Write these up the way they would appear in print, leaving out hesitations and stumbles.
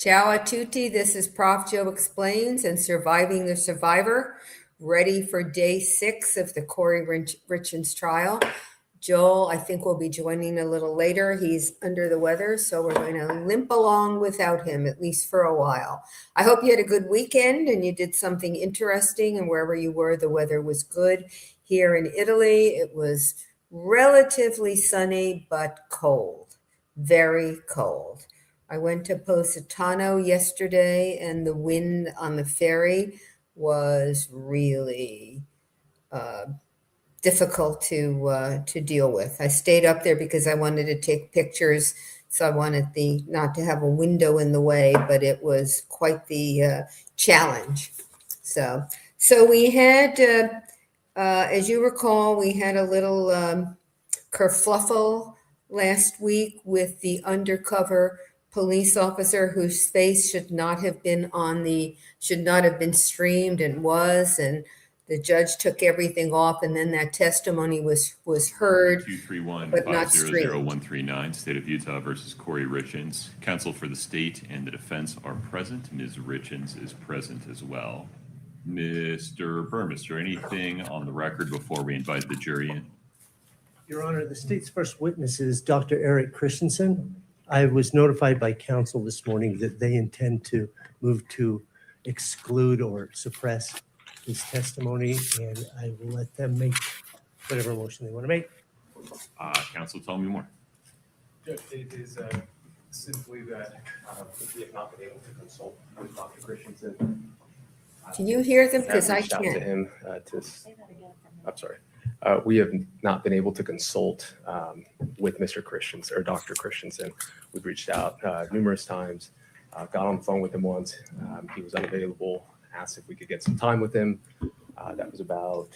Ciao a tutti, this is Prof. Joe Explains and Surviving the Survivor, ready for day 6 of the Kouri Richins trial. Joel, I think, will be joining a little later. He's under the weather, so we're going to limp along without him, at least for a while. I hope you had a good weekend and you did something interesting, and wherever you were, the weather was good. Here in Italy, it was relatively sunny, but cold, very cold. I went to Positano yesterday, and the wind on the ferry was really difficult to deal with. I stayed up there because I wanted to take pictures, so I wanted not to have a window in the way, but it was quite the challenge. So we had, as you recall, we had a little kerfluffle last week with the undercover police officer whose face should not have been streamed and was, and the judge took everything off, and then that testimony was heard, 231 but not streamed. 500-139, State of Utah versus Kouri Richins. Counsel for the state and the defense are present. Ms. Richins is present as well. Mr. Burmester, anything on the record before we invite the jury in? Your Honor, the state's first witness is Dr. Eric Christensen. I was notified by counsel this morning that they intend to move to exclude or suppress his testimony, and I will let them make whatever motion they want to make. Counsel, tell me more. Judge, it is simply that we have not been able to consult with Dr. Christensen. Can you hear them? Because I reached out to can't. him I'm sorry. We have not been able to consult with Mr. Christensen or Dr. Christensen. We've reached out numerous times, got on the phone with him once. He was unavailable, asked if we could get some time with him. That was about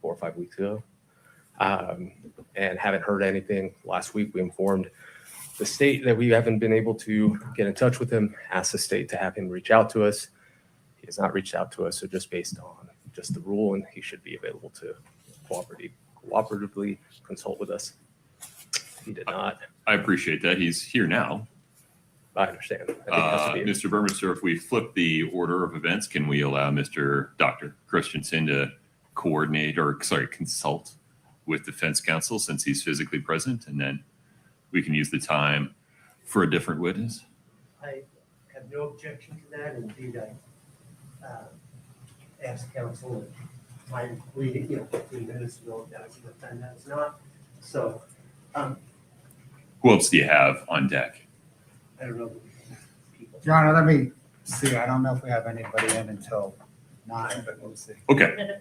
4 or 5 weeks ago. And haven't heard anything. Last week, we informed the state that we haven't been able to get in touch with him, asked the state to have him reach out to us. He has not reached out to us, so just based on just the rule, and he should be available to cooperatively consult with us. He did not. I appreciate that. He's here now. I understand. I think it has to be Mr. Burmester, if we flip the order of events, can we allow Dr. Christensen to consult with defense counsel since he's physically present, and then we can use the time for a different witness? I have no objection to that. Indeed, I asked counsel and we 15 minutes ago if that was enough time. That's not. So, Who else do you have on deck? I don't know. Your Honor, let me see. I don't know if we have anybody in until 9, but we'll see. Okay.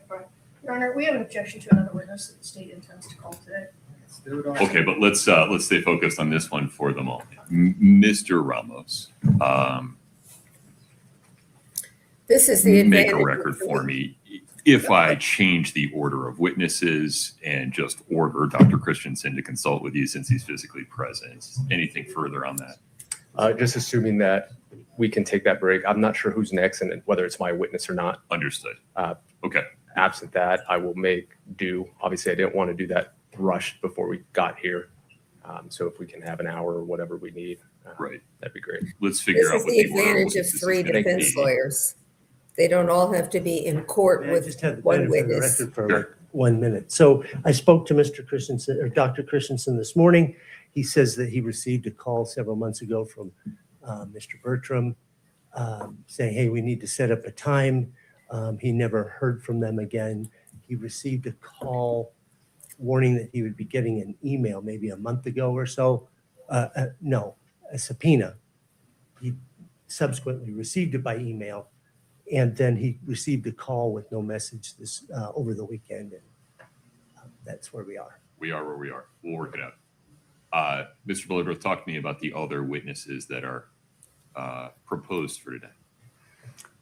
Your Honor, we have an objection to another witness that the state intends to call today. Let's do it all. Okay, but let's stay focused on this one for the moment. Mr. Ramos, This is the make advantage. a record for me. If I change the order of witnesses and just order Dr. Christensen to consult with you since he's physically present, anything further on that? just assuming that we can take that break. I'm not sure who's next and whether it's my witness or not. Understood. Okay. Absent that, I will make do. Obviously, I didn't want to do that rushed before we got here. So if we can have an hour or whatever we need, Right. that'd be great. Let's figure This out is what the the order of advantage of witnesses is 3 gonna defense be. lawyers. They don't all have to be in court I with just have the one benefit of the witness. record for Sure. like 1 minute. So I spoke to Mr. Christensen or Dr. Christensen this morning. He says that he received a call several months ago from Mr. Bertram saying, hey, we need to set up a time. He never heard from them again. He received a call warning that he would be getting an email maybe a month ago or so. No, a subpoena. He subsequently received it by email, and then he received a call with no message this over the weekend, and that's where we are. We are where we are. We'll work it out. Mr. Bullardroth, talk to me about the other witnesses that are proposed for today.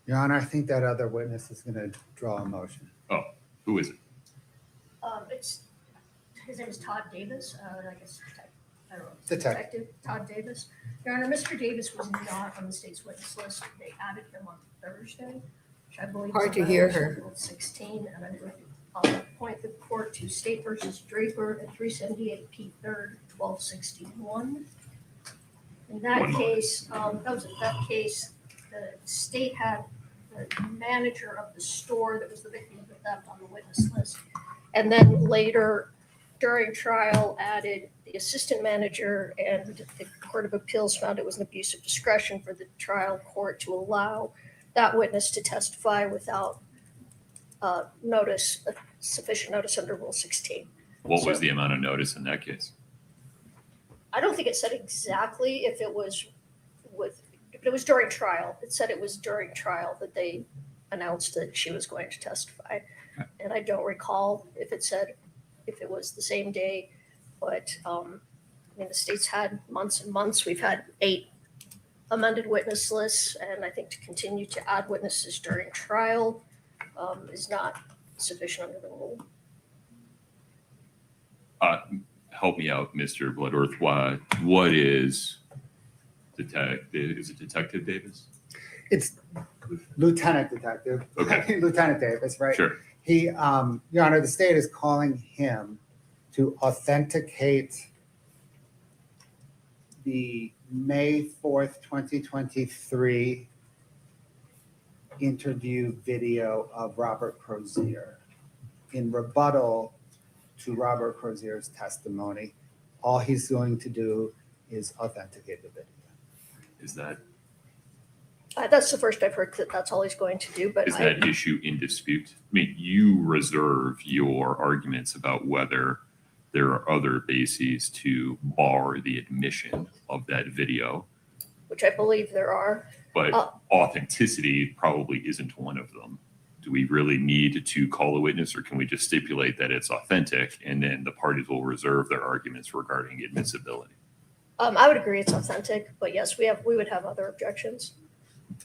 Your Honor, I think that other witness is going to draw a motion. Oh, who is it? His name is Todd Davis. I guess I don't know. Detective. Todd Davis. Your Honor, Mr. Davis was not on the state's witness list. They added him on Thursday, which I believe Hard is to around hear her. Schedule 16, and I'm going to point the court to State versus Draper at 378 P. 3rd, 1261. In that One case, the state had the manager of the store that was the victim of the theft on the witness list. And then later, during trial, added the assistant manager, and the Court of Appeals found it was an abuse of discretion for the trial court to allow that witness to testify without sufficient notice under Rule 16. What was So- the amount of notice in that case? I don't think it said exactly if it was but it was during trial. It said it was during trial that they announced that she was going to testify. Okay. And I don't recall if it was the same day, but the state's had months and months. We've had 8 amended witness lists, and I think to continue to add witnesses during trial is not sufficient under the rule. Help me out, Mr. Bloodworth. What is is it Detective Davis? It's Lieutenant Detective. Okay. Lieutenant Davis, right? Sure. He, Your Honor, the state is calling him to authenticate the May 4th, 2023 interview video of Robert Crozier in rebuttal to Robert Crozier's testimony. All he's going to do is authenticate the video. Is that That's the first I've heard that that's all he's going to do, but is that issue in dispute? I mean, you reserve your arguments about whether there are other bases to bar the admission of that video, which I believe there are. but authenticity probably isn't one of them. Do we really need to call a witness, or can we just stipulate that it's authentic and then the parties will reserve their arguments regarding admissibility? I would agree it's authentic, but yes, we would have other objections.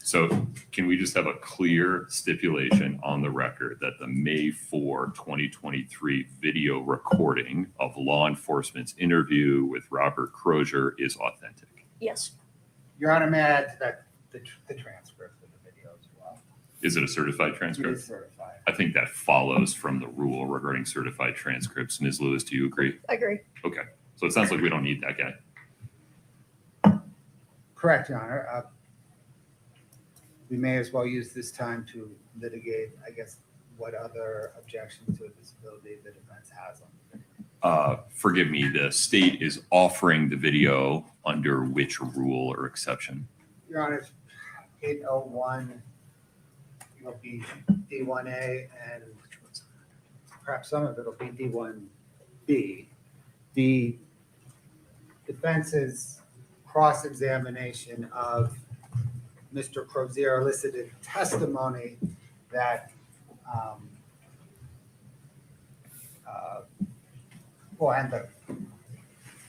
So can we just have a clear stipulation on the record that the May 4, 2023 video recording of law enforcement's interview with Robert Crozier is authentic? Yes. Your Honor, may I add to that the transcript of the video as well? Is it a certified It transcript? is certified. I think that follows from the rule regarding certified transcripts. Ms. Lewis, do you agree? I agree. Okay. So it sounds like we don't need that guy. Correct, Your Honor. We may as well use this time to litigate, I guess, what other objections to admissibility the defense has on the video. Forgive me, the state is offering the video under which rule or exception? Your Honor, 801 will be D1A, and perhaps some of it will be D1B. The defense's cross-examination of Mr. Crozier elicited testimony that,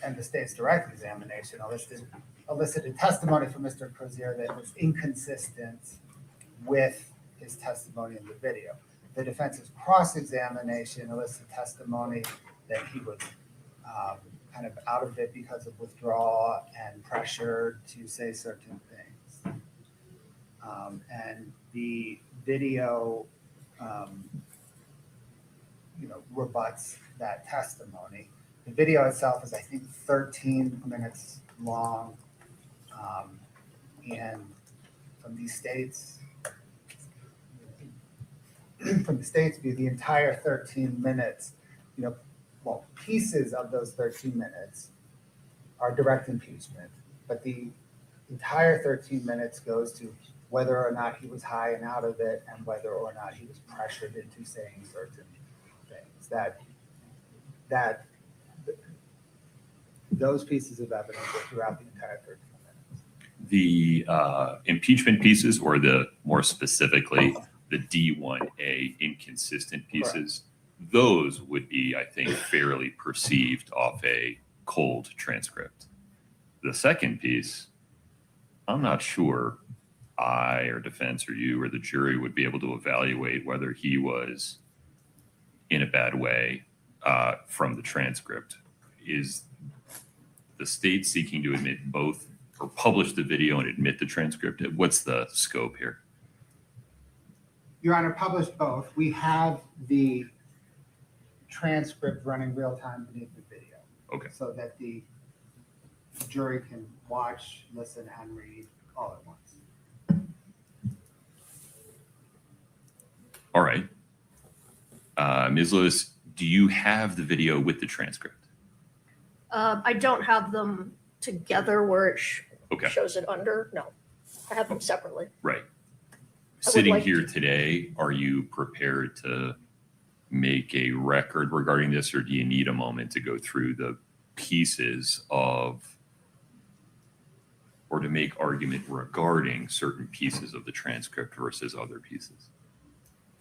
and the state's direct examination elicited testimony from Mr. Crozier that was inconsistent with his testimony in the video. The defense's cross-examination elicited testimony that he was kind of out of it because of withdrawal and pressure to say certain things. And the video, rebuts that testimony. The video itself is, I think, 13 minutes long. And from the state's view, the entire 13 minutes, pieces of those 13 minutes are direct impeachment, but the entire 13 minutes goes to whether or not he was high and out of it, and whether or not he was pressured into saying certain things. That those pieces of evidence are throughout the entire 13 minutes. The impeachment pieces, or the more specifically, the D1A inconsistent pieces, those would be, I think, fairly perceived off a cold transcript. The second piece, I'm not sure I or defense or you or the jury would be able to evaluate whether he was in a bad way from the transcript. Is the state seeking to admit both, or publish the video and admit the transcript? What's the scope here? Your Honor, publish both. We have the transcript running real time beneath the video. Okay. So that the the jury can watch, listen, and read all at once. All right. Ms. Lewis, do you have the video with the transcript? I don't have them together where it Okay. shows it under. No, I have them separately. Right. would Sitting like here to- today, are you prepared to make a record regarding this, or do you need a moment to go through the pieces of, or to make argument regarding certain pieces of the transcript versus other pieces?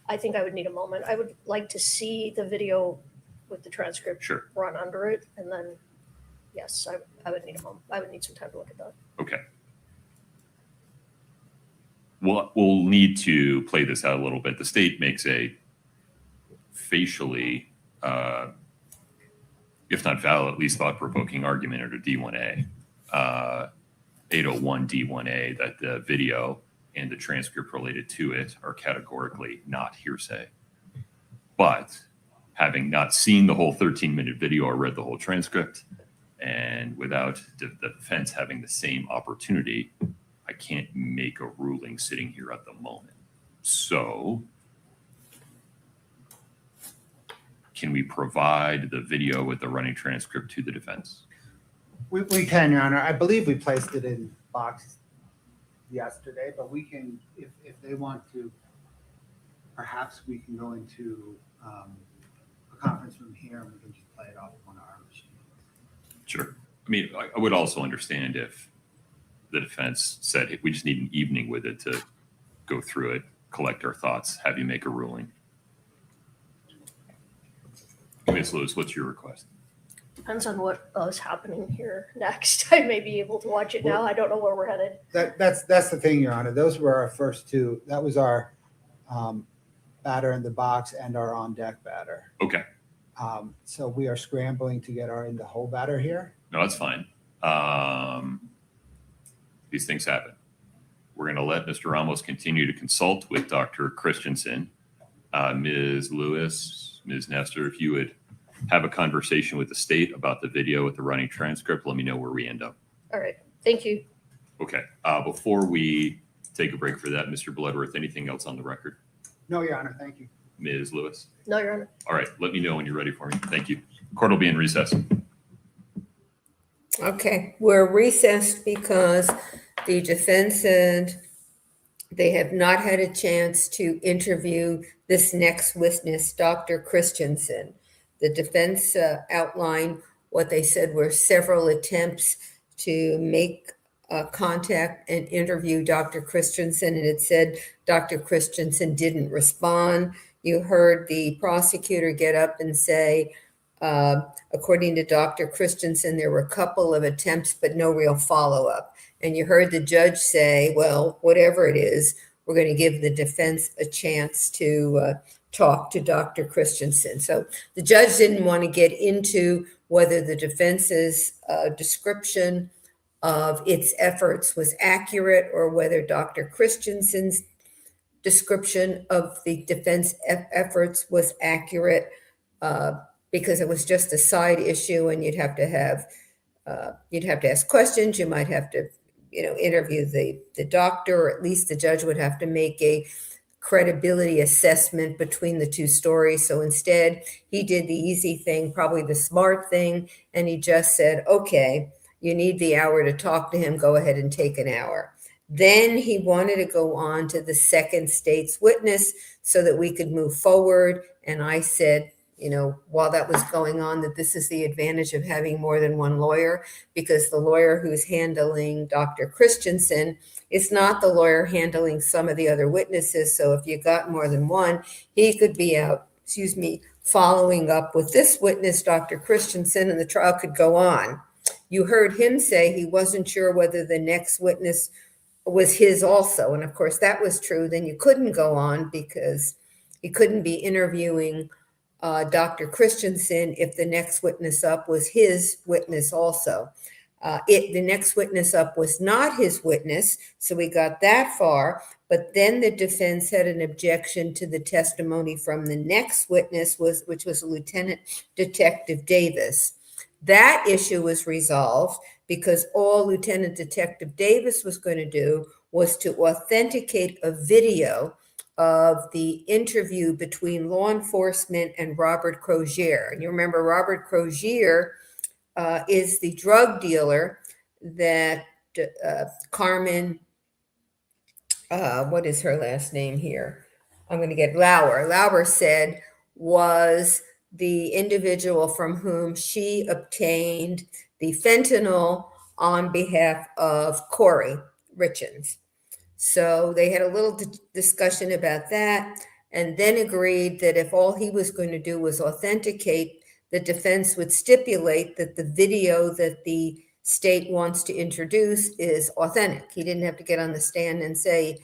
I think I would need a moment. I would like to see the video with the transcript Sure. run under it, and then, yes, I would need a moment. I would need some time to look at that. Okay. We'll need to play this out a little bit. The state makes a facially, if not valid, at least thought-provoking argument under D1A, 801 D1A, that the video and the transcript related to it are categorically not hearsay. But having not seen the whole 13-minute video or read the whole transcript, and without the defense having the same opportunity, I can't make a ruling sitting here at the moment. So can we provide the video with the running transcript to the defense? We can, Your Honor. I believe we placed it in box yesterday, but we can, if they want to, perhaps we can go into a conference room here and we can just play it off of one of our machines. Sure. I mean, I would also understand if the defense said, hey, we just need an evening with it to go through it, collect our thoughts, have you make a ruling. Ms. Lewis, what's your request? Depends on what is happening here next. I may be able to watch it now. I don't know where we're headed. That's the thing, Your Honor. Those were our first two. That was our batter in the box and our on deck batter. Okay. So we are scrambling to get our in the hole batter here. No, that's fine. These things happen. We're going to let Mr. Ramos continue to consult with Dr. Christensen. Ms. Lewis, Ms. Nestor, if you would have a conversation with the state about the video with the running transcript, let me know where we end up. All right. Thank you. Okay. Before we take a break for that, Mr. Bloodworth, anything else on the record? No, Your Honor. Thank you. Ms. Lewis? No, Your Honor. All right. Let me know when you're ready for me. Thank you. Court will be in recess. Okay, we're recessed because the defense said they have not had a chance to interview this next witness, Dr. Christensen. The defense outlined what they said were several attempts to make contact and interview Dr. Christensen, and it said Dr. Christensen didn't respond. You heard the prosecutor get up and say, according to Dr. Christensen, there were a couple of attempts, but no real follow-up. And you heard the judge say, well, whatever it is, we're going to give the defense a chance to talk to Dr. Christensen. So the judge didn't want to get into whether the defense's description of its efforts was accurate or whether Dr. Christensen's description of the defense efforts was accurate, because it was just a side issue, and you'd have to ask questions. You might have to, interview the doctor, or at least the judge would have to make a credibility assessment between the two stories. So instead, he did the easy thing, probably the smart thing, and he just said, okay, you need the hour to talk to him, go ahead and take an hour. Then he wanted to go on to the second state's witness so that we could move forward. And I said, while that was going on, that this is the advantage of having more than one lawyer, because the lawyer who's handling Dr. Christensen is not the lawyer handling some of the other witnesses. So if you got more than one, he could be out, following up with this witness, Dr. Christensen, and the trial could go on. You heard him say he wasn't sure whether the next witness was his also. And of course, that was true. Then you couldn't go on because he couldn't be interviewing Dr. Christensen if the next witness up was his witness also. The next witness up was not his witness, so we got that far. But then the defense had an objection to the testimony from the next witness, which was Lieutenant Detective Davis. That issue was resolved because all Lieutenant Detective Davis was going to do was to authenticate a video of the interview between law enforcement and Robert Crozier. And you remember Robert Crozier is the drug dealer that Carmen, what is her last name here? I'm going to get Lauer. Lauer said was the individual from whom she obtained the fentanyl on behalf of Kouri Richins. So they had a little discussion about that, and then agreed that if all he was going to do was authenticate, the defense would stipulate that the video that the state wants to introduce is authentic. He didn't have to get on the stand and say,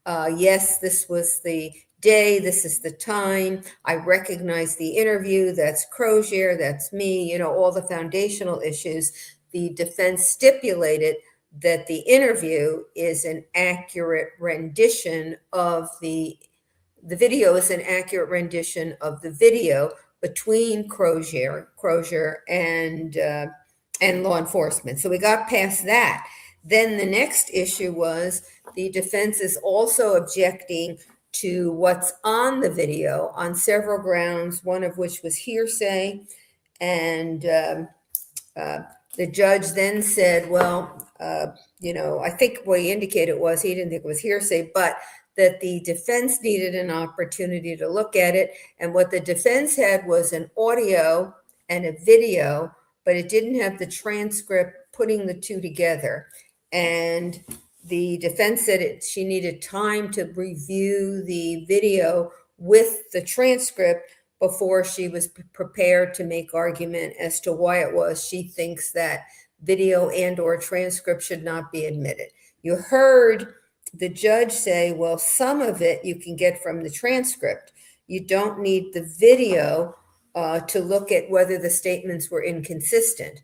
yes, this was the day, this is the time, I recognize the interview, that's Crozier, that's me, all the foundational issues. The defense stipulated that the interview is an accurate rendition of the video is an accurate rendition of the video between Crozier and law enforcement. So we got past that. Then the next issue was the defense is also objecting to what's on the video on several grounds, one of which was hearsay. And the judge then said, well, I think what he indicated was he didn't think it was hearsay, but that the defense needed an opportunity to look at it. And what the defense had was an audio and a video, but it didn't have the transcript putting the two together. And the defense said she needed time to review the video with the transcript before she was prepared to make argument as to why it was she thinks that video and or transcript should not be admitted. You heard the judge say, well, some of it you can get from the transcript. You don't need the video to look at whether the statements were inconsistent.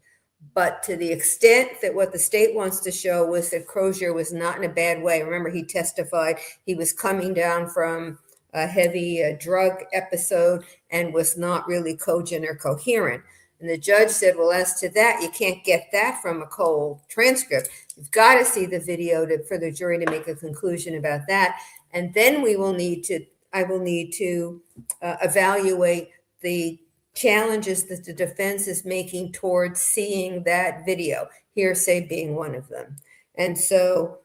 But to the extent that what the state wants to show was that Crozier was not in a bad way. Remember, he testified he was coming down from a heavy drug episode and was not really cogent or coherent. And the judge said, well, as to that, you can't get that from a cold transcript. You've got to see the video for the jury to make a conclusion about that. And then I will need to evaluate the challenges that the defense is making towards seeing that video, hearsay being one of them. And so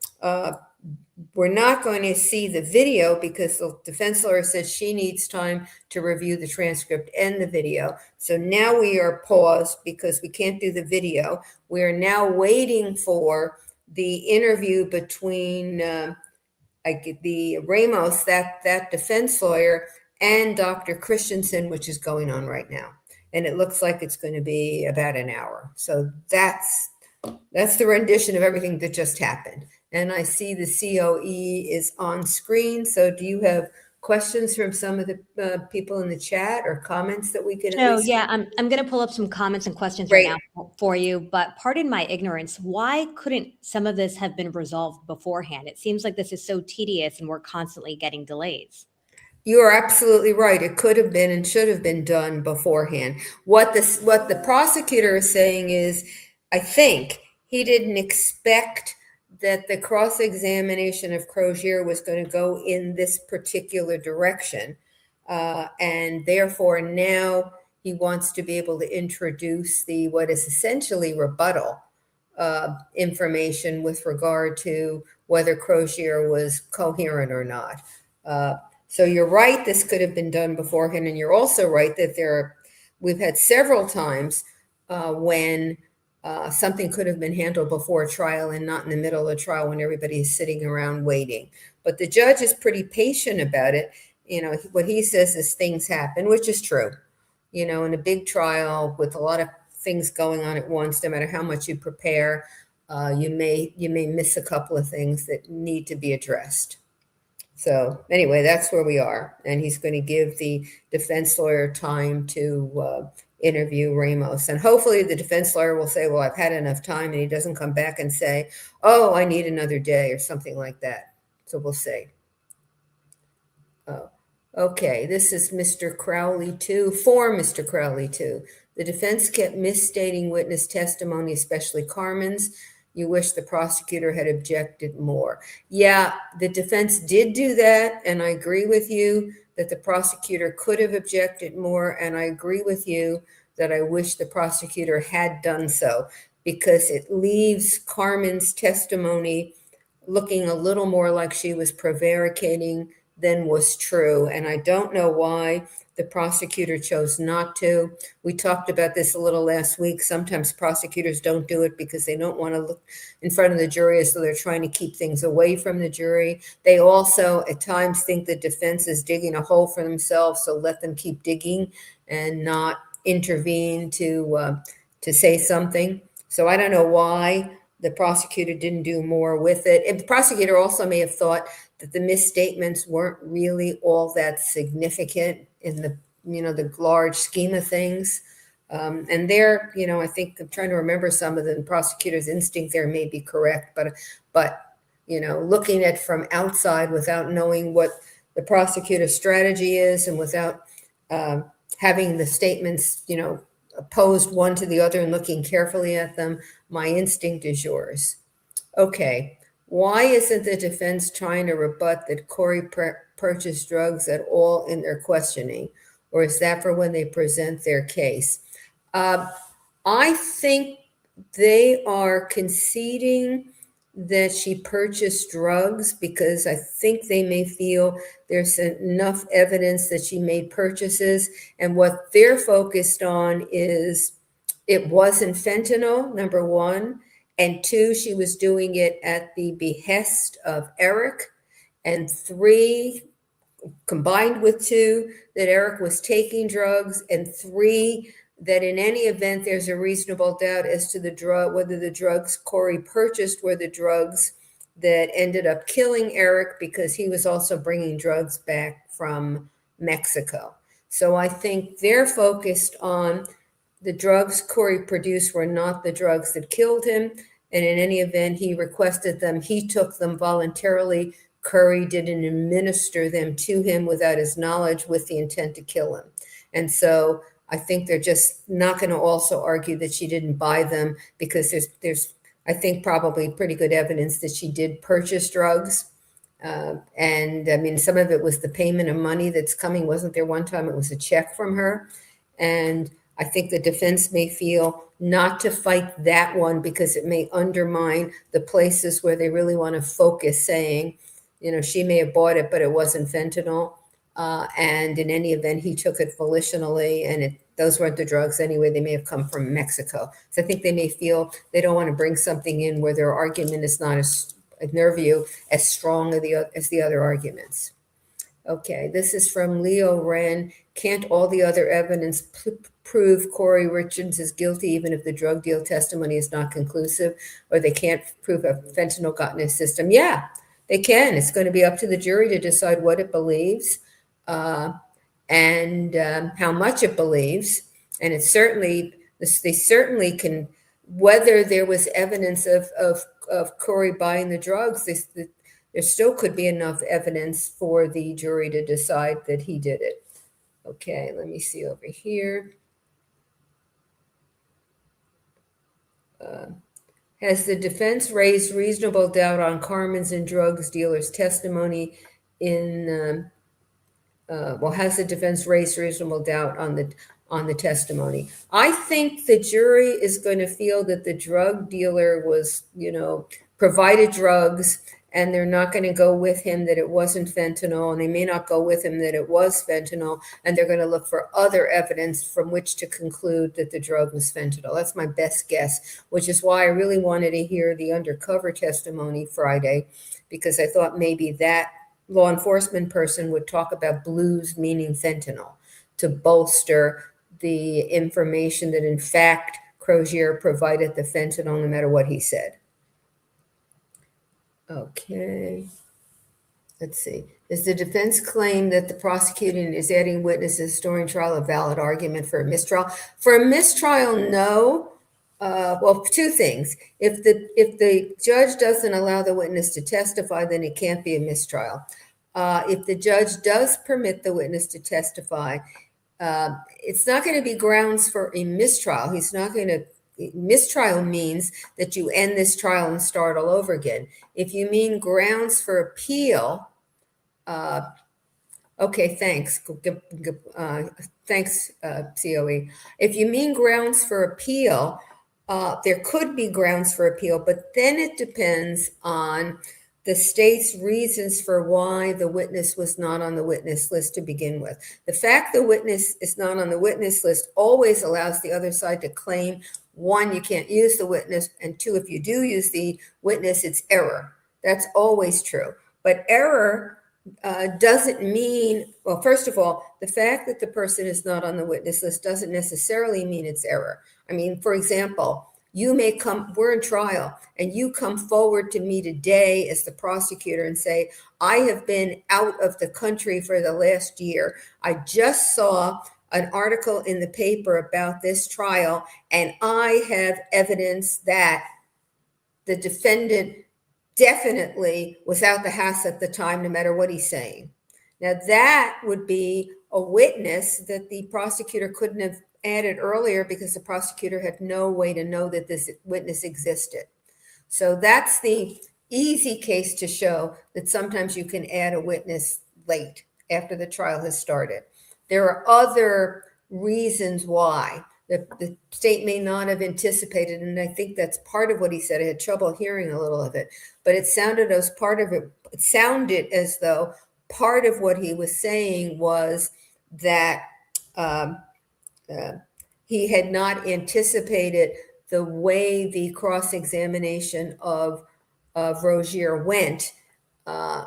we're not going to see the video because the defense lawyer says she needs time to review the transcript and the video. So now we are paused because we can't do the video. We are now waiting for the interview between the Ramos, that defense lawyer, and Dr. Christensen, which is going on right now. And it looks like it's going to be about an hour. So that's the rendition of everything that just happened. And I see the COE is on screen. So do you have questions from some of the people in the chat or comments that we can? So yeah, I'm going to pull up some comments and questions right now for you, but pardon my ignorance. Why couldn't some of this have been resolved beforehand? It seems like this is so tedious and we're constantly getting delays. You are absolutely right. It could have been and should have been done beforehand. What the prosecutor is saying is, I think he didn't expect that the cross-examination of Crozier was going to go in this particular direction. And therefore now he wants to be able to introduce what is essentially rebuttal information with regard to whether Crozier was coherent or not. So you're right, this could have been done beforehand. And you're also right that we've had several times when something could have been handled before a trial and not in the middle of a trial when everybody is sitting around waiting. But the judge is pretty patient about it. What he says is things happen, which is true. In a big trial with a lot of things going on at once, no matter how much you prepare, you may miss a couple of things that need to be addressed. So anyway, that's where we are. And he's going to give the defense lawyer time to interview Ramos. And hopefully the defense lawyer will say, well, I've had enough time. And he doesn't come back and say, oh, I need another day or something like that. So we'll see. Oh, okay. This is Mr. Crowley too, for Mr. Crowley too. The defense kept misstating witness testimony, especially Carmen's. You wish the prosecutor had objected more. Yeah, the defense did do that, and I agree with you that the prosecutor could have objected more, and I agree with you that I wish the prosecutor had done so, because it leaves Carmen's testimony looking a little more like she was prevaricating than was true. And I don't know why the prosecutor chose not to. We talked about this a little last week. Sometimes prosecutors don't do it because they don't want to look in front of the jury, so they're trying to keep things away from the jury. They also at times think the defense is digging a hole for themselves, so let them keep digging and not intervene to say something. So I don't know why the prosecutor didn't do more with it. And the prosecutor also may have thought that the misstatements weren't really all that significant in the, the large scheme of things. And there, I think I'm trying to remember some of the prosecutor's instinct there may be correct, but looking at from outside without knowing what the prosecutor's strategy is and without having the statements, opposed one to the other and looking carefully at them, my instinct is yours. Okay, why isn't the defense trying to rebut that Kouri purchased drugs at all in their questioning? Or is that for when they present their case? I think they are conceding that she purchased drugs because I think they may feel there's enough evidence that she made purchases. And what they're focused on is it wasn't fentanyl, number one. And two, she was doing it at the behest of Eric. And three, combined with two, that Eric was taking drugs. And three, that in any event, there's a reasonable doubt as to the drug, whether the drugs Kouri purchased were the drugs that ended up killing Eric, because he was also bringing drugs back from Mexico. So I think they're focused on the drugs Kouri produced were not the drugs that killed him. And in any event, he requested them. He took them voluntarily. Kouri didn't administer them to him without his knowledge with the intent to kill him. And so I think they're just not going to also argue that she didn't buy them, because there's I think probably pretty good evidence that she did purchase drugs. And I mean, some of it was the payment of money that's coming. Wasn't there one time it was a check from her? And I think the defense may feel not to fight that one because it may undermine the places where they really want to focus, saying, she may have bought it, but it wasn't fentanyl. And in any event, he took it volitionally, and those weren't the drugs anyway. They may have come from Mexico. So I think they may feel they don't want to bring something in where their argument is not, in their view, as strong as the other arguments. Okay, this is from Leo Wren. Can't all the other evidence prove Kouri Richins is guilty even if the drug deal testimony is not conclusive, or they can't prove a fentanyl got in his system? Yeah, they can. It's going to be up to the jury to decide what it believes. And how much it believes. And they certainly can, whether there was evidence of Kouri buying the drugs, there still could be enough evidence for the jury to decide that he did it. Okay, let me see over here. Has the defense raised reasonable doubt on Carmen's and drugs dealer's testimony has the defense raised reasonable doubt on the testimony? I think the jury is going to feel that the drug dealer was, provided drugs, and they're not going to go with him that it wasn't fentanyl, and they may not go with him that it was fentanyl, and they're going to look for other evidence from which to conclude that the drug was fentanyl. That's my best guess, which is why I really wanted to hear the undercover testimony Friday, because I thought maybe that law enforcement person would talk about blues meaning fentanyl to bolster the information that in fact Crozier provided the fentanyl no matter what he said. Okay, let's see. Is the defense claim that the prosecuting is adding witnesses during trial a valid argument for a mistrial? For a mistrial, no. Well, two things. If the judge doesn't allow the witness to testify, then it can't be a mistrial. If the judge does permit the witness to testify, it's not going to be grounds for a mistrial. He's not going to. Mistrial means that you end this trial and start all over again. If you mean grounds for appeal, okay, thanks. Thanks, COE. If you mean grounds for appeal, there could be grounds for appeal, but then it depends on the state's reasons for why the witness was not on the witness list to begin with. The fact the witness is not on the witness list always allows the other side to claim, one, you can't use the witness, and two, if you do use the witness, it's error. That's always true. But error doesn't mean, well, first of all, the fact that the person is not on the witness list doesn't necessarily mean it's error. I mean, for example, you may come, we're in trial, and you come forward to me today as the prosecutor and say, I have been out of the country for the last year. I just saw an article in the paper about this trial, and I have evidence that the defendant definitely was out the house at the time, no matter what he's saying. Now, that would be a witness that the prosecutor couldn't have added earlier because the prosecutor had no way to know that this witness existed. So that's the easy case to show that sometimes you can add a witness late after the trial has started. There are other reasons why the state may not have anticipated, and I think that's part of what he said. I had trouble hearing a little of it, but it sounded as part of it. It sounded as though part of what he was saying was that he had not anticipated the way the cross-examination of Rozier went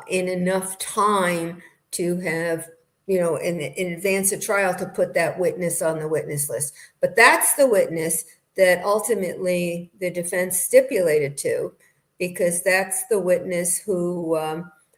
in enough time to have, in advance of trial, to put that witness on the witness list. But that's the witness that ultimately the defense stipulated to, because that's the witness who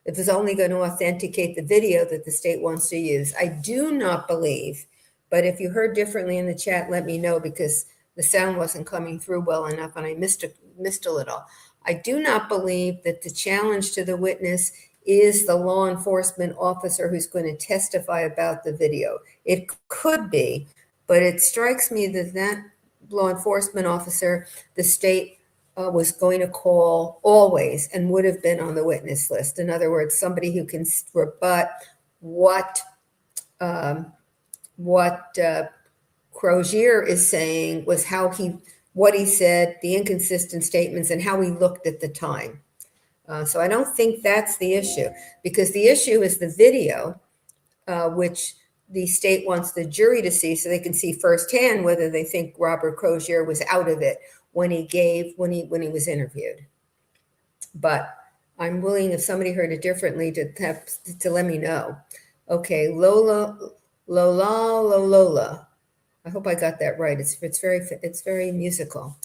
it was only going to authenticate the video that the state wants to use. I do not believe, but if you heard differently in the chat, let me know, because the sound wasn't coming through well enough and I missed a little. I do not believe that the challenge to the witness is the law enforcement officer who's going to testify about the video. It could be, but it strikes me that that law enforcement officer, the state was going to call always and would have been on the witness list. In other words, somebody who can rebut what Crozier is saying was what he said, the inconsistent statements, and how he looked at the time. So I don't think that's the issue, because the issue is the video, which the state wants the jury to see so they can see firsthand whether they think Robert Crozier was out of it when he was interviewed. But I'm willing, if somebody heard it differently, to let me know. Okay, Lola. I hope I got that right. It's very musical.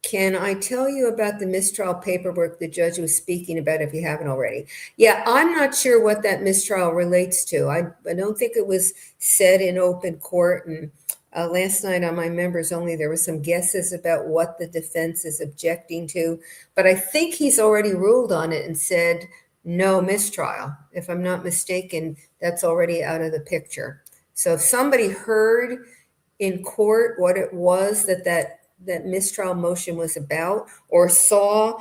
Can I tell you about the mistrial paperwork the judge was speaking about if you haven't already? Yeah, I'm not sure what that mistrial relates to. I don't think it was said in open court. And last night on my members only, there were some guesses about what the defense is objecting to. But I think he's already ruled on it and said no mistrial. If I'm not mistaken, that's already out of the picture. So if somebody heard in court what it was that mistrial motion was about, or saw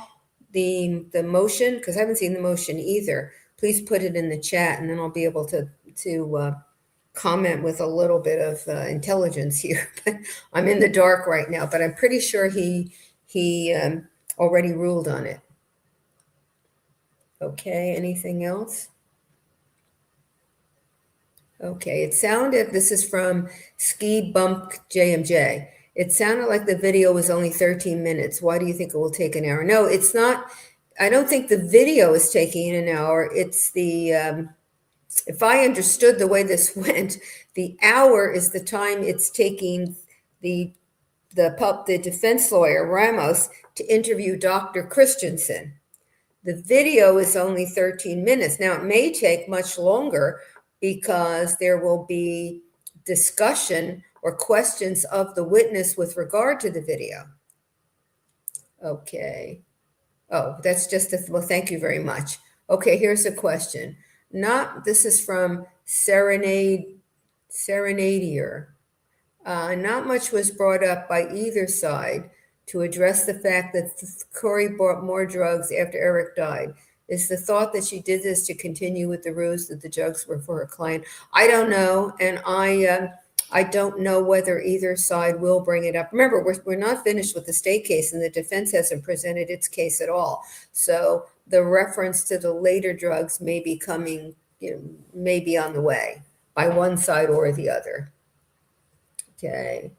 the motion, because I haven't seen the motion either, please put it in the chat, and then I'll be able to comment with a little bit of intelligence here. But I'm in the dark right now, but I'm pretty sure he already ruled on it. Okay, anything else? Okay, it sounded, this is from Ski Bump JMJ. It sounded like the video was only 13 minutes. Why do you think it will take an hour? No, it's not. I don't think the video is taking an hour. It's the, if I understood the way this went, the hour is the time it's taking the defense lawyer, Ramos, to interview Dr. Christensen. The video is only 13 minutes. Now, it may take much longer because there will be discussion or questions of the witness with regard to the video. Okay. Oh, that's just well, thank you very much. Okay, here's a question. This is from Serenade serenadier. Not much was brought up by either side to address the fact that Kouri bought more drugs after Eric died. Is the thought that she did this to continue with the ruse that the drugs were for her client? I don't know, and I don't know whether either side will bring it up. Remember, we're not finished with the state case, and the defense hasn't presented its case at all. So the reference to the later drugs may be coming, may be on the way by one side or the other. Okay.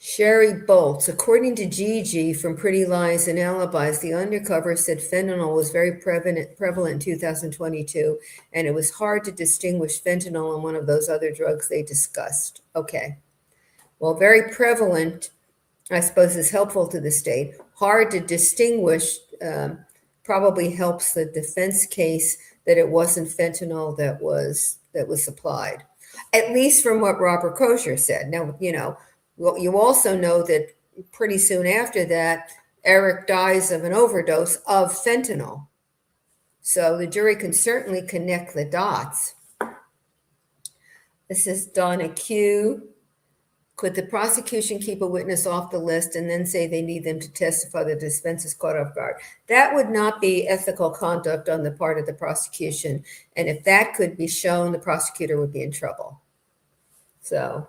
Sherry Bolts, according to Gigi from Pretty Lies and Alibis, the undercover said fentanyl was very prevalent in 2022, and it was hard to distinguish fentanyl and one of those other drugs they discussed. Okay. Well, very prevalent, I suppose, is helpful to the state. Hard to distinguish probably helps the defense case that it wasn't fentanyl that was supplied, at least from what Robert Kosher said. Now, well, you also know that pretty soon after that, Eric dies of an overdose of fentanyl. So the jury can certainly connect the dots. This is Donna Q. Could the prosecution keep a witness off the list and then say they need them to testify that the defense is caught off guard? That would not be ethical conduct on the part of the prosecution. And if that could be shown, the prosecutor would be in trouble. So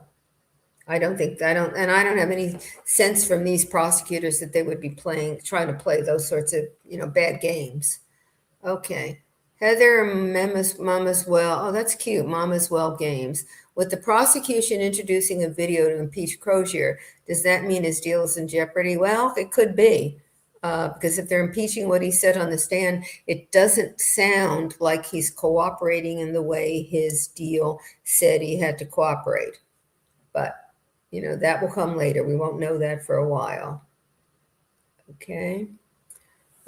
I don't have any sense from these prosecutors that they would be trying to play those sorts of, bad games. Okay. Heather Mama's Well. Oh, that's cute. Mama's Well games. With the prosecution introducing a video to impeach Crozier, does that mean his deal is in jeopardy? Well, it could be. Because if they're impeaching what he said on the stand, it doesn't sound like he's cooperating in the way his deal said he had to cooperate. But that will come later. We won't know that for a while. Okay.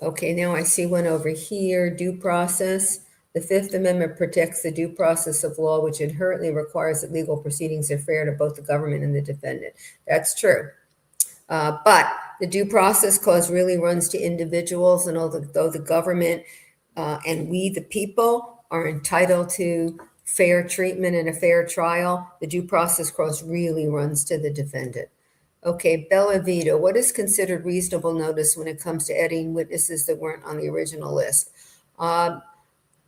Okay, now I see one over here, due process. The Fifth Amendment protects the due process of law, which inherently requires that legal proceedings are fair to both the government and the defendant. That's true. But the due process clause really runs to individuals, and although the government and we, the people, are entitled to fair treatment and a fair trial, the due process clause really runs to the defendant. Okay, Bella Vita, what is considered reasonable notice when it comes to adding witnesses that weren't on the original list?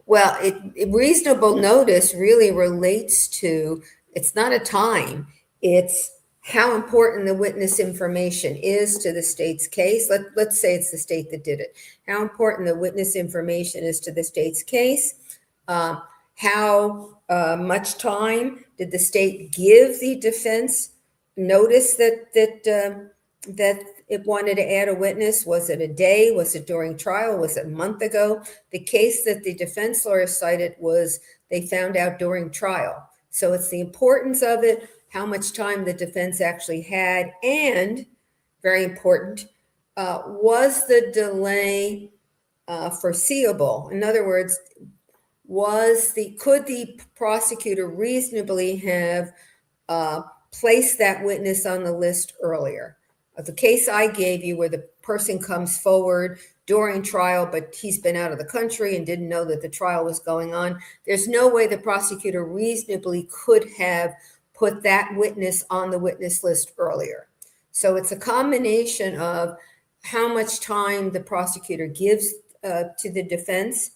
Reasonable notice really relates to, it's not a time, it's how important the witness information is to the state's case. Let's say it's the state that did it. How important the witness information is to the state's case. How much time did the state give the defense notice that it wanted to add a witness? Was it a day? Was it during trial? Was it a month ago? The case that the defense lawyer cited was they found out during trial. So it's the importance of it, how much time the defense actually had, and very important, was the delay foreseeable? In other words, could the prosecutor reasonably have placed that witness on the list earlier? The case I gave you where the person comes forward during trial, but he's been out of the country and didn't know that the trial was going on, there's no way the prosecutor reasonably could have put that witness on the witness list earlier. So it's a combination of how much time the prosecutor gives to the defense,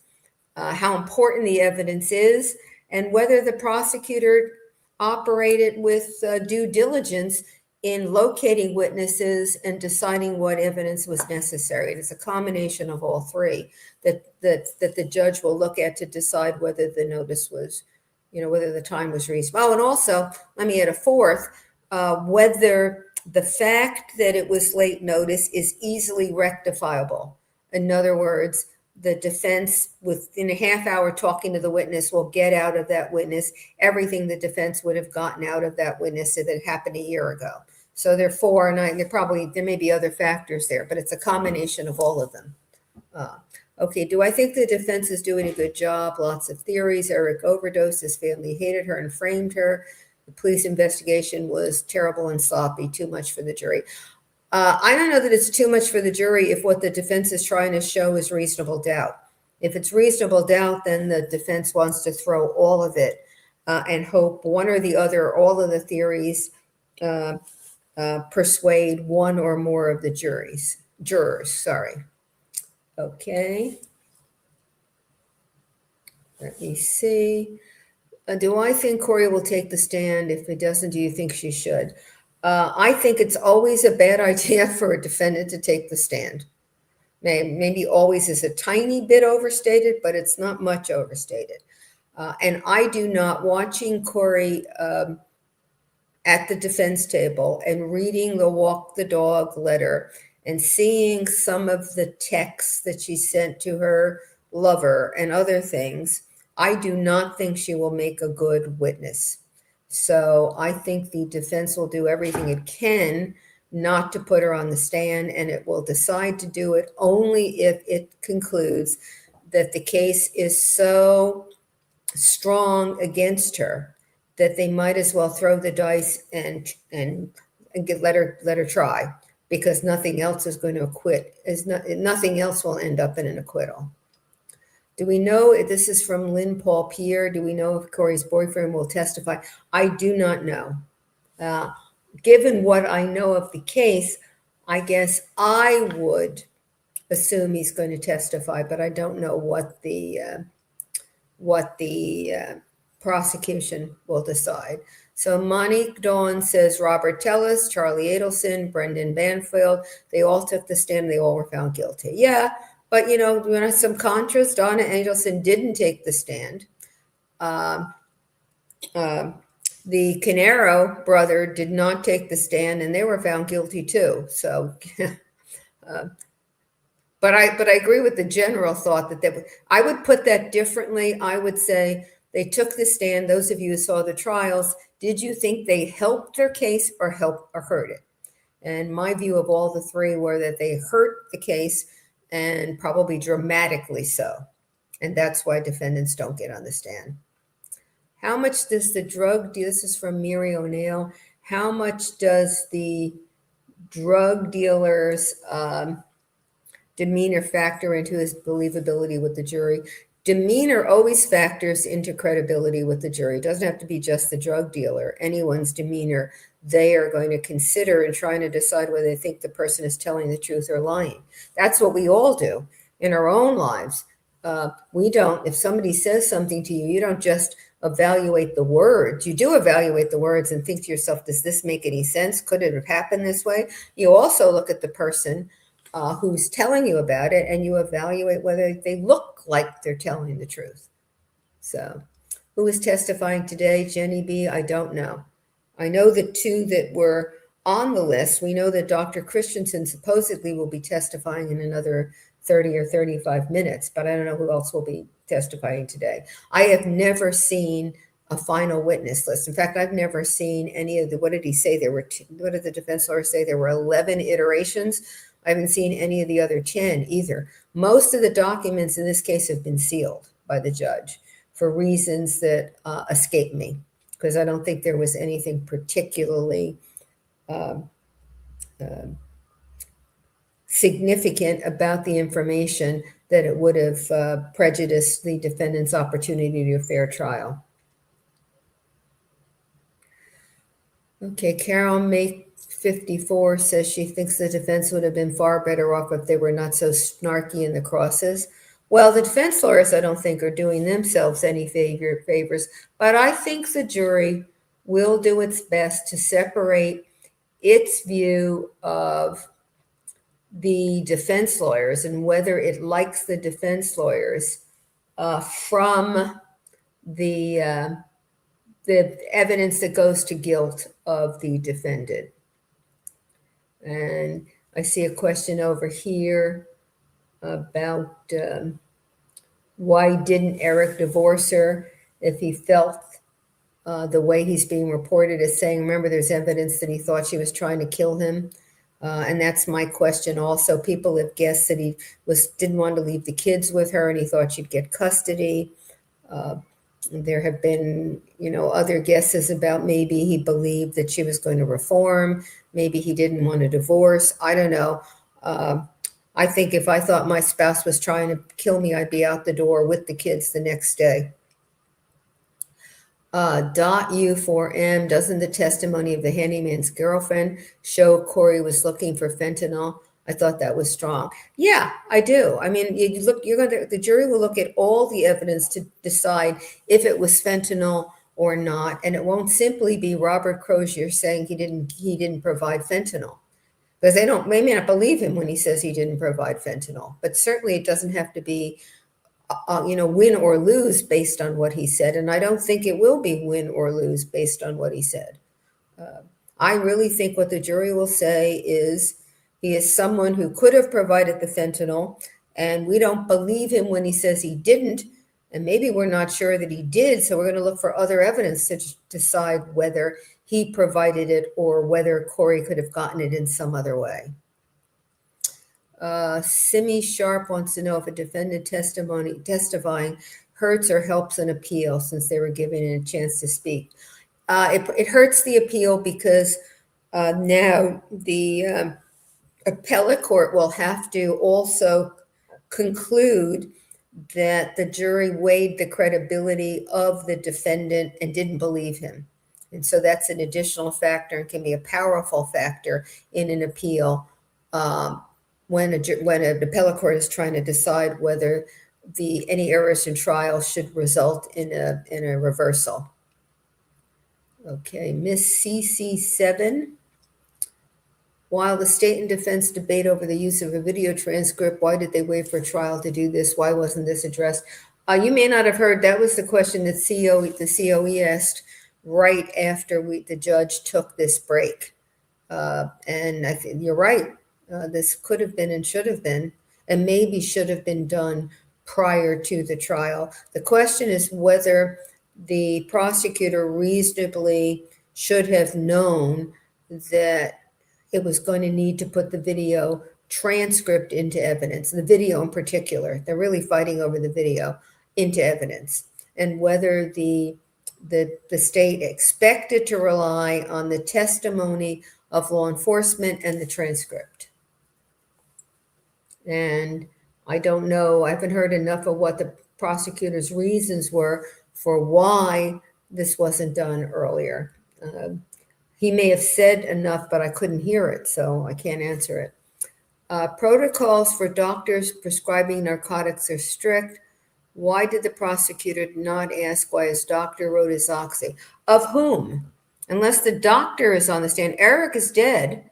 how important the evidence is, and whether the prosecutor operated with due diligence in locating witnesses and deciding what evidence was necessary. It's a combination of all three that the judge will look at to decide whether the notice was, whether the time was reasonable. Oh, and also, let me add a fourth, whether the fact that it was late notice is easily rectifiable. In other words, the defense, within a half hour talking to the witness, will get out of that witness everything the defense would have gotten out of that witness if it happened a year ago. So therefore, and there may be other factors there, but it's a combination of all of them. Okay, do I think the defense is doing a good job? Lots of theories. Eric overdosed, his family hated her and framed her. The police investigation was terrible and sloppy, too much for the jury. I don't know that it's too much for the jury if what the defense is trying to show is reasonable doubt. If it's reasonable doubt, then the defense wants to throw all of it and hope one or the other, all of the theories persuade one or more of the jurors, sorry. Okay. Let me see. Do I think Kouri will take the stand? If it doesn't, do you think she should? I think it's always a bad idea for a defendant to take the stand. Maybe always is a tiny bit overstated, but it's not much overstated. And I do not, watching Kouri at the defense table and reading the walk the dog letter and seeing some of the texts that she sent to her lover and other things, I do not think she will make a good witness. So I think the defense will do everything it can not to put her on the stand, and it will decide to do it only if it concludes that the case is so strong against her that they might as well throw the dice and let her try, because nothing else is going to acquit. Nothing else will end up in an acquittal. Do we know, this is from Lynn Paul Pierre, do we know if Kouri's boyfriend will testify? I do not know. Given what I know of the case, I guess I would assume he's going to testify, but I don't know what the prosecution will decide. So Monique Dawn says Robert Tellis, Charlie Adelson, Brendan Banfield, they all took the stand. They all were found guilty. Yeah, but some contrast. Donna Adelson didn't take the stand. The Canaro brother did not take the stand, and they were found guilty too. So, but I agree with the general thought that I would put that differently. I would say they took the stand. Those of you who saw the trials, did you think they helped their case or hurt it? And my view of all the three were that they hurt the case, and probably dramatically so. And that's why defendants don't get on the stand. How much does the drug deal? This is from Miri O'Neill. How much does the drug dealer's demeanor factor into his believability with the jury? Demeanor always factors into credibility with the jury. It doesn't have to be just the drug dealer. Anyone's demeanor, they are going to consider in trying to decide whether they think the person is telling the truth or lying. That's what we all do in our own lives. We don't, if somebody says something to you, you don't just evaluate the words. You do evaluate the words and think to yourself, does this make any sense? Could it have happened this way? You also look at the person who's telling you about it, and you evaluate whether they look like they're telling the truth. So who is testifying today? Jenny B, I don't know. I know the two that were on the list. We know that Dr. Christensen supposedly will be testifying in another 30 or 35 minutes, but I don't know who else will be testifying today. I have never seen a final witness list. In fact, I've never seen any of the, what did he say? What did the defense lawyer say? There were 11 iterations. I haven't seen any of the other 10 either. Most of the documents in this case have been sealed by the judge for reasons that escape me, because I don't think there was anything particularly significant about the information that it would have prejudiced the defendant's opportunity to a fair trial. Okay, Carol May 54 says she thinks the defense would have been far better off if they were not so snarky in the crosses. Well, the defense lawyers, I don't think, are doing themselves any favors, but I think the jury will do its best to separate its view of the defense lawyers and whether it likes the defense lawyers from the evidence that goes to guilt of the defendant. And I see a question over here about why didn't Eric divorce her if he felt the way he's being reported as saying, remember, there's evidence that he thought she was trying to kill him. And that's my question also. People have guessed that he didn't want to leave the kids with her and he thought she'd get custody. There have been, other guesses about maybe he believed that she was going to reform. Maybe he didn't want a divorce. I don't know. I think if I thought my spouse was trying to kill me, I'd be out the door with the kids the next day. .U4M, doesn't the testimony of the handyman's girlfriend show Kouri was looking for fentanyl? I thought that was strong. Yeah, I do. I mean, the jury will look at all the evidence to decide if it was fentanyl or not, and it won't simply be Robert Crozier saying he didn't provide fentanyl, because they may not believe him when he says he didn't provide fentanyl. But certainly, it doesn't have to be win or lose based on what he said. And I don't think it will be win or lose based on what he said. I really think what the jury will say is he is someone who could have provided the fentanyl, and we don't believe him when he says he didn't. And maybe we're not sure that he did. So we're going to look for other evidence to decide whether he provided it or whether Kouri could have gotten it in some other way. Simi Sharp wants to know if a defendant testifying hurts or helps an appeal since they were given a chance to speak. It hurts the appeal because now the appellate court will have to also conclude that the jury weighed the credibility of the defendant and didn't believe him. And so that's an additional factor and can be a powerful factor in an appeal. When an appellate court is trying to decide whether any errors in trial should result in a reversal. Okay, Miss CC7. While the state and defense debate over the use of a video transcript, why did they wait for trial to do this? Why wasn't this addressed? You may not have heard, that was the question that the COE asked right after the judge took this break. And I think you're right. This could have been and should have been, and maybe should have been done prior to the trial. The question is whether the prosecutor reasonably should have known that it was going to need to put the video transcript into evidence, the video in particular. They're really fighting over the video into evidence, and whether the state expected to rely on the testimony of law enforcement and the transcript. And I don't know, I haven't heard enough of what the prosecutor's reasons were for why this wasn't done earlier. He may have said enough, but I couldn't hear it, so I can't answer it. Protocols for doctors prescribing narcotics are strict. Why did the prosecutor not ask why his doctor wrote his oxy? Of whom? Unless the doctor is on the stand. Eric is dead,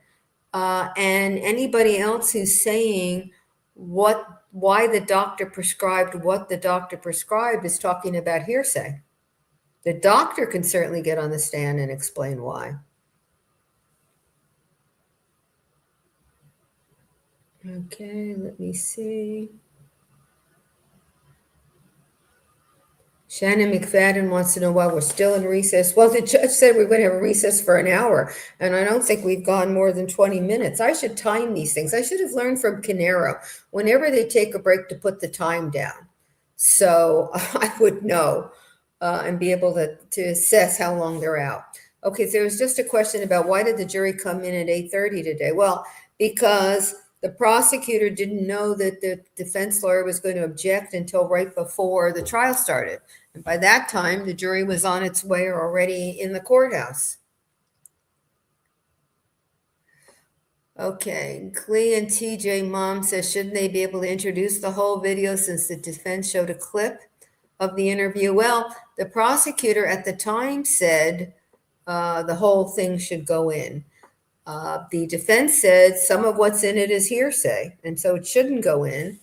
and anybody else who's saying why the doctor prescribed what the doctor prescribed is talking about hearsay. The doctor can certainly get on the stand and explain why. Okay, let me see. Shannon McFadden wants to know why we're still in recess. Well, the judge said we're going to have a recess for an hour, and I don't think we've gone more than 20 minutes. I should time these things. I should have learned from Canero whenever they take a break to put the time down. So I would know and be able to assess how long they're out. Okay, so there was just a question about why did the jury come in at 8:30 today? Well, because the prosecutor didn't know that the defense lawyer was going to object until right before the trial started. And by that time, the jury was on its way or already in the courthouse. Okay, Clee and TJ Mom says, shouldn't they be able to introduce the whole video since the defense showed a clip of the interview? Well, the prosecutor at the time said the whole thing should go in. The defense said some of what's in it is hearsay, and so it shouldn't go in.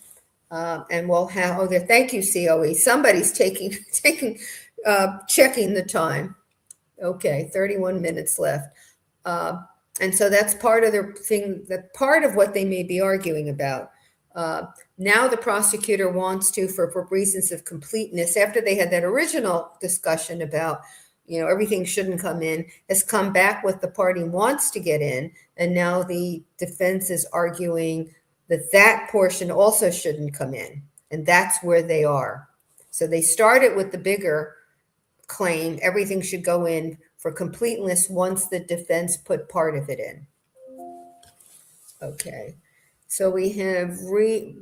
And we'll have, thank you, COE. Somebody's checking the time. Okay, 31 minutes left. And so that's part of the thing, that part of what they may be arguing about. Now the prosecutor wants to, for reasons of completeness, after they had that original discussion about, everything shouldn't come in, has come back with the party wants to get in. And now the defense is arguing that portion also shouldn't come in. And that's where they are. So they started with the bigger claim, everything should go in for completeness once the defense put part of it in. Okay. So we have Renee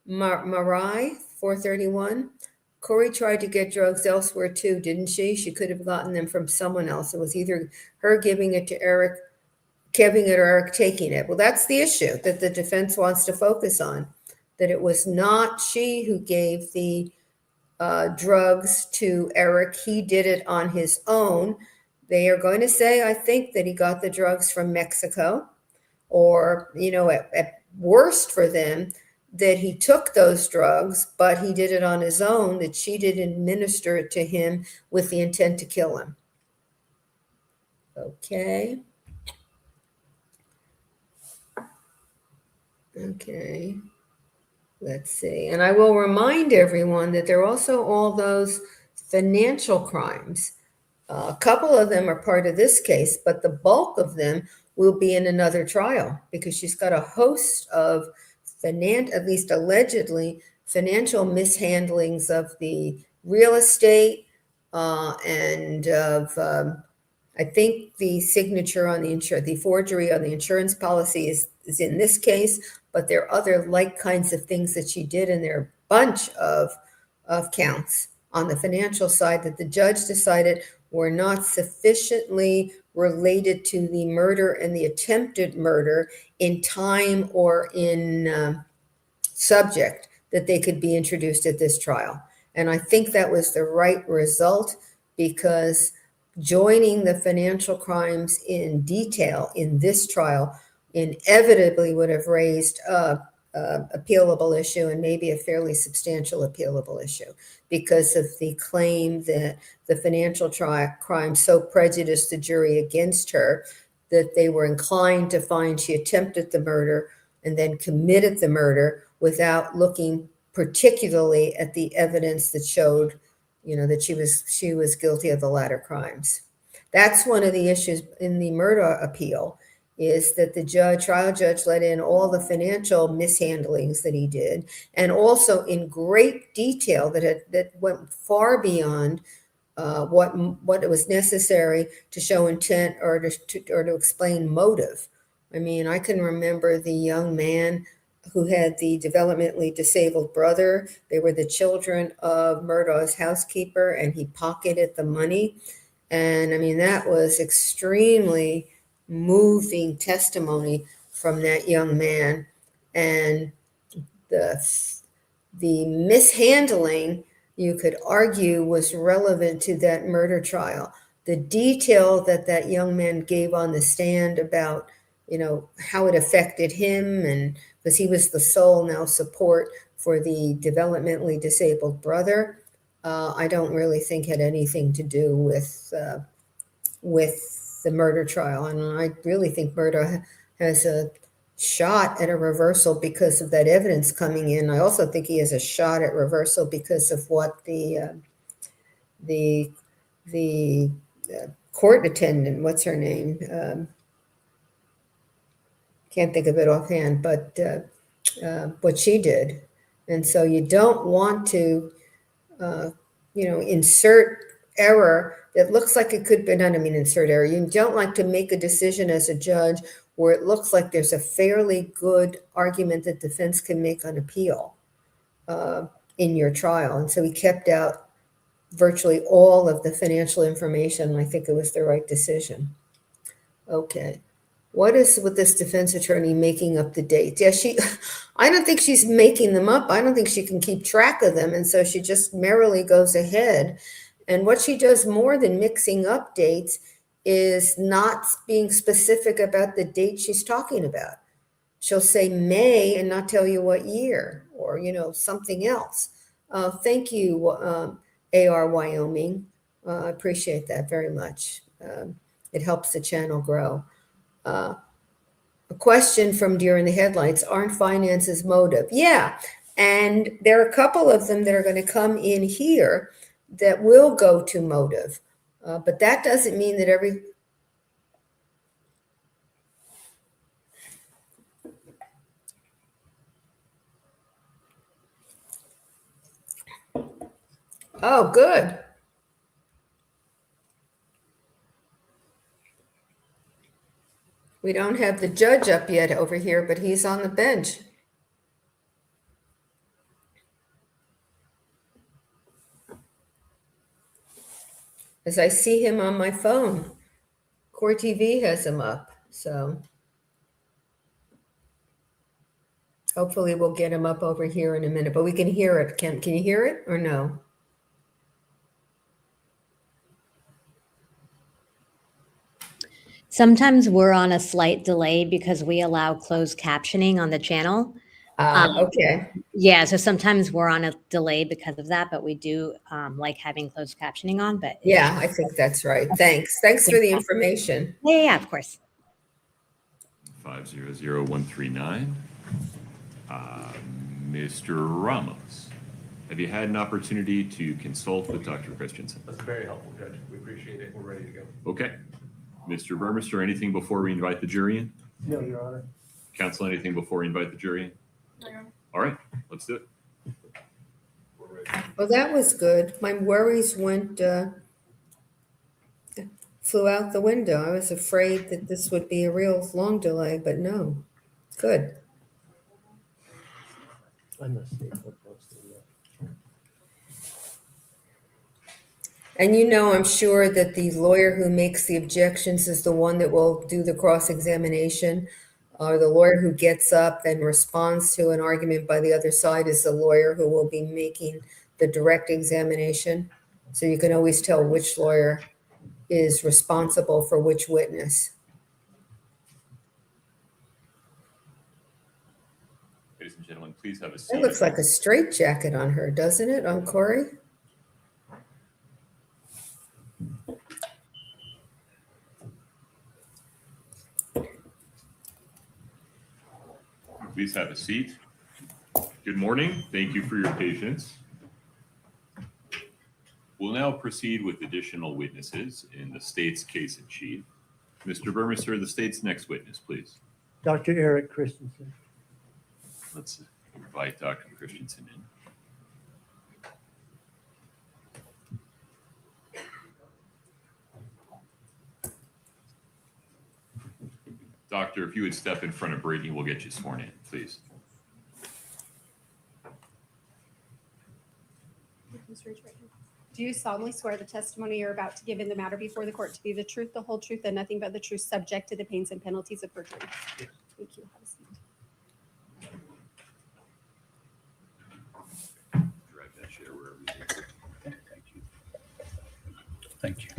Marai, 431. Kouri tried to get drugs elsewhere too, didn't she? She could have gotten them from someone else. It was either her giving it to Eric, giving it, or Eric taking it. Well, that's the issue that the defense wants to focus on, that it was not she who gave the drugs to Eric. He did it on his own. They are going to say, I think, that he got the drugs from Mexico, or, at worst for them, that he took those drugs, but he did it on his own, that she didn't administer it to him with the intent to kill him. Okay. Okay. Let's see. And I will remind everyone that there are also all those financial crimes. A couple of them are part of this case, but the bulk of them will be in another trial, because she's got a host of at least allegedly, financial mishandlings of the real estate and of, I think the signature on the forgery on the insurance policy is in this case, but there are other like kinds of things that she did, and there are a bunch of counts on the financial side that the judge decided were not sufficiently related to the murder and the attempted murder in time or in subject, that they could be introduced at this trial. And I think that was the right result, because joining the financial crimes in detail in this trial inevitably would have raised a appealable issue, and maybe a fairly substantial appealable issue, because of the claim that the financial crime so prejudiced the jury against her that they were inclined to find she attempted the murder and then committed the murder without looking particularly at the evidence that showed, that she was guilty of the latter crimes. That's one of the issues in the murder appeal, is that the trial judge let in all the financial mishandlings that he did, and also in great detail that went far beyond what it was necessary to show intent or to explain motive. I mean, I can remember the young man who had the developmentally disabled brother. They were the children of Murdaugh's housekeeper, and he pocketed the money. And I mean, that was extremely moving testimony from that young man. And the mishandling, you could argue, was relevant to that murder trial. The detail that young man gave on the stand about, how it affected him, and because he was the sole now support for the developmentally disabled brother, I don't really think had anything to do with the murder trial. And I really think Murdaugh has a shot at a reversal because of that evidence coming in. I also think he has a shot at reversal because of what the court attendant, what's her name? Can't think of it offhand, but what she did. And so you don't want to, insert error that looks like it could be done. I mean, insert error. You don't like to make a decision as a judge where it looks like there's a fairly good argument that defense can make on appeal in your trial. And so he kept out virtually all of the financial information. And I think it was the right decision. Okay. What is with this defense attorney making up the dates? Yeah, I don't think she's making them up. I don't think she can keep track of them. And so she just merrily goes ahead. And what she does more than mixing up dates is not being specific about the date she's talking about. She'll say May and not tell you what year, or, something else. Thank you, AR Wyoming. I appreciate that very much. It helps the channel grow. A question from Deer in the Headlights: aren't finances motive? Yeah, and there are a couple of them that are going to come in here that will go to motive, but that doesn't mean that every... Oh, good. We don't have the judge up yet over here, but he's on the bench. As I see him on my phone, Core TV has him up, so hopefully we'll get him up over here in a minute, but we can hear it. Can you hear it or no? Sometimes we're on a slight delay because we allow closed captioning on the channel. Okay. Yeah, so sometimes we're on a delay because of that, but we do like having closed captioning on. But Yeah, I think that's right. Thanks. Thanks for the information. yeah, of course. 500139. Mr. Ramos, have you had an opportunity to consult with Dr. Christensen? That's very helpful, Judge. We appreciate it. We're ready to go. Okay. Mr. Burmester, anything before we invite the jury in? No, Your Honor. Counsel, anything before we invite the jury in? All right, let's do it. We're ready. Well, that was good. My worries flew out the window. I was afraid that this would be a real long delay, but no. Good. I must stay so close to you. And I'm sure that the lawyer who makes the objections is the one that will do the cross-examination, or the lawyer who gets up and responds to an argument by the other side is the lawyer who will be making the direct examination. So you can always tell which lawyer is responsible for which witness. Ladies and gentlemen, please have a seat. It looks like a straitjacket on her, doesn't it, on Kouri? Please have a seat. Good morning. Thank you for your patience. We'll now proceed with additional witnesses in the state's case in chief. Mr. Burmester, the state's next witness, please. Dr. Eric Christensen. Let's invite Dr. Christensen in. Doctor, if you would step in front of Brady, we'll get you sworn in, please. Do you solemnly swear the testimony you're about to give in the matter before the court to be the truth, the whole truth, and nothing but the truth, subject to the pains and penalties of perjury? Thank you. Have a seat. Drag that chair wherever you need. Thank you. Thank you.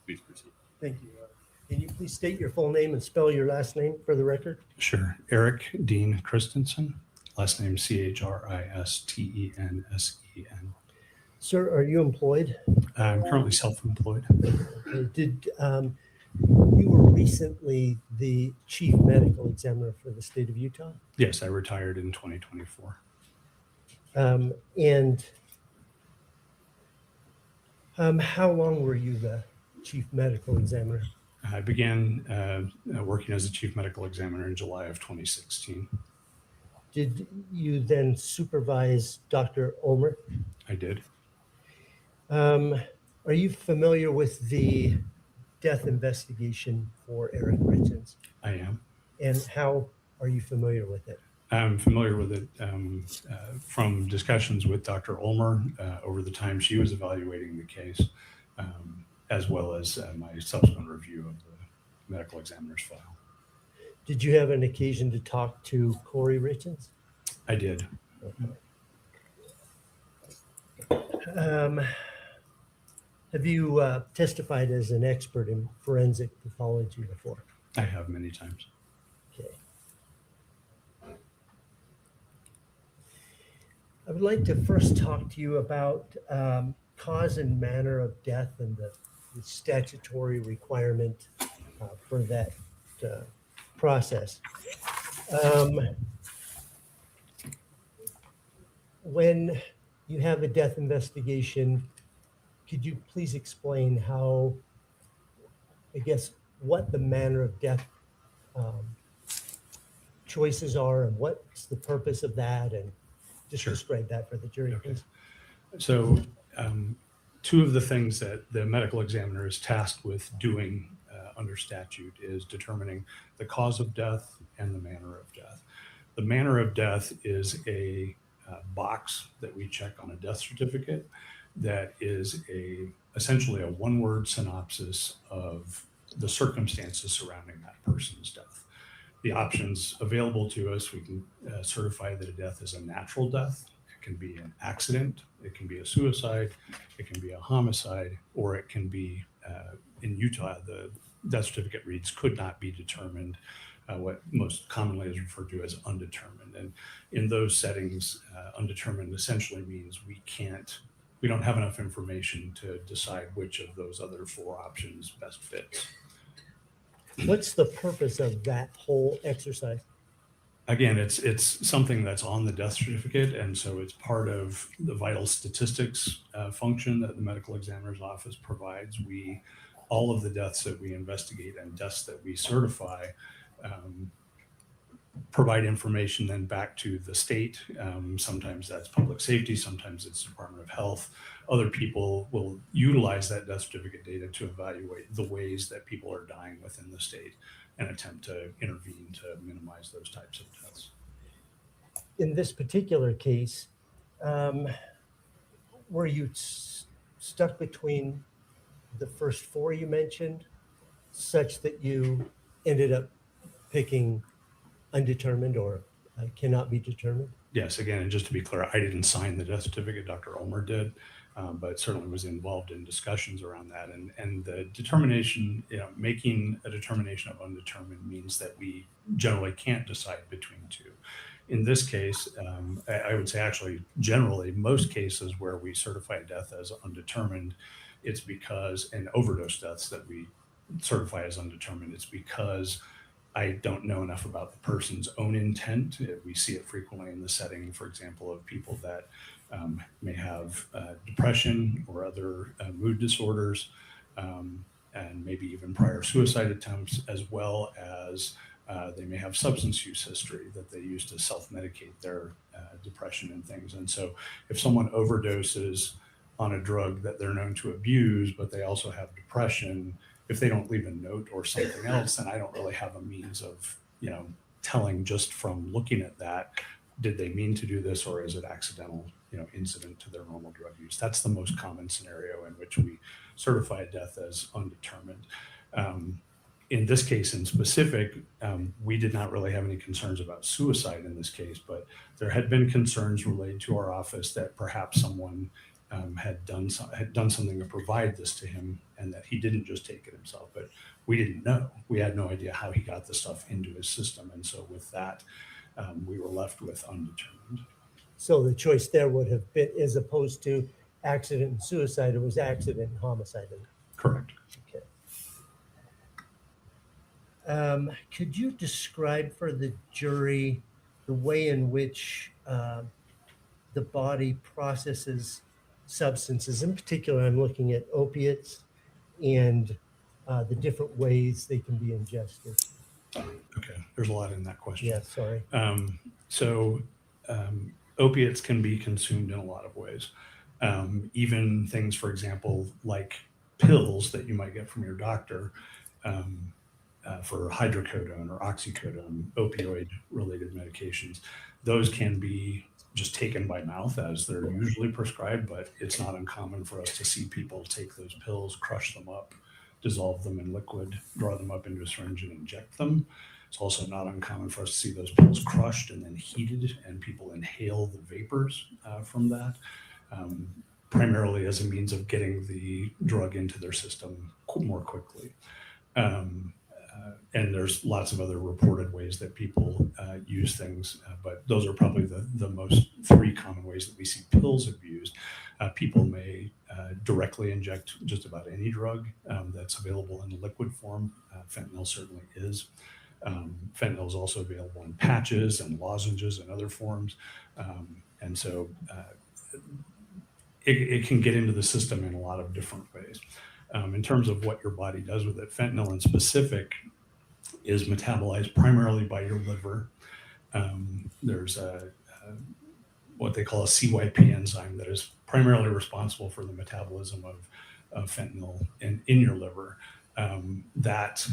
Please proceed. Thank you, Your Honor. Can you please state your full name and spell your last name for the record? Sure. Eric Dean Christensen, last name Christensen. Sir, are you employed? I'm currently self-employed. Did you were recently the chief medical examiner for the state of Utah? Yes, I retired in 2024. How long were you the chief medical examiner? I began working as a chief medical examiner in July of 2016. Did you then supervise Dr. Ulmer? I did. Are you familiar with the death investigation for Eric Richins? I am. And how are you familiar with it? I'm familiar with it from discussions with Dr. Ulmer over the time she was evaluating the case, as well as my subsequent review of the medical examiner's file. Did you have an occasion to talk to Kouri Richins? I did. Have you testified as an expert in forensic pathology before? I have many times. Okay. I would like to first talk to you about cause and manner of death and the statutory requirement for that process. When you have a death investigation, could you please explain how, I guess, what the manner of death choices are and what's the purpose of that, and just Sure. describe that for the jury, Okay. please. So two of the things that the medical examiner is tasked with doing under statute is determining the cause of death and the manner of death. The manner of death is a box that we check on a death certificate that is essentially a one-word synopsis of the circumstances surrounding that person's death. The options available to us, we can certify that a death is a natural death. It can be an accident, it can be a suicide, it can be a homicide, or it can be, in Utah, the death certificate reads could not be determined, what most commonly is referred to as undetermined. And in those settings, undetermined essentially means we don't have enough information to decide which of those other four options best fits. What's the purpose of that whole exercise? Again, it's something that's on the death certificate, and so it's part of the vital statistics function that the medical examiner's office provides. All of the deaths that we investigate and deaths that we certify provide information then back to the state. Sometimes that's public safety, sometimes it's Department of Health. Other people will utilize that death certificate data to evaluate the ways that people are dying within the state and attempt to intervene to minimize those types of deaths. In this particular case, were you stuck between the first four you mentioned, such that you ended up picking undetermined or cannot be determined? Yes, again, and just to be clear, I didn't sign the death certificate, Dr. Ulmer did, but certainly was involved in discussions around that. And the determination, making a determination of undetermined means that we generally can't decide between two. In this case, I would say actually generally most cases where we certify a death as undetermined, it's because, and overdose deaths that we certify as undetermined, it's because I don't know enough about the person's own intent. We see it frequently in the setting, for example, of people that may have depression or other mood disorders, and maybe even prior suicide attempts, as well as they may have substance use history that they use to self-medicate their depression and things. And so if someone overdoses on a drug that they're known to abuse, but they also have depression, if they don't leave a note or something else, then I don't really have a means of, telling just from looking at that, did they mean to do this or is it accidental, incident to their normal drug use? That's the most common scenario in which we certify a death as undetermined. In this case in specific, we did not really have any concerns about suicide in this case, but there had been concerns related to our office that perhaps someone had done something to provide this to him and that he didn't just take it himself, but we didn't know. We had no idea how he got the stuff into his system. And so with that, we were left with undetermined. So the choice there would have been, as opposed to accident and suicide, it was accident and homicide. Correct. Okay. Could you describe for the jury the way in which the body processes substances? In particular, I'm looking at opiates and the different ways they can be ingested. Okay, there's a lot in that question. Yeah, sorry. Opiates can be consumed in a lot of ways. Even things, for example, like pills that you might get from your doctor for hydrocodone or oxycodone, opioid-related medications, those can be just taken by mouth as they're usually prescribed, but it's not uncommon for us to see people take those pills, crush them up, dissolve them in liquid, draw them up into a syringe and inject them. It's also not uncommon for us to see those pills crushed and then heated and people inhale the vapors from that, primarily as a means of getting the drug into their system more quickly. And there's lots of other reported ways that people use things, but those are probably the most three common ways that we see pills abused. People may directly inject just about any drug that's available in liquid form. Fentanyl certainly is. Fentanyl is also available in patches and lozenges and other forms. And so it can get into the system in a lot of different ways. In terms of what your body does with it, fentanyl in specific is metabolized primarily by your liver. There's what they call a CYP enzyme that is primarily responsible for the metabolism of fentanyl in your liver. That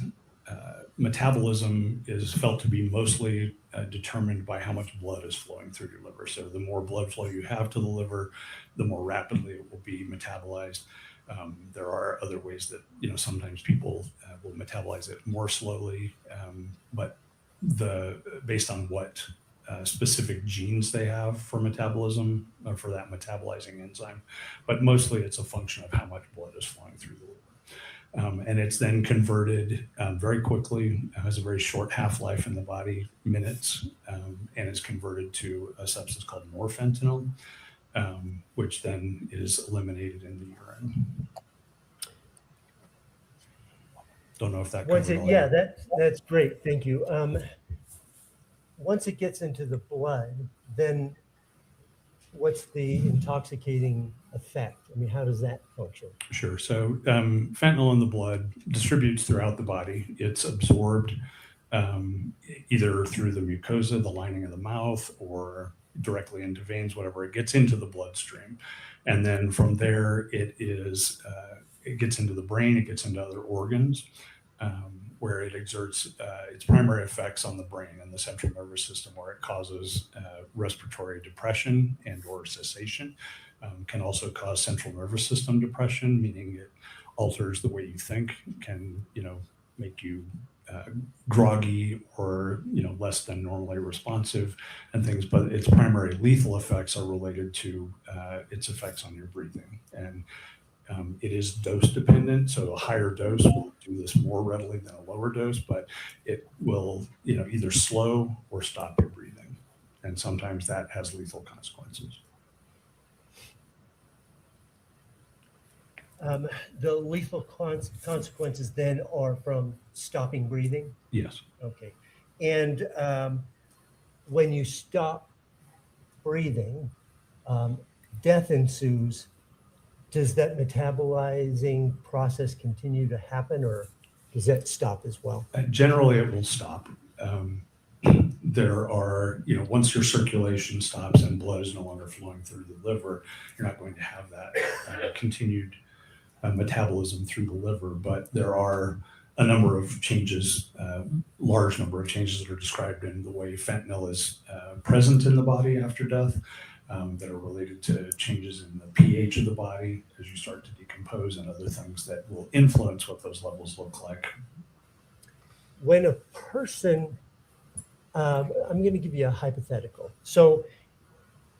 metabolism is felt to be mostly determined by how much blood is flowing through your liver. So the more blood flow you have to the liver, the more rapidly it will be metabolized. There are other ways that, sometimes people will metabolize it more slowly, but based on what specific genes they have for metabolism, for that metabolizing enzyme, but mostly it's a function of how much blood is flowing through the liver. And it's then converted very quickly, has a very short half-life in the body, minutes, and is converted to a substance called norfentanyl, which then is eliminated in the urine. Don't know if that Once covered it, all yeah, your- that's great. Thank you. Once it gets into the blood, then what's the intoxicating effect? I mean, how does that function? Sure. So fentanyl in the blood distributes throughout the body. It's absorbed either through the mucosa, the lining of the mouth, or directly into veins, whatever. It gets into the bloodstream. And then from there, it gets into the brain, it gets into other organs, where it exerts its primary effects on the brain and the central nervous system, where it causes respiratory depression and or cessation. Can also cause central nervous system depression, meaning it alters the way you think, can make you groggy or less than normally responsive and things. But its primary lethal effects are related to its effects on your breathing, and it is dose dependent. So a higher dose will do this more readily than a lower dose, but it will either slow or stop your breathing, and sometimes that has lethal consequences. The lethal consequences then are from stopping breathing? Yes. Okay. And when you stop breathing, death ensues. Does that metabolizing process continue to happen, or does that stop as well? Generally, it will stop. There are, once your circulation stops and blood is no longer flowing through the liver, you're not going to have that continued metabolism through the liver. But there are a number of changes, large number of changes that are described in the way fentanyl is present in the body after death, that are related to changes in the pH of the body as you start to decompose, and other things that will influence what those levels look like. When a person, I'm going to give you a hypothetical. So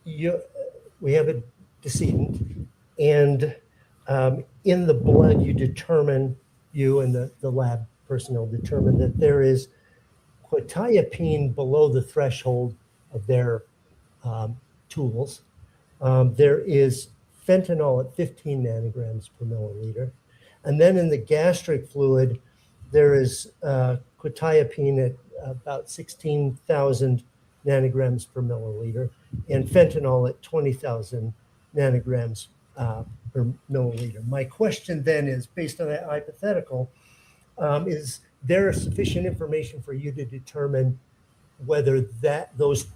we have a decedent, and in the blood you and the lab personnel determine that there is quetiapine below the threshold of their tools. There is fentanyl at 15 nanograms per milliliter. And then in the gastric fluid, there is quetiapine at about 16,000 nanograms per milliliter, and fentanyl at 20,000 nanograms per milliliter. My question then is, based on that hypothetical, is there sufficient information for you to determine whether those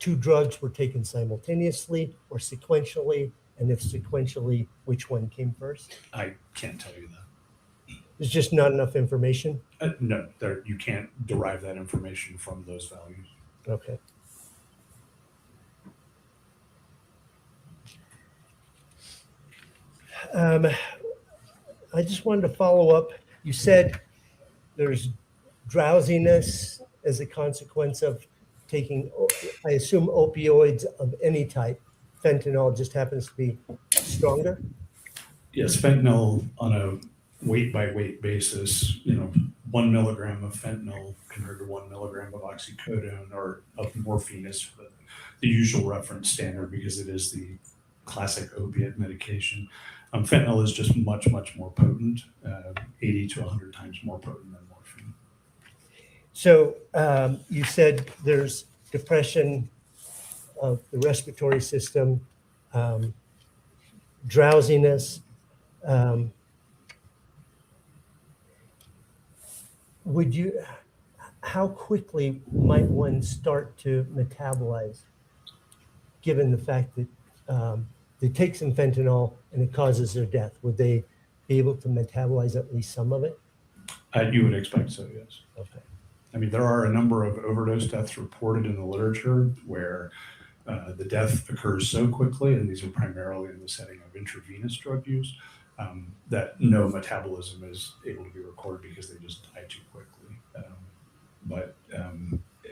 two drugs were taken simultaneously or sequentially, and if sequentially, which one came first? I can't tell you that. There's just not enough information? No, you can't derive that information from those values. Okay. I just wanted to follow up. You said there's drowsiness as a consequence of taking, I assume, opioids of any type. Fentanyl just happens to be stronger? Yes, fentanyl on a weight by weight basis, 1 milligram of fentanyl compared to 1 milligram of oxycodone or of morphine is the usual reference standard because it is the classic opiate medication. Fentanyl is just much, much more potent, 80 to 100 times more potent than morphine. So you said there's depression of the respiratory system, drowsiness. How quickly might one start to metabolize, given the fact that they take some fentanyl and it causes their death, would they be able to metabolize at least some of it? You would expect so, yes. Okay. I mean, there are a number of overdose deaths reported in the literature where the death occurs so quickly, and these are primarily in the setting of intravenous drug use, that no metabolism is able to be recorded because they just die too quickly. But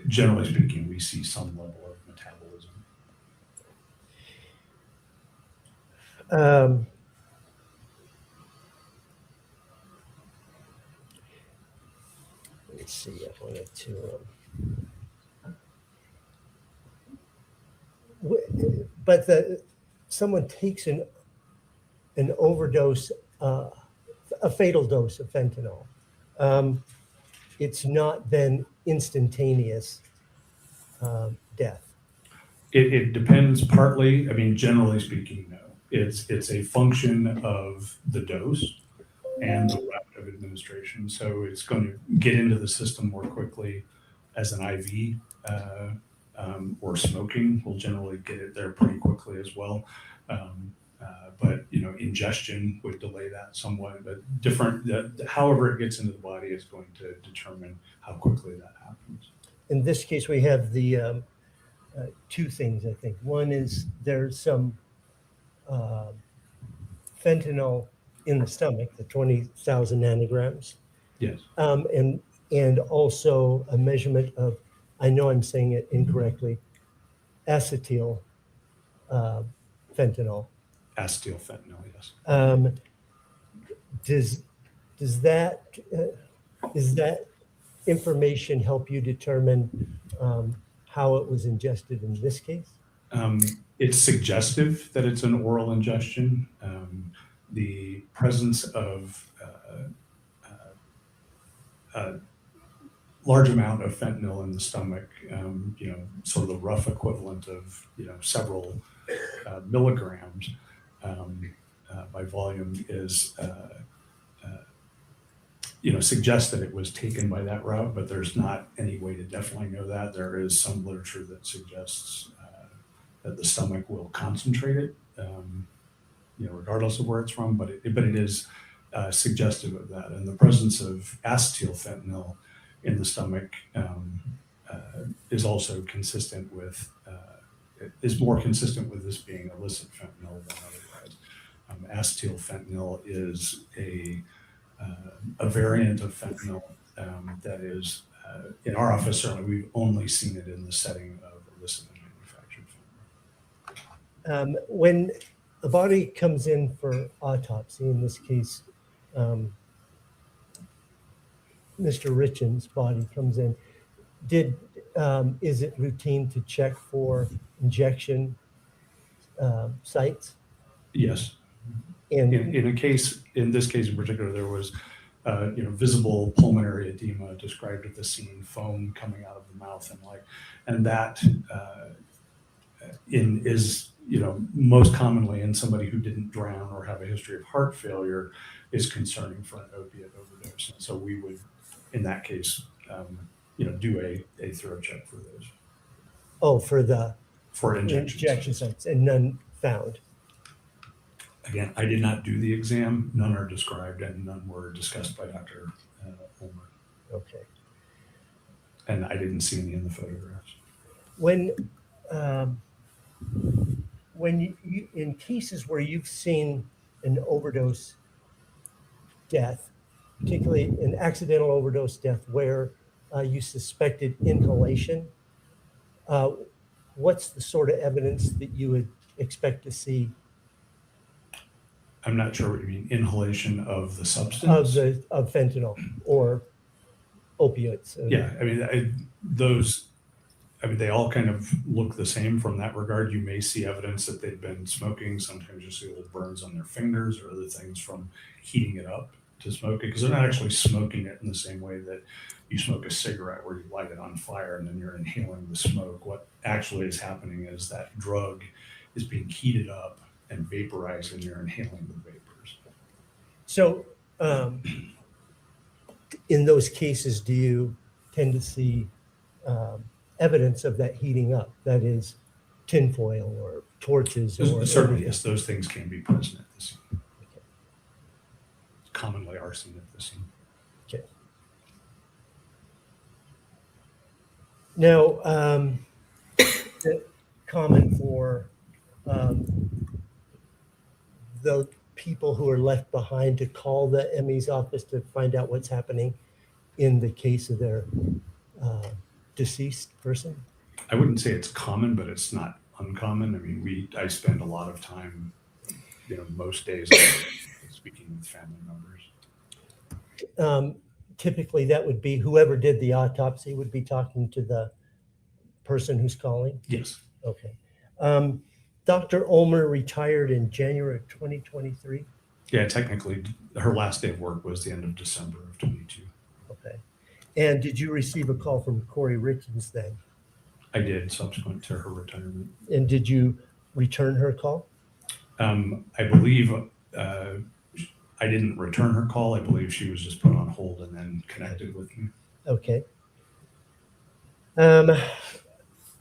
generally speaking, we see some level of metabolism. Let's see, I wanted to. But someone takes an overdose, a fatal dose of fentanyl. It's not then instantaneous death. It depends partly. I mean, generally speaking, no. It's a function of the dose and the route of administration. So it's going to get into the system more quickly as an IV, or smoking will generally get it there pretty quickly as well. But ingestion would delay that somewhat. But however it gets into the body is going to determine how quickly that happens. In this case, we have the two things, I think. One is there's some fentanyl in the stomach, the 20,000 nanograms. Yes. And also a measurement of, I know I'm saying it incorrectly, acetyl fentanyl. Acetyl fentanyl, yes. Does that information help you determine how it was ingested in this case? It's suggestive that it's an oral ingestion. The presence of a large amount of fentanyl in the stomach, sort of the rough equivalent of several milligrams by volume is suggests that it was taken by that route, but there's not any way to definitely know that. There is some literature that suggests that the stomach will concentrate it, regardless of where it's from, but it is suggestive of that. And the presence of acetyl fentanyl in the stomach is also consistent with, is more consistent with this being illicit fentanyl than otherwise. Acetyl fentanyl is a variant of fentanyl that is, in our office, certainly we've only seen it in the setting of illicit manufactured fentanyl. When a body comes in for autopsy, in this case, Mr. Richins' body comes in, is it routine to check for injection sites? Yes. And In this case in particular, there was visible pulmonary edema described at the scene, foam coming out of the mouth and that is most commonly in somebody who didn't drown or have a history of heart failure is concerning for an opiate overdose. And so we would, in that case, do a thorough check for those. Oh, for injection sites, and none found. Again, I did not do the exam. None are described and none were discussed by Dr. Ulmer. Okay. And I didn't see any in the photographs. When you in cases where you've seen an overdose death, particularly an accidental overdose death where you suspected inhalation, what's the sort of evidence that you would expect to see? I'm not sure what you mean, inhalation of the substance? Of fentanyl or opioids. Yeah, I mean, they all kind of look the same from that regard. You may see evidence that they've been smoking. Sometimes you see little burns on their fingers or other things from heating it up to smoke it, because they're not actually smoking it in the same way that you smoke a cigarette where you light it on fire and then you're inhaling the smoke. What actually is happening is that drug is being heated up and vaporized and you're inhaling the vapors. So in those cases, do you tend to see evidence of that heating up? That is tinfoil or torches or Certainly, yes, those things can be present at the scene. Commonly arson at the scene. Okay. Now, the common for the people who are left behind to call the ME's office to find out what's happening in the case of their deceased person? I wouldn't say it's common, but it's not uncommon. I mean, I spend a lot of time, most days speaking with family members. Typically, that would be whoever did the autopsy would be talking to the person who's calling? Yes. Okay. Dr. Ulmer retired in January of 2023? Yeah, technically, her last day of work was the end of December of 22. Okay. And did you receive a call from Kouri Richins then? I did, subsequent to her retirement. And did you return her call? I believe I didn't return her call. I believe she was just put on hold and then connected with me. Okay.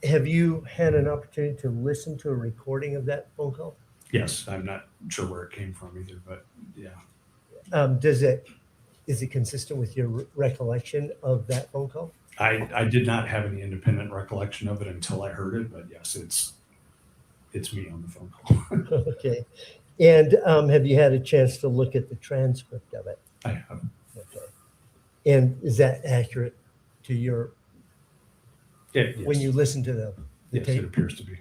Have you had an opportunity to listen to a recording of that phone call? Yes, I'm not sure where it came from either, but yeah. Is it consistent with your recollection of that phone call? I did not have any independent recollection of it until I heard it, but yes, it's me on the phone call. Okay. And have you had a chance to look at the transcript of it? I have. Okay. And is that accurate to your, Yes. when you listen to the Yes, tape? it appears to be.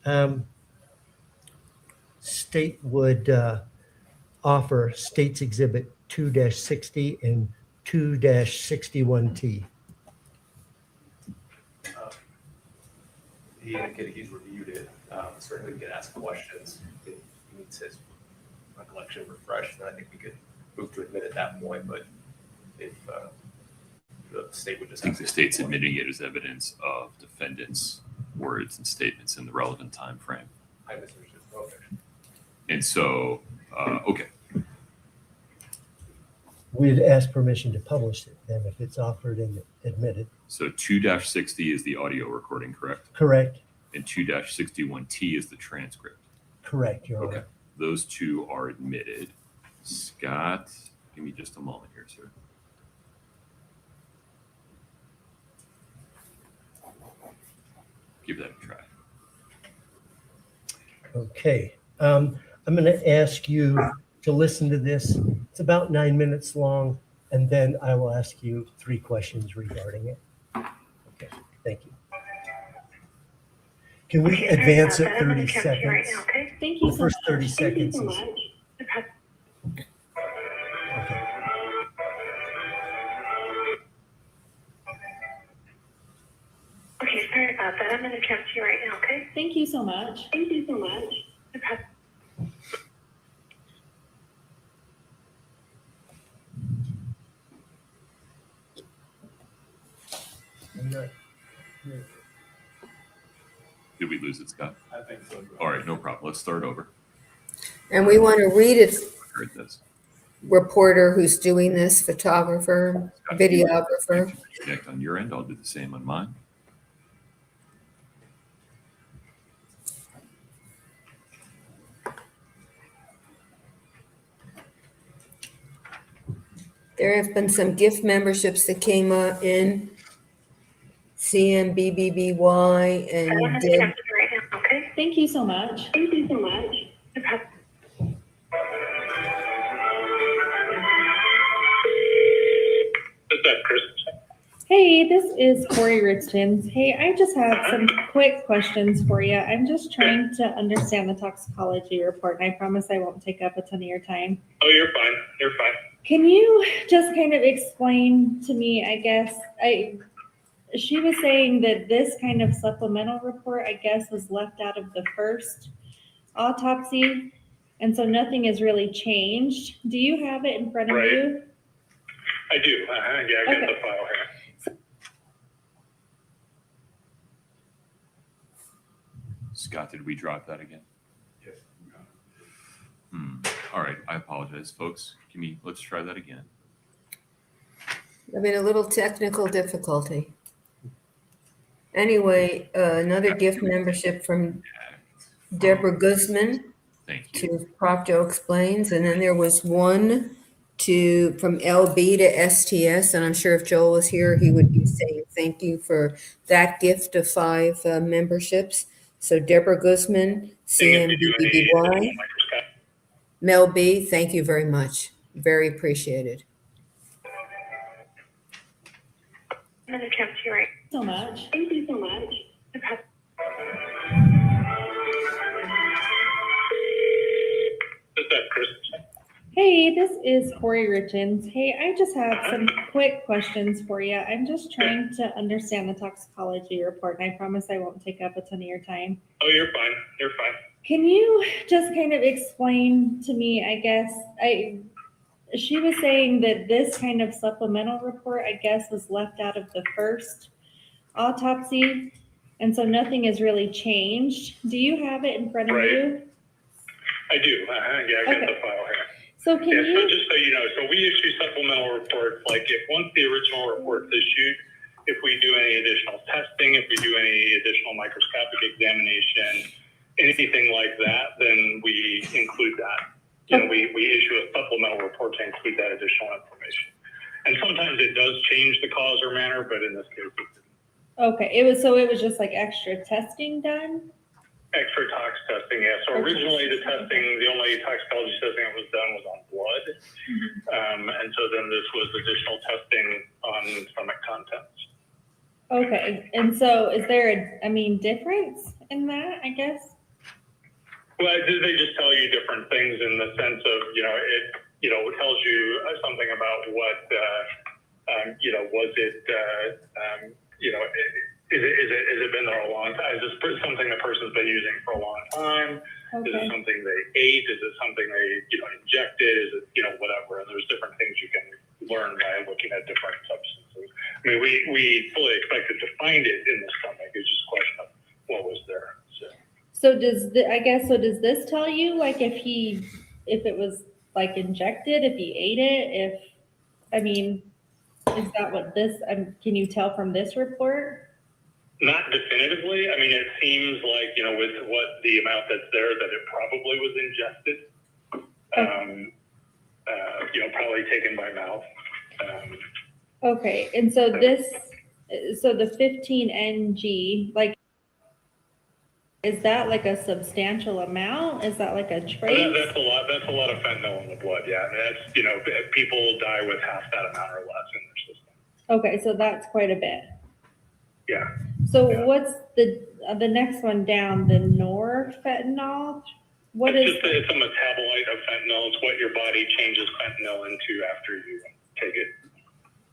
Okay. State would offer States Exhibit 2-60 and 2-61T. He indicated he's reviewed it. Certainly we could ask questions. He needs his recollection refreshed, and I think we could move to admit at that point. But if the state would just I think the state's admitting it as evidence of defendant's words and statements in the relevant time frame. I misunderstood. Okay. And so, okay. We'd ask permission to publish it then if it's offered and admitted. So 2-60 is the audio recording, correct? Correct. And 2-61T is the transcript. Correct, Your Okay. Honor. Those two are admitted. Scott, give me just a moment here, sir. Give that a try. Okay. I'm going to ask you to listen to this. It's about 9 minutes long, and then I will ask you 3 questions regarding it. Okay, thank you. Can we advance it 30 seconds? Thank you The so first much. 30 seconds is, okay. Okay, sorry about that. I'm going to transfer you right now, okay? Thank you so much. Thank you so much. No problem. Did we lose it, Scott? I think so. All right, no problem. Let's start over. And we want to read it, Heard this. reporter who's doing this, photographer, videographer. Connect on your end. I'll do the same on mine. There have been some gift memberships that came in, CMBBBY I'm and going to transfer you right now, okay? Thank you so much. Thank you so much. No problem. Is that Christensen? Hey, this is Kouri Richins. Hey, I just have some quick questions for you. I'm just trying to understand the toxicology report, and I promise I won't take up a ton of your time. Oh, you're fine. You're fine. Can you just kind of explain to me, I guess, she was saying that this kind of supplemental report, I guess, was left out of the first autopsy, and so nothing has really changed. Do you have it in front of Right. you? I do. Yeah, I got Okay. the file here. Scott, did we drop that again? Yes. All right, I apologize, folks. Let's try that again. having a little technical difficulty. Anyway, another gift membership from Deborah Guzman Thank you. to Prof. Joe Explains, and then there was one from LB to STS, and I'm sure if Joel was here, he would be saying thank you for that gift of 5 memberships. So Deborah Guzman, CMBBY, Mel B, thank you very much. Very appreciated. I'm going to count you right. So much. Thank you so much. Okay. Is that Christensen? Hey, this is Kouri Richins. Hey, I just have some quick questions for you. I'm just trying to understand the toxicology report, and I promise I won't take up a ton of your time. Oh, you're fine. You're fine. Can you just kind of explain to me, I guess, she was saying that this kind of supplemental report, I guess, was left out of the first autopsy, and so nothing has really changed. Do you have it in front of Right. you? I do. Yeah, I got Okay. the file here. So can Yeah, so you, just so you know, so we issue supplemental reports, like if once the original report's issued, if we do any additional testing, if we do any additional microscopic examination, anything like that, then we include that. You know, we issue a supplemental report to include that additional information. And sometimes it does change the cause or manner, but in this case, it didn't. okay, it was just like extra testing done? Extra tox testing, yeah. So originally the testing, the only toxicology testing that was done was on blood. And so then this was additional testing on stomach contents. Okay, and so is there difference in that, I guess? Well, they just tell you different things in the sense of, it tells you something about what, was it, is it been there a long time? Is this something the person's been using for a long time? Okay. Is it something they ate? Is it something they, injected? Is it, whatever? And there's different things you can learn by looking at different substances. I mean, we fully expected to find it in the stomach. It's just a question of what was there. So does does this tell you like if it was like injected, if he ate it, is that what this, can you tell from this report? Not definitively. I mean, it seems like, with what the amount that's there, that it probably was ingested. Probably taken by mouth. Okay, and so the 15 ng, like, is that like a substantial amount? Is that like a trace? That's a lot of fentanyl in the blood. Yeah. And that's, people die with half that amount or less in their system. Okay, so that's quite a bit. Yeah. So Yeah. what's the next one down, the norfentanyl? It's a metabolite of fentanyl. It's what your body changes fentanyl into after you take it.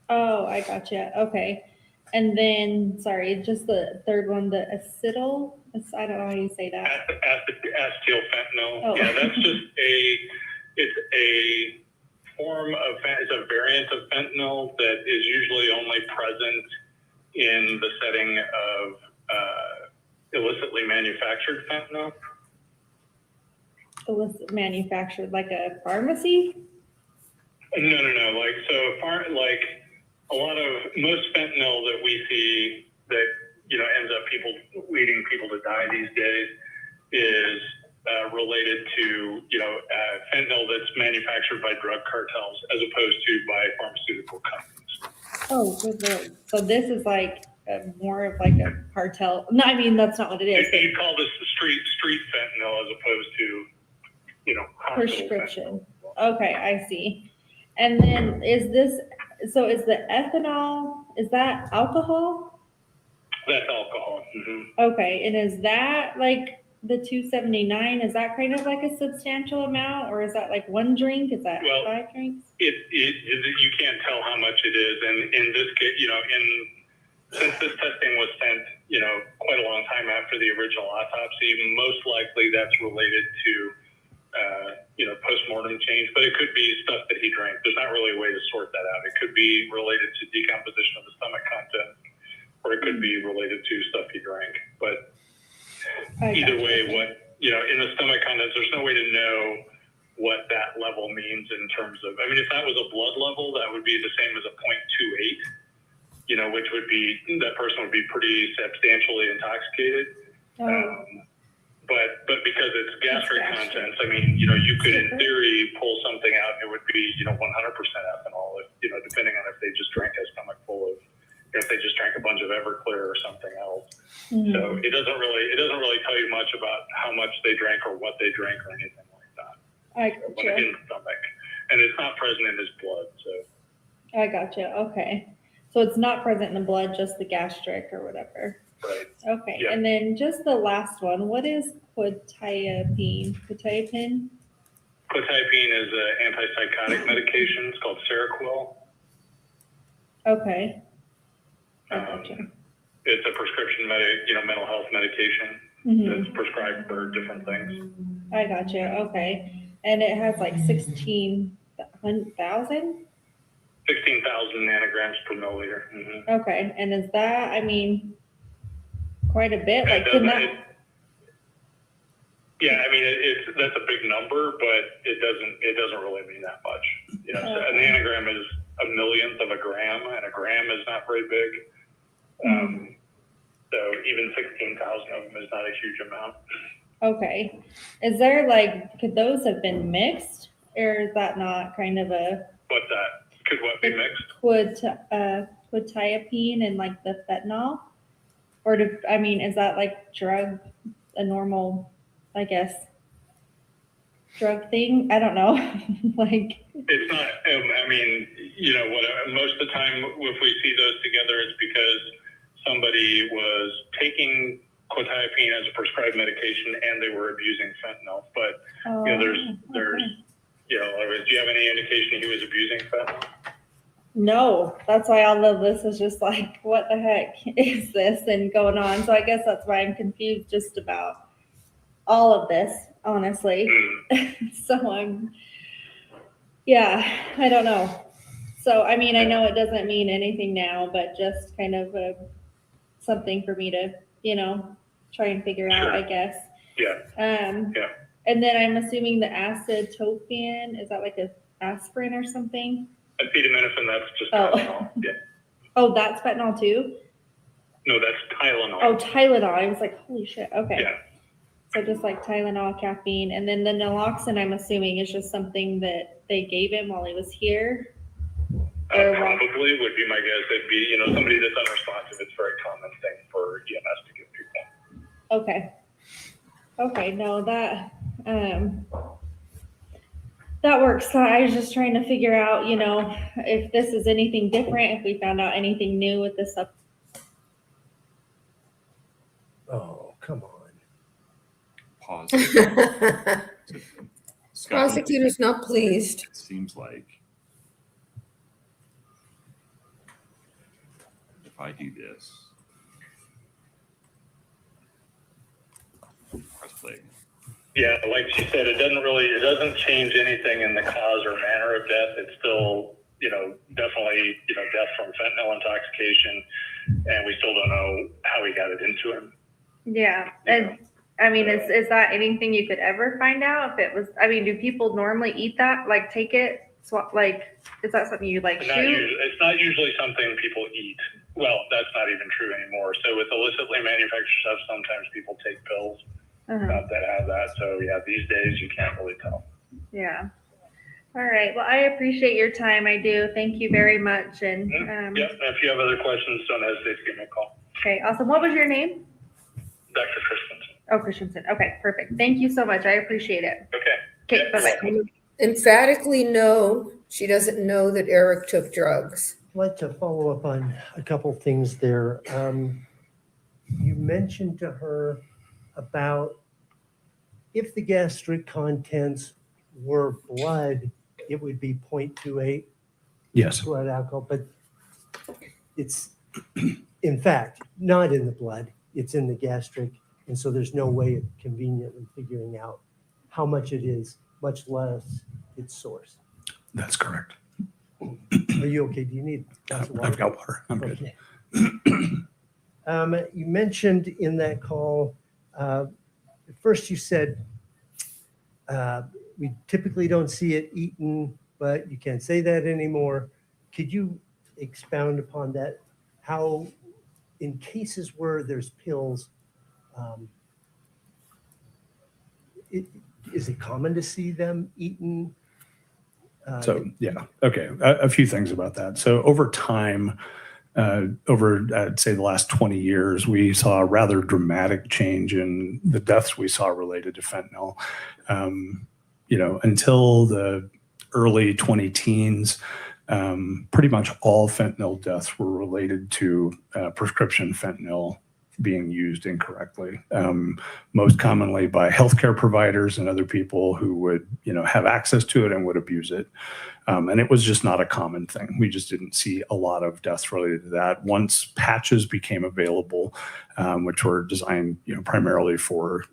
Oh, I gotcha. Okay. And then, sorry, just the third one, the acetyl. I don't know how you say that. Acetyl fentanyl. Oh. Yeah, that's just it's a form of, it's a variant of fentanyl that is usually only present in the setting of illicitly manufactured fentanyl. Illicit manufactured, like a pharmacy? No. A lot of most fentanyl that we see that ends up leading people to die these days is related to fentanyl that's manufactured by drug cartels as opposed to by pharmaceutical companies. Oh, good Lord. So this is like more of like a cartel. No, I mean that's not what it is. You call this the street fentanyl as opposed to hospital Prescription. fentanyl. Okay, I see. And then is the ethanol, is that alcohol? That's alcohol. Mm-hmm. Okay, and is that like the 279? Is that kind of like a substantial amount, or is that like one drink? Is that 5 drinks? You can't tell how much it is, and in this case, since this testing was sent, quite a long time after the original autopsy, most likely that's related to post-mortem change, but it could be stuff that he drank. There's not really a way to sort that out. It could be related to decomposition of the stomach content, or it could be related to stuff he drank. But either way, in the stomach contents, there's no way to know what that level means in terms of, if that was a blood level, that would be the same as a 0.28. which would be, that person would be pretty substantially intoxicated. But because it's gastric contents, I mean, you could in theory pull something out and it would be, 100% ethanol, if, depending on if they just drank a stomach full of, if they just drank a bunch of Everclear or something else. Mhm. So it doesn't really tell you much about how much they drank or what they drank or anything like that. I When it's in the stomach. And it's not present in his blood, so. I gotcha. Okay. So it's not present in the blood, just the gastric or whatever. Right. Okay. Yeah. And then just the last one. What is quetiapine? Quetiapine? Quetiapine is an antipsychotic medication. It's called Seroquel. Okay. I gotcha. It's a prescription mental health medication Mhm. that's prescribed for different things. I gotcha. Okay. And it has like 16,000? 16,000 nanograms per milliliter. Mm-hmm. Okay. And is that, I mean, quite a bit? Like, That's a big number, but it doesn't really mean that much. So a nanogram is a millionth of a gram, and a gram is not very big. So even 16,000 of them is not a huge amount. Okay. Is there could those have been mixed, or is that not kind of a What's that? Could what be mixed? quetiapine and the fentanyl? Or is that a normal, I guess, drug thing? I don't know. It's not, most of the time if we see those together, it's because somebody was taking quetiapine as a prescribed medication and they were abusing fentanyl. But, do you have any indication he was abusing fentanyl? No, that's why all of this is just what the heck is this and going on? So I guess that's why I'm confused just about all of this, honestly. So I don't know. So, I know it doesn't mean anything now, but just kind of something for me to, try and figure out, I guess. Yeah. And then I'm assuming the acetophen, is that like a aspirin or something? Acetaminophen, that's just Oh. Tylenol. Yeah. Oh, that's fentanyl too? No, that's Tylenol. Oh, Tylenol. I was like, holy shit. Okay. Yeah. So just Tylenol, caffeine, and then the naloxone, I'm assuming, is just something that they gave him while he was here. Probably would be my guess. It'd be, somebody that's unresponsive. It's a very common thing for EMS to give people. Okay. No, that works. So I was just trying to figure out, if this is anything different, if we found out anything new with this up. Oh, come on. Pause. Scott, Prosecutor's not pleased. it seems like if I do this, press play. Yeah, like she said, it doesn't change anything in the cause or manner of death. It's still, definitely, death from fentanyl intoxication, and we still don't know how he got it into him. Yeah. And is that anything you could ever find out if it was, do people normally eat that? Take it? Is that something you shoot? It's not usually something people eat. Well, that's not even true anymore. So with illicitly manufactured stuff, sometimes people take pills that have that. So yeah, these days you can't really tell. Yeah. All right. Well, I appreciate your time. I do. Thank you very much. And if you have other questions, don't hesitate to give me a call. Okay. Awesome. What was your name? Dr. Christensen. Oh, Christensen. Okay. Perfect. Thank you so much. I appreciate it. Okay. Okay. Bye-bye. Emphatically no, she doesn't know that Eric took drugs. I'd like to follow up on a couple things there. You mentioned to her about if the gastric contents were blood, it would be 0.28 Yes. blood alcohol, but it's in fact not in the blood, it's in the gastric. And so there's no way of conveniently figuring out how much it is, much less its source. That's correct. Are you okay? Do you need a glass of water? I've got water. I'm good. Okay. You mentioned in that call, at first you said, we typically don't see it eaten, but you can't say that anymore. Could you expound upon that? how in cases where there's pills, is it common to see them eaten? So, yeah, okay. A few things about that. So over time, I'd say the last 20 years, we saw a rather dramatic change in the deaths we saw related to fentanyl. Until the early 2010s, pretty much all fentanyl deaths were related to prescription fentanyl being used incorrectly, most commonly by healthcare providers and other people who would, have access to it and would abuse it. And it was just not a common thing. We just didn't see a lot of deaths related to that. Once patches became available, which were designed, primarily for,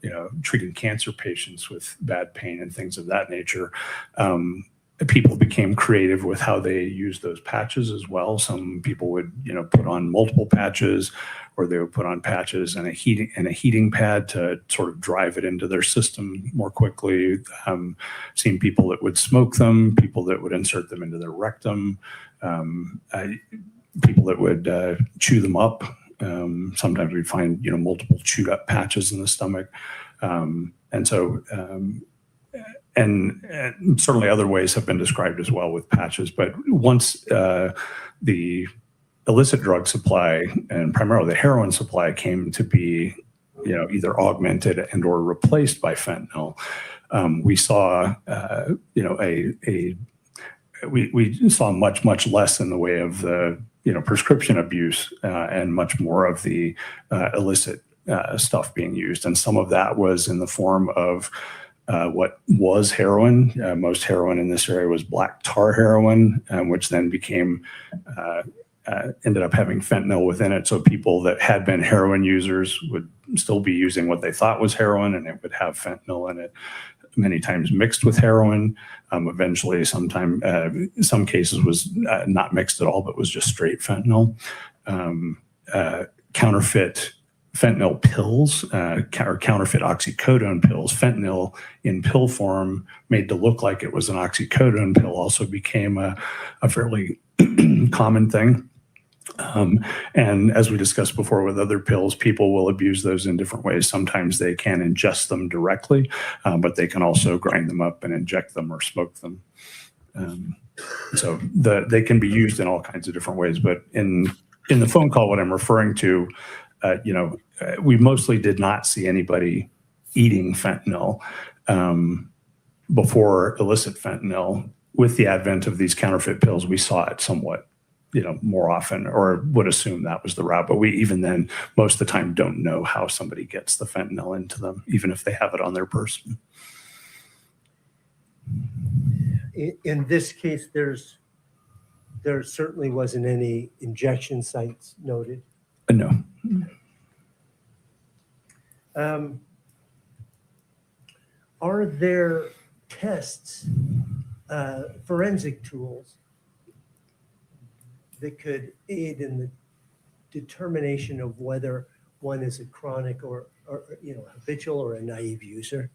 treating cancer patients with bad pain and things of that nature, people became creative with how they used those patches as well. Some people would, put on multiple patches, or they would put on patches and a heating pad to sort of drive it into their system more quickly. Seen people that would smoke them, people that would insert them into their rectum, people that would chew them up. Sometimes we'd find, multiple chewed up patches in the stomach. And certainly other ways have been described as well with patches. But once the illicit drug supply and primarily the heroin supply came to be, either augmented and or replaced by fentanyl, we saw, we saw much less in the way of the, prescription abuse and much more of the illicit stuff being used. And some of that was in the form of what was heroin. Most heroin in this area was black tar heroin, which then became ended up having fentanyl within it. So people that had been heroin users would still be using what they thought was heroin, and it would have fentanyl in it, many times mixed with heroin. Eventually, some cases was not mixed at all, but was just straight fentanyl. Counterfeit fentanyl pills, or counterfeit oxycodone pills. Fentanyl in pill form, made to look like it was an oxycodone pill, also became a fairly common thing. And as we discussed before with other pills, people will abuse those in different ways. Sometimes they can ingest them directly, but they can also grind them up and inject them or smoke them. So they can be used in all kinds of different ways. But in the phone call, what I'm referring to, we mostly did not see anybody eating fentanyl before illicit fentanyl. With the advent of these counterfeit pills, we saw it somewhat, more often, or would assume that was the route. But we, even then, most of the time don't know how somebody gets the fentanyl into them, even if they have it on their person. In this case, there certainly wasn't any injection sites noted. No. Are there tests, forensic tools that could aid in the determination of whether one is a chronic or habitual or a naive user?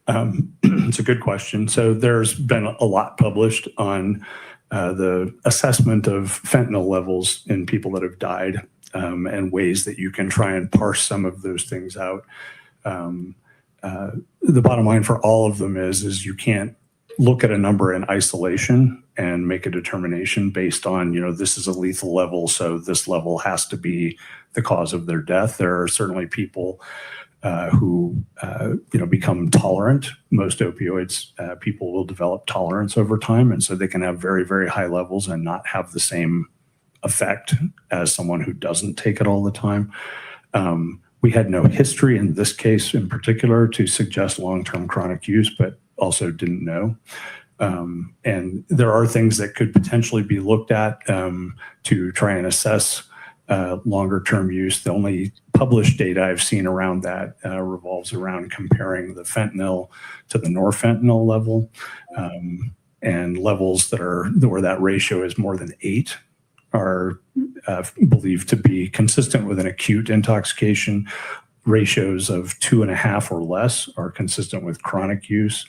It's a good question. So there's been a lot published on the assessment of fentanyl levels in people that have died, and ways that you can try and parse some of those things out. The bottom line for all of them is you can't look at a number in isolation and make a determination based on, this is a lethal level, so this level has to be the cause of their death. There are certainly people who, become tolerant. Most opioids, people will develop tolerance over time, and so they can have very, very high levels and not have the same effect as someone who doesn't take it all the time. We had no history in this case in particular to suggest long-term chronic use, but also didn't know. And there are things that could potentially be looked at to try and assess longer-term use. The only published data I've seen around that revolves around comparing the fentanyl to the norfentanyl level, and levels where that ratio is more than 8 are believed to be consistent with an acute intoxication. Ratios of 2.5 or less are consistent with chronic use.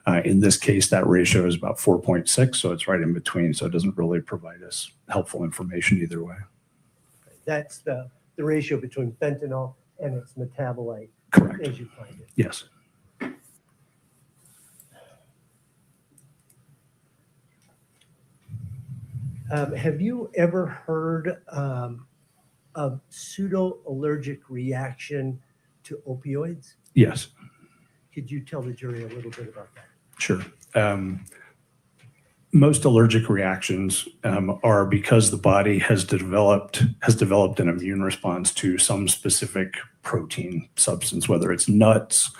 In this case, that ratio is about 4.6, so it's right in between. So it doesn't really provide us helpful information either way. That's the ratio between fentanyl and its metabolite Correct. as you find it. Yes. Have you ever heard of pseudo-allergic reaction to opioids? Yes. Could you tell the jury a little bit about that? Sure. Most allergic reactions are because the body has developed an immune response to some specific protein substance, whether it's nuts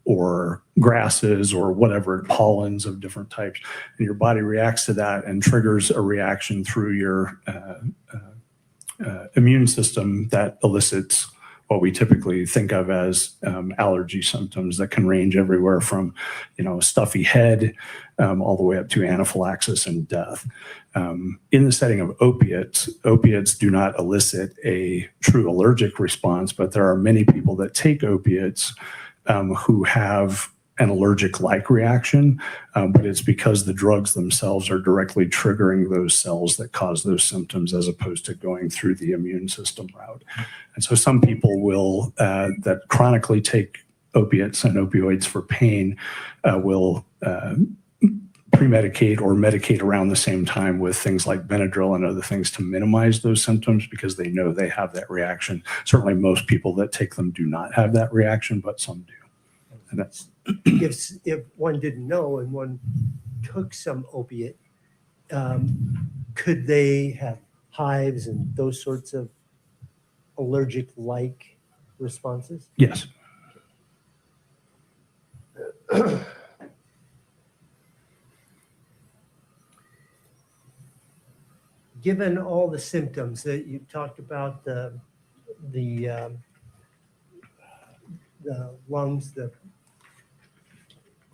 or grasses or whatever, pollens of different types. And your body reacts to that and triggers a reaction through your immune system that elicits what we typically think of as allergy symptoms that can range everywhere from, a stuffy head all the way up to anaphylaxis and death. In the setting of opiates do not elicit a true allergic response, but there are many people that take opiates who have an allergic-like reaction, but it's because the drugs themselves are directly triggering those cells that cause those symptoms as opposed to going through the immune system route. And so some people will, that chronically take opiates and opioids for pain, will pre-medicate or medicate around the same time with things like Benadryl and other things to minimize those symptoms because they know they have that reaction. Certainly most people that take them do not have that reaction, but some do. And that's if one didn't know and one took some opiate, could they have hives and those sorts of allergic-like responses? yes. Given all the symptoms that you talked about, the lungs, the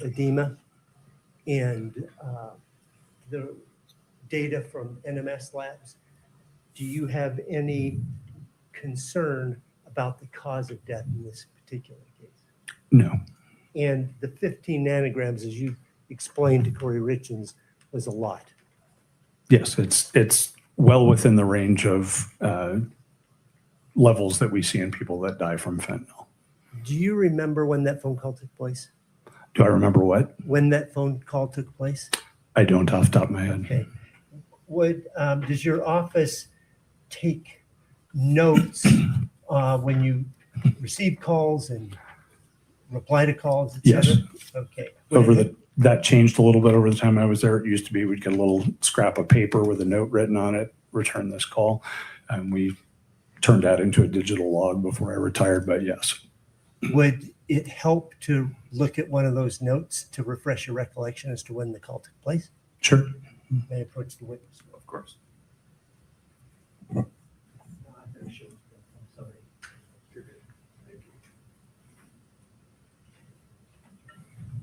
edema, and the data from NMS labs, do you have any concern about the cause of death in this particular case? No. And the 15 nanograms, as you explained to Kouri Richins, was a lot. Yes, it's well within the range of levels that we see in people that die from fentanyl. Do you remember when that phone call took place? Do I remember what? When that phone call took place? I don't off the top of my head. Okay. Does your office take notes when you receive calls and reply to calls, et Yes. cetera? Okay. That changed a little bit over the time I was there. It used to be we'd get a little scrap of paper with a note written on it, return this call. And we turned that into a digital log before I retired, but yes. Would it help to look at one of those notes to refresh your recollection as to when the call took place? Sure. May I approach the witness? Of course.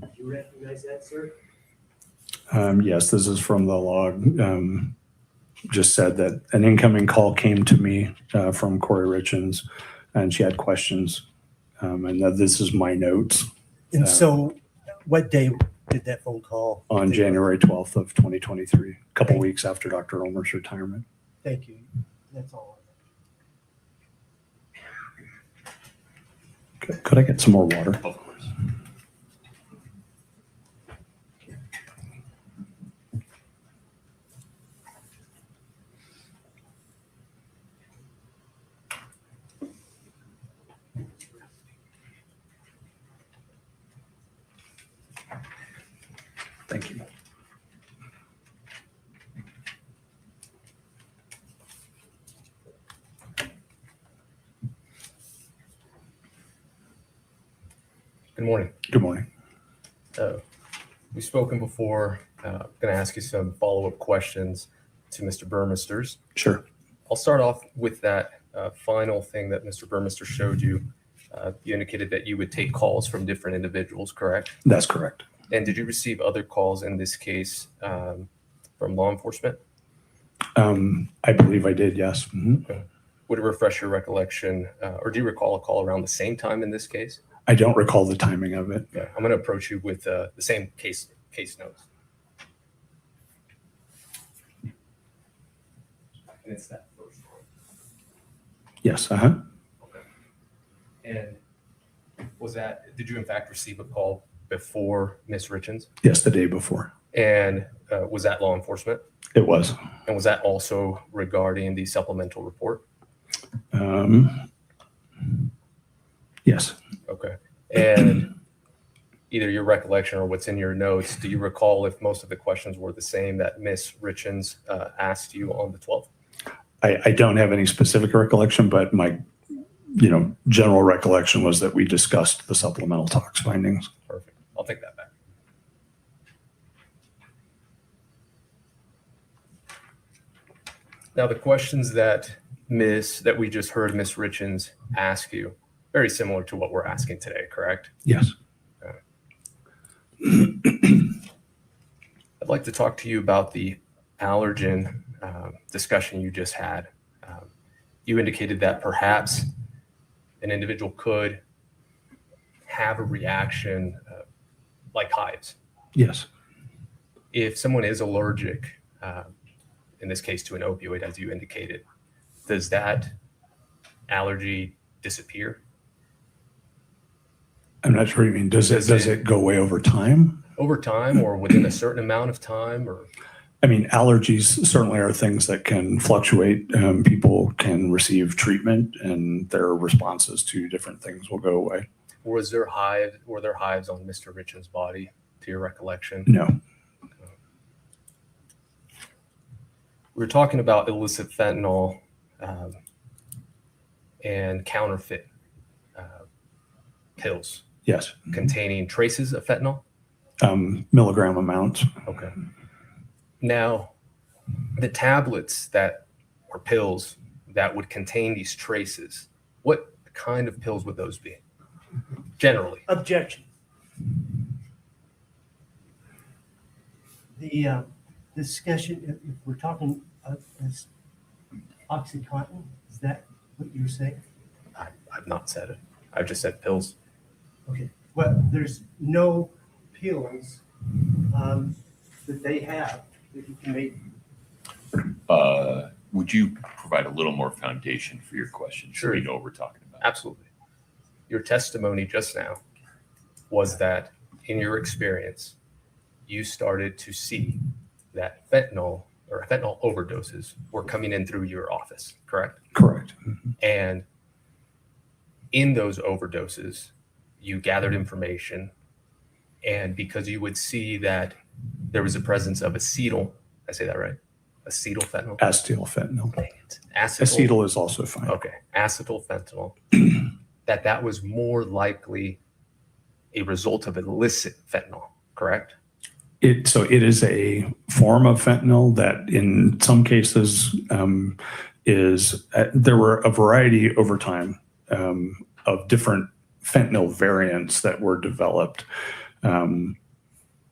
Do you recognize that, sir? Yes, this is from the log. Just said that an incoming call came to me from Kouri Richins, and she had questions. And that this is my notes. And so what day did that phone call? On January 12th of 2023, a couple weeks after Dr. Ulmer's retirement. Thank you. That's all. Could I get some more water? Of course. Thank you. Good morning. Good morning. We've spoken before. I'm going to ask you some follow-up questions to Mr. Burmisters. Sure. I'll start off with that final thing that Mr. Burmister showed you. You indicated that you would take calls from different individuals, correct? That's correct. And did you receive other calls in this case from law enforcement? I believe I did, yes. Mm-hmm. Okay. Would it refresh your recollection, or do you recall a call around the same time in this case? I don't recall the timing of it. Okay. I'm going to approach you with the same case notes. And it's that first one. Yes. And did you in fact receive a call before Miss Richins? Yes, the day before. And was that law enforcement? It was. And was that also regarding the supplemental report? Yes. Okay. And either your recollection or what's in your notes, do you recall if most of the questions were the same that Miss Richins asked you on the 12th? I don't have any specific recollection, but my general recollection was that we discussed the supplemental tox findings. Perfect. I'll take that back. Now, the questions that we just heard Miss Richins ask you, very similar to what we're asking today, correct? Yes. I'd like to talk to you about the allergen discussion you just had. You indicated that perhaps an individual could have a reaction like hives. Yes. If someone is allergic, in this case to an opioid, as you indicated, does that allergy disappear? I'm not sure what you mean. Does it go away over time? Over time or within a certain amount of time? Or I mean, allergies certainly are things that can fluctuate. People can receive treatment and their responses to different things will go away. were there hives on Mr. Richins' body, to your recollection? No. We were talking about illicit fentanyl and counterfeit pills Yes. containing traces of fentanyl. Milligram amounts. Okay. Now, the tablets that or pills that would contain these traces, what kind of pills would those be? Generally. Objection. The discussion, if we're talking as OxyContin, is that what you're saying? I've not said it. I've just said pills. Okay. Well, there's no pills that they have that you can make. Would you provide a little more foundation for your question? So Sure. we know what we're talking about. Absolutely. Your testimony just now was that in your experience, you started to see that fentanyl or fentanyl overdoses were coming in through your office, correct? Correct. And in those overdoses, you gathered information, and because you would see that there was a presence of acetyl, I say that right? Acetyl fentanyl? Acetyl fentanyl. Dang it. Acetyl is also fine. Okay, acetyl fentanyl, that was more likely a result of illicit fentanyl, correct? So it is a form of fentanyl that in some cases there were a variety over time of different fentanyl variants that were developed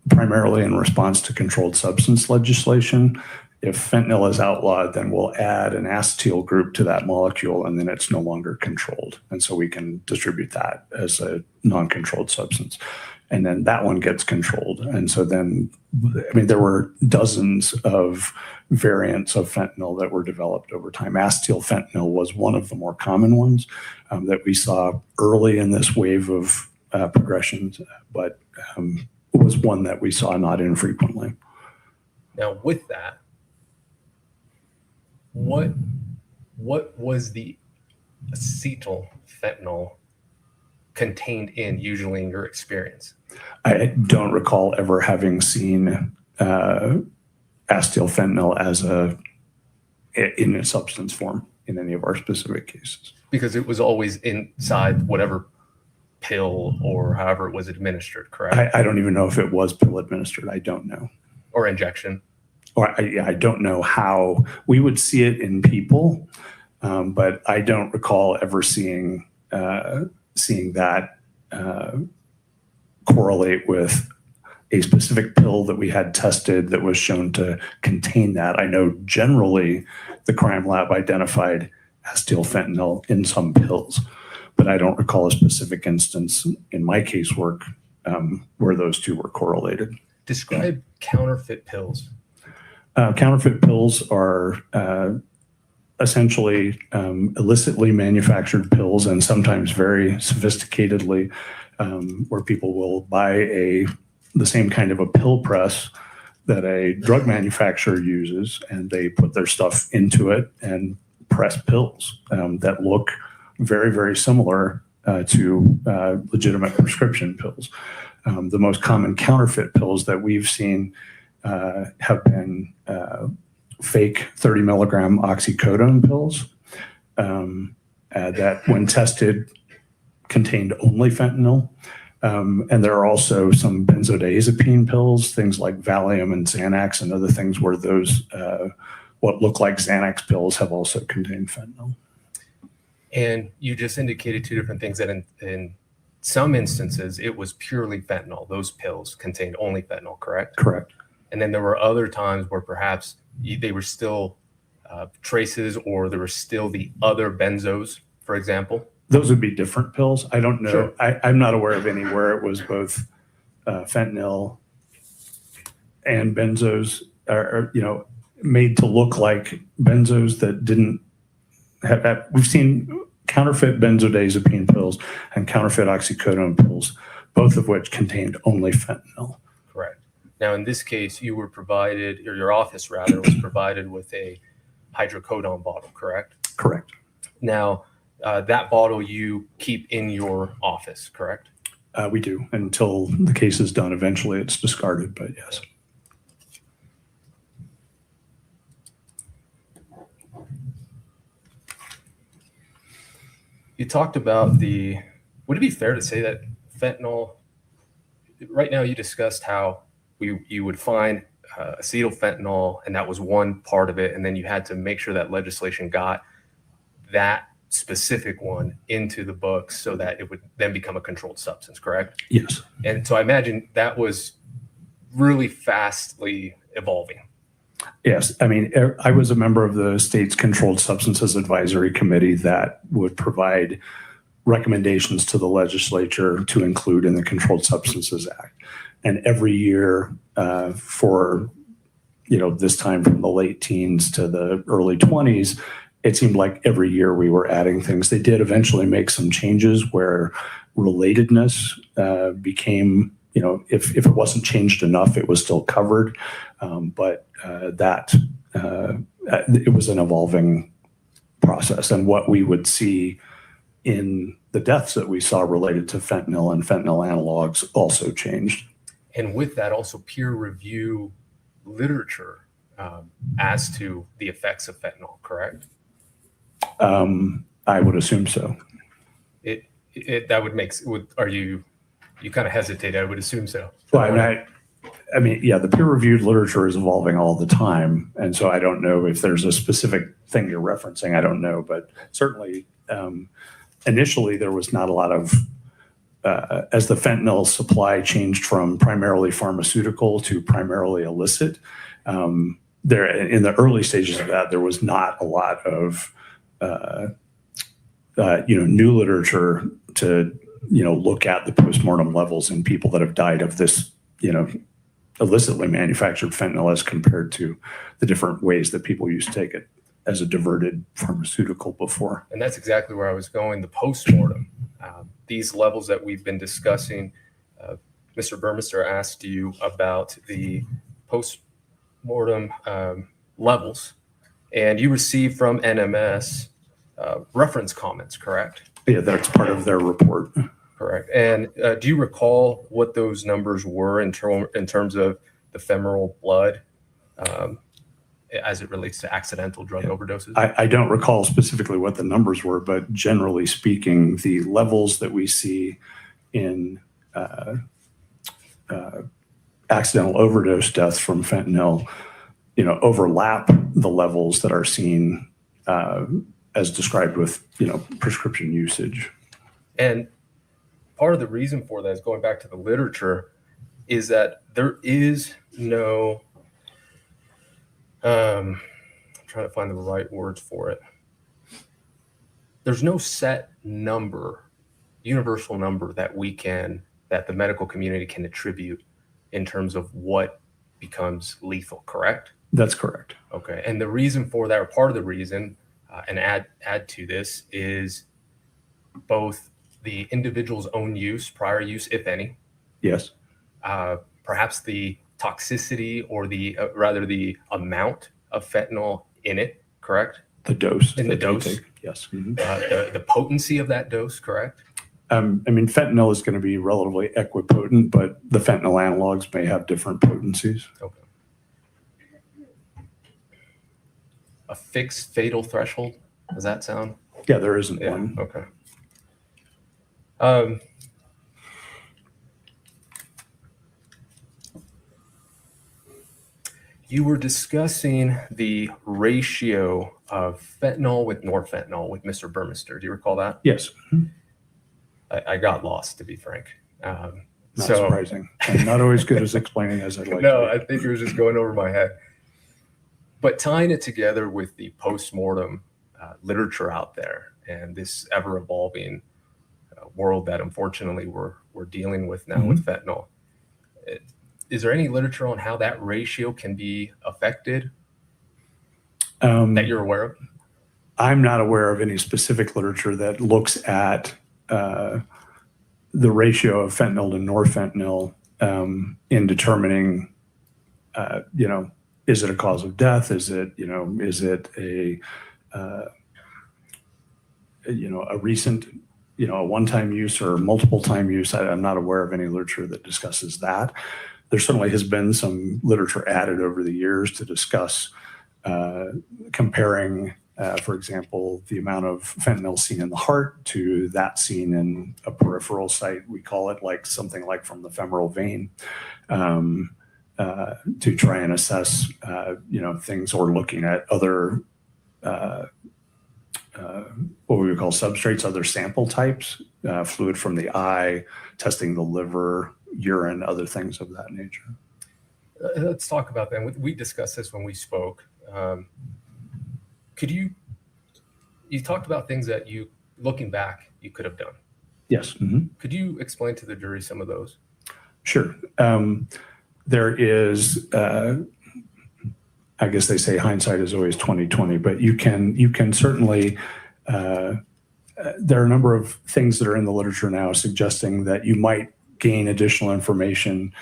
primarily in response to controlled substance legislation. If fentanyl is outlawed, then we'll add an acetyl group to that molecule, and then it's no longer controlled. And so we can distribute that as a non-controlled substance. And then that one gets controlled. And so then, I mean, there were dozens of variants of fentanyl that were developed over time. Acetyl fentanyl was one of the more common ones that we saw early in this wave of progressions, but it was one that we saw not infrequently. Now, with that, what was the acetyl fentanyl contained in usually in your experience? I don't recall ever having seen acetyl fentanyl as in a substance form in any of our specific cases. Because it was always inside whatever pill or however it was administered, correct? I don't even know if it was pill administered. I don't know. Or injection. Or I don't know how we would see it in people, but I don't recall ever seeing that correlate with a specific pill that we had tested that was shown to contain that. I know generally the crime lab identified acetyl fentanyl in some pills, but I don't recall a specific instance in my casework where those two were correlated. Describe counterfeit pills. Counterfeit pills are essentially illicitly manufactured pills, and sometimes very sophisticatedly, where people will buy the same kind of a pill press that a drug manufacturer uses, and they put their stuff into it and press pills that look very, very similar to legitimate prescription pills. The most common counterfeit pills that we've seen have been fake 30 milligram oxycodone pills that, when tested, contained only fentanyl. And there are also some benzodiazepine pills, things like Valium and Xanax and other things where those, what look like Xanax pills, have also contained fentanyl. And you just indicated two different things, that in some instances, it was purely fentanyl. Those pills contained only fentanyl, correct? Correct. And then there were other times where perhaps they were still traces, or there were still the other benzos, for example. Those would be different pills. I don't know. Sure. I'm not aware of any where it was both fentanyl and benzos, or made to look like benzos that didn't have. We've seen counterfeit benzodiazepine pills and counterfeit oxycodone pills, both of which contained only fentanyl. Correct. Now, in this case, you were provided, or your office rather, was provided with a hydrocodone bottle, correct? Correct. Now, that bottle you keep in your office, correct? We do, until the case is done. Eventually it's discarded, but yes. You talked about would it be fair to say that fentanyl, right now you discussed how you would find acetyl fentanyl, and that was one part of it, and then you had to make sure that legislation got that specific one into the books so that it would then become a controlled substance, correct? Yes. And so I imagine that was really fastly evolving. Yes. I mean, I was a member of the state's Controlled Substances Advisory Committee that would provide recommendations to the legislature to include in the Controlled Substances Act. And every year for, this time from the late teens to the early 20s, it seemed like every year we were adding things. They did eventually make some changes where relatedness became, if it wasn't changed enough, it was still covered. But it was an evolving process. And what we would see in the deaths that we saw related to fentanyl and fentanyl analogs also changed. And with that, also peer review literature as to the effects of fentanyl, correct? I would assume so. That would make, you kind of hesitate, I would assume so. Well, I mean, yeah, the peer-reviewed literature is evolving all the time. And so I don't know if there's a specific thing you're referencing. I don't know. But certainly, initially, there was not a lot of, as the fentanyl supply changed from primarily pharmaceutical to primarily illicit, there in the early stages of that, there was not a lot of, new literature to, look at the postmortem levels in people that have died of this, illicitly manufactured fentanyl as compared to the different ways that people used to take it as a diverted pharmaceutical before. And that's exactly where I was going, the postmortem. These levels that we've been discussing, Mr. Burmester asked you about the postmortem levels, and you received from NMS reference comments, correct? Yeah, that's part of their report. Correct. And do you recall what those numbers were in terms of the femoral blood as it relates to accidental drug overdoses? I don't recall specifically what the numbers were, but generally speaking, the levels that we see in accidental overdose deaths from fentanyl, overlap the levels that are seen as described with, prescription usage. And part of the reason for that is, going back to the literature, is that there is no, I'm trying to find the right words for it. There's no set number, universal number that the medical community can attribute in terms of what becomes lethal, correct? That's correct. Okay. And the reason for that, or part of the reason, and add to this is both the individual's own use, prior use, if any, Yes. perhaps the toxicity or rather the amount of fentanyl in it, correct? The dose. In the that they dose. take, yes. Mhm. The potency of that dose, correct? I mean, fentanyl is going to be relatively equipotent, but the fentanyl analogs may have different potencies. Okay. A fixed fatal threshold, does that sound? Yeah, there isn't Yeah, one. okay. You were discussing the ratio of fentanyl with norfentanyl with Mr. Burmester. Do you recall that? Yes. Mhm. I got lost, to be frank. Not surprising. I'm not always good as explaining as I'd like No, to I think it was just going over my head. But tying it together with the post-mortem literature out there and this ever-evolving world that unfortunately we're dealing with now with fentanyl, is there any literature on how that ratio can be affected that you're aware of? I'm not aware of any specific literature that looks at the ratio of fentanyl to norfentanyl in determining, is it a cause of death? Is it a recent, a one-time use or multiple time use? I'm not aware of any literature that discusses that. There certainly has been some literature added over the years to discuss comparing, for example, the amount of fentanyl seen in the heart to that seen in a peripheral site. We call it like something like from the femoral vein to try and assess, things, or looking at other, what we would call substrates, other sample types, fluid from the eye, testing the liver, urine, other things of that nature. Let's talk about that. We discussed this when we spoke. You talked about things that looking back, you could have done. Yes. Mm-hmm. Could you explain to the jury some of those? Sure. There is, I guess they say hindsight is always 20/20, but you can certainly, there are a number of things that are in the literature now suggesting that you might gain additional information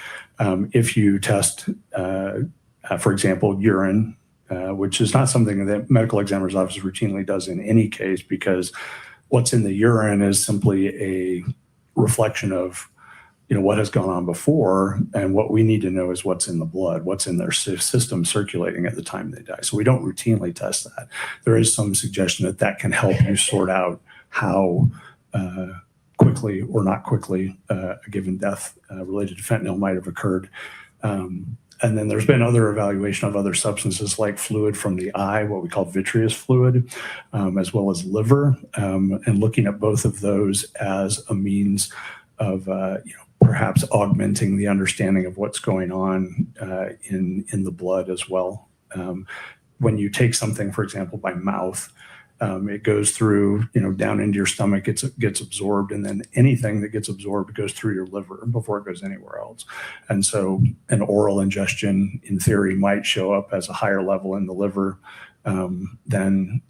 if you test, for example, urine, which is not something that medical examiner's office routinely does in any case, because what's in the urine is simply a reflection of what has gone on before, and what we need to know is what's in the blood, what's in their system circulating at the time they die. So we don't routinely test that. There is some suggestion that that can help you sort out how quickly or not quickly a given death related to fentanyl might have occurred. And then there's been other evaluation of other substances like fluid from the eye, what we call vitreous fluid, as well as liver, and looking at both of those as a means of perhaps augmenting the understanding of what's going on in the blood as well. When you take something, for example, by mouth, it goes through, down into your stomach, gets absorbed, and then anything that gets absorbed goes through your liver before it goes anywhere else. And so an oral ingestion, in theory, might show up as a higher level in the liver than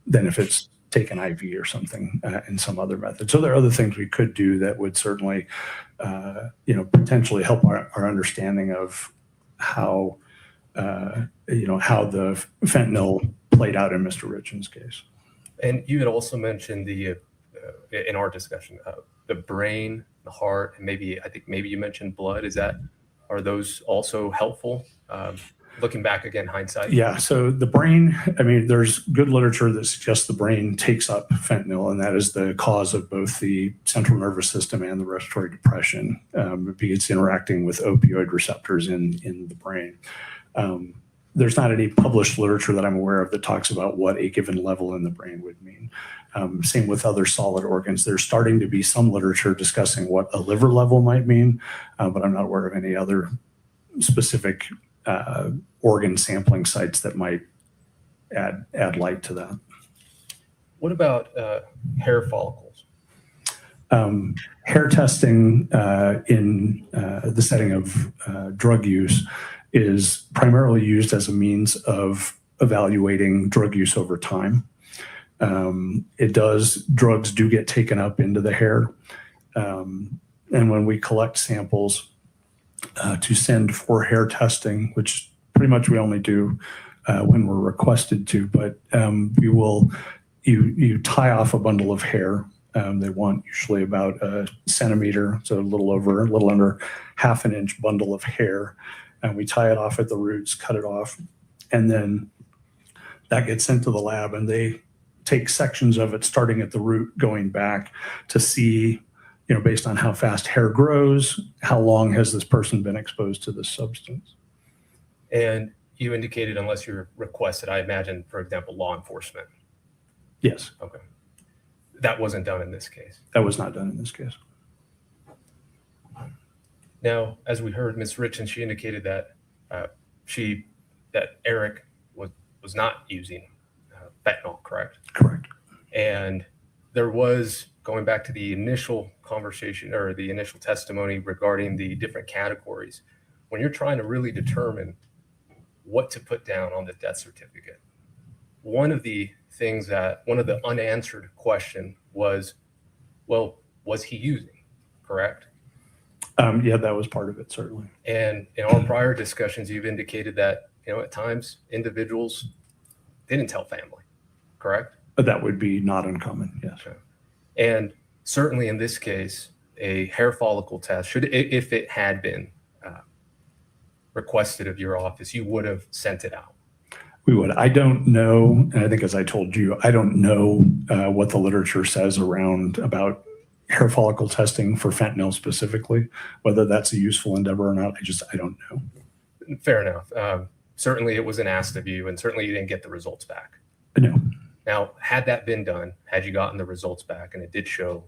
if it's taken IV or something in some other method. So there are other things we could do that would certainly, potentially help our understanding of how the fentanyl played out in Mr. Richins' case. And you had also mentioned in our discussion, the brain, the heart, and maybe you mentioned blood. Are those also helpful? Looking back again, hindsight. Yeah. So the brain, there's good literature that suggests the brain takes up fentanyl, and that is the cause of both the central nervous system and the respiratory depression. It's interacting with opioid receptors in the brain. There's not any published literature that I'm aware of that talks about what a given level in the brain would mean. Same with other solid organs. There's starting to be some literature discussing what a liver level might mean, but I'm not aware of any other specific organ sampling sites that might add light to that. What about hair follicles? Hair testing in the setting of drug use is primarily used as a means of evaluating drug use over time. Drugs do get taken up into the hair. And when we collect samples to send for hair testing, which pretty much we only do when we're requested to, but you tie off a bundle of hair. They want usually about a centimeter, so a little under half an inch bundle of hair. And we tie it off at the roots, cut it off, and then that gets sent to the lab, and they take sections of it starting at the root going back to see, based on how fast hair grows, how long has this person been exposed to this substance. And you indicated unless you're requested, I imagine, for example, law enforcement. Yes. Okay. That wasn't done in this case. That was not done in this case. Now, as we heard, Ms. Richins, she indicated that Eric was not using fentanyl, correct? Correct. And there was, going back to the initial conversation or the initial testimony regarding the different categories, when you're trying to really determine what to put down on the death certificate, one of the unanswered question was, well, was he using, correct? Yeah, that was part of it, certainly. And in our prior discussions, you've indicated that, at times individuals didn't tell family, correct? But that would be not uncommon, yes. Okay. And certainly in this case, a hair follicle test, if it had been requested of your office, you would have sent it out. We would. I don't know, and I think as I told you, I don't know what the literature says about hair follicle testing for fentanyl specifically, whether that's a useful endeavor or not. I don't know. Fair enough. Certainly it wasn't asked of you, and certainly you didn't get the results back. No. Now, had that been done, had you gotten the results back and it did show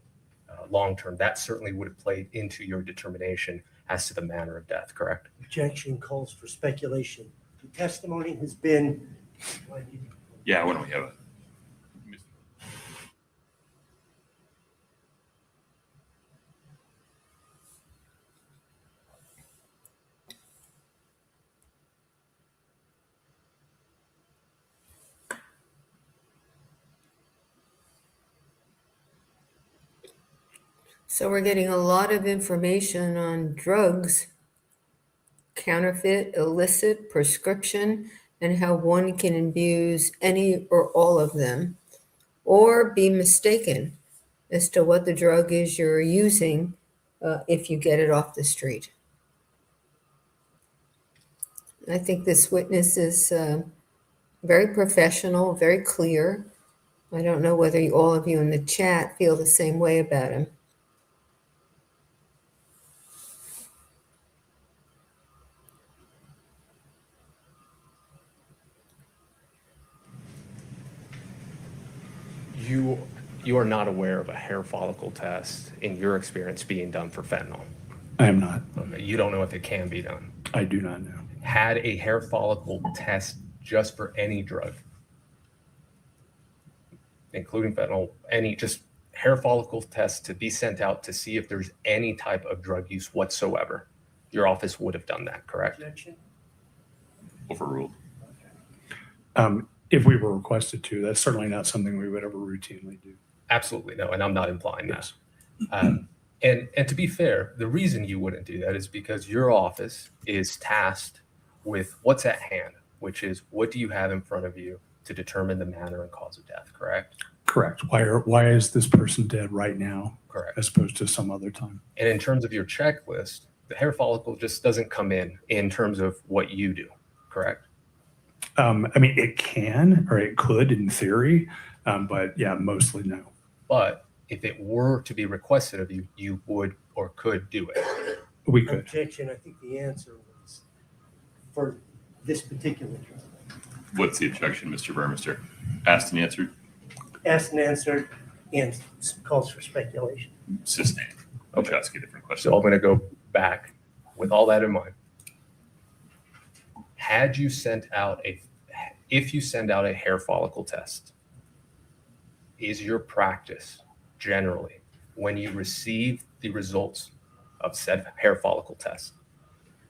long-term, that certainly would have played into your determination as to the manner of death, correct? Objection calls for speculation. The testimony has been. Yeah, why don't we have it? So we're getting a lot of information on drugs, counterfeit, illicit, prescription, and how one can abuse any or all of them, or be mistaken as to what the drug is you're using if you get it off the street. I think this witness is very professional, very clear. I don't know whether all of you in the chat feel the same way about him. You are not aware of a hair follicle test in your experience being done for fentanyl. I am not. Okay. You don't know if it can be done. I do not know. Had a hair follicle test just for any drug, including fentanyl, any just hair follicle test to be sent out to see if there's any type of drug use whatsoever, your office would have done that, correct? Objection. Overruled. If we were requested to, that's certainly not something we would ever routinely do. Absolutely no, and I'm not implying Yes. that. And to be fair, the reason you wouldn't do that is because your office is tasked with what's at hand, which is what do you have in front of you to determine the manner and cause of death, correct? Correct. Why is this person dead right now? Correct. As opposed to some other time? And in terms of your checklist, the hair follicle just doesn't come in terms of what you do, correct? It can, or it could in theory, but yeah, mostly no. But if it were to be requested of you, you would or could do it. We could. Objection. I think the answer was for this particular drug. What's the objection, Mr. Burmester? Asked and answered? Asked and answered, and calls for speculation. Sustained. I'll just ask you a different question. So I'm going to go back with all that in mind. If you send out a hair follicle test, is your practice generally when you receive the results of said hair follicle test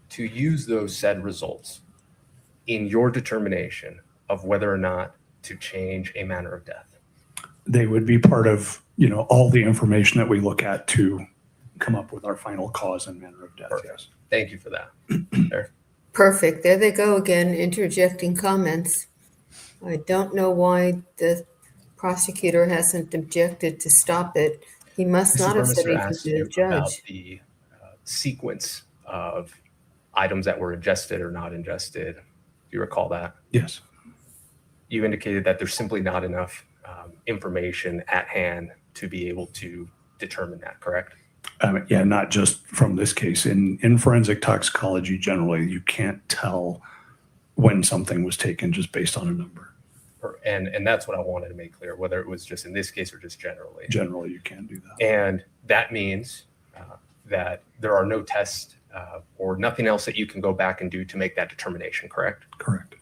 to use those said results in your determination of whether or not to change a manner of death? They would be part of, all the information that we look at to come up with our final cause and manner of death. Perfect. Yes. Thank you for that. Perfect. There they go again, interjecting comments. I don't know why the prosecutor hasn't objected to stop it. He must not have said Mr. anything asked to you the about judge. the sequence of items that were ingested or not ingested. Do you recall that? Yes. You indicated that there's simply not enough information at hand to be able to determine that, correct? Yeah, not just from this case. In forensic toxicology, generally, you can't tell when something was taken just based on a number. And that's what I wanted to make clear, whether it was just in this case or just generally. Generally, you can do that. And that means that there are no tests or nothing else that you can go back and do to make that determination, correct? Correct.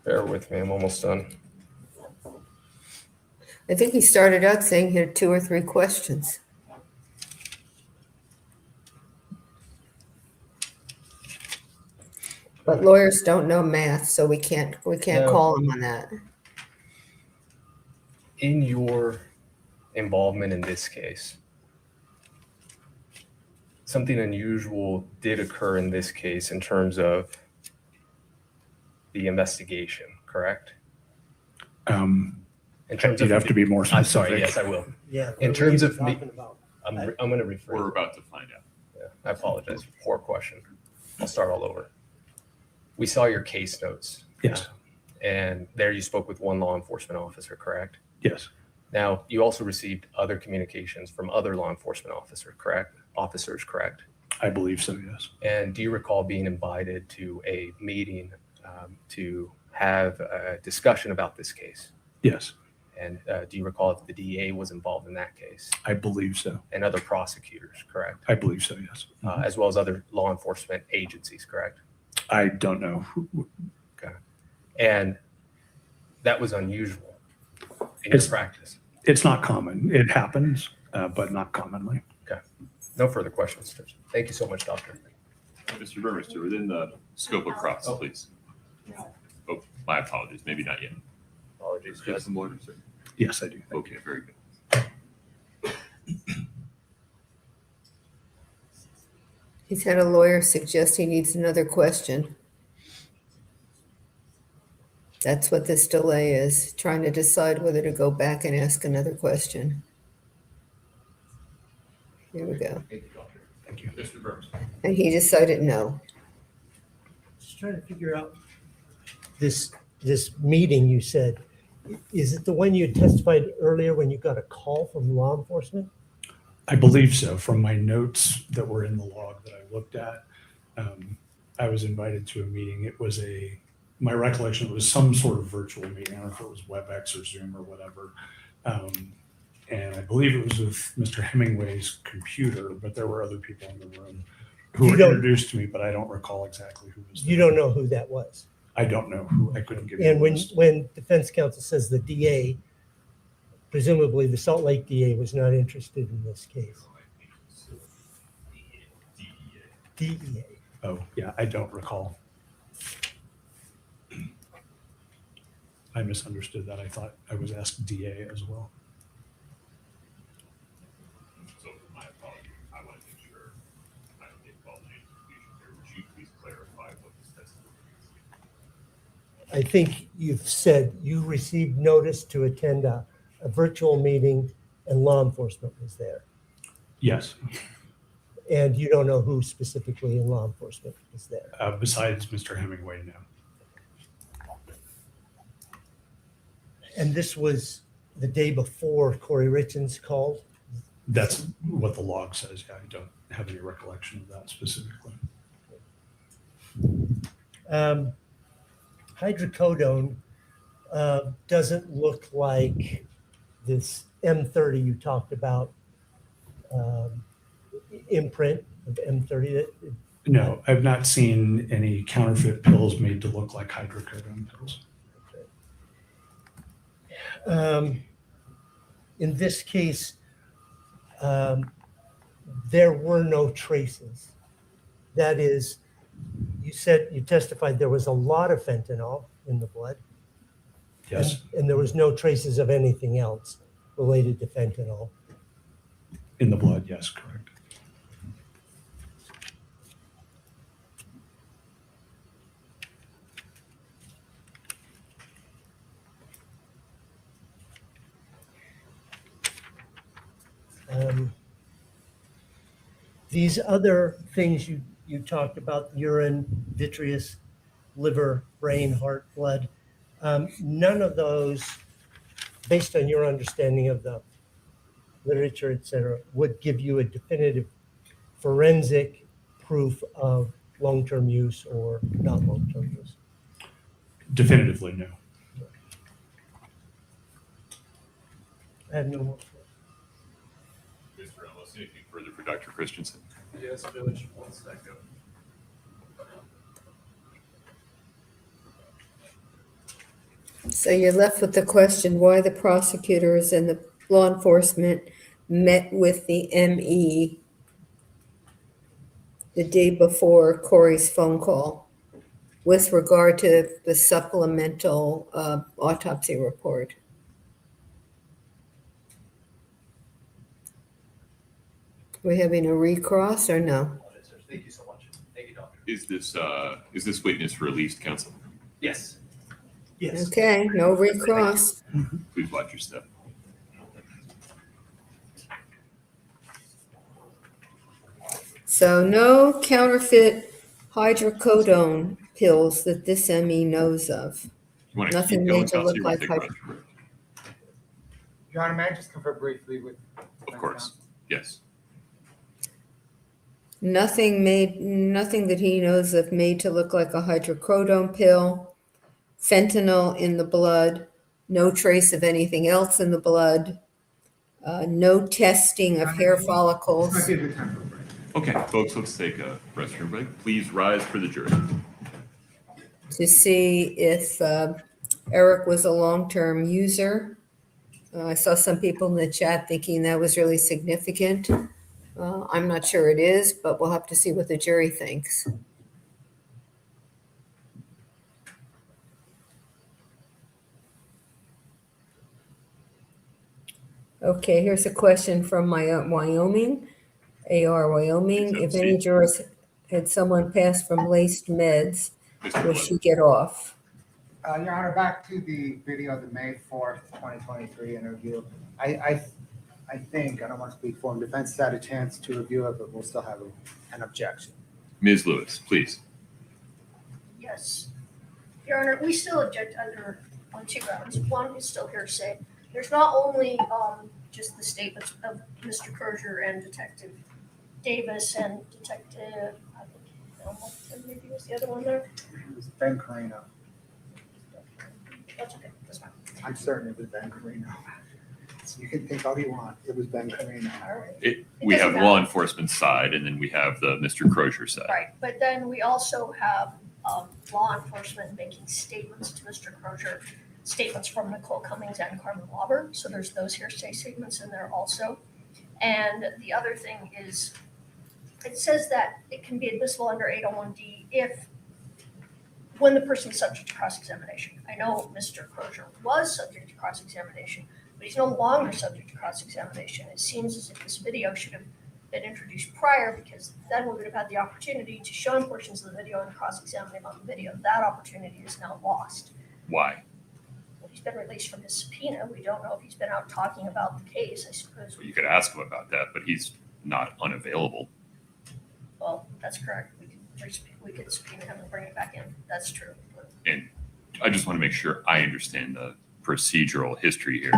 Bear with me, I'm almost done. I think he started out saying he had 2 or 3 questions. But lawyers don't know math, so we can't No. call them on that. In your involvement in this case, something unusual did occur in this case in terms of the investigation, correct? In terms You'd of have to be more I'm specific. sorry, yes, I will. Yeah. In what terms are you of me- talking about? I'm going to rephrase. We're about to find out. Yeah, I apologize. Poor question. I'll start all over. We saw your case notes. Yes. And there you spoke with one law enforcement officer, correct? Yes. Now, you also received other communications from other law enforcement officers, correct? I believe so, yes. And do you recall being invited to a meeting to have a discussion about this case? Yes. And do you recall if the DA was involved in that case I believe so. and other prosecutors, correct? I believe so, yes. As well as other law enforcement agencies, correct? I don't know. And that was unusual in your practice. It's not common. It happens, but not commonly. No further questions. Thank you so much, Doctor. Mr. Burmester, within the scope of cross, please. Oh, my apologies. Maybe not yet. Apologies. Do you have some lawyers, sir? Yes, I do. Okay, very good. He's had a lawyer suggest he needs another question. That's what this delay is, trying to decide whether to go back and ask another question. Here we go. Thank you, Doctor. Thank you. Mr. Burmester. And he decided no. Just trying to figure out this meeting you said. Is it the one you had testified earlier when you got a call from law enforcement? I believe so. From my notes that were in the log that I looked at, I was invited to a meeting. It was my recollection, it was some sort of virtual meeting. I don't know if it was WebEx or Zoom or whatever. And I believe it was with Mr. Hemingway's computer, but there were other people in the room who were introduced to me, but I don't recall exactly who was there. You don't know who that was? I don't know who. I couldn't give you And a when list. defense counsel says the DA, presumably the Salt Lake DA was not interested in this case. DEA. Oh, yeah, I don't recall. I misunderstood that. I thought I was asked DA as well. So my apologies. I want to make sure I don't get involved in any confusion here. Would you please clarify what this testimony is? I think you've said you received notice to attend a virtual meeting and law enforcement was there. Yes, And you don't know who specifically in law enforcement was there. besides Mr. Hemingway, no. And this was the day before Kouri Richins called? That's what the log says. Yeah, I don't have any recollection of that specifically. Hydrocodone doesn't look like this M30 you talked about, imprint of M30. No, I've not seen any counterfeit pills made to look like hydrocodone pills. In this case, there were no traces. That is, you testified there was a lot of fentanyl in the blood. Yes, And there was no traces of anything else related to fentanyl. in the blood, yes, correct. These other things you talked about, urine, vitreous, liver, brain, heart, blood, none of those, based on your understanding of the literature, et cetera, would give you a definitive forensic proof of long-term use or not long-term use. Definitively, no. I have no more. Mr. Ellis, anything further for Dr. Christensen? Yes, Village, 1 second. So you're left with the question why the prosecutors and the law enforcement met with the ME the day before Kouri's phone call with regard to the supplemental autopsy report. We having a recross or no? Thank you so much. Thank you, doctor. Is this witness released, counsel? Yes. Yes. Okay, no recross. Please watch your step. So no counterfeit hydrocodone pills that this ME knows of. You want to Nothing keep made going, to counsel? look You want like to take Roger? Your Honor, may I just confirm briefly with? Of course, yes. Nothing that he knows of made to look like a hydrocodone pill, fentanyl in the blood, no trace of anything else in the blood, no testing of hair follicles. This might be a good time for a break. Okay, folks, let's take a restroom break. Please rise for the jury. To see if Eric was a long-term user. I saw some people in the chat thinking that was really significant. I'm not sure it is, but we'll have to see what the jury thinks. Okay, here's a question from Wyoming, AR Wyoming. If any jurors had someone pass from laced meds, will she get off? Your Honor, back to the video, the May 4th, 2023 interview. I think, I don't want to speak for him, defense has had a chance to review it, but we'll still have an objection. Ms. Lewis, please. Yes. Your Honor, we still object on 2 grounds. One is still hearsay. There's not only just the statements of Mr. Crozier and Detective Davis and Detective, I think, maybe was the other one there? It was Ben Carino. That's okay, that's fine. I'm certain it was Ben Carino. You can think all you want. It was Ben Carino. All right. We doesn't have matter. law enforcement side, and then we have the Mr. Crozier side. Right, but then we also have law enforcement making statements to Mr. Crozier, statements from Nicole Cummings and Carmen Lauber. So there's those hearsay statements in there also. And the other thing is, it says that it can be admissible under 801D if, when the person is subject to cross-examination. I know Mr. Crozier was subject to cross-examination, but he's no longer subject to cross-examination. It seems as if this video should have been introduced prior, because then we would have had the opportunity to show him portions of the video and cross-examine him on the video. That opportunity is now lost. Why? Well, he's been released from his subpoena. We don't know if he's been out talking about the case, I suppose. Well, you could ask him about that, but he's not unavailable. Well, that's correct. We could subpoena him and bring it back in. That's true. And I just want to make sure I understand the procedural history here.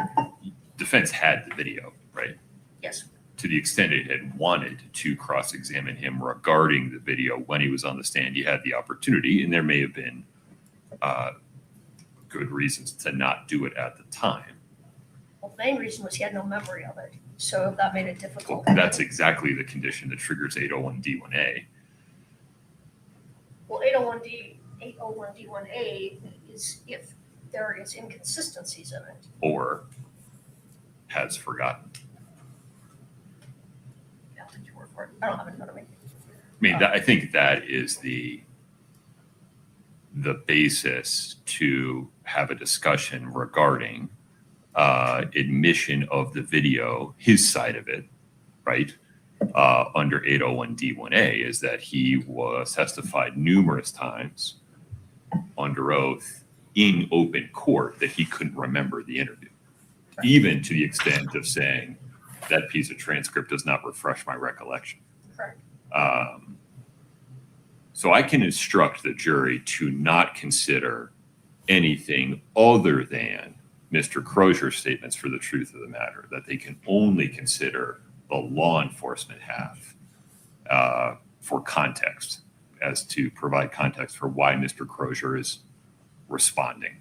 Defense had the video, right? Yes. To the extent it had wanted to cross-examine him regarding the video when he was on the stand, he had the opportunity, and there may have been good reasons to not do it at the time. Well, the main reason was he had no memory of it, so that made it difficult. Well, that's exactly the condition that triggers 801D1A. Well, 801D1A is if various inconsistencies in it. or has forgotten. Yeah, I'll take your word for it. I don't have it in front of me. I mean, I think that is the basis to have a discussion regarding admission of the video, his side of it, right? Under 801D1A, is that he was testified numerous times under oath in open court that he couldn't remember the interview, even to the extent of saying that piece of transcript does not refresh my recollection. Correct. So I can instruct the jury to not consider anything other than Mr. Crozier's statements for the truth of the matter, that they can only consider the law enforcement half for context, as to provide context for why Mr. Crozier is responding.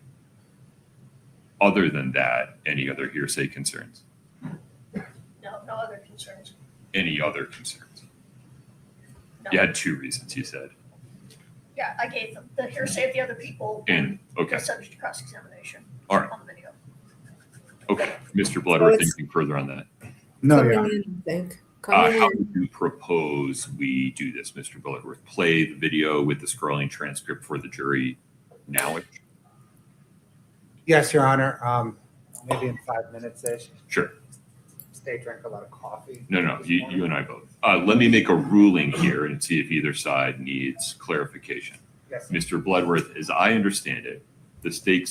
Other than that, any other hearsay concerns? No other concerns. Any other concerns? No. You had two reasons, you said. Yeah, I gave them the hearsay of the other people. And, okay, The subject to cross-examination. all right. On the video. Okay, Mr. Bloodworth, it's- anything further on that? No, Coming Your Honor. in, I think. How Coming in. would you propose we do this, Mr. Bloodworth? Play the video with the scrolling transcript for the jury now? Yes, Your Honor. Maybe in 5 minutes-ish. Sure. Stay, drink a lot of coffee. No, this you morning. and I both. Let me make a ruling here and see if either side needs clarification. Yes. Mr. Bloodworth, as I understand it, the state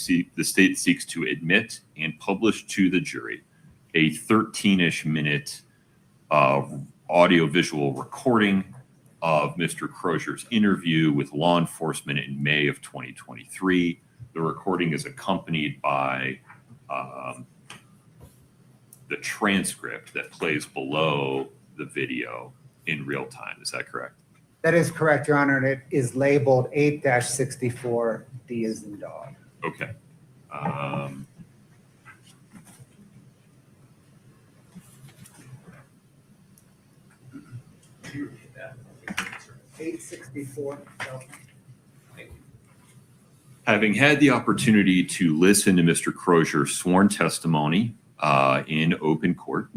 seeks to admit and publish to the jury a 13-ish minute audio-visual recording of Mr. Crozier's interview with law enforcement in May of 2023. The recording is accompanied by the transcript that plays below the video in real time. Is that correct? That is correct, Your Honor, and it is labeled 8-64, D as in dog. Okay. 864. Having had the opportunity to listen to Mr. Crozier's sworn testimony in open court,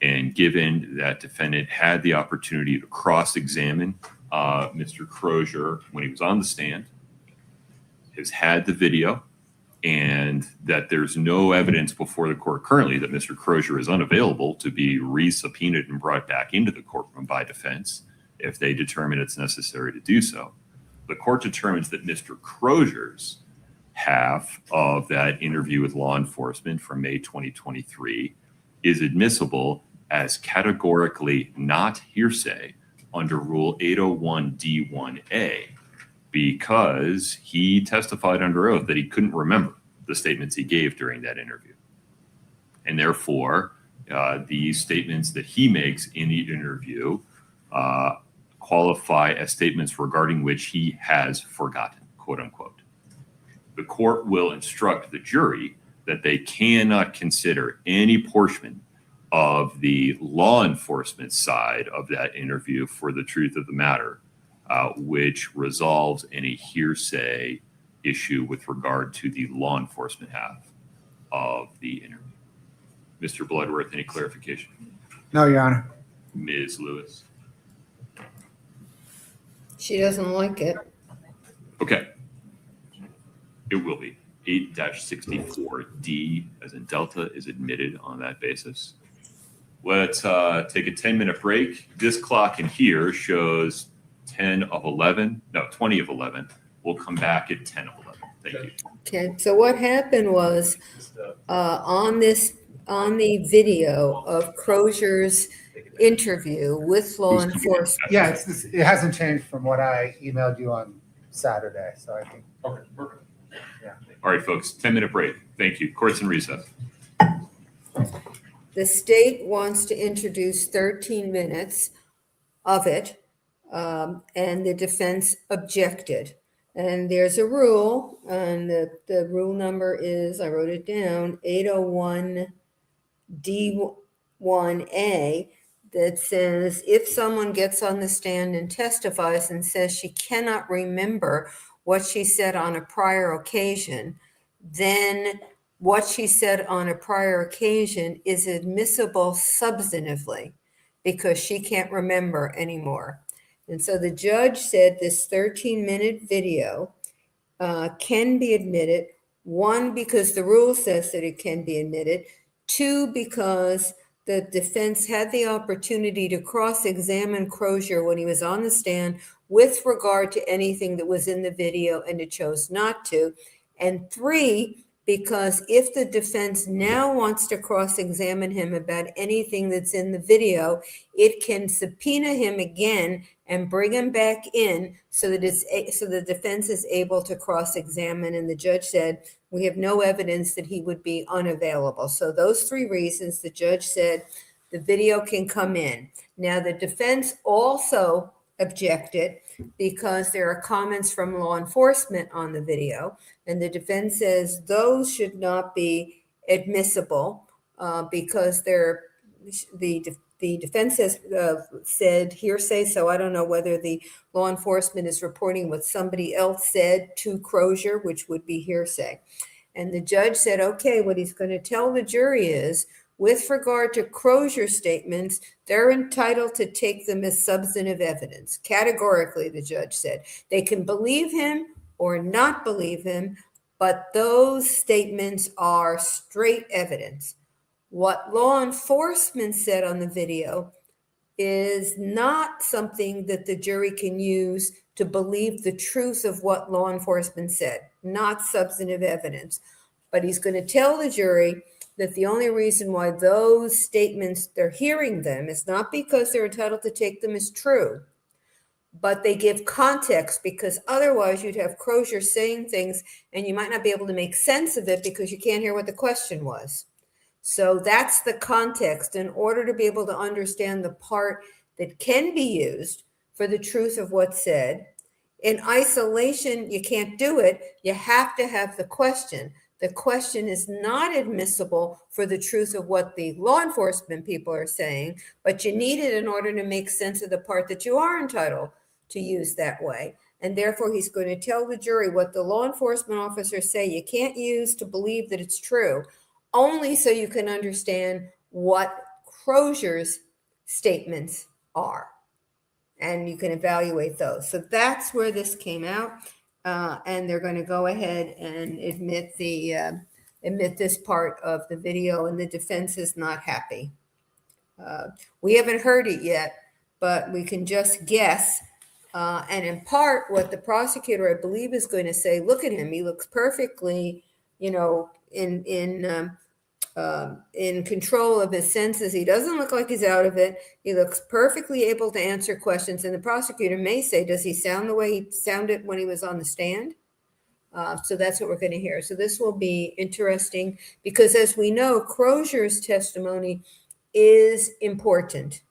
and given that defendant had the opportunity to cross-examine Mr. Crozier when he was on the stand, has had the video, and that there's no evidence before the court currently that Mr. Crozier is unavailable to be re-subpoenaed and brought back into the courtroom by defense if they determine it's necessary to do so. The court determines that Mr. Crozier's half of that interview with law enforcement from May 2023 is admissible as categorically not hearsay under Rule 801D1A, because he testified under oath that he couldn't remember the statements he gave during that interview. And therefore, the statements that he makes in the interview qualify as statements regarding which he has forgotten, quote unquote. The court will instruct the jury that they cannot consider any portion of the law enforcement side of that interview for the truth of the matter, which resolves any hearsay issue with regard to the law enforcement half of the interview. Mr. Bloodworth, any clarification? No, Your Honor. Ms. Lewis? She doesn't like it. Okay. It will be. 8-64D, as in Delta, is admitted on that basis. Let's take a 10-minute break. This clock in here shows 20 of 11. We'll come back at 10 of 11. Thank you. Okay, so what happened was on the video of Crozier's interview with law Who's coming in? enforcement. Yeah, it hasn't changed from what I emailed you on Saturday, so I think. Okay, perfect. Yeah. All right, folks, 10-minute break. Thank you. Court's in recess. The state wants to introduce 13 minutes of it, and the defense objected. And there's a rule, and the rule number is, I wrote it down, 801D1A, that says if someone gets on the stand and testifies and says she cannot remember what she said on a prior occasion, then what she said on a prior occasion is admissible substantively because she can't remember anymore. And so the judge said this 13-minute video can be admitted. One, because the rule says that it can be admitted. Two, because the defense had the opportunity to cross-examine Crozier when he was on the stand with regard to anything that was in the video, and it chose not to. And three, because if the defense now wants to cross-examine him about anything that's in the video, it can subpoena him again and bring him back in so that so the defense is able to cross-examine. And the judge said, we have no evidence that he would be unavailable. So those three reasons, the judge said the video can come in. Now, the defense also objected because there are comments from law enforcement on the video, and the defense says those should not be admissible because the defense has said hearsay, so I don't know whether the law enforcement is reporting what somebody else said to Crozier, which would be hearsay. And the judge said, okay, what he's going to tell the jury is, with regard to Crozier's statements, they're entitled to take them as substantive evidence. Categorically, the judge said. They can believe him or not believe him, but those statements are straight evidence. What law enforcement said on the video is not something that the jury can use to believe the truth of what law enforcement said, not substantive evidence. But he's going to tell the jury that the only reason why those statements, they're hearing them, is not because they're entitled to take them as true, but they give context, because otherwise you'd have Crozier saying things and you might not be able to make sense of it because you can't hear what the question was. So that's the context in order to be able to understand the part that can be used for the truth of what's said. In isolation, you can't do it. You have to have the question. The question is not admissible for the truth of what the law enforcement people are saying, but you need it in order to make sense of the part that you are entitled to use that way. And therefore, he's going to tell the jury what the law enforcement officers say you can't use to believe that it's true, only so you can understand what Crozier's statements are. And you can evaluate those. So that's where this came out. And they're going to go ahead and admit this part of the video, and the defense is not happy. We haven't heard it yet, but we can just guess. And in part, what the prosecutor, I believe, is going to say, look at him. He looks perfectly, in control of his senses. He doesn't look like he's out of it. He looks perfectly able to answer questions. And the prosecutor may say, does he sound the way he sounded when he was on the stand? So that's what we're going to hear. So this will be interesting because, as we know, Crozier's testimony is important.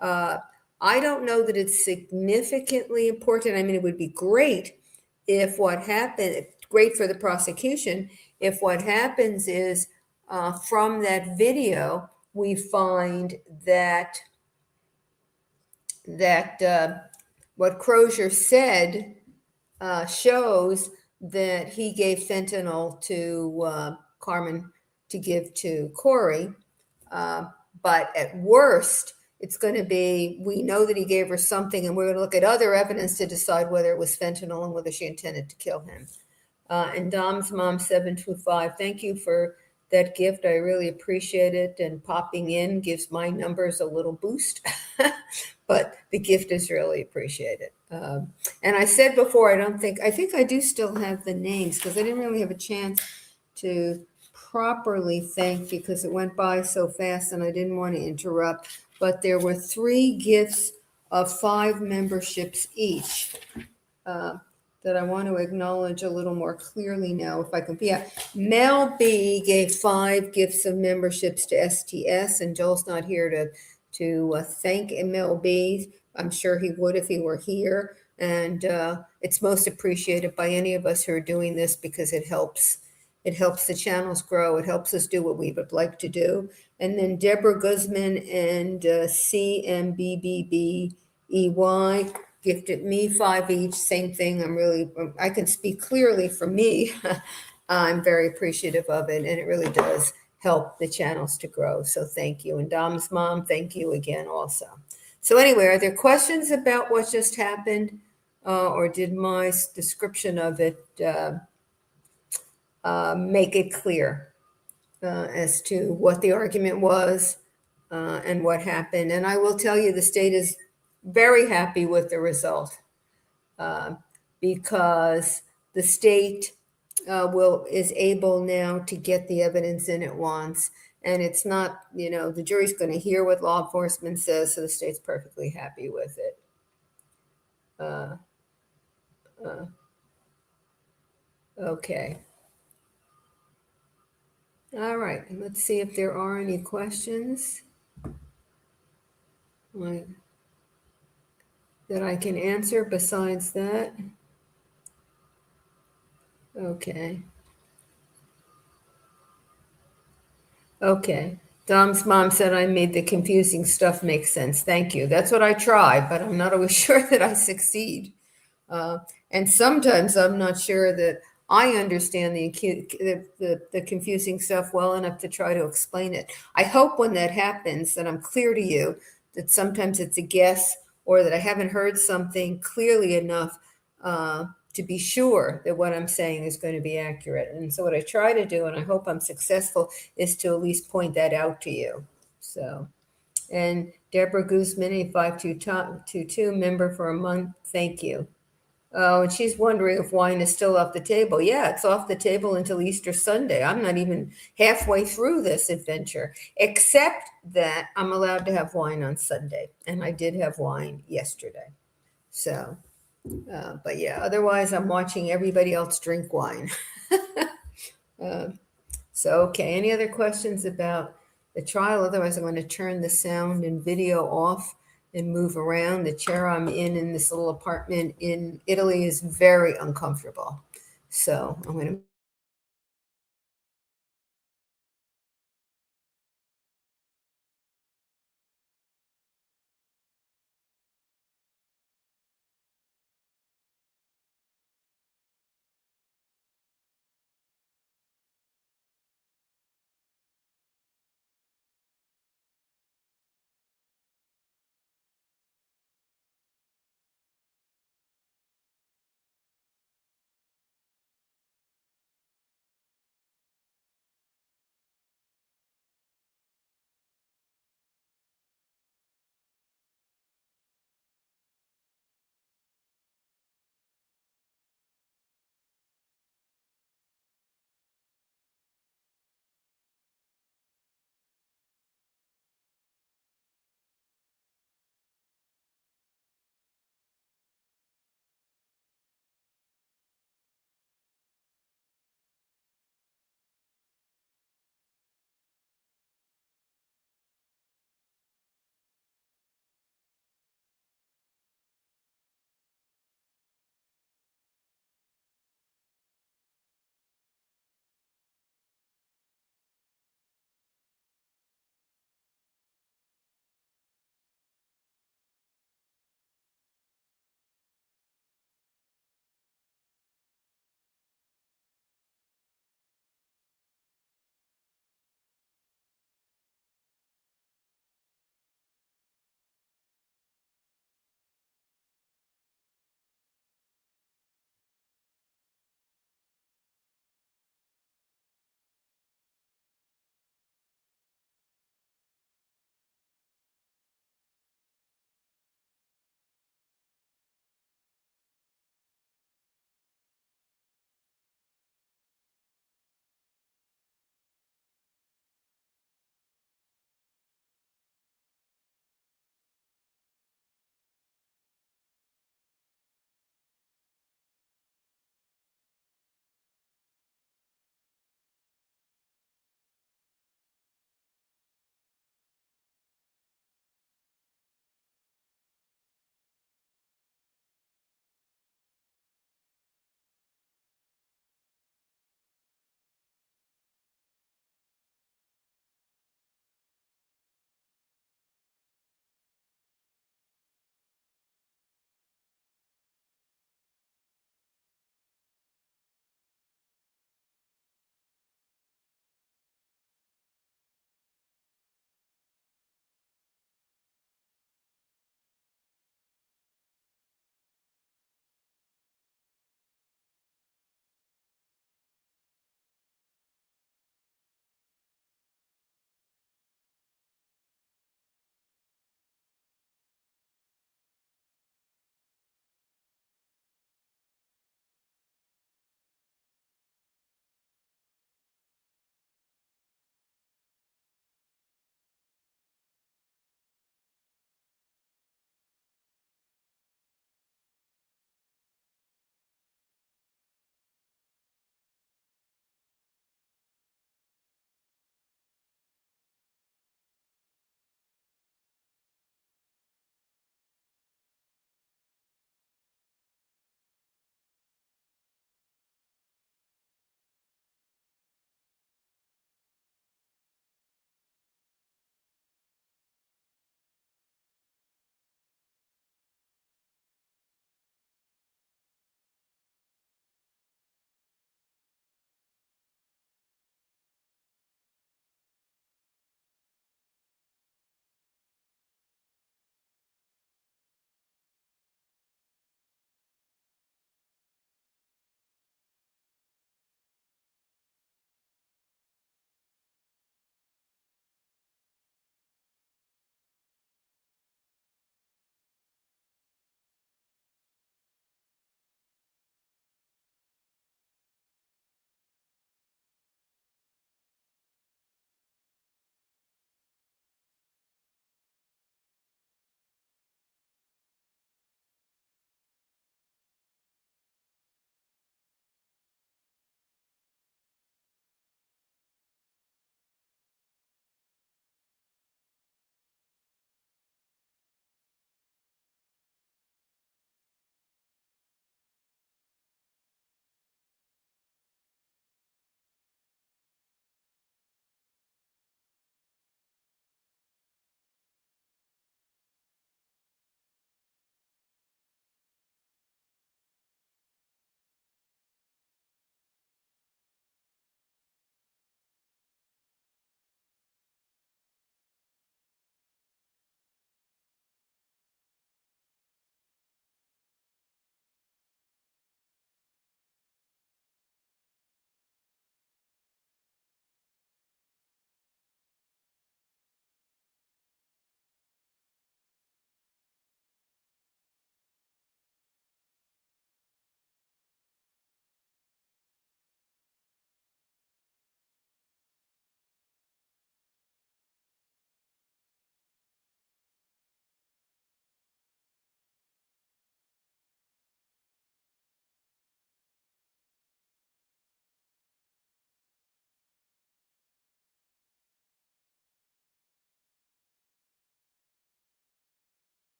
I don't know that it's significantly important. I mean, it would be great if what happened, great for the prosecution, if what happens is from that video, we find that what Crozier said shows that he gave fentanyl to Karm to give to Kouri. But at worst, it's going to be, we know that he gave her something, and we're going to look at other evidence to decide whether it was fentanyl and whether she intended to kill him. And Dom's mom 725, thank you for that gift. I really appreciate it. And popping in gives my numbers a little boost, but the gift is really appreciated. And I said before, I think I do still have the names because I didn't really have a chance to properly thank because it went by so fast and I didn't want to interrupt. But there were 3 gifts of 5 memberships each that I want to acknowledge a little more clearly now, if I can. Yeah, Mel B gave 5 gifts of memberships to STS, and Joel's not here to thank Mel B. I'm sure he would if he were here, and it's most appreciated by any of us who are doing this because it helps. It helps the channels grow. It helps us do what we would like to do. And then Deborah Guzman and CMBBBEY gifted me 5 each. Same thing. I can speak clearly for me. I'm very appreciative of it, and it really does help the channels to grow. So thank you. And Dom's mom, thank you again also. So anyway, are there questions about what just happened? Or did my description of it make it clear as to what the argument was and what happened? And I will tell you, the state is very happy with the result because the state is able now to get the evidence in it wants. And it's not, the jury's going to hear what law enforcement says, so the state's perfectly happy with it. Okay. All right, let's see if there are any questions that I can answer besides that. Okay. Okay. Dom's mom said I made the confusing stuff make sense. Thank you. That's what I try, but I'm not always sure that I succeed. And sometimes I'm not sure that I understand the confusing stuff well enough to try to explain it. I hope when that happens that I'm clear to you, that sometimes it's a guess or that I haven't heard something clearly enough to be sure that what I'm saying is going to be accurate. And so what I try to do, and I hope I'm successful, is to at least point that out to you. So, and Deborah Guzman, a 5222 member for a month, thank you. Oh, and she's wondering if wine is still off the table. Yeah, it's off the table until Easter Sunday. I'm not even halfway through this adventure, except that I'm allowed to have wine on Sunday. And I did have wine yesterday. So, but yeah, otherwise I'm watching everybody else drink wine. So, okay, any other questions about the trial? Otherwise, I'm going to turn the sound and video off and move around. The chair I'm in this little apartment in Italy is very uncomfortable. So I'm going to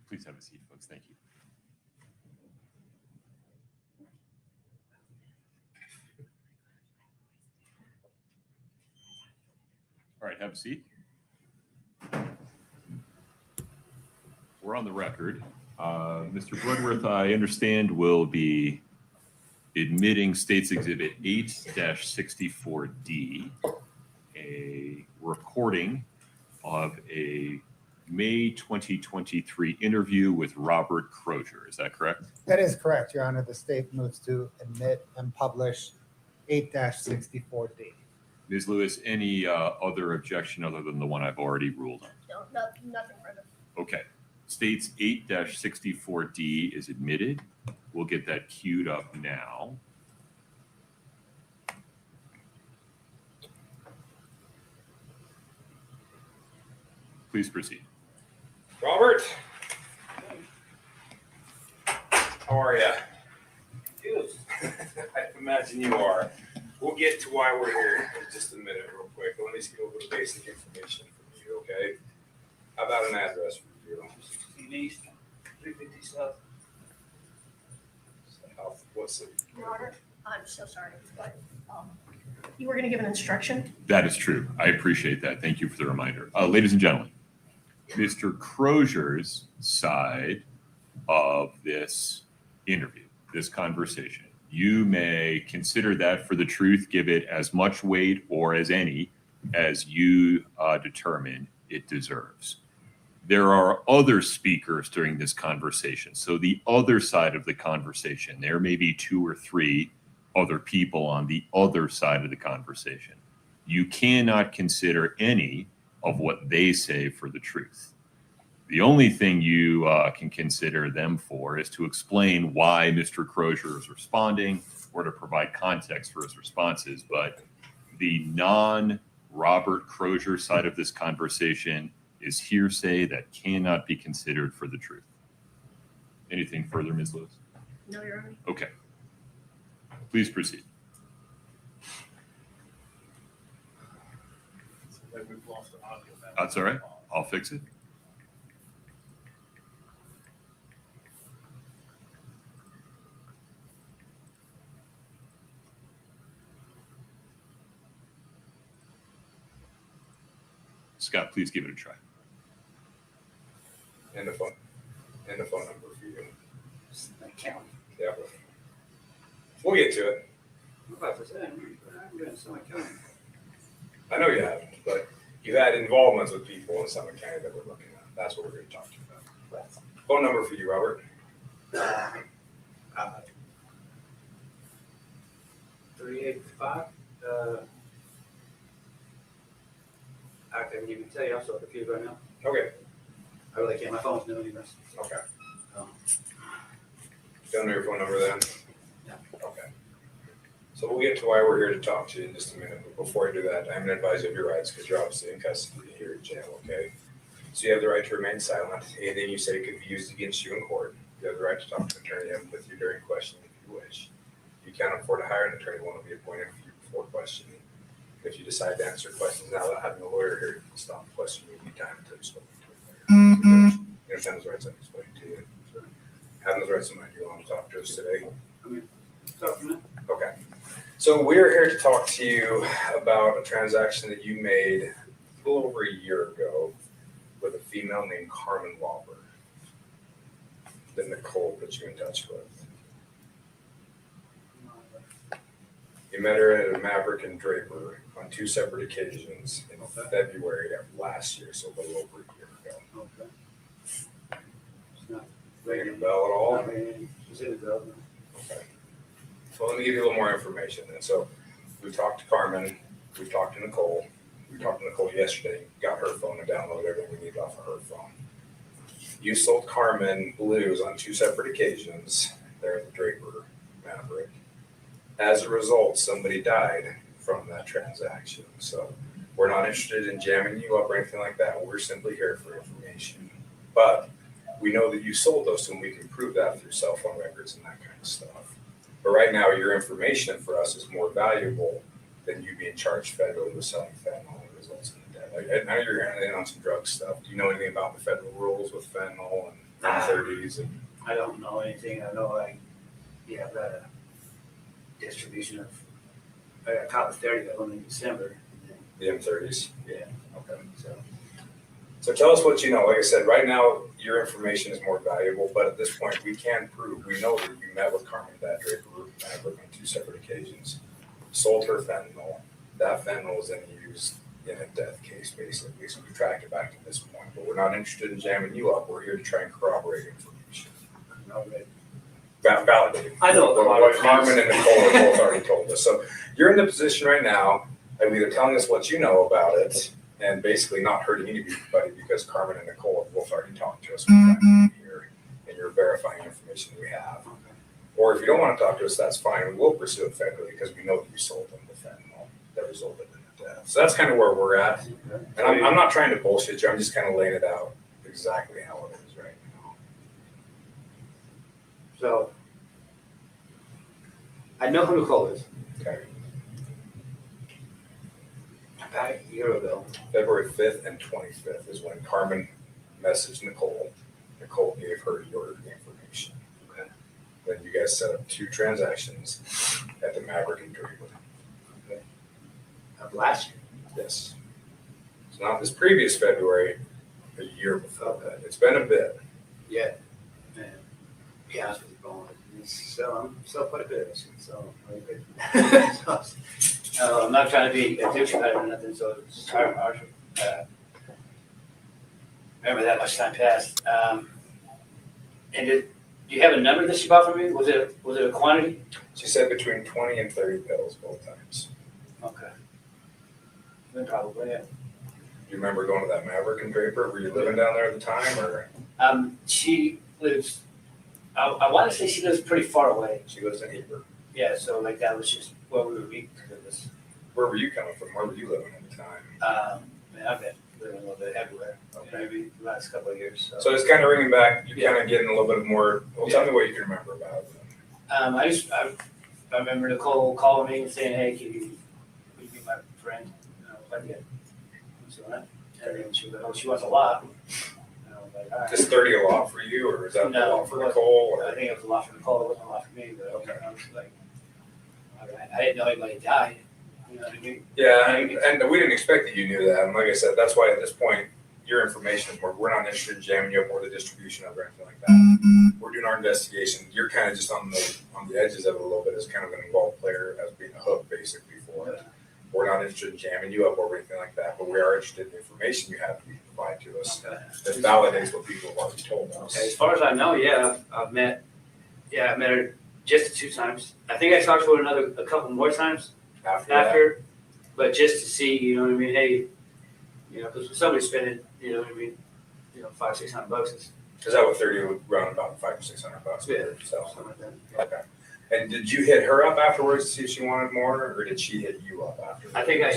Please have a seat, folks. Thank you. All right, have a seat. We're on the record. Mr. Bloodworth, I understand, will be admitting State's Exhibit 8-64D, a recording of a May 2023 interview with Robert Crozier. Is that correct? That is correct, Your Honor. The state moves to admit and publish 8-64D. Ms. Lewis, any other objection other than the one I've already ruled on? No, nothing further. Okay. State's 8-64D is admitted. We'll get that queued up now. Please proceed. Robert, how are you? Good. I imagine you are. We'll get to why we're here in just a minute real quick. Let me just get a little bit of basic information from you, okay? How about an address for you? 16 East, 350 South. South, what city? Your Honor, I'm so sorry, but you were going to give an instruction? That is true. I appreciate that. Thank you for the reminder. Ladies and gentlemen, Mr. Crozier's side of this interview, this conversation, you may consider that for the truth, give it as much weight or as any as you determine it deserves. There are other speakers during this conversation. So the other side of the conversation, there may be 2 or 3 other people on the other side of the conversation. You cannot consider any of what they say for the truth. The only thing you can consider them for is to explain why Mr. Crozier is responding or to provide context for his responses. But the non-Robert Crozier side of this conversation is hearsay that cannot be considered for the truth. Anything further, Ms. Lewis? No, Your Honor. Okay. Please proceed. That's all right. I'll fix it. Scott, please give it a try. And the phone number for you. Account. Yeah. We'll get to it. I know you haven't, but you've had involvements with people in Summit County that we're looking at. That's what we're going to talk to you about. Phone number for you, Robert. 385. I can even tell you, I'm so confused right now. Okay. I really can't. My phone's new anyways. Okay. Don't know your phone number then? Yeah. Okay. So we'll get to why we're here to talk to you in just a minute. But before I do that, I'm going to advise you of your rights because you're obviously in custody here in jail, okay? So you have the right to remain silent. Anything you say could be used against you in court. You have the right to talk to an attorney with you during questioning if you wish. You can't afford to hire an attorney. One will be appointed for you before questioning. If you decide to answer questions now without having a lawyer here, you can stop questioning anytime until you spoke to a lawyer. You understand those rights I've explained to you? Having those rights in mind, you want to talk to us today? Okay. So we're here to talk to you about a transaction that you made a little over a year ago with a female named Karm that Nicole put you in touch with. You met her at a Maverick and Draper on 2 separate occasions in February of last year, so a little over a year ago. Okay. Ringing a bell at all? Okay. Well, let me give you a little more information then. So we talked to Carmen, we talked to Nicole. We talked to Nicole yesterday, got her phone and downloaded everything we needed off of her phone. You sold Carmen blues on 2 separate occasions there at the Draper Maverick. As a result, somebody died from that transaction. So we're not interested in jamming you up or anything like that. We're simply here for information. But we know that you sold those and we can prove that through cell phone records and that kind of stuff. But right now, your information for us is more valuable than you being charged federally with selling fentanyl that results in death. I know you're in on some drug stuff. Do you know anything about the federal rules with fentanyl and M30s and I don't know anything. I know you have a distribution of, I got a cop of 30 of them in December. the M30s? Yeah. Okay. So tell us what you know. Like I said, right now, your information is more valuable, but at this point, we can prove, we know that you met with Carmen that Draper Maverick on 2 separate occasions, sold her fentanyl. That fentanyl was then used in a death case, basically. So we tracked it back to this point, but we're not interested in jamming you up. We're here to try and corroborate information. Validate. I know what Carmen and Nicole have both already told us. So you're in the position right now of either telling us what you know about it and basically not hurting anybody because Carmen and Nicole have both already talked to us here, and you're verifying information we have. Or if you don't want to talk to us, that's fine. We will pursue it federally because we know that you sold them the fentanyl that resulted in the death. So that's kind of where we're at. And I'm not trying to bullshit you. I'm just kind of laying it out exactly how it is right now. So I know who Nicole is. Okay. About a year ago. February 5th and 25th is when Carmen messaged Nicole. Nicole gave her your information. Okay. Then you guys set up 2 transactions at the Maverick and Draper. Okay. Of last year. Yes. It's not this previous February, a year before that. It's been a bit. Yeah. Man. Yeah, I was going. So quite a bit. So I'm not trying to be a douchebag or nothing. So it's just hard. Remember that much time passed. And do you have a number that she bought from me? Was it a quantity? She said between 20 and 30 pills both times. Okay. Then probably, yeah. Do you remember going to that Maverick and Draper? Were you living down there at the time, or? She lives. I want to say she lives pretty far away. She lives in Heber. Yeah, so like that was just where we would meet. Where were you coming from? Where were you living at the time? Man, I've been living a little bit everywhere. Okay. Maybe the last couple of years. So it's kind of ringing back. You're kind of getting a little bit more. Well, tell me what you can remember about it. I remember Nicole calling me and saying, "Hey, can you be my friend?" And I was like, "Yeah." So that, and then she was like, "Oh, she wants a lot." And I was like, "All right." Is 30 a lot for you, or is that a lot for Nicole? Or? I think it was a lot for Nicole. It wasn't a lot for me, but okay. I was like, all right. I didn't know anybody died. You know what I mean? Yeah, and we didn't expect that you knew that. And like I said, that's why at this point, your information is more. We're not interested in jamming you up or the distribution of it or anything like that. We're doing our investigation. You're kind of just on the edges of it a little bit as kind of an involved player, as being a hook basically for it. We're not interested in jamming you up or anything like that, but we are interested in the information you have to provide to us that validates what people have already told us. Okay, as far as I know, I met her just 2 times. I think I talked to her a couple more times after, but just to see, you know what I mean? Hey, you know, because somebody's spending, you know what I mean? You know, $500-600 is that what 30 would run about $500 or $600? Yeah, something like that. Okay. And did you hit her up afterwards to see if she wanted more, or did she hit you up afterwards? I think I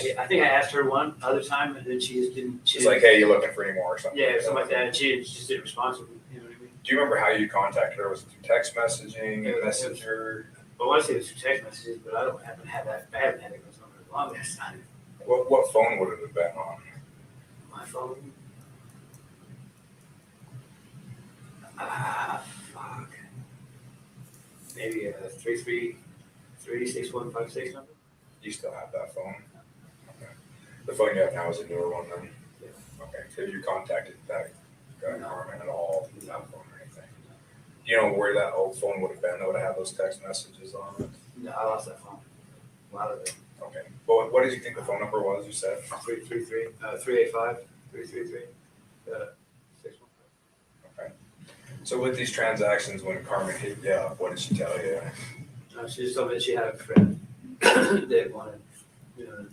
asked her one other time, and then she just didn't. She's like, "Hey, you looking for any more?" or something. Yeah, something like that. And she just didn't respond to me. You know what I mean? Do you remember how you contacted her? Was it through text messaging, Messenger? I want to say it was through text messages, but I haven't had that. I haven't had it for a long time. What phone would it have been on? My phone. Fuck. Maybe a 333-6156 number. You still have that phone? Okay. The phone you have now is a newer one then? Yeah. Okay. So you contacted that guy Carmen at all? That phone or anything? Do you know where that old phone would have been that would have had those text messages on it? No, I lost that phone. A lot of it. Okay. Well, what did you think the phone number was? You said 385-333. Okay. So with these transactions, when Carmen hit you up, what did she tell you? She just told me that she had a friend that wanted, you know.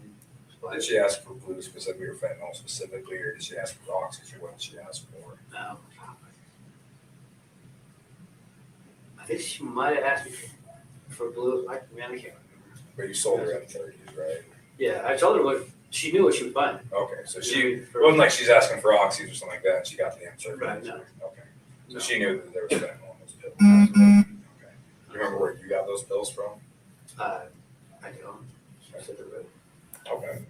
Did she ask for blue specifically or fentanyl specifically, or did she ask for oxygen? What did she ask for? No. I think she might have asked me for blue. I can't remember. But you sold her at 30s, right? Yeah, I told her she knew what she was buying. Okay, so it wasn't like she's asking for oxys or something like that. She got the answer. Right, no. Okay. So she knew that there was fentanyl in those pills. Mm-hmm. Okay. You remember where you got those pills from? I don't. I said it. Okay.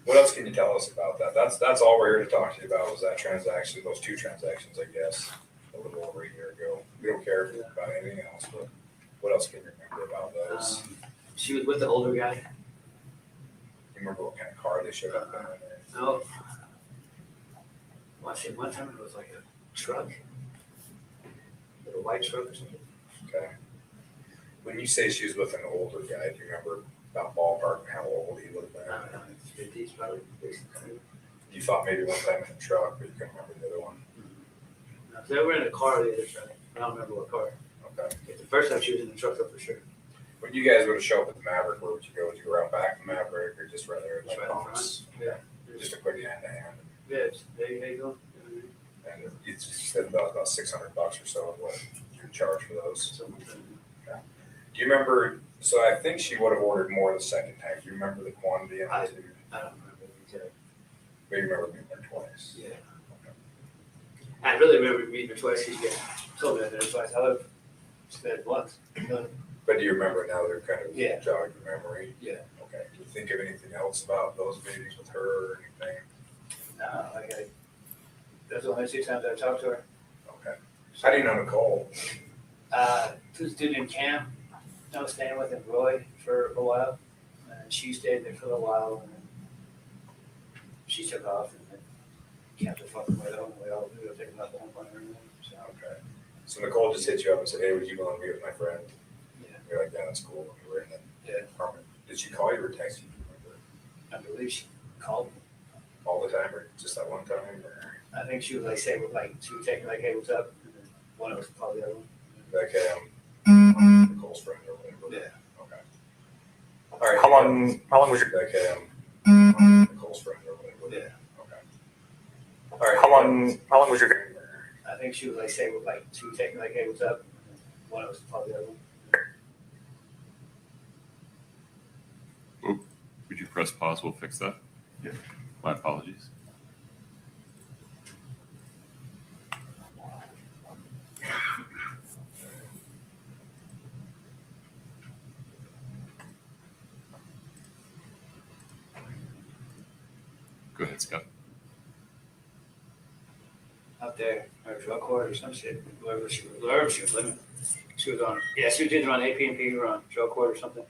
What else can you tell us about that? That's all we're here to talk to you about was that transaction, those 2 transactions, I guess. a little over a year ago. We don't care about anything else, but what else can you remember about those? She was with the older guy. You remember what kind of car they showed up in? No. Well, I think one time it was like a truck, like a white truck or something. Okay. When you say she was with an older guy, do you remember about ballpark how old he would have been? I don't know, it's 50s probably. You thought maybe one time in a truck, but you couldn't remember the other one. No, they were in a car the other time. I don't remember what car. Okay. The first time she was in the truck, though, for sure. When you guys were to show up at the Maverick, where would you go? Would you go around back the Maverick or just right there at Just the right in office? front. Yeah. Just a quick hand to hand. Yeah, there you go. And you said about $600 or so of what you charge for those. Okay. Do you remember? So I think she would have ordered more the second time. Do you remember the quantity? I don't remember exactly. Maybe you remember meeting her twice. Yeah. I really remember meeting her twice. She told me that there twice. I would have said once. But do you remember now? They're kind of Yeah. jogged your memory. Yeah. Okay. Do you think of anything else about those meetings with her or anything? No, that's the only 2 times I talked to her. Okay. How do you know Nicole? This dude named Cam. I was staying with him, Roy, for a while. And she stayed there for a little while. And then she took off and then kept the fucking way home. We all ended up taking up one point or anything. So, Okay. So Nicole just hit you up and said, "Hey, would you want to meet with my friend?" yeah. You're like, "Yeah, that's cool." And you were in the Yeah. apartment. Did she call you or text you? Do you remember? I believe she called me. All the time or just that one time? Or I think she would she would take me like, hey, what's up? And then one of us would call the other one. like, "Hey, I'm Nicole's friend," or whatever? Yeah. Okay. All right. How long was your Like, "Hey, I'm Nicole's friend," or whatever? Yeah. Okay. All right. how long was your I think she would she would take me like, hey, what's up? And then one of us would call the other one. Would you press pause? We'll fix that. Yeah. My apologies. Go ahead, Scott. Out there, or drug court or some shit, whoever she was living. She was on, she was either on AP&P or on drug court or something.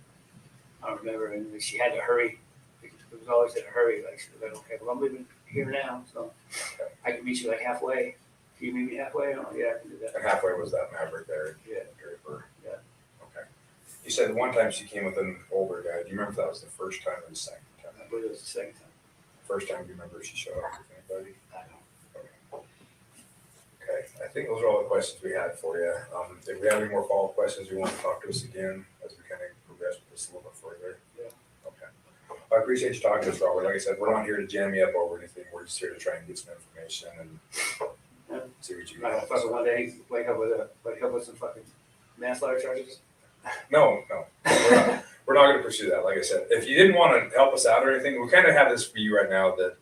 I don't remember, and she had to hurry. It was always in a hurry, like, she was like, okay, well, I'm leaving here now, so I can meet you like halfway. Can you meet me halfway? Oh, yeah, I can do that. And halfway was that Maverick there? Yeah. Draper? Yeah. Okay. You said one time she came with an older guy. Do you remember if that was the first time or the second time? I believe it was the second time. First time, do you remember if she showed up with anybody? I don't. Okay, I think those are all the questions we had for you. If we have any more follow-up questions, you want to talk to us again as we kind of progress with this a little bit further? Yeah. Okay. I appreciate you talking to us, Robert. Like I said, we're not here to jam you up over anything. We're just here to try and get some information and see what you I don't got. fucking one day wake up with some fucking manslaughter charges. No, we're not going to pursue that. Like I said, if you didn't want to help us out or anything, we kind of have this for you right now that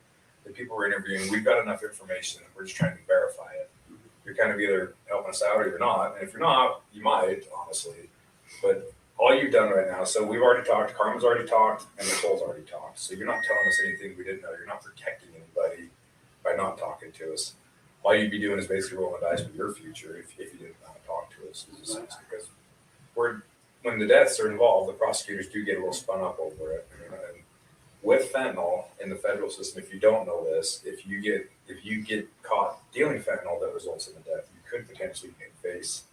the people we're interviewing, we've got enough information. We're just trying to verify it. You're kind of either helping us out or you're not. And if you're not, you might, honestly. But all you've done right now, so we've already talked, Karm's already talked, and Nicole's already talked. So you're not telling us anything we didn't know. You're not protecting anybody by not talking to us. All you'd be doing is basically rolling dice with your future if you didn't want to talk to us. Because when the deaths are involved, the prosecutors do get a little spun up over it. And with fentanyl in the federal system, if you don't know this, if you get caught dealing fentanyl that results in a death, you could potentially face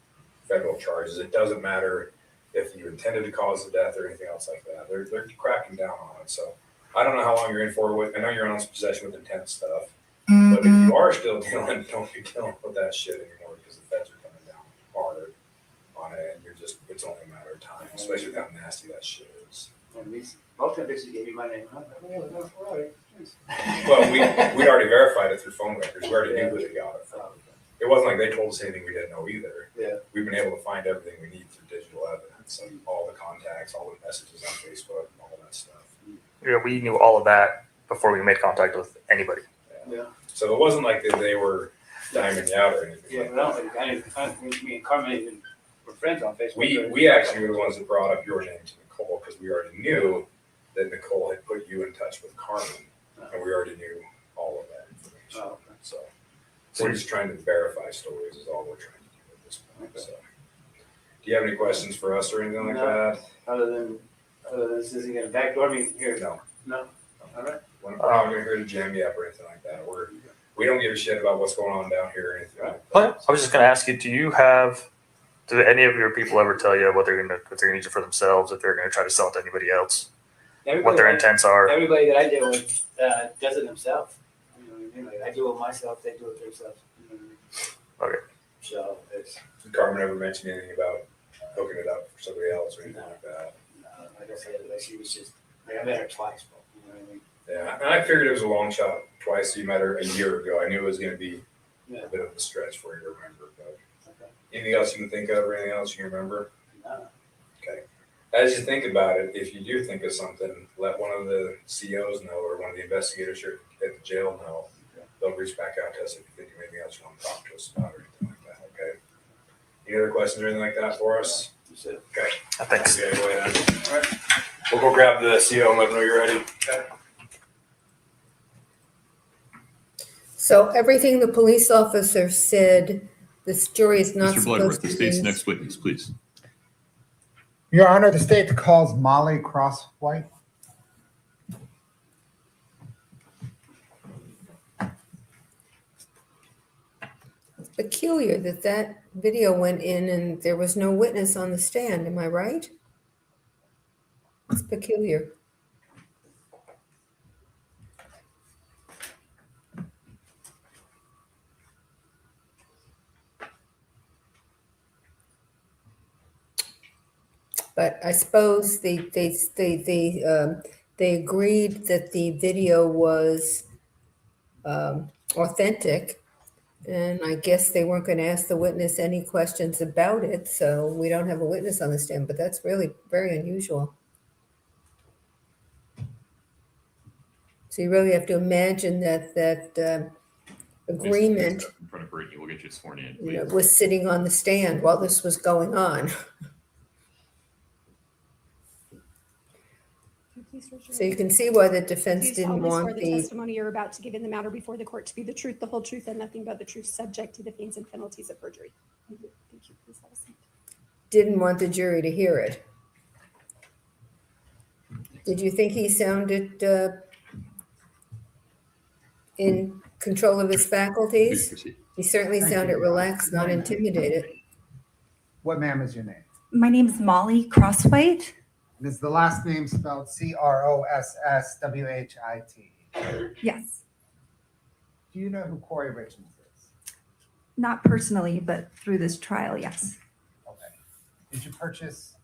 federal charges. It doesn't matter if you intended to cause the death or anything else like that. They're cracking down on it. So I don't know how long you're in for with. I know you're on possession with intent stuff, but if you are still dealing, don't be dealing with that shit anymore because the feds are coming down hard on it, and it's only a matter of time, especially with how nasty that shit is. Most of them basically gave me my name. Well, we'd already verified it through phone records. We already knew who they got it from. It wasn't like they told us anything we didn't know either. Yeah. We've been able to find everything we need through digital evidence and all the contacts, all the messages on Facebook, all that stuff. Yeah, we knew all of that before we made contact with anybody. Yeah. So it wasn't like they were diming you out or anything. Yeah, but I don't think me and Carmen even were friends on Facebook. We actually were the ones that brought up your name to Nicole because we already knew that Nicole had put you in touch with Carmen, and we already knew all of that information. Oh, okay. So We're just trying to verify stories is all we're trying to do at this point, so. Do you have any questions for us or anything like that? Other than this isn't gonna backdoor me here? No. No? All right. We're not gonna here to jam you up or anything like that. We don't give a shit about what's going on down here or anything like that. But I was just going to ask you, do any of your people ever tell you what they're going to use it for themselves, if they're going to try to sell it to anybody else, what their intents are? Everybody that I deal with does it themselves. You know what I mean? Like, I do it myself, they do it themselves. You know what I mean? Okay. So it's. Did Carmen ever mention anything about hooking it up for somebody else or anything like that? Like I said, like she was just, like I met her twice, but you know what I mean? Yeah, and I figured it was a long shot twice. You met her a year ago. I knew it was going to be a bit of a stretch for you to remember. But anything else you can think of or anything else you can remember? No. Okay. As you think about it, if you do think of something, let one of the COs know or one of the investigators here at the jail know. They'll reach back out to us if you think of anything else you want to talk to us about or anything like that. Okay. Any other questions or anything like that for us? Okay. Thanks. Okay, go ahead. All right. We'll go grab the CO and let them know you're ready. Okay. So everything the police officer said, this jury is not Mr. supposed Bloodworth, to the state's use. next witness, please. Your Honor, the state calls Molly Crosswite. It's peculiar that that video went in and there was no witness on the stand. Am I right? It's peculiar. But I suppose they agreed that the video was authentic, and I guess they weren't going to ask the witness any questions about it, so we don't have a witness on the stand. But that's really very unusual. So you really have to imagine that agreement In front of Brittany, we'll get you sworn in, you know, please. was sitting on the stand while this was going on. So you can see why the Do defense you didn't solemnly swear want the the, testimony you're about to give in the matter before the court to be the truth, the whole truth, and nothing but the truth, subject to the pains and penalties of perjury? Thank you. Thank you. Please have a seat. didn't want the jury to hear it. Did you think he sounded in control of his Please faculties? proceed. He certainly Thank sounded you. relaxed, not intimidated. What, ma'am, is your name? My name is Molly Crosswite. And is the last name spelled Crosswhit? Yes, Do you know who Kouri Richins is? not personally, but through this trial, yes, Okay. Did you purchase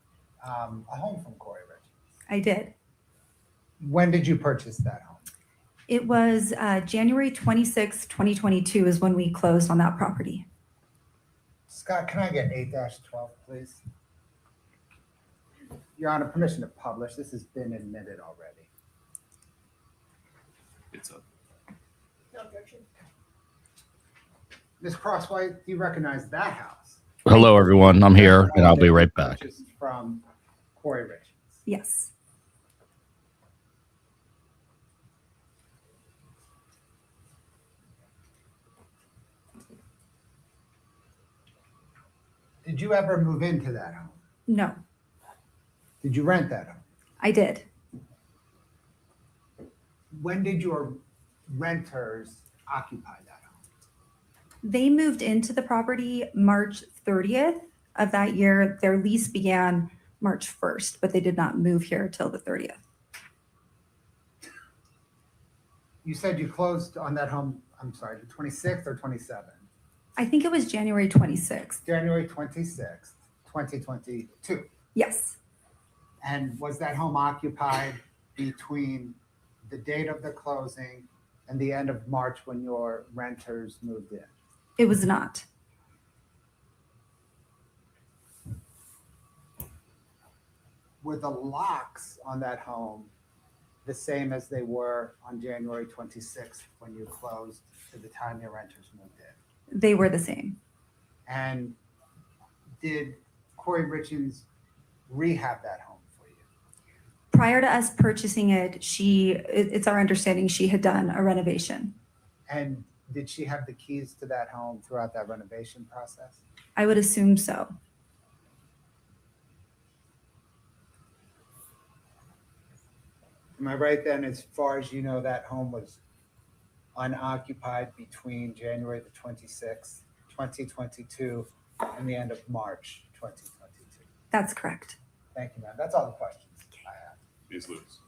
a home from Kouri Richins? I did. When did you purchase that home? It was January 26, 2022 is when we closed on that property. Scott, can I get 8-12, please? Your Honor, permission to publish. This has been admitted already. It's up. No objection. Ms. Crosswhite, do you recognize that house? Hello, everyone. I'm here, and I'll be right back. Purchased from Kouri Richins. Yes, Did you ever move into that home? no, Did you rent that home? I did. When did your renters occupy that home? They moved into the property March 30th of that year. Their lease began March 1st, but they did not move here till the 30th. You said you closed on that home, I'm sorry, the 26th or 27th? I think it was January 26th. January 26th, 2022. Yes, And was that home occupied between the date of the closing and the end of March when your renters moved in? it was not. Were the locks on that home the same as they were on January 26th when you closed to the time your renters moved in? They were the same. And did Kouri Richins rehab that home for you? Prior to us purchasing it, it's our understanding she had done a renovation. And Did she have the keys to that home throughout that renovation process? I would assume so. Am I right then, as far as you know, that home was unoccupied between January the 26th, 2022 and the end of March 2022? That's correct. Thank you, ma'am. That's all the questions I have. Ms. Lewis.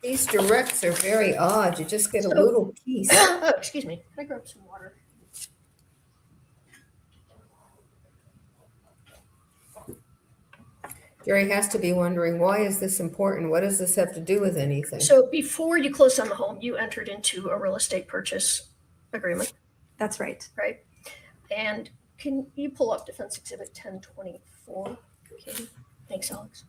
These directs are very odd. You just get a little piece. Oh, excuse me. Can I grab some water? Jerry has to be wondering, why is this important? What does this have to do with anything? So before you closed on the home, you entered into a real estate purchase agreement, That's right. right? And can you pull up Defense Exhibit 1024? Okay. Thanks, Alex.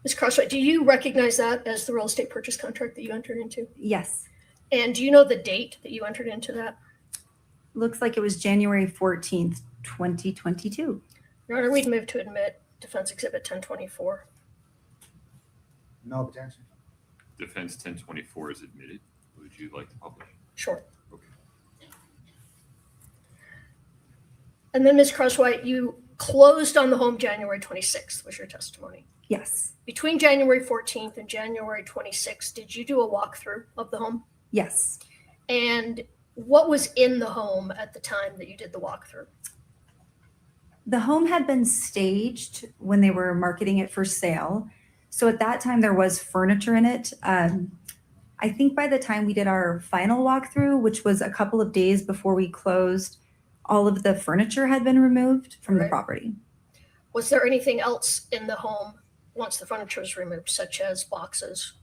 Ms. Crosswite, do you recognize that as the real estate purchase contract that you entered into? Yes. And do you know the date that you entered into that? Looks like it was January 14th, 2022. Your Honor, we'd move to admit Defense Exhibit 1024. No objection. Defense 1024 is admitted. Would you like to publish? Sure. Okay. And then, Ms. Crosswhite, you closed on the home January 26th, was your testimony. Yes. Between January 14th and January 26th, did you do a walkthrough of the home? Yes. And what was in the home at the time that you did the walkthrough? The home had been staged when they were marketing it for sale. So at that time, there was furniture in it. I think by the time we did our final walkthrough, which was a couple of days before we closed, all of the furniture had been removed from the property. Was there anything else in the home once the furniture was removed, such as boxes?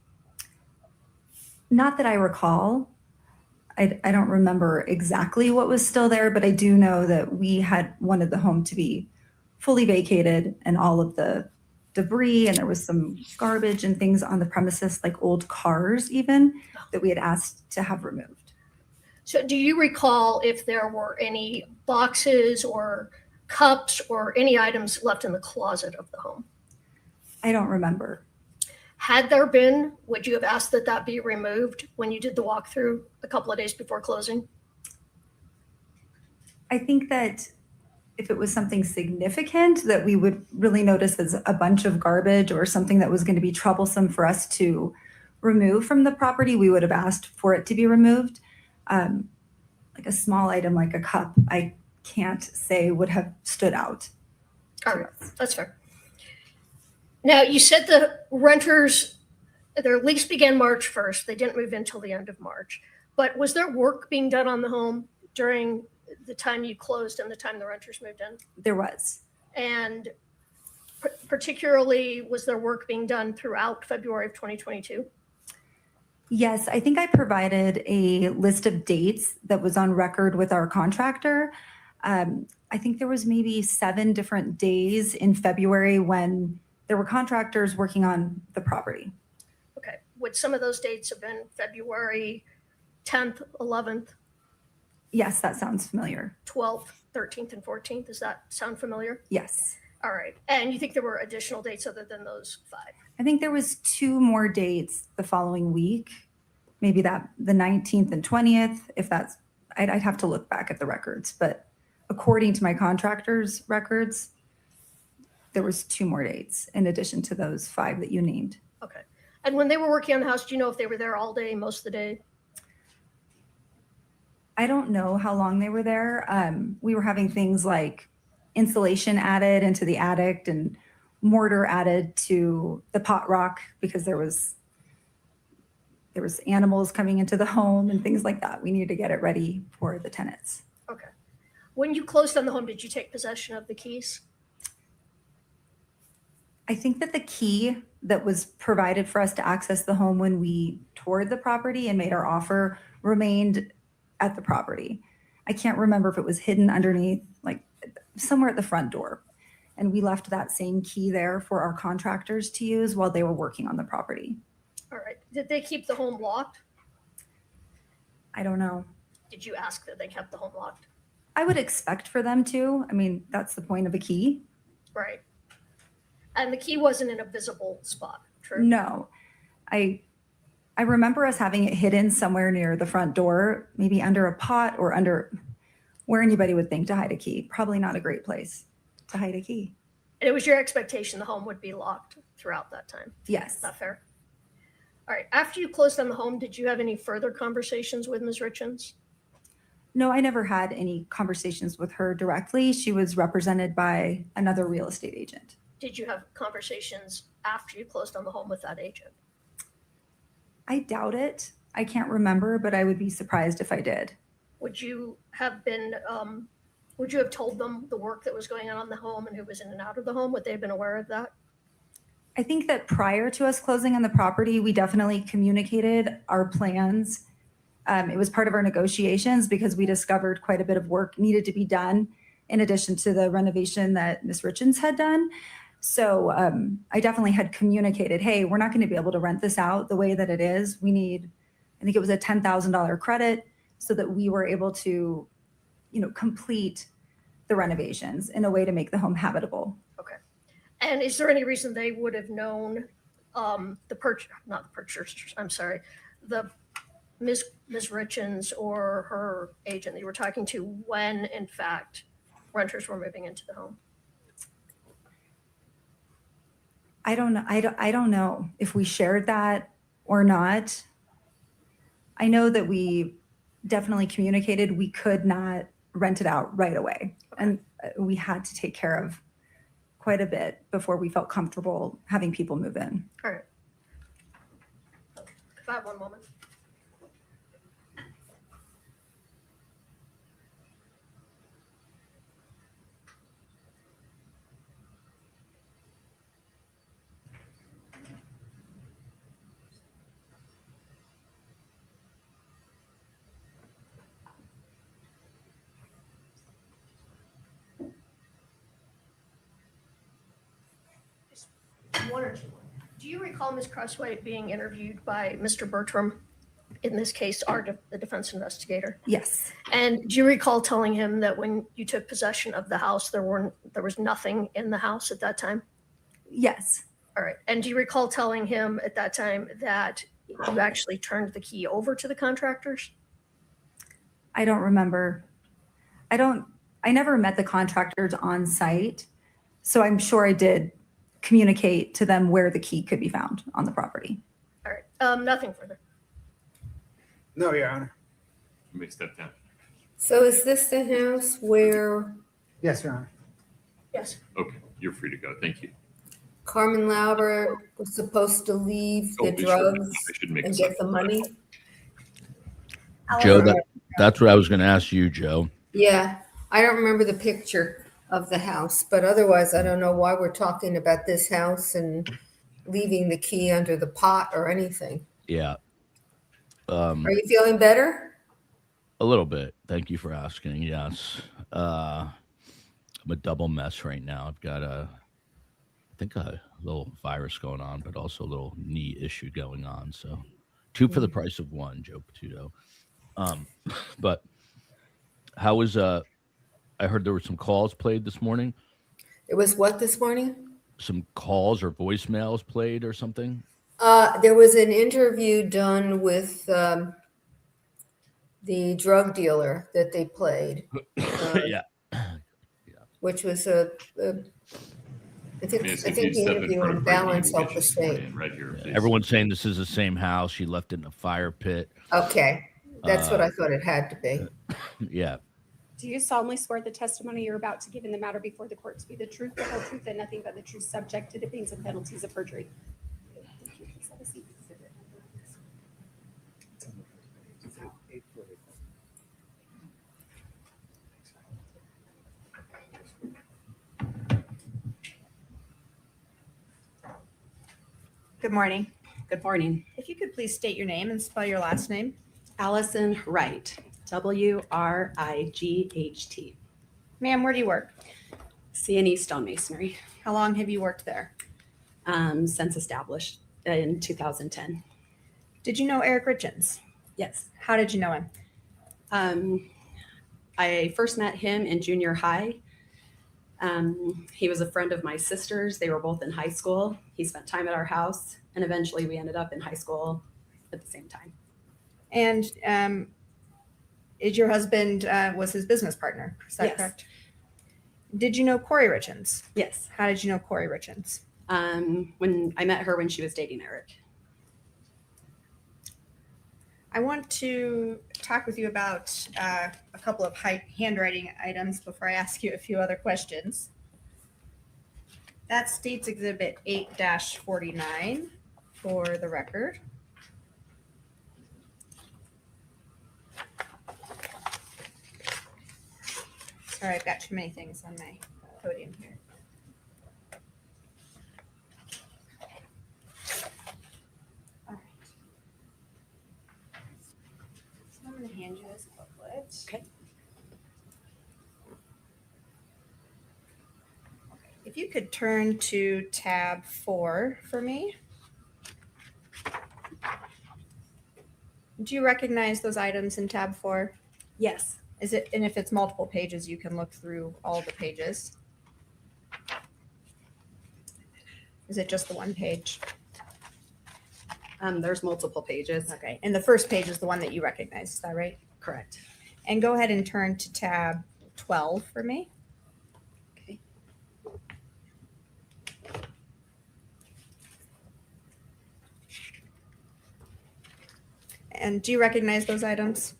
Not that I recall. I don't remember exactly what was still there, but I do know that we had wanted the home to be fully vacated and all of the debris, and there was some garbage and things on the premises, like old cars even, that we had asked to have removed. So do you recall if there were any boxes or cups or any items left in the closet of the home? I don't remember. Had there been, would you have asked that that be removed when you did the walkthrough a couple of days before closing? I think that if it was something significant that we would really notice as a bunch of garbage or something that was going to be troublesome for us to remove from the property, we would have asked for it to be removed. Like a small item like a cup, I can't say would have stood out. All right, that's fair. Now, you said the renters, their lease began March 1st. They didn't move in until the end of March. But was there work being done on the home during the time you closed and the time the renters moved in? There was. And particularly, was there work being done throughout February of 2022? Yes, I think I provided a list of dates that was on record with our contractor. I think there was maybe 7 different days in February when there were contractors working on the property. Okay. Would some of those dates have been February 10th, 11th? Yes, that sounds familiar. 12th, 13th, and 14th? Does that sound familiar? Yes. All right. And you think there were additional dates other than those 5? I think there was 2 more dates the following week, maybe that the 19th and 20th, if that's, I'd have to look back at the records, but according to my contractor's records, there was 2 more dates in addition to those 5 that you named. Okay. And when they were working on the house, do you know if they were there all day, most of the day? I don't know how long they were there. We were having things like insulation added into the attic and mortar added to the pot rock because there was animals coming into the home and things like that. We needed to get it ready for the tenants. Okay. When you closed on the home, did you take possession of the keys? I think that the key that was provided for us to access the home when we toured the property and made our offer remained at the property. I can't remember if it was hidden underneath, like somewhere at the front door. And we left that same key there for our contractors to use while they were working on the property. All right. Did they keep the home locked? I don't know. Did you ask that they kept the home locked? I would expect for them to. I mean, that's the point of a key. Right. And the key wasn't in a visible spot, true? No. I remember us having it hidden somewhere near the front door, maybe under a pot or under where anybody would think to hide a key. Probably not a great place to hide a key. And it was your expectation the home would be locked throughout that time? Yes. Is that fair? All right. After you closed on the home, did you have any further conversations with Ms. Richins? No, I never had any conversations with her directly. She was represented by another real estate agent. Did you have conversations after you closed on the home with that agent? I doubt it. I can't remember, but I would be surprised if I did. Would you have been, would you have told them the work that was going on in the home and who was in and out of the home? Would they have been aware of that? I think that prior to us closing on the property, we definitely communicated our plans. It was part of our negotiations because we discovered quite a bit of work needed to be done in addition to the renovation that Ms. Richins had done. So I definitely had communicated, hey, we're not going to be able to rent this out the way that it is. We need, I think it was a $10,000 credit so that we were able to, complete the renovations in a way to make the home habitable. Okay. And is there any reason they would have known the Ms. Richins or her agent that you were talking to when, in fact, renters were moving into the home? I don't know. I don't know if we shared that or not. I know that we definitely communicated we could not rent it out right away. And we had to take care of quite a bit before we felt comfortable having people move in. All right. If I have one moment. One or two. Do you recall Ms. Crosswite being interviewed by Mr. Bertram, in this case, the defense investigator? Yes. And do you recall telling him that when you took possession of the house, there was nothing in the house at that time? Yes. All right. And do you recall telling him at that time that you actually turned the key over to the contractors? I don't remember. I never met the contractors on site, so I'm sure I did communicate to them where the key could be found on the property. All right. Nothing further. No, Your Honor. You may step down. So is this the house where Yes, Your Honor. Yes. Okay, you're free to go. Thank you. Carmen Lauber was supposed to leave the drugs I should make and a get the second. money? Joe, that's what I was going to ask you, Joe. Yeah, I don't remember the picture of the house, but otherwise I don't know why we're talking about this house and leaving the key under the pot or anything. Yeah. Are you feeling better? A little bit. Thank you for asking. Yes. I'm a double mess right now. I've got I think a little virus going on, but also a little knee issue going on. So 2 for the price of 1, Joe Patuto. But how was I heard there were some calls played this morning. It was what this morning? Some calls or voicemails played or something. There was an interview done with the drug dealer that they played. Yeah. Which was I think the interview on balance helped the state. Right here, please. Everyone's saying this is the same house. She left it in a fire pit. Okay, that's what I thought it had to be. Yeah. Do you solemnly swear the testimony you're about to give in the matter before the court to be the truth, the whole truth, and nothing but the truth, subject to the pains and penalties of perjury? Thank you. Please have a seat. Good morning. Good morning. If you could please state your name and spell your last name. Allison Wright, W-R-I-G-H-T. Ma'am, where do you work? C&E Stonemasonry. How long have you worked there? Since established in 2010. Did you know Eric Richins? Yes. How did you know him? I first met him in junior high. He was a friend of my sister's. They were both in high school. He spent time at our house, and eventually we ended up in high school at the same time. And is your husband was his business partner? Is that Yes. correct? Did you know Kouri Richins? Yes. How did you know Kouri Richins? When I met her when she was dating Eric. I want to talk with you about a couple of handwriting items before I ask you a few other questions. That's State's Exhibit 8-49 for the record. Sorry, I've got too many things on my podium here. All right. So I'm going to hand you this booklet. Okay. If you could turn to tab 4 for me. Do you recognize those items in tab 4? Yes. Is it, and if it's multiple pages, you can look through all the pages. Is it just the one page? There's multiple pages. Okay. And the first page is the one that you recognize. Is that right? Correct. And go ahead and turn to tab 12 for me. Okay. And do you recognize those items?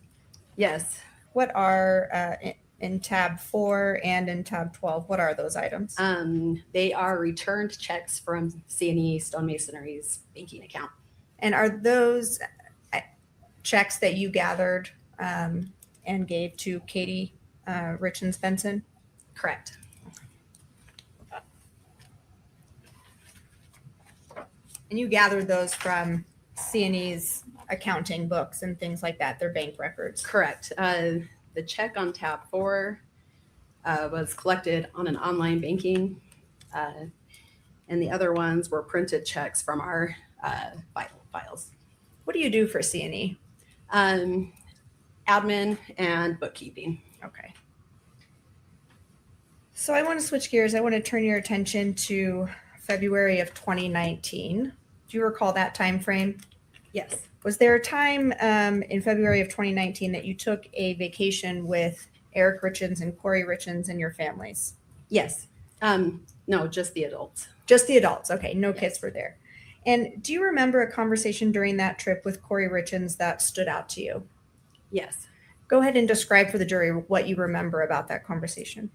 Yes. What are in tab 4 and in tab 12? What are those items? They are returned checks from C&E Stonemasonry's banking account. And are those checks that you gathered and gave to Katie Richins Benson? Correct. And you gathered those from C&E's accounting books and things like that, their bank records? Correct. The check on tab 4 was collected on an online banking, and the other ones were printed checks from our files. What do you do for C&E? Admin and bookkeeping. Okay. So I want to switch gears. I want to turn your attention to February of 2019. Do you recall that time frame? Yes. Was there a time in February of 2019 that you took a vacation with Eric Richins and Kouri Richins and your families? Yes. No, just the adults. Just the adults. Okay. No kids were there. And do you remember a conversation during that trip with Kouri Richins that stood out to you? Yes. Go ahead and describe for the jury what you remember about that conversation.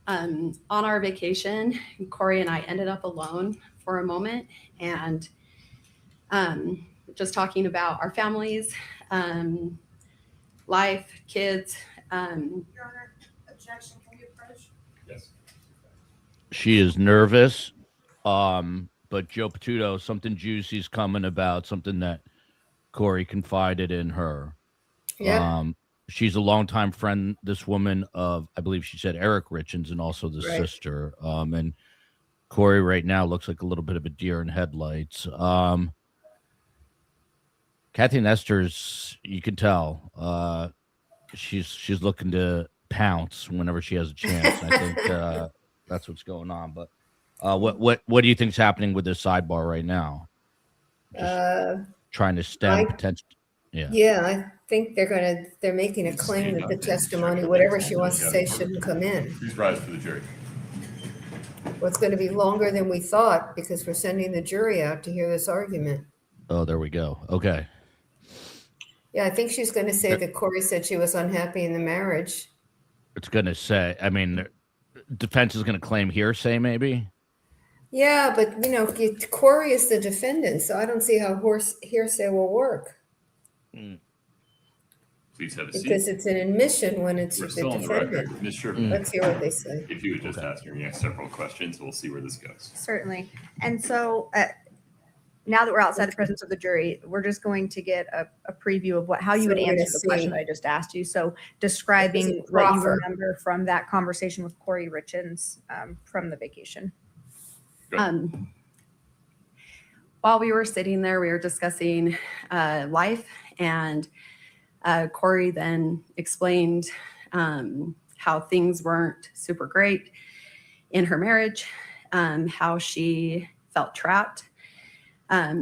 On our vacation, Kouri and I ended up alone for a moment and just talking about our families, life, kids. Your Honor, objection. Can you approach? Yes. She is nervous, but Joe Patuto, something juicy's coming about, something that Kouri confided in her. Yeah. She's a longtime friend, this woman of, I believe she said Eric Richins, and also the Right. sister. And Kouri right now looks like a little bit of a deer in headlights. Kathy Nestor's, you can tell, she's looking to pounce whenever she has a chance. I think that's what's going on. But what do you think's happening with this sidebar right now? Trying to stem potential. Yeah, I think they're making a claim that the testimony, whatever she wants to say, shouldn't come in. Please rise for the jury. Well, it's going to be longer than we thought because we're sending the jury out to hear this argument. Oh, there we go. Okay. Yeah, I think she's going to say that Kouri said she was unhappy in the marriage. It's going to say, I mean, defense is going to claim hearsay, maybe. Yeah, but Kouri is the defendant, so I don't see how hearsay will work. Please have a seat. Because it's an admission when it's We're the still on the record. defendant. Ms. Sherman, Let's hear what they say. if you would just ask your next several questions, we'll see where this goes. Certainly. And so now that we're outside the presence of the jury, we're just going to get a preview of how you So would we're gonna answer the question see. that I just asked you. So describing This is what you proffer. remember from that conversation with Kouri Richins from the vacation. while we were sitting there, we were discussing life, and Kouri then explained how things weren't super great in her marriage, how she felt trapped.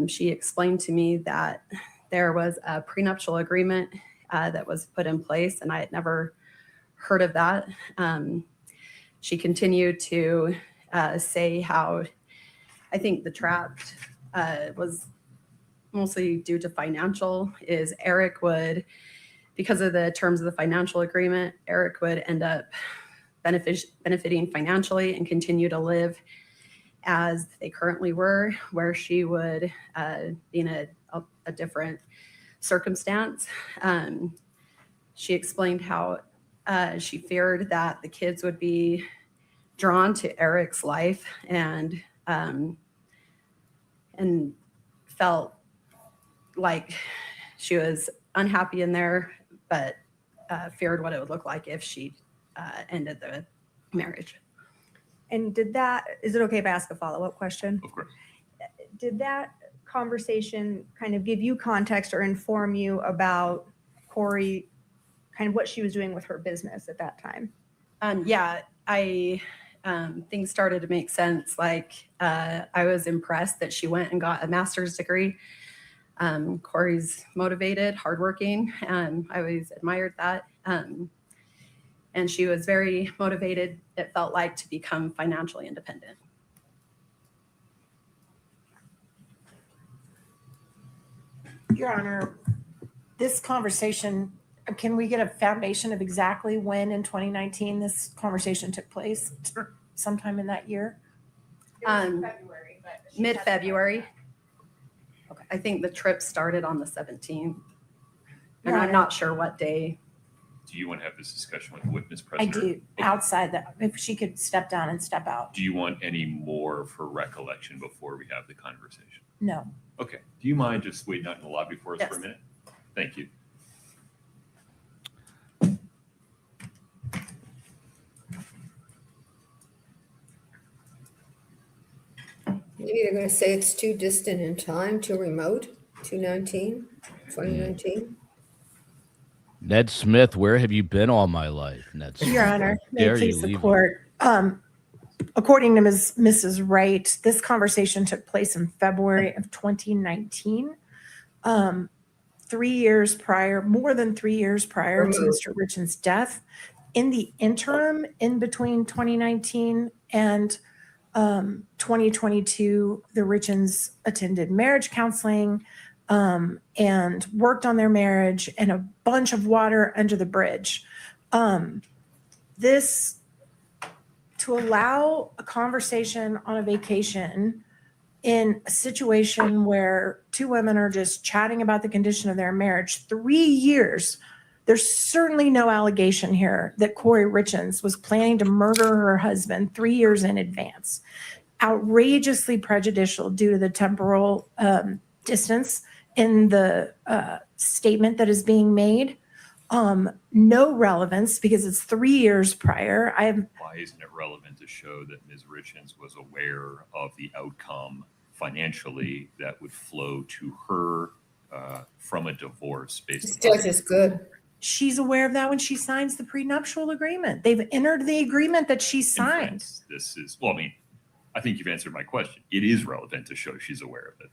She explained to me that there was a prenuptial agreement that was put in place, and I had never heard of that. She continued to say how I think the trapped was mostly due to financial, is Eric would, because of the terms of the financial agreement, Eric would end up benefiting financially and continue to live as they currently were, where she would be in a different circumstance. She explained how she feared that the kids would be drawn to Eric's life and felt like she was unhappy in there, but feared what it would look like if she ended the marriage. And is it okay if I ask a follow-up question? Of course. Did that conversation kind of give you context or inform you about Kouri, kind of what she was doing with her business at that time? Yeah, things started to make sense. Like I was impressed that she went and got a master's degree. Kouri's motivated, hardworking, and I always admired that. And she was very motivated, it felt like, to become financially independent. Your Honor, this conversation, can we get a foundation of exactly when in 2019 this conversation took place? Sometime in that year? February, mid-February. Okay. I think the trip started on the 17th. And I'm not sure what day. Do you want to have this discussion with the witness present? I do, outside that, if she could step down and step out. Do you want any more for recollection before we have the conversation? No. Okay. Do you mind just waiting out in the lobby for us Yes. for a minute? Thank you. Maybe they're going to say it's too distant in time, too remote, 2019. Ned Smith, where have you been all my life, Ned Smith? Your Honor, may Dare it you please the leave court. According to Mrs. Wright, this conversation took place in February of 2019. 3 years prior, more than 3 years prior to Mr. Richins' death. In the interim, in between 2019 and 2022, the Richins attended marriage counseling and worked on their marriage, and a bunch of water under the bridge. This, to allow a conversation on a vacation in a situation where two women are just chatting about the condition of their marriage, 3 years, there's certainly no allegation here that Kouri Richins was planning to murder her husband 3 years in advance. Outrageously prejudicial due to the temporal distance in the statement that is being made. No relevance because it's 3 years prior. Why isn't it relevant to show that Ms. Richins was aware of the outcome financially that would flow to her from a divorce based on Judge is good. She's aware of that when she signs the prenuptial agreement. They've entered the agreement that she signed. this is, well, I mean, I think you've answered my question. It is relevant to show she's aware of it.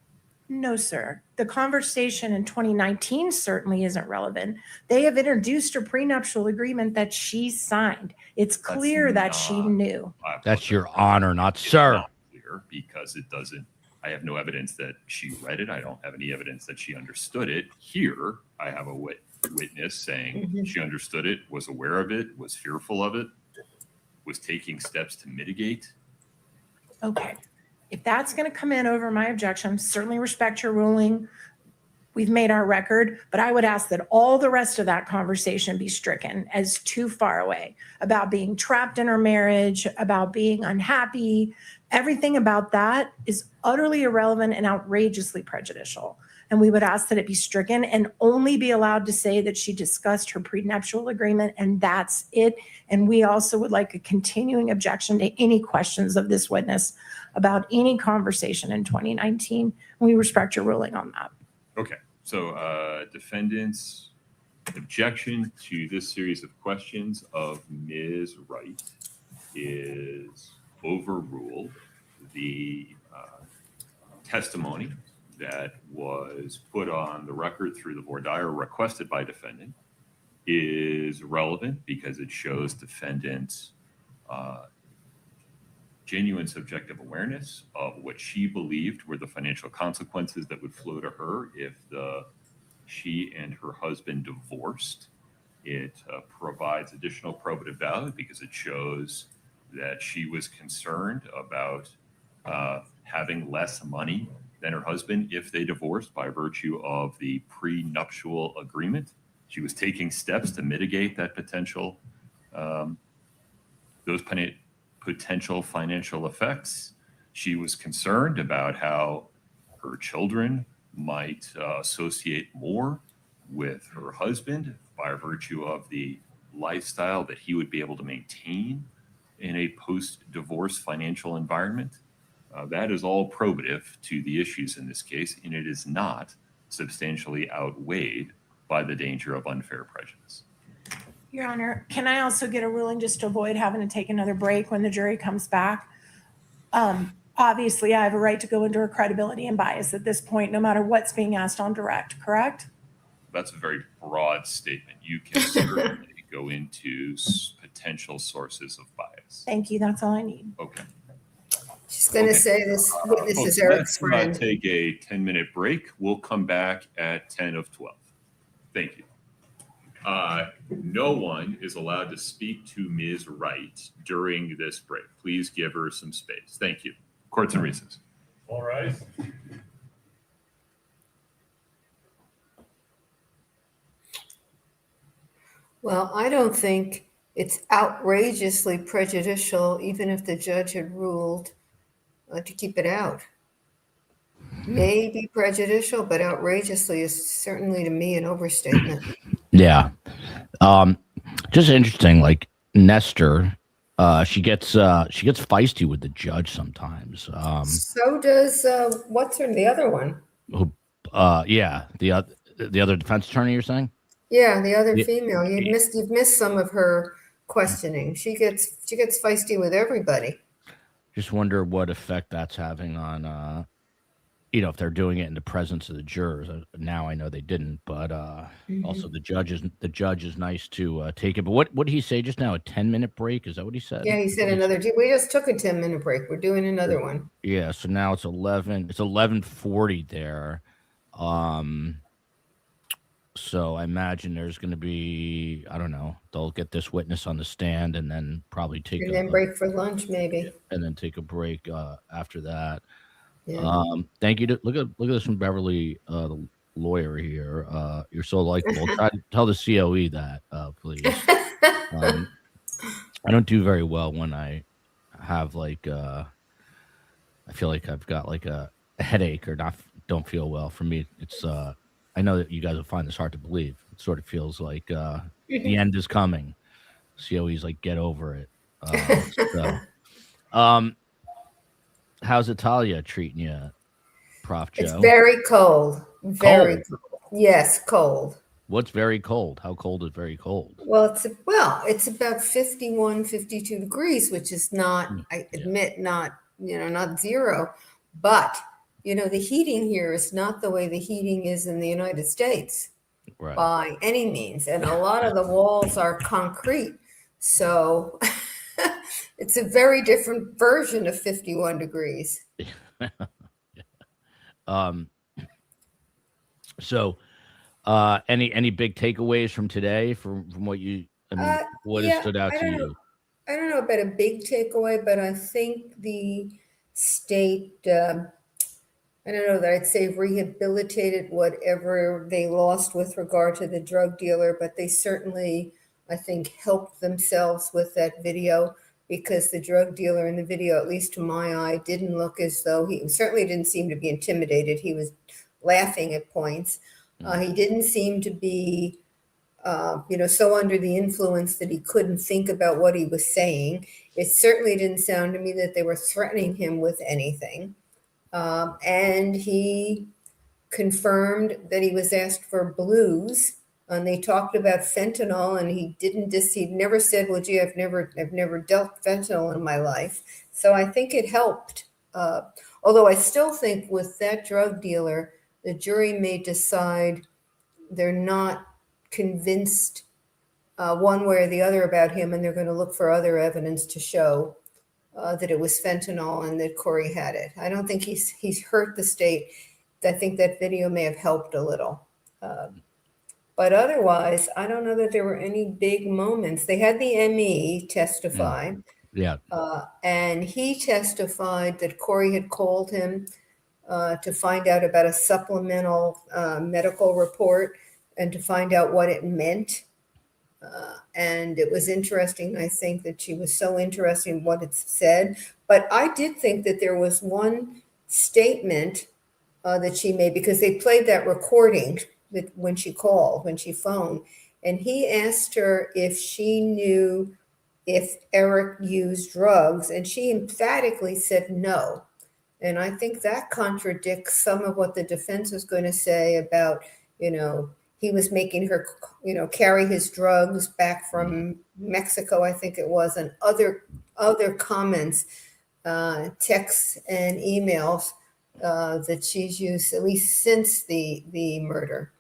No, sir. The conversation in 2019 certainly isn't relevant. They have introduced a prenuptial agreement that she signed. It's clear that she knew. That's your honor, not sir. Not clear because it doesn't, I have no evidence that she read it. I don't have any evidence that she understood it. Here, I have a witness saying she understood it, was aware of it, was fearful of it, was taking steps to mitigate. Okay. If that's going to come in over my objection, certainly respect your ruling. We've made our record, but I would ask that all the rest of that conversation be stricken as too far away, about being trapped in her marriage, about being unhappy. Everything about that is utterly irrelevant and outrageously prejudicial. And we would ask that it be stricken and only be allowed to say that she discussed her prenuptial agreement and that's it. And we also would like a continuing objection to any questions of this witness about any conversation in 2019. We respect your ruling on that. Okay, so defendant's objection to this series of questions of Ms. Wright is overruled. The testimony that was put on the record through the voir dire requested by defendant is relevant because it shows defendant's genuine subjective awareness of what she believed were the financial consequences that would flow to her if she and her husband divorced. It provides additional probative value because it shows that she was concerned about having less money than her husband if they divorced by virtue of the prenuptial agreement. She was taking steps to mitigate that potential financial effects. She was concerned about how her children might associate more with her husband by virtue of the lifestyle that he would be able to maintain in a post-divorce financial environment. That is all probative to the issues in this case, and it is not substantially outweighed by the danger of unfair prejudice. Your Honor, can I also get a ruling just to avoid having to take another break when the jury comes back? Obviously, I have a right to go into her credibility and bias at this point, no matter what's being asked on direct, correct? That's a very broad statement. You can certainly go into potential sources of bias. Thank you. That's all I need. Okay. She's going to say this witness is Eric's friend. Let's take a 10-minute break. We'll come back at 10 of 12. Thank you. No one is allowed to speak to Ms. Wright during this break. Please give her some space. Thank you. Court's in recess. All right. Well, I don't think it's outrageously prejudicial, even if the judge had ruled to keep it out. Maybe prejudicial, but outrageously is certainly to me an overstatement. Yeah. Just interesting, like Nestor, she gets feisty with the judge sometimes. So does the other one? Yeah, the other defense attorney, you're saying? Yeah, the other Yeah. female. You've missed some of her questioning. She gets feisty with everybody. Just wonder what effect that's having on if they're doing it in the presence of the jurors. Now I know they didn't, but also the judge is nice to take it. But what did he say just now? A 10-minute break? Is that what he said? Yeah, he said another. We just took a 10-minute break. We're doing another one. Yeah, so now it's 11:40 there. So I imagine there's going to be, I don't know, they'll get this witness on the stand and then probably take break for lunch maybe. And then take a break after that. Yeah. Thank you. Look at this from Beverly, the lawyer here. You're so likable. Try to tell the COE that, please. I don't do very well when I have I feel like I've got like a headache or don't feel well. For me, it's I know that you guys will find this hard to believe. It sort of feels like the end is coming. COE's like, get over it. How's Italia treating you, Prof. Joe? It's very cold. Very cold. Yes, cold. What's very cold? How cold is very cold? Well, it's about 51, 52 degrees, which is not, I admit, not zero, but the heating here is not the way the heating is in the United States by any means. And a lot of the walls are concrete. So it's a very different version of 51 degrees. So any big takeaways from today from what has stood out to you? I don't know about a big takeaway, but I think the state, I don't know that I'd say rehabilitated whatever they lost with regard to the drug dealer, but they certainly, I think, helped themselves with that video because the drug dealer in the video, at least to my eye, didn't look as though he certainly didn't seem to be intimidated. He was laughing at points. He didn't seem to be, so under the influence that he couldn't think about what he was saying. It certainly didn't sound to me that they were threatening him with anything. And he confirmed that he was asked for blues, and they talked about fentanyl, and he never said, well, gee, I've never dealt fentanyl in my life. So I think it helped. Although I still think with that drug dealer, the jury may decide they're not convinced one way or the other about him, and they're going to look for other evidence to show that it was fentanyl and that Kouri had it. I don't think he's hurt the state. I think that video may have helped a little. But otherwise, I don't know that there were any big moments. They had the ME testify. Yeah. And he testified that Kouri had called him to find out about a supplemental medical report and to find out what it meant. And it was interesting, I think, that she was so interested in what it said. But I did think that there was one statement that she made, because they played that recording that when she phoned, and he asked her if she knew if Eric used drugs, and she emphatically said no. And I think that contradicts some of what the defense was going to say about, he was making her, carry his drugs back from Mexico, I think it was, and other comments, texts and emails that she's used at least since the murder.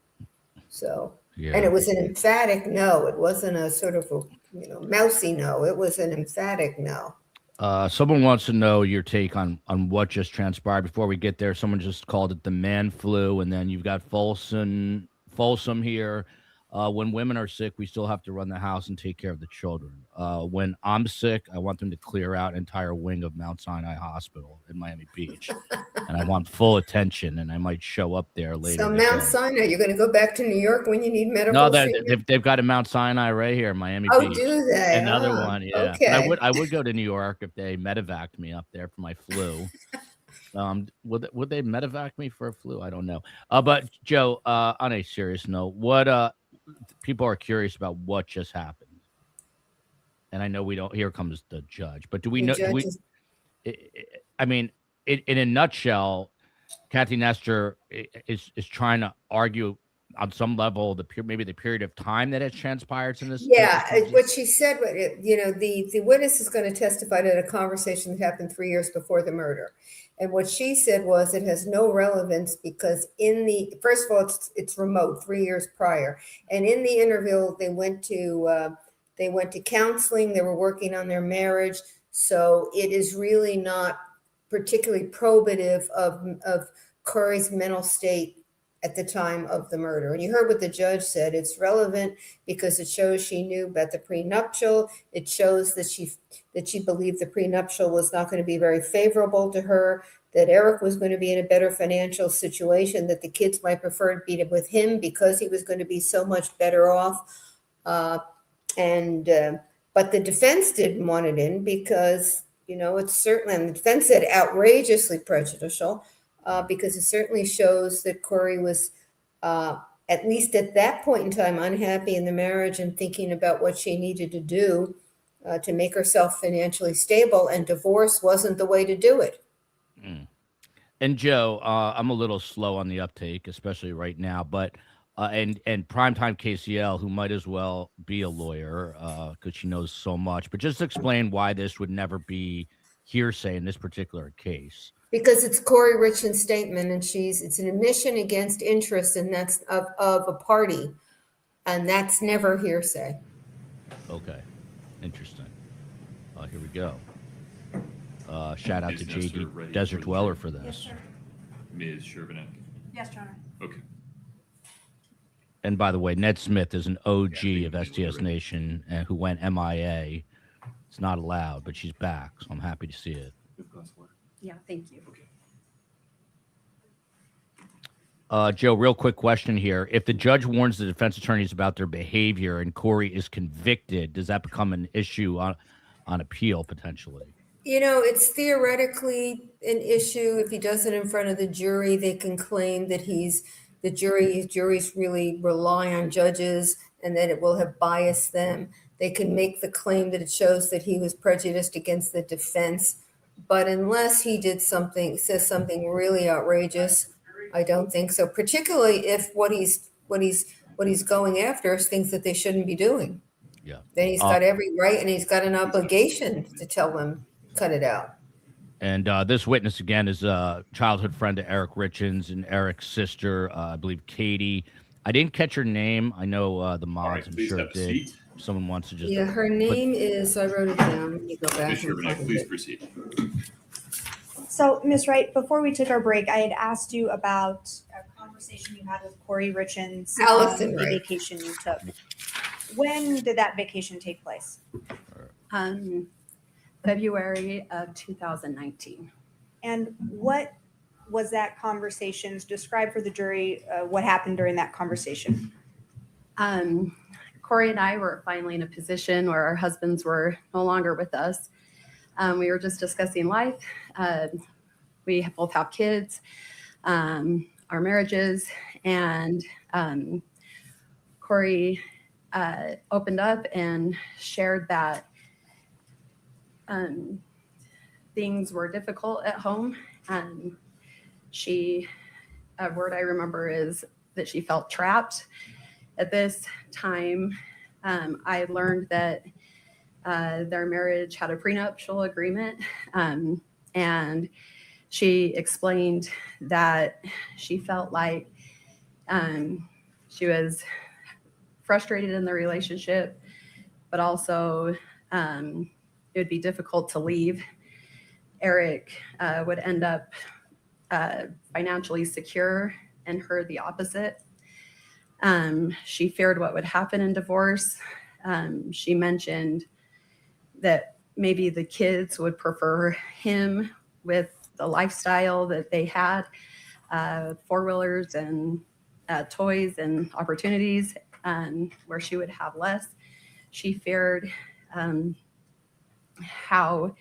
So, Yeah. and it was an emphatic no. It wasn't a sort of mousy no. It was an emphatic no. Someone wants to know your take on what just transpired. Before we get there, someone just called it the man flu, and then you've got Folsom here. When women are sick, we still have to run the house and take care of the children. When I'm sick, I want them to clear out an entire wing of Mount Sinai Hospital in Miami Beach, and I want full attention. And I might show up there later. So Mount Sinai, you're going to go back to New York when you need medical treatment? They've got a Mount Sinai right here in Miami Oh, Beach. do they? Another one, yeah. Okay. But I would go to New York if they medevaced me up there for my flu. Would they medevac me for a flu? I don't know. But Joe, on a serious note, what people are curious about what just happened, and I know we don't. Here comes the judge, but do we know? I mean, in a nutshell, Kathy Nestor is trying to argue on some level maybe the period of time that has transpired in this. Yeah, what she said, the witness is going to testify to a conversation that happened 3 years before the murder. And what she said was it has no relevance because first of all, it's remote 3 years prior. And in the interview, they went to counseling. They were working on their marriage. So it is really not particularly probative of Kouri's mental state at the time of the murder. And you heard what the judge said. It's relevant because it shows she knew about the prenuptial. It shows that she believed the prenuptial was not going to be very favorable to her, that Eric was going to be in a better financial situation, that the kids might prefer to be with him because he was going to be so much better off. But the defense didn't want it in because, it's certainly, and the defense said outrageously prejudicial. Because it certainly shows that Kouri was, at least at that point in time, unhappy in the marriage and thinking about what she needed to do to make herself financially stable, and divorce wasn't the way to do it. And Joe, I'm a little slow on the uptake, especially right now, but and primetime KCL, who might as well be a lawyer because she knows so much, but just explain why this would never be hearsay in this particular case. Because it's Kouri Richins' statement, and it's an admission against interest, and that's of a party, and that's never hearsay. Okay, interesting. Here we go. Shout out to JD Desert Dweller for this. Yes, sir. Ms. Shervanek. Yes, Your Honor. Okay. And by the way, Ned Smith is an OG of STS Nation and who went MIA. It's not allowed, but she's back, so I'm happy to see it. Yeah, thank you. Joe, real quick question here. If the judge warns the defense attorneys about their behavior and Kouri is convicted, does that become an issue on appeal potentially? You know, it's theoretically an issue. If he does it in front of the jury, they can claim that juries really rely on judges and that it will have biased them. They can make the claim that it shows that he was prejudiced against the defense. But unless he says something really outrageous, I don't think so. Particularly if what he's going after is things that they shouldn't be doing. Yeah. Then he's got every right and he's got an obligation to tell them, cut it out. And this witness, again, is a childhood friend of Eric Richins and Eric's sister, I believe, Katie. I didn't catch her name. I know the mods, I'm sure, did. If someone wants to just... Yeah, her name is, I wrote it down. Let me go back. Commissioner Burnett, please proceed. So, Ms. Wright, before we took our break, I had asked you about a conversation you had with Kouri Richins. Allison, the right. vacation you took. When did that vacation take place? February of 2019. And what was that conversation? Describe for the jury what happened during that conversation. Kouri and I were finally in a position where our husbands were no longer with us. We were just discussing life. We both have kids, our marriages, and Kouri opened up and shared that things were difficult at home. A word I remember is that she felt trapped. At this time, I learned that their marriage had a prenuptial agreement, and she explained that she felt like she was frustrated in the relationship, but also it would be difficult to leave. Eric would end up financially secure, and her the opposite. She feared what would happen in divorce. She mentioned that maybe the kids would prefer him with the lifestyle that they had, four-wheelers and toys and opportunities, where she would have less. She feared how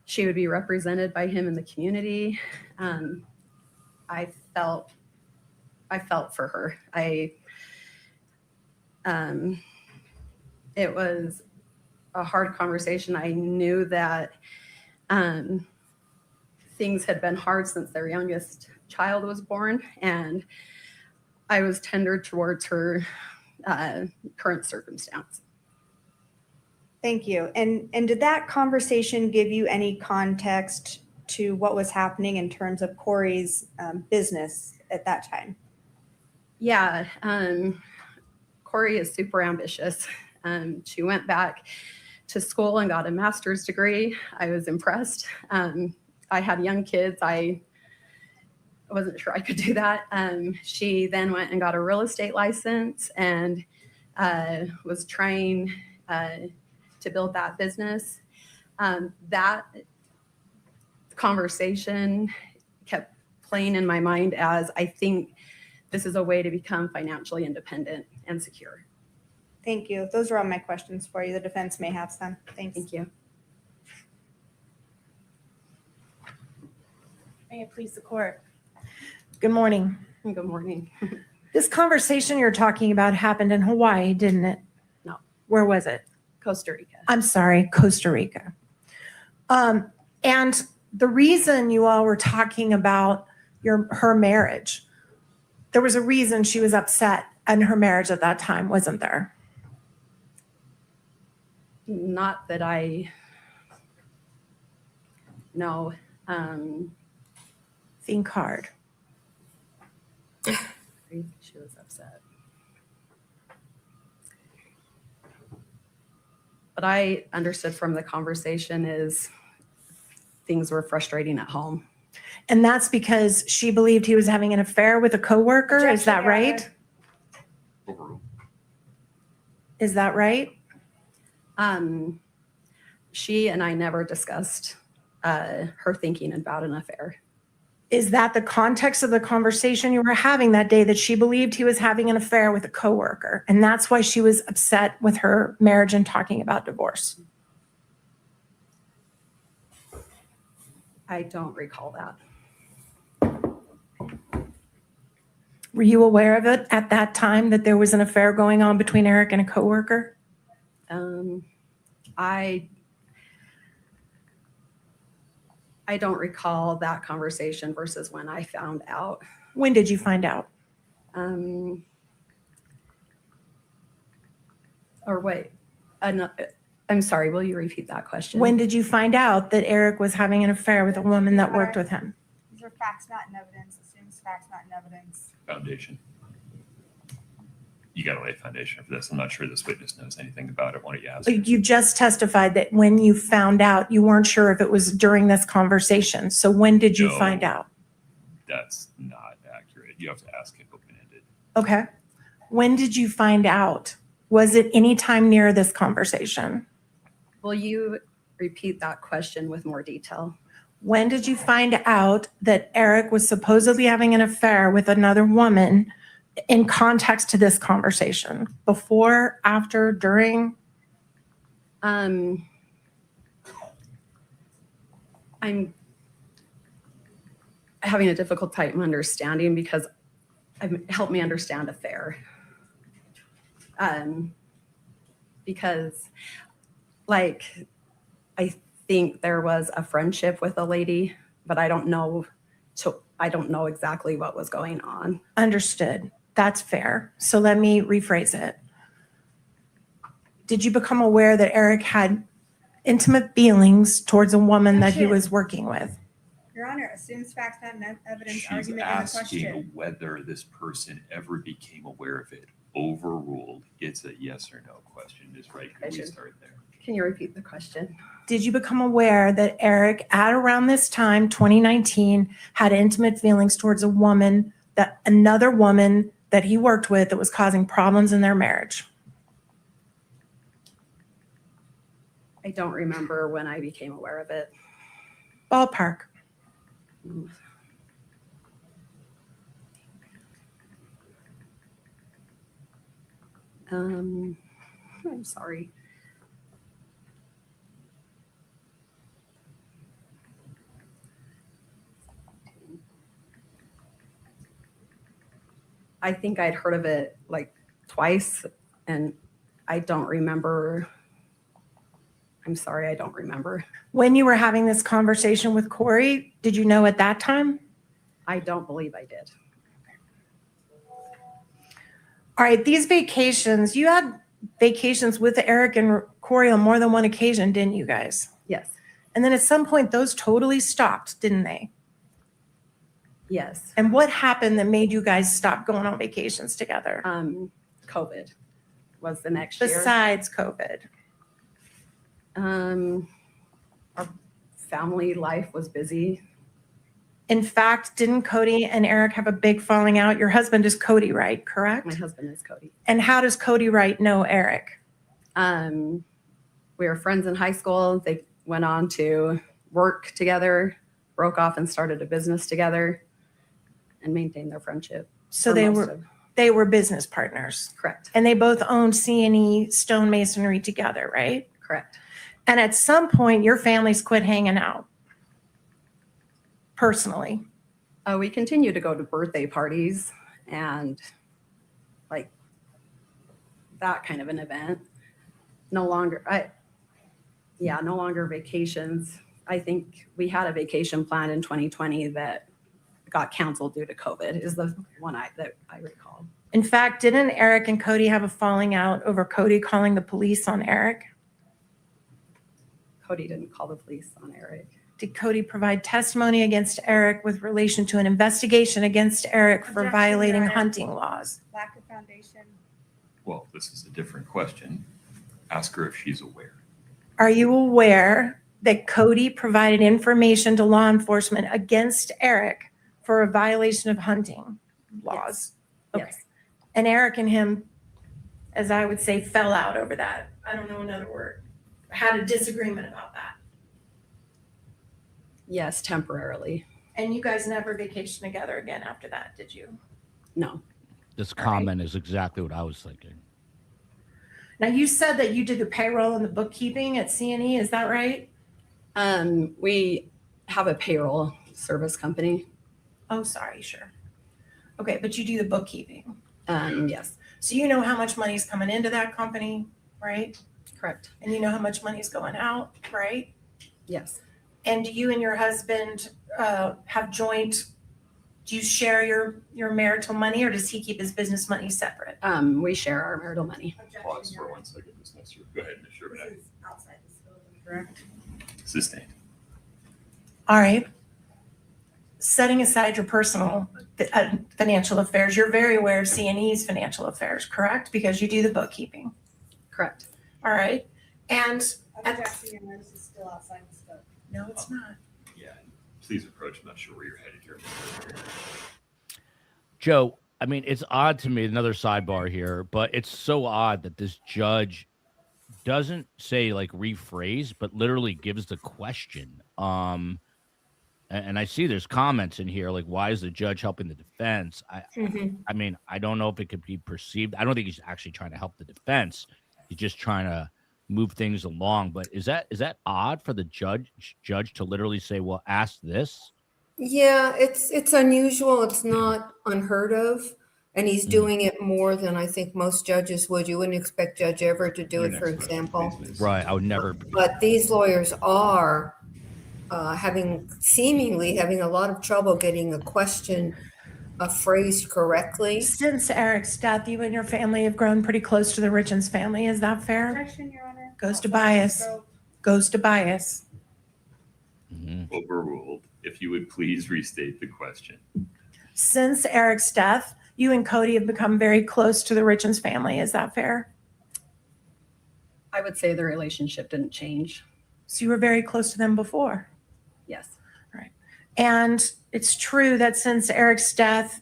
she would be represented by him in the community. I felt for her. It was a hard conversation. I knew that things had been hard since their youngest child was born, and I was tender towards her current circumstance. Thank you. And did that conversation give you any context to what was happening in terms of Kouri's business at that time? Yeah, Kouri is super ambitious. She went back to school and got a master's degree. I was impressed. I had young kids. I wasn't sure I could do that. She then went and got a real estate license and was trying to build that business. That conversation kept playing in my mind as I think this is a way to become financially independent and secure. Thank you. Those are all my questions for you. The defense may have some. Thanks. Thank you. May it please the court. Good morning. Good morning. This conversation you're talking about happened in Hawaii, didn't it? No. Where was it? Costa Rica. I'm sorry, Costa Rica. And the reason you all were talking about her marriage, there was a reason she was upset in her marriage at that time, wasn't there? Not that I know. Think hard. She was upset. What I understood from the conversation is things were frustrating at home. And that's because she believed he was having an affair with a coworker. Is that right? Is that right? She and I never discussed her thinking about an affair. Is that the context of the conversation you were having that day, that she believed he was having an affair with a coworker, and that's why she was upset with her marriage and talking about divorce? I don't recall that. Were you aware of it at that time that there was an affair going on between Eric and a coworker? I don't recall that conversation versus when I found out. When did you find out? Or wait, I'm sorry, will you repeat that question? When did you find out that Eric was having an affair with a woman that worked with him? These are facts not in evidence, assumes facts not in evidence. Foundation. You got to lay a foundation for this. I'm not sure this witness knows anything about it. Why don't you ask? You just testified that when you found out, you weren't sure if it was during this conversation. So when did you No. find out? That's not accurate. You have to ask it open-ended. Okay. When did you find out? Was it any time near this conversation? Will you repeat that question with more detail? When did you find out that Eric was supposedly having an affair with another woman in context to this conversation? Before, after, during? I'm having a difficult time understanding because help me understand affair. Because like, I think there was a friendship with a lady, but I don't know exactly what was going on. Understood. That's fair. So let me rephrase it. Did you become aware that Eric had intimate feelings towards a woman that he was working with? Your Honor, assumes facts not in evidence, She's argument in the asking question. whether this person ever became aware of it. Overruled. It's a yes or no question. Is right. Can we start there? Can you repeat the question? Did you become aware that Eric, at around this time, 2019, had intimate feelings towards another woman that he worked with that was causing problems in their marriage? I don't remember when I became aware of it. Ballpark. I'm sorry. I think I'd heard of it like twice, and I don't remember. I'm sorry, I don't remember. When you were having this conversation with Kouri, did you know at that time? I don't believe I did. All right, these vacations, you had vacations with Eric and Kouri on more than one occasion, didn't you guys? Yes. And then at some point, those totally stopped, didn't they? Yes. And what happened that made you guys stop going on vacations together? COVID was the next year. Besides COVID. Our family life was busy. In fact, didn't Cody and Eric have a big falling out? Your husband is Cody Wright, correct? My husband is Cody. And how does Cody Wright know Eric? We were friends in high school. They went on to work together, broke off and started a business together, and maintained their friendship. So they were business partners. Correct. And they both owned C&E stonemasonry together, right? Correct. And at some point, your families quit hanging out. Personally. We continue to go to birthday parties and like that kind of an event. No longer vacations. I think we had a vacation planned in 2020 that got canceled due to COVID is the one that I recall. In fact, didn't Eric and Cody have a falling out over Cody calling the police on Eric? Cody didn't call the police on Eric. Did Cody provide testimony against Eric with relation to an investigation against Eric for Objection, violating Your Honor. hunting laws? Lack of foundation. Well, this is a different question. Ask her if she's aware. Are you aware that Cody provided information to law enforcement against Eric for a violation of hunting laws? Yes. Okay. And Eric and him, as I would say, fell out over that. I don't know another word. Had a disagreement about that. Yes, temporarily. And you guys never vacationed together again after that, did you? No. This comment is exactly what I was thinking. Now, you said that you did the payroll and the bookkeeping at C&E, is that right? We have a payroll service company. Oh, sorry, sure. Okay, but you do the bookkeeping. Yes, So you know how much money is coming into that company, right? correct. And you know how much money is going out, right? Yes. And do you and your husband have joint, do you share your marital money, or does he keep his business money separate? We share our marital money. Pause for 1 second, Ms. Nestor. Go ahead, Ms. Sherman. Outside the scope, correct? Sustained. All right. Setting aside your personal financial affairs, you're very aware of C&E's financial affairs, correct? Because you do the bookkeeping. Correct. All right. And Objection, your notice is still outside the scope. no, it's not. Yeah, please approach. I'm not sure where you're headed here. Joe, I mean, it's odd to me, another sidebar here, but it's so odd that this judge doesn't say like rephrase, but literally gives the question. And I see there's comments in here like, why is the judge helping the defense? I mean, I don't know if it could be perceived. I don't think he's actually trying to help the defense. He's just trying to move things along. But is that odd for the judge to literally say, well, ask this? Yeah, it's unusual. It's not unheard of. And he's doing it more than I think most judges would. You wouldn't expect Judge Everett to do it, for example. Right. I would never. But these lawyers are seemingly having a lot of trouble getting a question phrased correctly. Since Eric's death, you and your family have grown pretty close to the Richins family. Is that fair? Objection, Your Honor. Goes to bias. Goes to bias. Overruled. If you would please restate the question. Since Eric's death, you and Cody have become very close to the Richins family. Is that fair? I would say the relationship didn't change. So you were very close to them before. Yes. Right. And it's true that since Eric's death,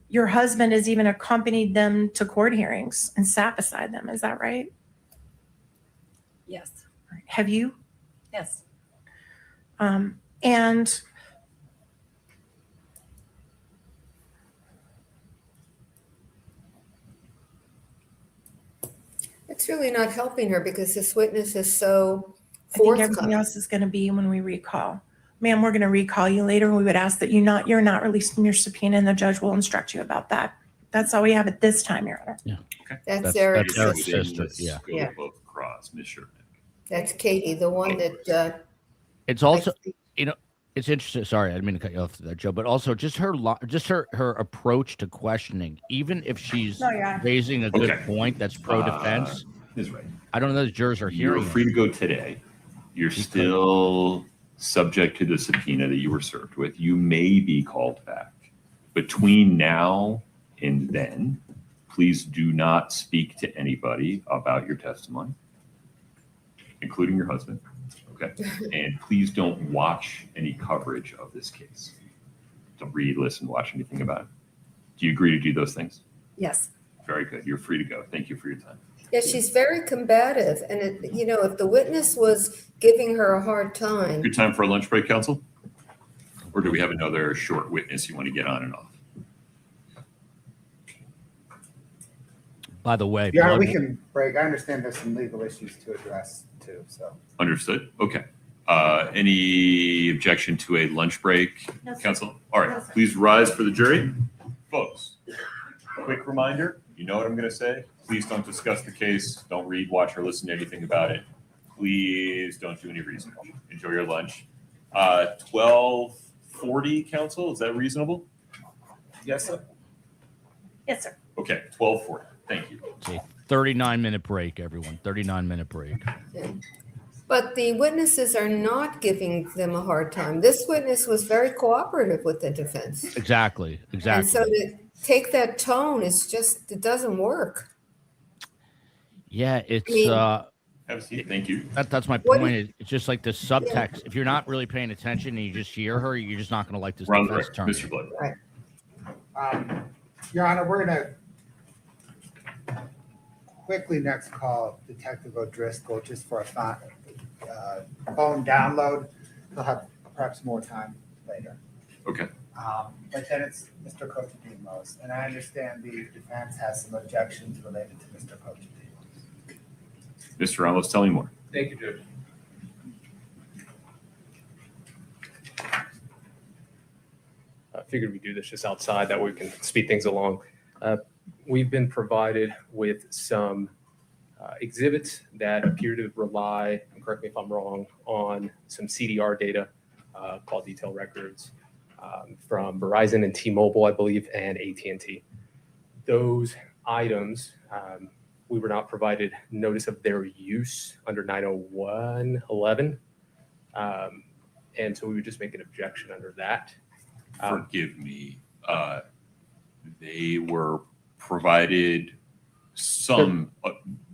your husband has even accompanied them to court hearings and sat beside them. Is that right? Yes. Have you? Yes. And It's really not helping her because this witness is so I think everything forthcoming. else is going to be when we recall. Ma'am, we're going to recall you later. We would ask that you're not releasing your subpoena, and the judge will instruct you about that. That's all we have at this time, Your Honor. Yeah. Okay. That's Eric's Eric's sister. sister. Yeah. Yeah. Both Cross, Ms. Sherman. That's Katie, the one that It's also, it's interesting. Sorry, I didn't mean to cut you off there, Joe. But also, just her approach to questioning, even if she's No, Your Honor. raising a good Okay. point that's pro defense. Ms. Wright. I don't know those jurors are You're hearing. free to go today. You're still subject to the subpoena that you were served with. You may be called back. Between now and then, please do not speak to anybody about your testimony, including your husband. Okay. And please don't watch any coverage of this case. Don't read, listen, watch anything about it. Do you agree to do those things? Yes. Very good. You're free to go. Thank you for your time. Yeah, she's very combative. And, if the witness was giving her a hard time, Good time for a lunch break, counsel? Or do we have another short witness you want to get on and off? By the way, Your Honor, we can break. I understand there's some legal issues to address too, so. Understood. Okay. Any objection to a lunch break, No, sir. counsel? All right, No, sir. please rise for the jury. Folks, quick reminder, you know what I'm going to say. Please don't discuss the case. Don't read, watch, or listen to anything about it. Please don't do any research. Enjoy your lunch. 12:40, counsel, is that reasonable? Yes, sir. Yes, sir. Okay, 12:40. Thank you. It's a 39-minute break, everyone. 39-minute break. but the witnesses are not giving them a hard time. This witness was very cooperative with the defense. Exactly. And so Exactly. to take that tone is just, it doesn't work. Yeah, it's Have a seat. Thank you. that's my What- point. It's just like the subtext. If you're not really paying attention and you just hear her, you're just not going to like this We're on the defense break. attorney. Mr. Blake. Right. Your Honor, we're gonna quickly next call Detective O'Driscoll just for a phone download. He'll have perhaps more time later. Okay. But then it's Mr. Cotraimus, and I understand the defense has some objections related to Mr. Cotraimus. Mr. Ramos, tell me more. Thank you, Judge. figured we'd do this just outside, that way we can speed things along. We've been provided with some exhibits that appear to rely, and correct me if I'm wrong, on some CDR data, call detail records, from Verizon and T-Mobile, I believe, and AT&T. Those items, we were not provided notice of their use under 901.11. And so we would just make an objection under that. Forgive me. They were provided some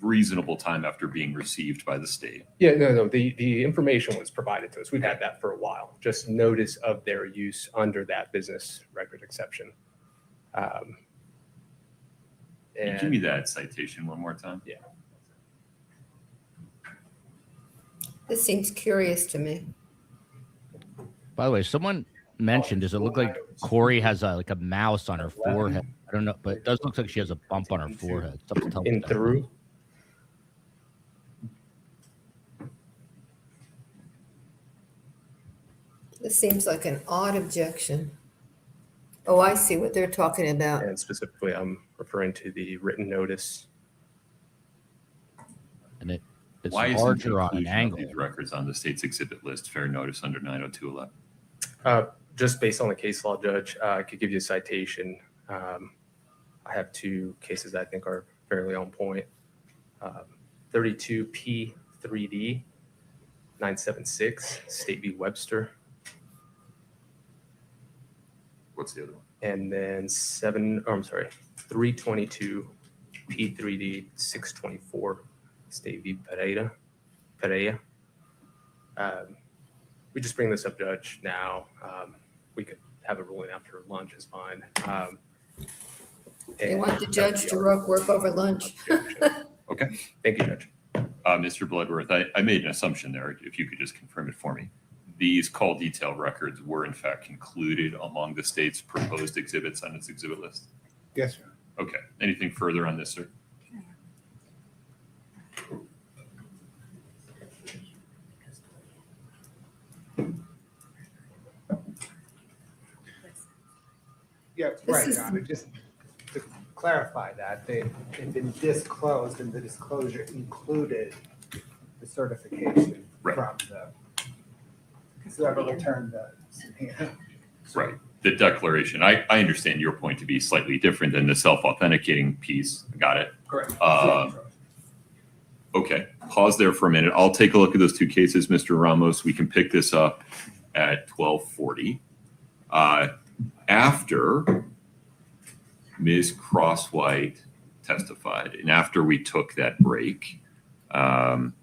reasonable time after being received by the state. Yeah, no. The information was provided to us. We've had that for a while. Just notice of their use under that business record exception. Can you give me that citation one more time? Yeah. This seems curious to me. By the way, someone mentioned, does it look like Kouri has like a mouse on her forehead? I don't know, but it does look like she has a bump on her forehead. Something tells me In that. through. This seems like an odd objection. Oh, I see what they're talking about. And specifically, I'm referring to the written notice. And it's Why isn't larger on an inclusion of angle. these records on the state's exhibit list fair notice under 902.11? Just based on the case law, Judge, I could give you a citation. I have two cases that I think are fairly on point. 32P3D 976, State v. Webster. What's the other one? And then 322 P3D 624, State v. Pereira. We just bring this up, Judge, now. We could have a ruling after lunch is fine. They want the judge to work over lunch. Okay. Thank you, Judge. Mr. Bloodworth, I made an assumption there, if you could just confirm it for me. These call detail records were in fact concluded among the state's proposed exhibits on its exhibit list? Yes, sir. Okay. Anything further on this, sir? Yeah, right, Your Honor. Just to clarify that, they had been disclosed and the disclosure included the certification from the, whoever returned the subpoena. Right. The declaration. I understand your point to be slightly different than the self-authenticating piece. Got it. Correct. Okay. Pause there for a minute. I'll take a look at those two cases, Mr. Ramos. We can pick this up at 12:40. After Ms. Crosswite testified and after we took that break, one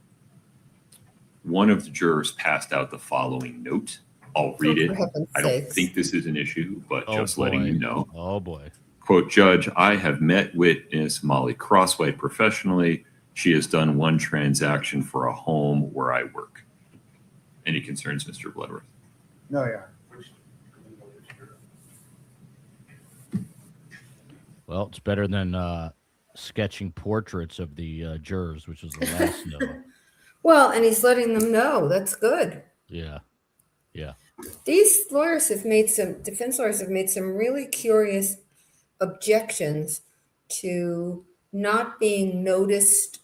of the jurors passed out the following note. I'll read it. I don't think this is an issue, but just letting you know. Oh, boy. Quote, Judge, I have met witness Molly Crosswite professionally. She has done one transaction for a home where I work. Any concerns, Mr. Bloodworth? No, Your Honor. Well, it's better than sketching portraits of the jurors, which was the last note. Well, and he's letting them know. That's good. Yeah. Yeah. These defense lawyers have made some really curious objections to not being noticed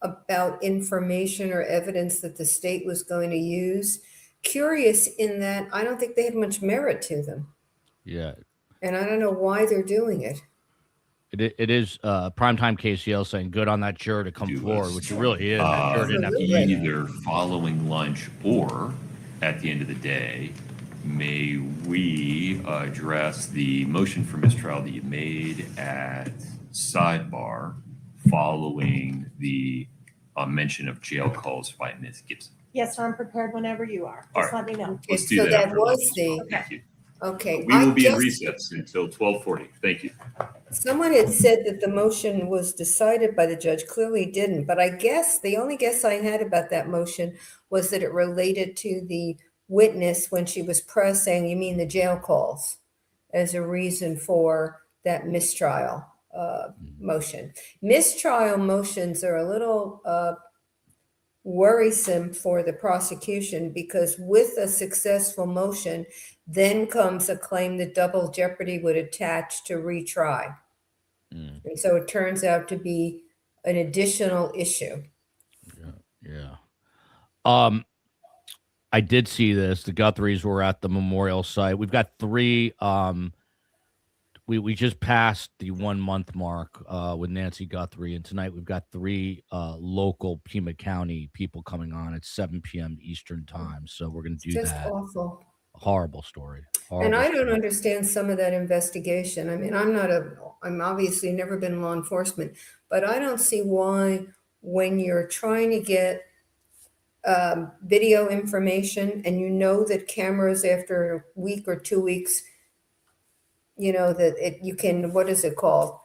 about information or evidence that the state was going to use. Curious in that I don't think they have much merit to them. Yeah. And I don't know why they're doing it. It is primetime KCL saying good on that juror to come forward, which it really is. That juror didn't have to say that. Either following lunch or at the end of the day, may we address the motion for mistrial that you made at Sidebar following the mention of jail calls by Ms. Gibson? Yes, I'm prepared whenever you are. All Just right. let me know. Let's do So that. that for was lunch. the- Thank you. Okay. We will be in just- recess until 12:40. Thank you. Someone had said that the motion was decided by the judge, clearly didn't, but I guess the only guess I had about that motion was that it related to the witness when she was pressed saying, you mean the jail calls, as a reason for that mistrial motion. Mistrial motions are a little worrisome for the prosecution, because with a successful motion, then comes a claim that double jeopardy would attach to retry. And so it turns out to be an additional issue. Yeah. I did see this. The Guthries were at the memorial site. We've got 3. We just passed the 1 month mark with Nancy Guthrie, and tonight we've got 3 local Pima County people coming on at 7 p.m. Eastern time. So we're going to do Just that. awful. Horrible story. And I don't story. understand some of that investigation. I mean, I'm obviously never been in law enforcement, but I don't see why, when you're trying to get video information and you know that cameras after a week or 2 weeks, that you can, what is it called?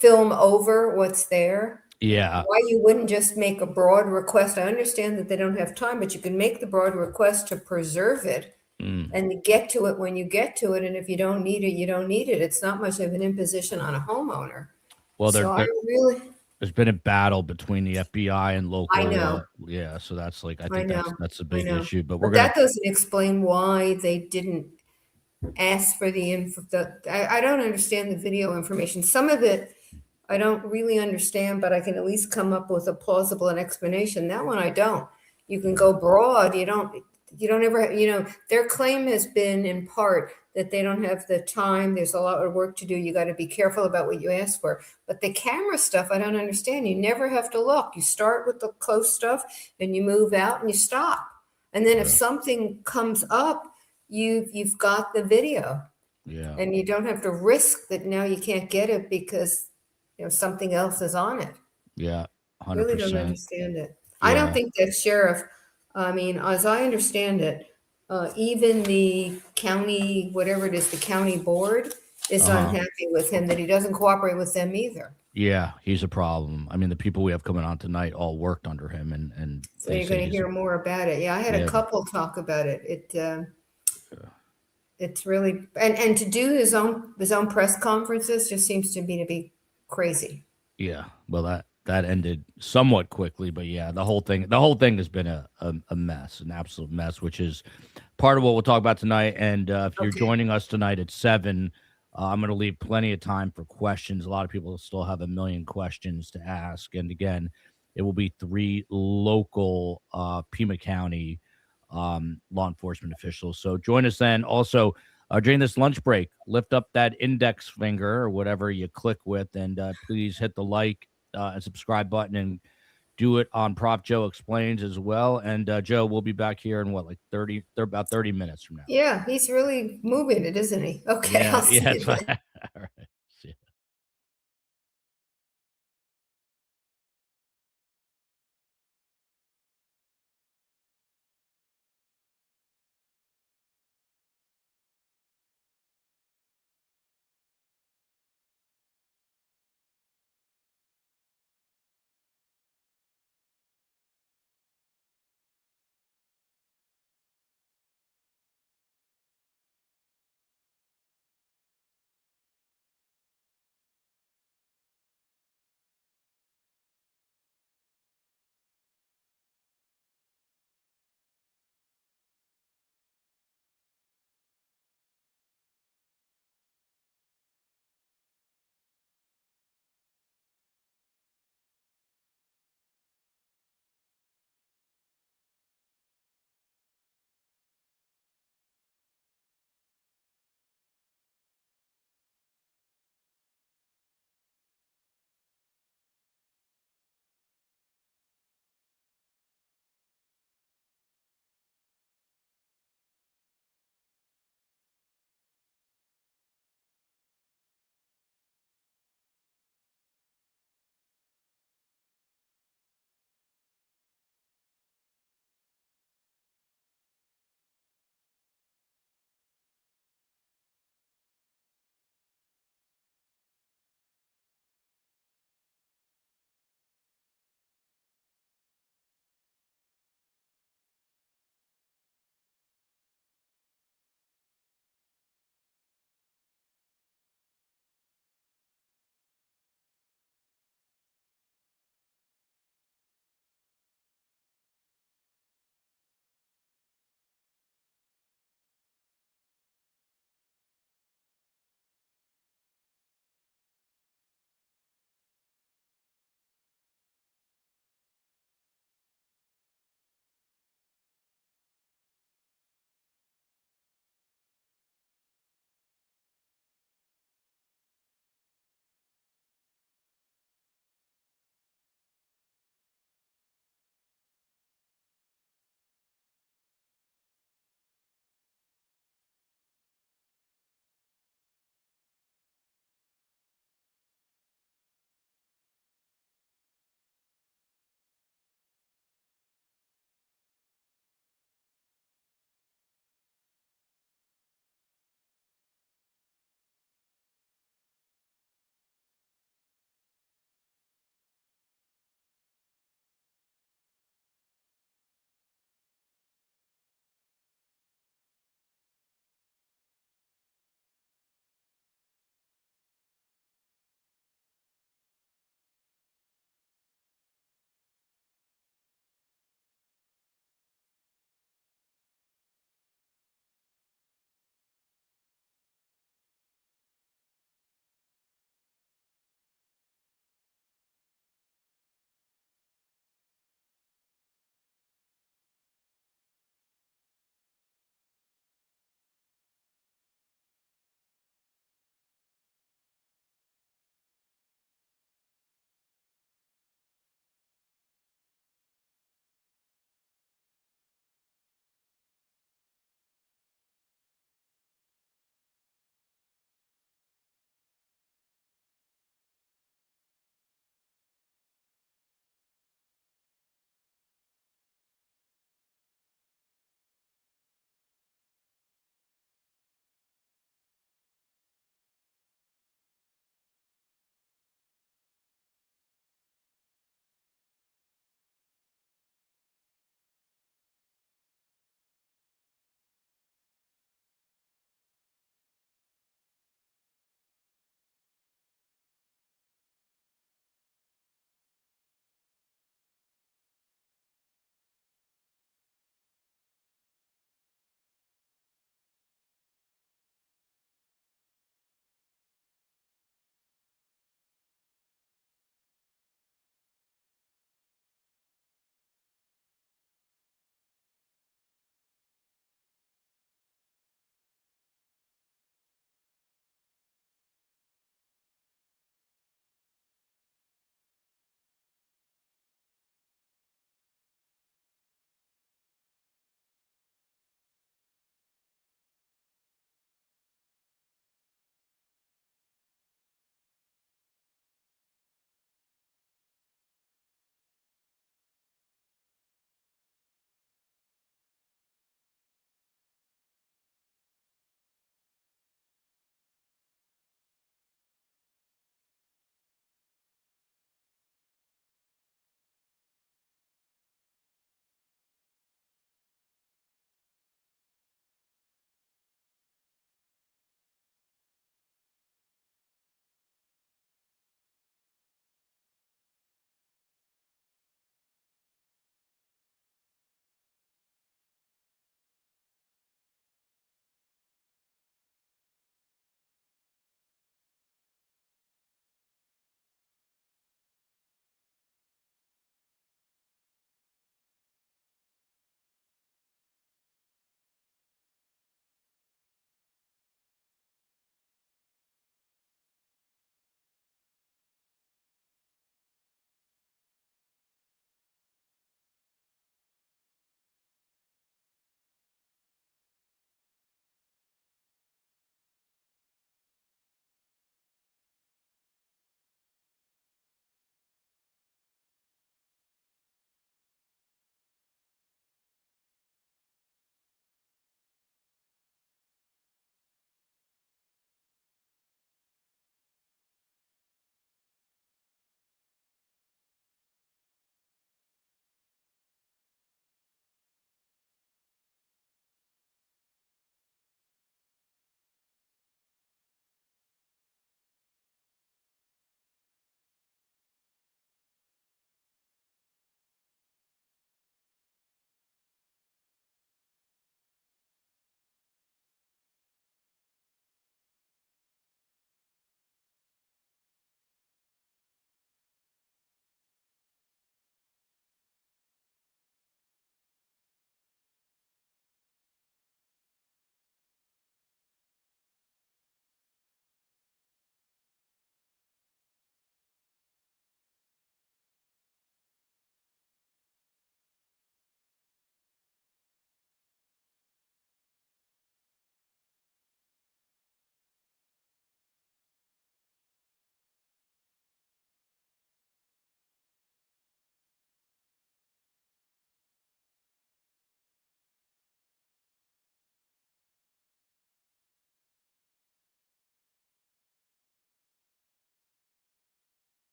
Film over what's there. Yeah. Why you wouldn't just make a broad request? I understand that they don't have time, but you can make the broad request to preserve it and get to it when you get to it. And if you don't need it, you don't need it. It's not much of an imposition on a homeowner. Well, there's been a battle between the FBI and local. I know. Yeah, so that's like, I I think know. that's a I big know. issue. But But that doesn't explain why they didn't ask for the info. I don't understand the video information. Some of it I don't really understand, but I can at least come up with a plausible explanation. That one I don't. You can go broad. You don't ever, their claim has been in part that they don't have the time. There's a lot of work to do. You got to be careful about what you ask for. But the camera stuff, I don't understand. You never have to look. You start with the close stuff and you move out and you stop. And then if something comes up, you've got the video. Yeah. And you don't have to risk that now you can't get it because something else is on it. Yeah, 100%. Really don't understand it. I don't think that sheriff, I mean, as I understand it, even the county, whatever it is, the county board is unhappy with him, that he doesn't cooperate with them either. Yeah, he's a problem. I mean, the people we have coming on tonight all worked under him, and So you're going to hear more about it. Yeah, I had a couple talk about it. It's really, and to do his own press conferences just seems to me to be crazy. Yeah, well, that ended somewhat quickly, but yeah, the whole thing has been a mess, an absolute mess, which is part of what we'll talk about tonight. And if you're joining us tonight at 7, I'm going to leave plenty of time for questions. A lot of people still have a million questions to ask, and again, it will be 3 local Pima County law enforcement officials. So join us then. Also, during this lunch break, lift up that index finger or whatever you click with, and please hit the like and subscribe button, and do it on Prof. Joe Explains as well. And Joe, we'll be back here in about 30 minutes from now. Yeah, he's really moving it, isn't he? Okay, Yeah, I'll see you then. All right.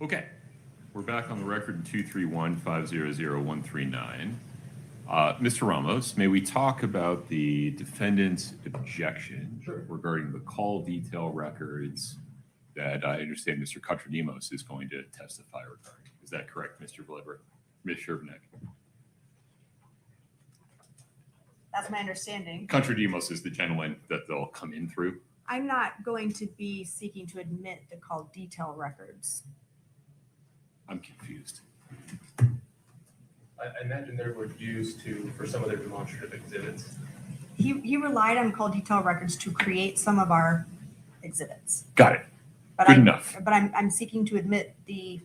Okay, we're back on the record in 231-500-139. Mr. Ramos, may we talk about the defendant's objection regarding the call detail records that I understand Mr. Cotraimus is going to testify regarding? Is that correct, Mr. Vleber? Ms. Shervnek? That's my understanding. Cotraimus is the gentleman that they'll come in through. I'm not going to be seeking to admit the call detail records. I'm confused. I imagine they were used for some of their demonstrative exhibits. He relied on call detail records to create some of our exhibits. Got it. But Good enough. But I'm seeking to admit the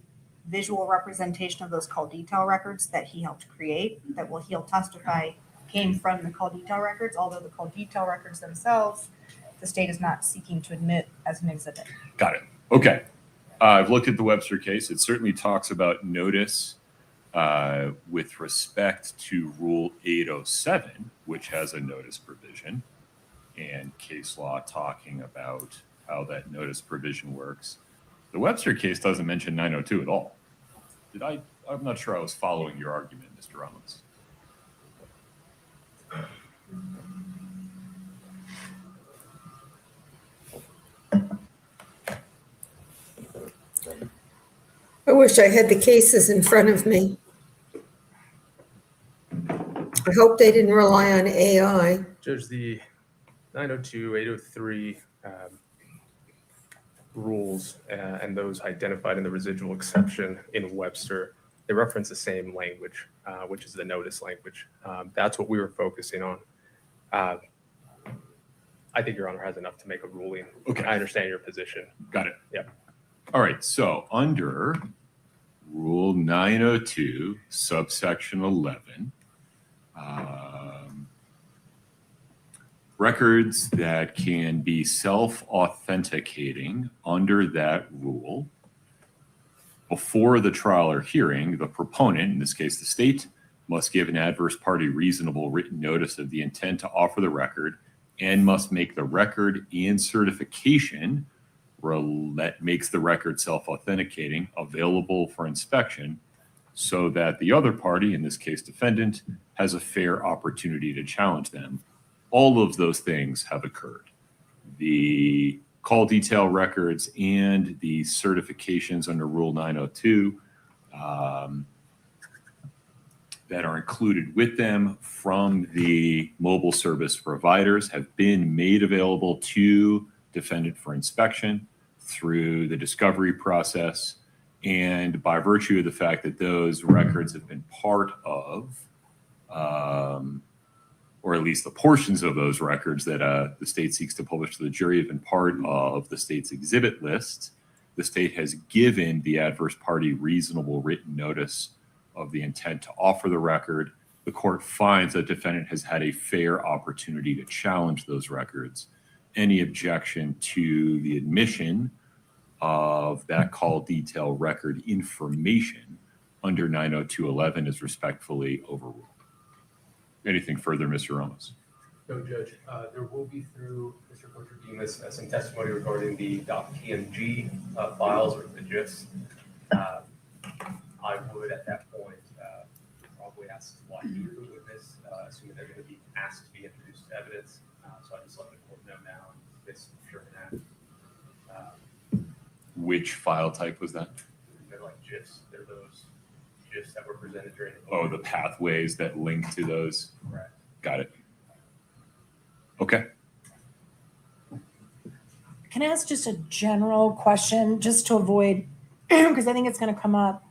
visual representation of those call detail records that he helped create, he'll testify came from the call detail records, although the call detail records themselves, the state is not seeking to admit as an exhibit. Got it. Okay. I've looked at the Webster case. It certainly talks about notice with respect to Rule 807, which has a notice provision, and case law talking about how that notice provision works. The Webster case doesn't mention 902 at all. I'm not sure I was following your argument, Mr. Ramos. I wish I had the cases in front of me. I hope they didn't rely on AI. Judge, the 902, 803 rules and those identified in the residual exception in Webster, they reference the same language, which is the notice language. That's what we were focusing on. I think Your Honor has enough to make a ruling. Okay. I understand your position. Got it. Yep. All right. So under Rule 902, subsection 11, records that can be self-authenticating under that rule before the trial or hearing, the proponent, in this case the state, must give an adverse party reasonable written notice of the intent to offer the record and must make the record and certification that makes the record self-authenticating available for inspection so that the other party, in this case defendant, has a fair opportunity to challenge them. All of those things have occurred. The call detail records and the certifications under Rule 902 that are included with them from the mobile service providers have been made available to defendant for inspection through the discovery process. And by virtue of the fact that those records have been part of, or at least the portions of those records that the state seeks to publish to the jury have been part of the state's exhibit list, the state has given the adverse party reasonable written notice of the intent to offer the record. The court finds that defendant has had a fair opportunity to challenge those records. Any objection to the admission of that call detail record information under 902.11 is respectfully overruled. Anything further, Mr. Ramos? No, Judge. There will be through Mr. Cotraimus some testimony regarding the .png files or the GIFs. I would, at that point, probably ask to block either the witness, assuming they're going to be asked to be introduced to evidence. So I just let the court know now, and it's sure that. Which file type was that? They're like GIFs. They're those GIFs that were presented during the Oh, the pathways that link to those. Correct. Got it. Okay. Can I ask just a general question just to avoid, because I think it's going to come up.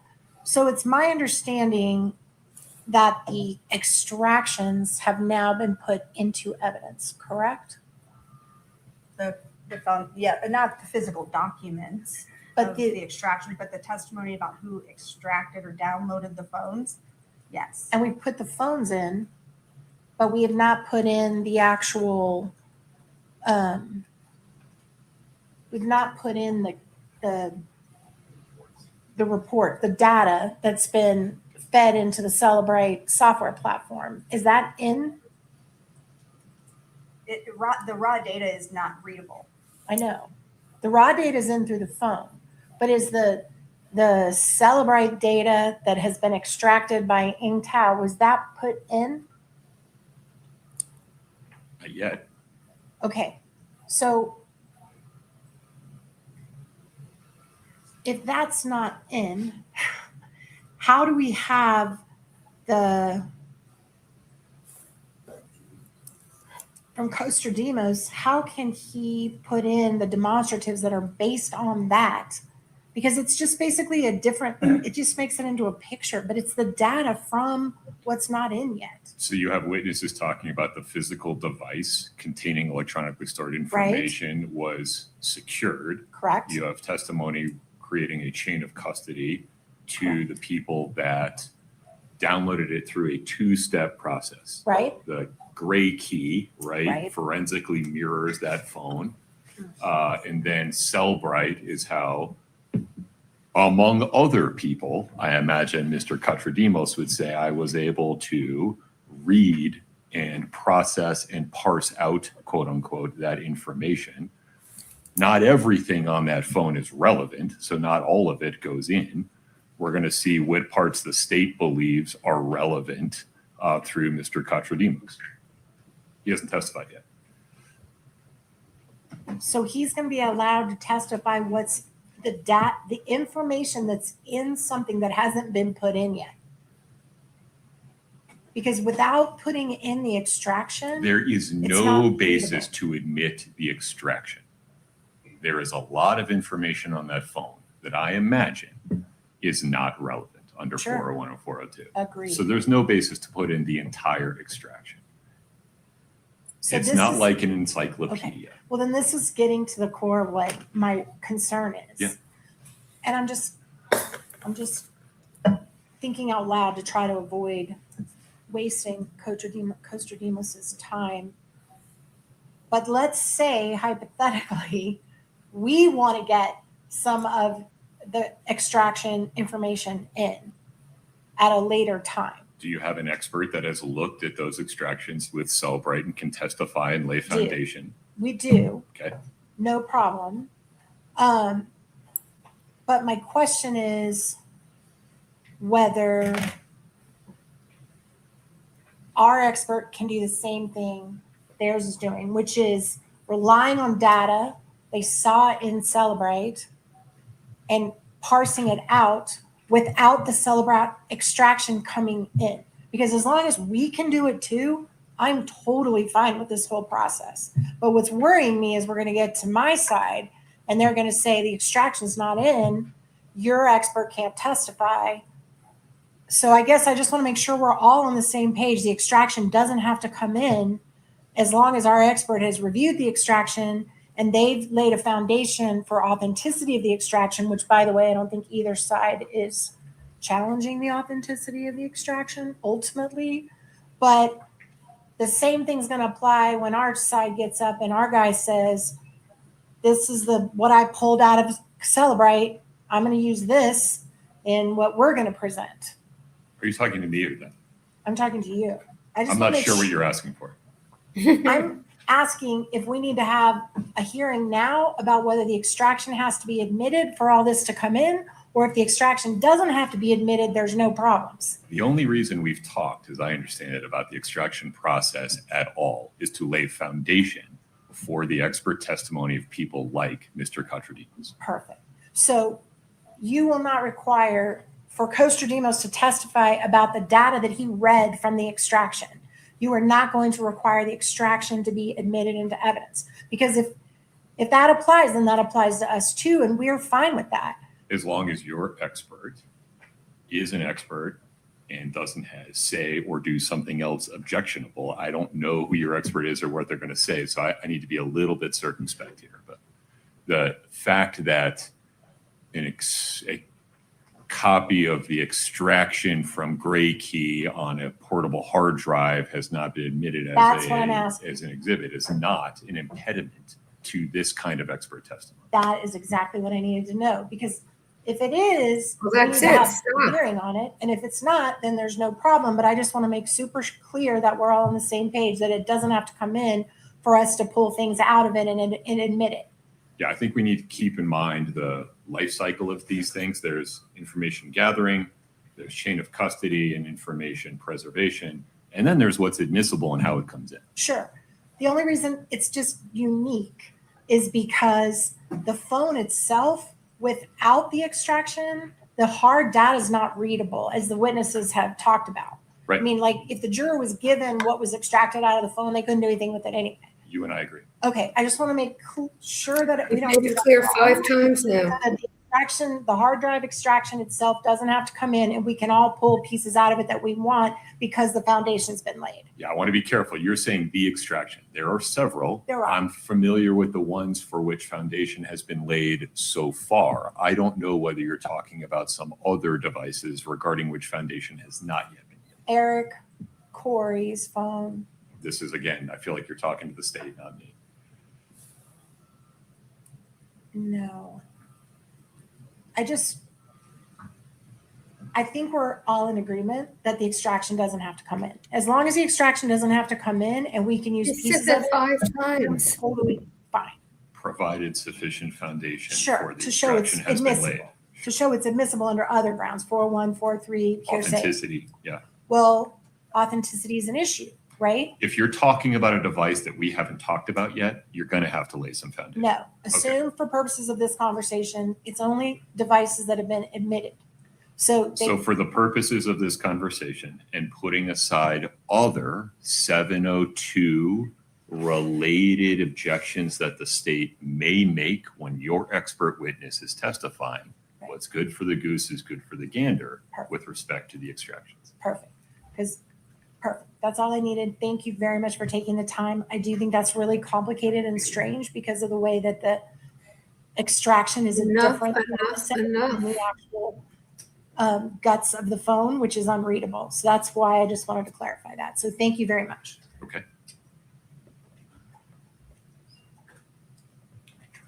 So it's my understanding that the extractions have now been put into evidence, correct? Not the physical documents, But but the extraction, but the testimony about who extracted or downloaded the phones. Yes. And we put the phones in, but we have not put in the actual, we've not put in the report, the data that's been fed into the Celebrate software platform. Is that in? The raw data is not readable. I know. The raw data is in through the phone, but is the the Celebrite data that has been extracted by Ingtao, was that put in? Not yet. Okay, so if that's not in, how do we have from Cotraimus, how can he put in the demonstratives that are based on that? Because it's just basically it just makes it into a picture, but it's the data from what's not in yet. So you have witnesses talking about the physical device containing electronically stored information was secured. Correct. You have testimony creating a chain of custody to the people that downloaded it through a two-step process. Right. The gray key, Right. forensically mirrors that phone. And then Cellbrite is how, among other people, I imagine Mr. Cotraimus would say, I was able to read and process and parse out, quote unquote, that information. Not everything on that phone is relevant, so not all of it goes in. We're going to see what parts the state believes are relevant through Mr. Cotraimus. He hasn't testified yet. So he's going to be allowed to testify what's the information that's in something that hasn't been put in yet. Because without putting in the extraction, There is no basis to admit the extraction. There is a lot of information on that phone that I imagine is not relevant under 401 and 402. Agreed. So there's no basis to put in the entire extraction. So It's this not is- like an encyclopedia. Well, then this is getting to the core of what my concern is. Yeah. And I'm just thinking out loud to try to avoid wasting Cotraimus's time. But let's say, hypothetically, we want to get some of the extraction information in at a later time. Do you have an expert that has looked at those extractions with Cellbrite and can testify and lay foundation? We do. Okay. No problem. But my question is whether our expert can do the same thing theirs is doing, which is relying on data they saw in Celebrate and parsing it out without the Celebrate extraction coming in. Because as long as we can do it too, I'm totally fine with this whole process. But what's worrying me is we're going to get to my side and they're going to say the extraction's not in, your expert can't testify. So I guess I just want to make sure we're all on the same page. The extraction doesn't have to come in as long as our expert has reviewed the extraction and they've laid a foundation for authenticity of the extraction, which, by the way, I don't think either side is challenging the authenticity of the extraction ultimately. But the same thing's going to apply when our side gets up and our guy says, this is what I pulled out of Celebrate. I'm going to use this in what we're going to present. Are you talking to me or them? I'm talking to you. I'm not sure what you're asking for. I'm asking if we need to have a hearing now about whether the extraction has to be admitted for all this to come in, or if the extraction doesn't have to be admitted, there's no problems. The only reason we've talked, as I understand it, about the extraction process at all is to lay foundation for the expert testimony of people like Mr. Cotraimus. Perfect. So you will not require for Cotraimus to testify about the data that he read from the extraction. You are not going to require the extraction to be admitted into evidence. Because if that applies, then that applies to us too, and we're fine with that. As long as your expert is an expert and doesn't say or do something else objectionable, I don't know who your expert is or what they're going to say. So I need to be a little bit circumspect here. But the fact that a copy of the extraction from Gray Key on a portable hard drive has not been admitted as an exhibit is not an impediment to this kind of expert testimony. That is exactly what I needed to know. Because if it is, well, we that's need to have it. a hearing on it. And if it's not, then there's no problem. But I just want to make super clear that we're all on the same page, that it doesn't have to come in for us to pull things out of it and admit it. Yeah, I think we need to keep in mind the life cycle of these things. There's information gathering, there's chain of custody and information preservation, and then there's what's admissible and how it comes in. Sure. The only reason it's just unique is because the phone itself, without the extraction, the hard data is not readable, as the witnesses have talked about. Right. I mean, like, if the juror was given what was extracted out of the phone, they couldn't do anything with it anyway. You and I agree. Okay, I just want to make sure that we don't Made do it that clear wrong. 5 times now. That the extraction, the hard drive extraction itself doesn't have to come in, and we can all pull pieces out of it that we want because the foundation's been laid. Yeah, I want to be careful. You're saying the extraction. There are several. There are. I'm familiar with the ones for which foundation has been laid so far. I don't know whether you're talking about some other devices regarding which foundation has not yet been laid. Eric, Kouri's phone. This is, again, I feel like you're talking to the state, not me. No. I think we're all in agreement that the extraction doesn't have to come in. As long as the extraction doesn't have to come in and we can use You pieces said of that it. 5 times. Totally fine. Provided sufficient foundation Sure, for the to show it's extraction has been laid. admissible. To show it's admissible under other grounds, 401, 403, hearsay. Authenticity, yeah. Well, authenticity is an issue, right? If you're talking about a device that we haven't talked about yet, you're going to have to lay some foundation. No. Assume for purposes of this conversation, it's only devices that have been admitted. So For the purposes of this conversation and putting aside other 702 related objections that the state may make when your expert witness is testifying, what's good for the goose is good for the gander with respect to the extractions. Perfect. Perfect. That's all I needed. Thank you very much for taking the time. I do think that's really complicated and strange because of the way that the extraction is different than the actual guts of the phone, which is unreadable. So that's why I just wanted to clarify that. So thank you very much. Okay.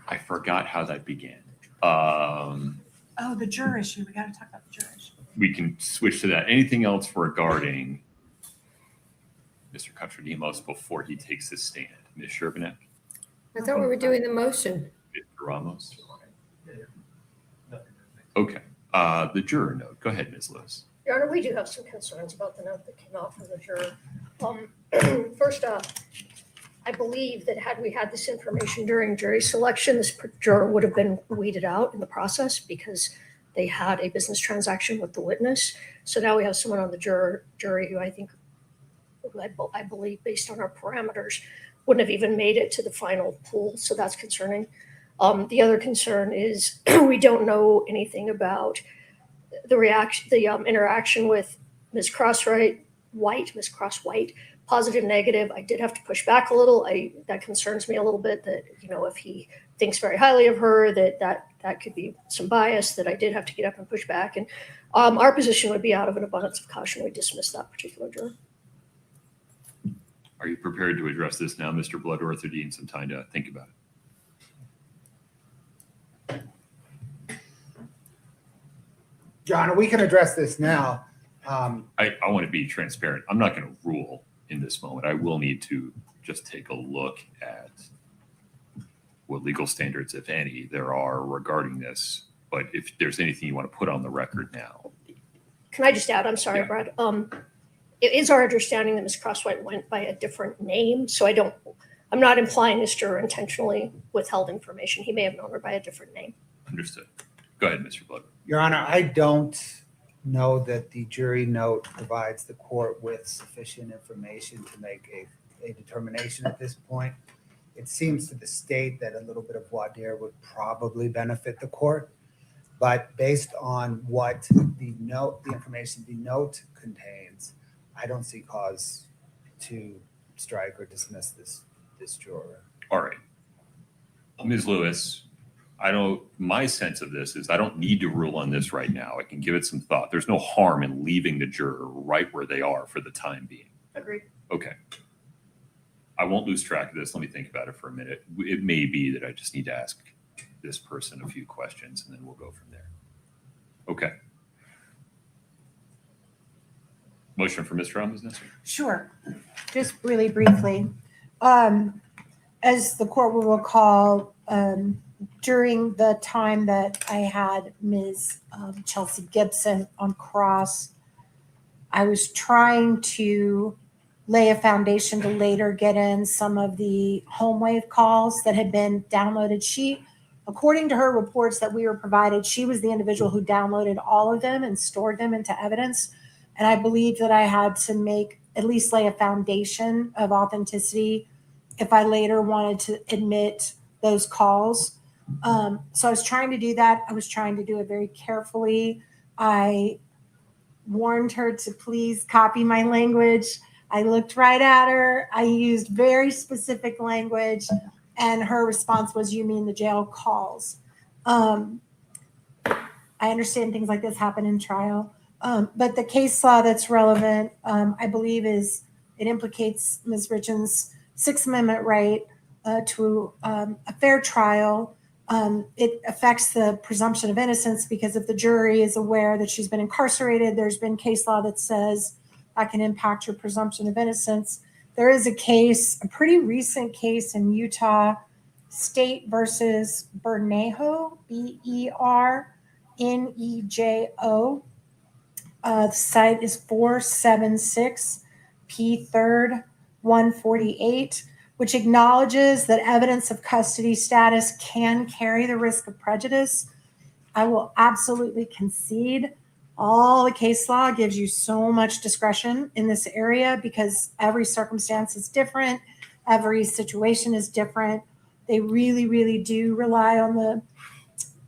I forgot how that began. Oh, the juror issue. We got to talk about the juror issue. We can switch to that. Anything else regarding Mr. Cotraimus before he takes his stand? Ms. Sherbanek? I thought we were doing the motion. Mr. Ramos? Okay. The juror note. Go ahead, Ms. Lewis. Your Honor, we do have some concerns about the note that came out from the juror. First off, I believe that had we had this information during jury selection, this juror would have been weeded out in the process because they had a business transaction with the witness. So now we have someone on the jury who I believe, based on our parameters, wouldn't have even made it to the final pool. So that's concerning. The other concern is we don't know anything about the interaction with Ms. Crosswite, positive, negative. I did have to push back a little. That concerns me a little bit that, if he thinks very highly of her, that could be some bias that I did have to get up and push back. And our position would be out of an abundance of caution, we dismiss that particular juror. Are you prepared to address this now, Mr. Bloodworth, or do you need some time to think about it? John, we can address this now. I want to be transparent. I'm not going to rule in this moment. I will need to just take a look at what legal standards, if any, there are regarding this. But if there's anything you want to put on the record now. Can I just add, I'm sorry, Brad. It is our understanding that Ms. Crosswhite went by a different name. So I'm not implying this juror intentionally withheld information. He may have known her by a different name. Understood. Go ahead, Mr. Bloodworth. Your Honor, I don't know that the jury note provides the court with sufficient information to make a determination at this point. It seems to the state that a little bit of voir dire would probably benefit the court, but based on what the information the note contains, I don't see cause to strike or dismiss this juror. All right. Ms. Lewis, my sense of this is I don't need to rule on this right now. I can give it some thought. There's no harm in leaving the juror right where they are for the time being. Agreed. Okay. I won't lose track of this. Let me think about it for a minute. It may be that I just need to ask this person a few questions and then we'll go from there. Okay. Motion for Mr. Ramos necessary? Sure. Just really briefly. As the court will recall, during the time that I had Ms. Chelsea Gibson on cross, I was trying to lay a foundation to later get in some of the home wave calls that had been downloaded. According to her reports that we were provided, she was the individual who downloaded all of them and stored them into evidence. And I believe that I had to at least lay a foundation of authenticity if I later wanted to admit those calls. So I was trying to do that. I was trying to do it very carefully. I warned her to please copy my language. I looked right at her. I used very specific language, and her response was, "You mean the jail calls?" I understand things like this happen in trial, but the case law that's relevant, I believe, it implicates Ms. Richins' Sixth Amendment right to a fair trial. It affects the presumption of innocence because if the jury is aware that she's been incarcerated, there's been case law that says that can impact your presumption of innocence. There is a pretty recent case in Utah, State versus Bernejo, Bernejo. The site is 476 P 3rd 148, which acknowledges that evidence of custody status can carry the risk of prejudice. I will absolutely concede all the case law gives you so much discretion in this area because every circumstance is different. Every situation is different. They really, really do rely on the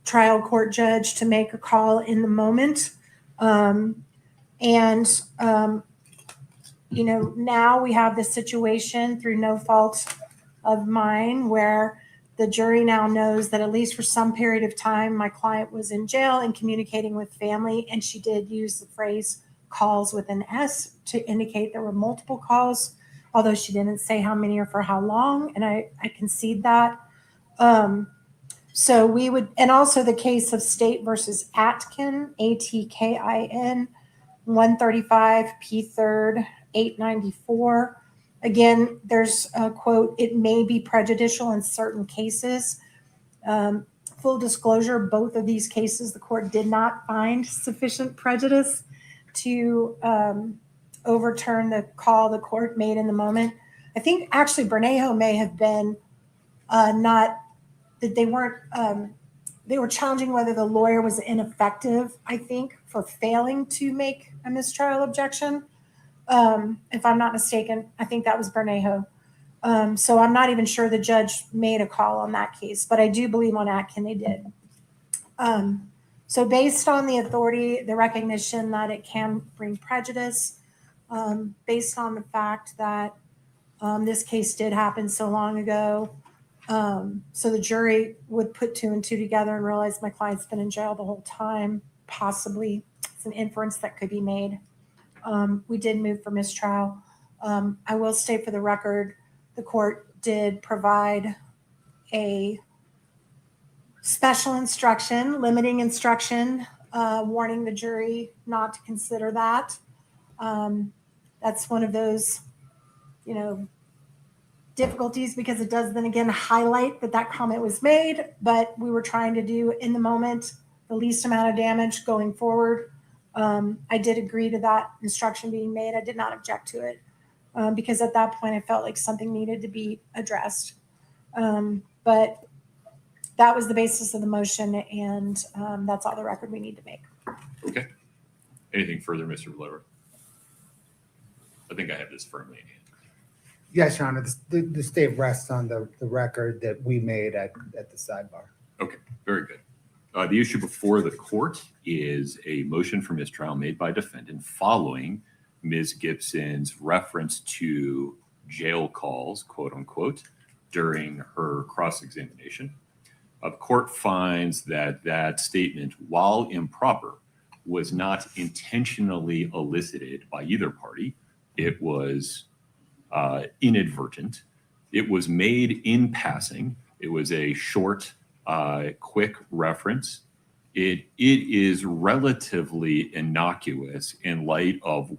trial court judge to make a call in the moment. Now we have this situation through no fault of mine where the jury now knows that at least for some period of time, my client was in jail and communicating with family. And she did use the phrase calls with an S to indicate there were multiple calls, although she didn't say how many or for how long. And I concede that. So we would, and also the case of State versus Atkin, Atkin, 135 P 3rd 894. Again, there's a quote, "It may be prejudicial in certain cases." Full disclosure, both of these cases, the court did not find sufficient prejudice to overturn the call the court made in the moment. I think actually Bernejo may have been not, that they weren't, they were challenging whether the lawyer was ineffective, I think, for failing to make a mistrial objection. If I'm not mistaken, I think that was Bernejo. So I'm not even sure the judge made a call on that case, but I do believe on Atkin they did. So based on the authority, the recognition that it can bring prejudice, based on the fact that this case did happen so long ago, so the jury would put two and two together and realize my client's been in jail the whole time, possibly. It's an inference that could be made. We did move for mistrial. I will state for the record, the court did provide a special instruction, limiting instruction, warning the jury not to consider that. That's one of those, difficulties because it does then again highlight that comment was made, but we were trying to do in the moment the least amount of damage going forward. I did agree to that instruction being made. I did not object to it because at that point I felt like something needed to be addressed. But that was the basis of the motion, and that's all the record we need to make. Okay. Anything further, Mr. Valero? I think I have this firmly in hand. Yes, Your Honor. The state rests on the record that we made at the sidebar. Okay, very good. The issue before the court is a motion for mistrial made by defendant following Ms. Gibson's reference to jail calls, quote unquote, during her cross-examination. The court finds that statement, while improper, was not intentionally elicited by either party. It was inadvertent. It was made in passing. It was a short, quick reference. It is relatively innocuous in light of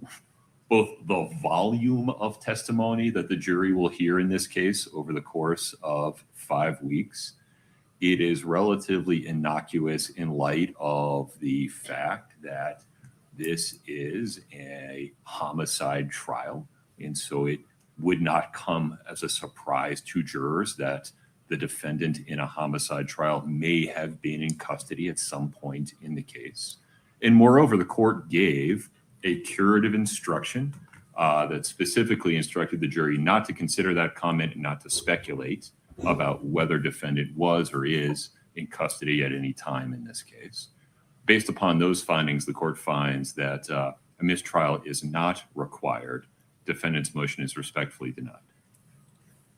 both the volume of testimony that the jury will hear in this case over the course of 5 weeks it is relatively innocuous in light of the fact that this is a homicide trial. And so it would not come as a surprise to jurors that the defendant in a homicide trial may have been in custody at some point in the case. And moreover, the court gave a curative instruction that specifically instructed the jury not to consider that comment and not to speculate about whether defendant was or is in custody at any time in this case. Based upon those findings, the court finds that a mistrial is not required. Defendant's motion is respectfully denied.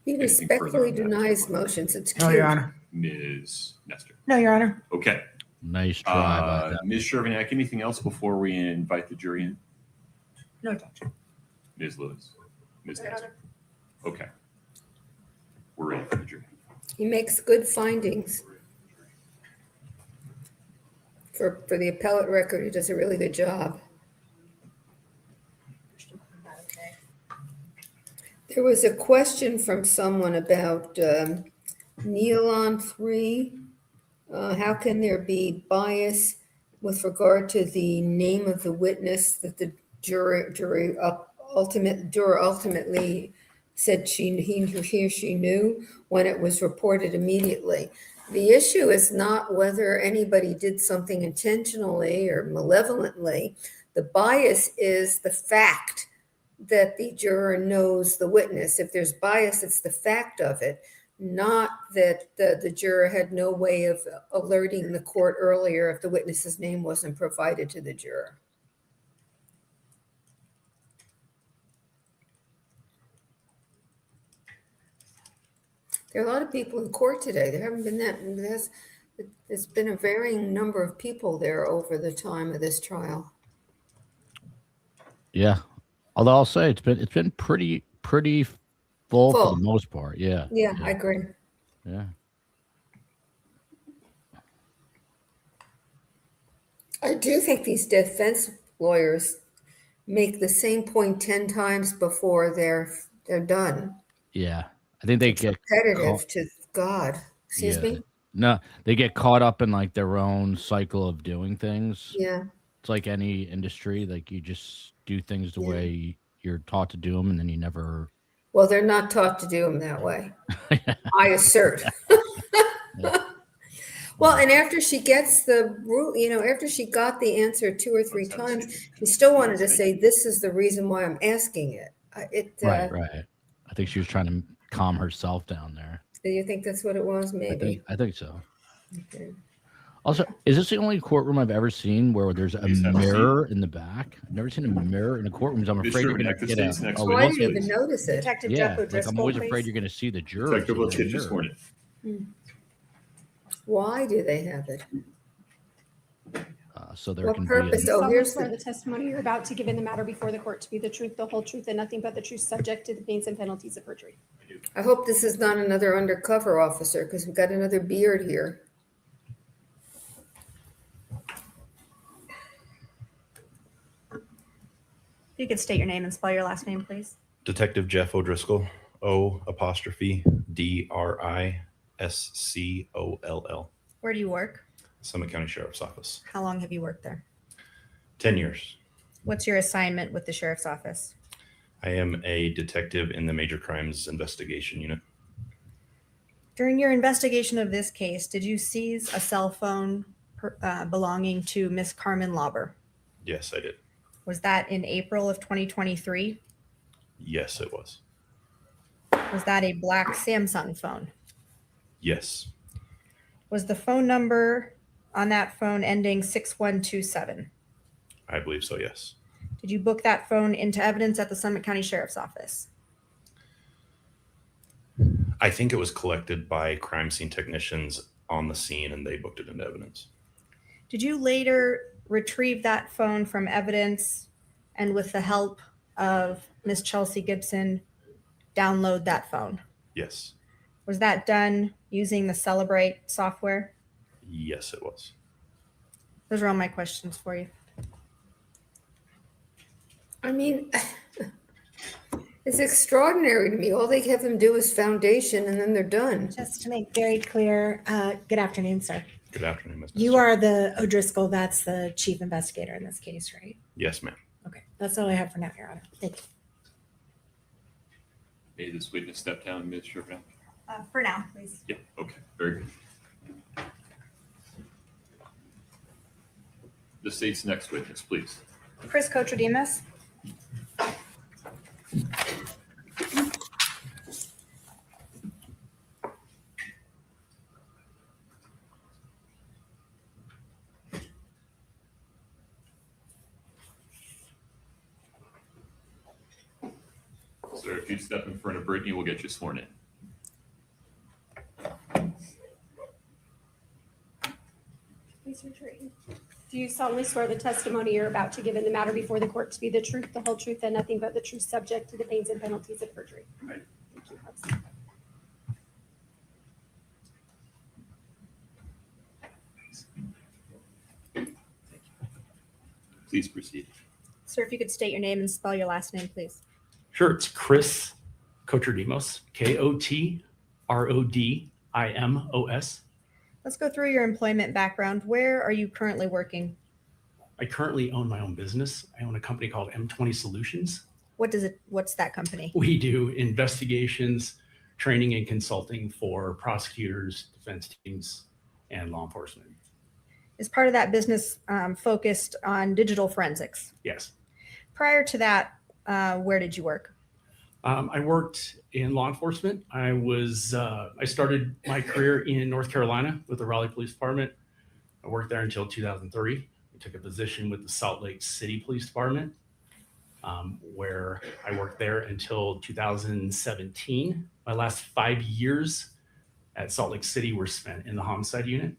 He respectfully denies motions. It's cute. No, Your Honor. Ms. Nestor. No, Your Honor. Okay. Nice try. about that. Ms. Shervinack, anything else before we invite the jury in? No, Judge. Ms. Lewis? Ms. Nestor? Okay. We're ready for the jury. He makes good findings. For the appellate record, he does a really good job. There was a question from someone about Nealon 3. How can there be bias with regard to the name of the witness that the juror ultimately said he or she knew when it was reported immediately? The issue is not whether anybody did something intentionally or malevolently. The bias is the fact that the juror knows the witness. If there's bias, it's the fact of it, not that the juror had no way of alerting the court earlier if the witness's name wasn't provided to the juror. There are a lot of people in court today. There haven't been that. There's been a varying number of people there over the time of this trial. Yeah. Although I'll say it's been pretty full for the most part. Yeah. Yeah, I agree. Yeah. I do think these defense lawyers make the same point 10 times before they're done. Yeah. I think they get Repetitive to God. Excuse me? No, they get caught up in like their own cycle of doing things. Yeah. It's like any industry. Like you just do things the way you're taught to do them, and then you never. Well, they're not taught to do them that way. I assert. Well, and after she gets the rule, after she got the answer 2 or 3 times, she still wanted to say, "This is the reason why I'm asking it." Right. I think she was trying to calm herself down there. Do you think that's what it was? Maybe. I think so. Okay. Also, is this the only courtroom I've ever seen where there's a mirror in the back? I've never seen a mirror in a courtroom. I'm afraid you're going to get a. Oh, I didn't even notice it. Detective Yeah, Jeff O'Driscoll, I'm always please. afraid you're going to see the jurors. Detective, let's get you sworn in. Why do they have it? So there What can purpose? be. Oh, here's For the the testimony you're about to give in the matter before the court to be the truth, the whole truth, and nothing but the truth, subject to the pains and penalties of perjury. I hope this is not another undercover officer because we've got another beard here. You could state your name and spell your last name, please. Detective Jeff O'Driscoll, O''DRISCOLL, Where do you work? Summit County Sheriff's Office. How long have you worked there? 10 years. What's your assignment with the sheriff's office? I am a detective in the Major Crimes Investigation Unit. During your investigation of this case, did you seize a cell phone belonging to Miss Carmen Lauber? Yes, I did. Was that in April of 2023? Yes, it was. Was that a black Samsung phone? Yes. Was the phone number on that phone ending 6127? I believe so, yes. Did you book that phone into evidence at the Summit County Sheriff's Office? I think it was collected by crime scene technicians on the scene and they booked it into evidence. Did you later retrieve that phone from evidence and with the help of Miss Chelsea Gibson, download that phone? Yes. Was that done using the Celebrate software? Yes, it was. Those are all my questions for you. I mean, It's extraordinary to me. All they have them do is foundation and then they're done. Just to make very clear, good afternoon, sir. Good afternoon, Ms. You are the O'Driscoll, that's the chief investigator in this case, right? Yes, ma'am. Okay, that's all I have for now, Your Honor. Thank you. May this witness step down, Ms. Chevron? For now, please. Yeah, okay, very good. The state's next witness, please. Chris Cotraimus. Sir, if you'd step in front of Brittany, we'll get you sworn in. Please retrain. Do you solemnly swear the testimony you're about to give in the matter before the court to be the truth, the whole truth, and nothing but the truth, subject to the pains and penalties of perjury? Right. Thank you. Have a seat. Please proceed. Sir, if you could state your name and spell your last name, please. Sure, it's Chris Kotraimus, Kotrodimos. Let's go through your employment background. Where are you currently working? I currently own my own business. I own a company called M20 Solutions. What's that company? We do investigations, training, and consulting for prosecutors, defense teams, and law enforcement. Is part of that business focused on digital forensics? Yes. Prior to that, where did you work? I worked in law enforcement. I started my career in North Carolina with the Raleigh Police Department. I worked there until 2003. I took a position with the Salt Lake City Police Department, where I worked there until 2017. My last 5 years at Salt Lake City were spent in the homicide unit.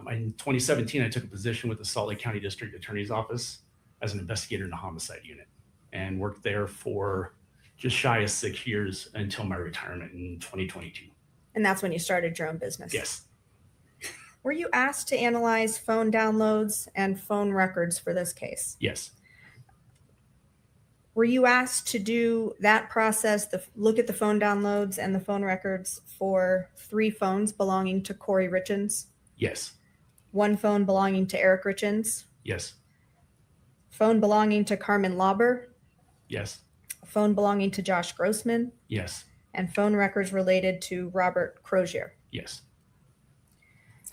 In 2017, I took a position with the Salt Lake County District Attorney's Office as an investigator in the homicide unit and worked there for just shy of 6 years until my retirement in 2022. And that's when you started your own business? Yes. Were you asked to analyze phone downloads and phone records for this case? Yes. Were you asked to do that process, look at the phone downloads and the phone records for 3 phones belonging to Kouri Richins? Yes. 1 phone belonging to Eric Richins? Yes. Phone belonging to Carmen Lauber? Yes. Phone belonging to Josh Grossman? Yes. And phone records related to Robert Crozier? Yes.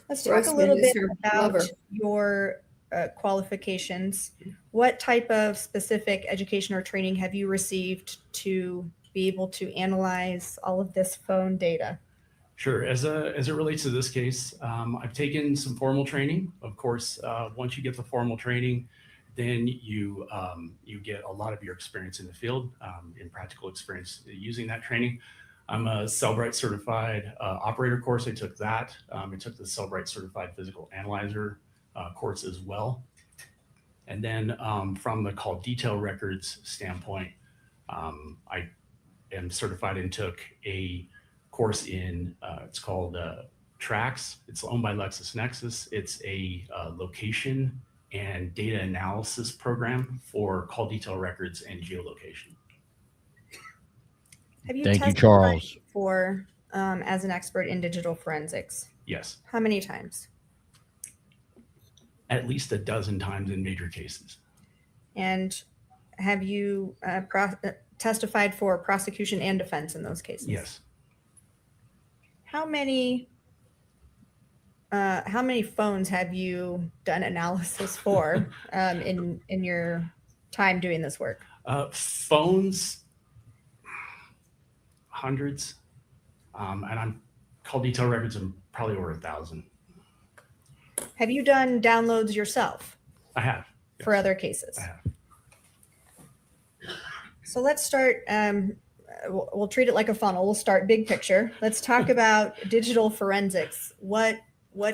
Let's talk a Grossman little is bit her about lover. your qualifications. What type of specific education or training have you received to be able to analyze all of this phone data? Sure. As it relates to this case, I've taken some formal training. Of course, once you get the formal training, then you get a lot of your experience in the field, in practical experience using that training. I'm a Cellbrite certified operator course. I took that. I took the Cellbrite certified physical analyzer course as well. And then from the call detail records standpoint, I am certified and took a course in, it's called TRAX. It's owned by LexisNexis. It's a location and data analysis program for call detail records and geolocation. Have you Thank you, testified Charles. before as an expert in digital forensics? Yes, How many times? at least a dozen times in major cases. And have you testified for prosecution and defense in those cases? Yes. How many phones have you done analysis for in your time doing this work? Phones, hundreds, and I'm call detail records. I'm probably over 1,000. Have you done downloads yourself I have. for other cases? I have. So let's start. We'll treat it like a funnel. We'll start big picture. Let's talk about digital forensics. What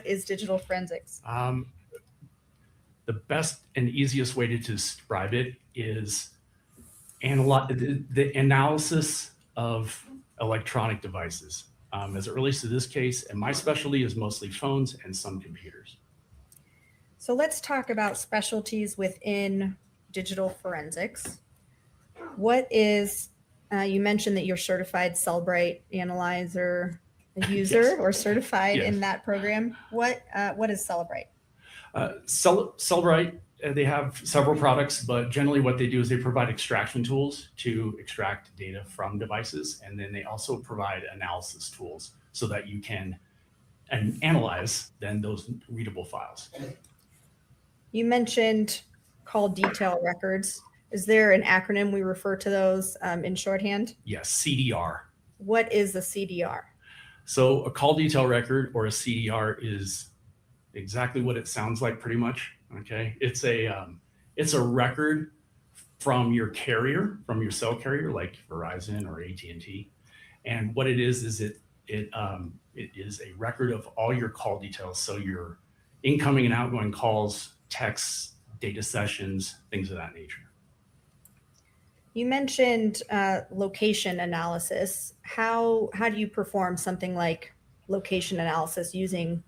is digital forensics? The best and easiest way to describe it is the analysis of electronic devices. As it relates to this case, and my specialty is mostly phones and some computers. So let's talk about specialties within digital forensics. What is You mentioned that you're certified Cellbrite analyzer user Yes. or certified Yes. in that program. What is Cellbrite? Cellbrite, they have several products, but generally what they do is they provide extraction tools to extract data from devices. And then they also provide analysis tools so that you can analyze then those readable files. You mentioned call detail records. Is there an acronym we refer to those in shorthand? Yes, CDR. What is a CDR? So a call detail record or a CDR is exactly what it sounds like pretty much. Okay. It's a record from your carrier, from your cell carrier, like Verizon or AT&T. And what it is it is a record of all your call details. So your incoming and outgoing calls, texts, data sessions, things of that nature. You mentioned location analysis. How do you perform something like location analysis using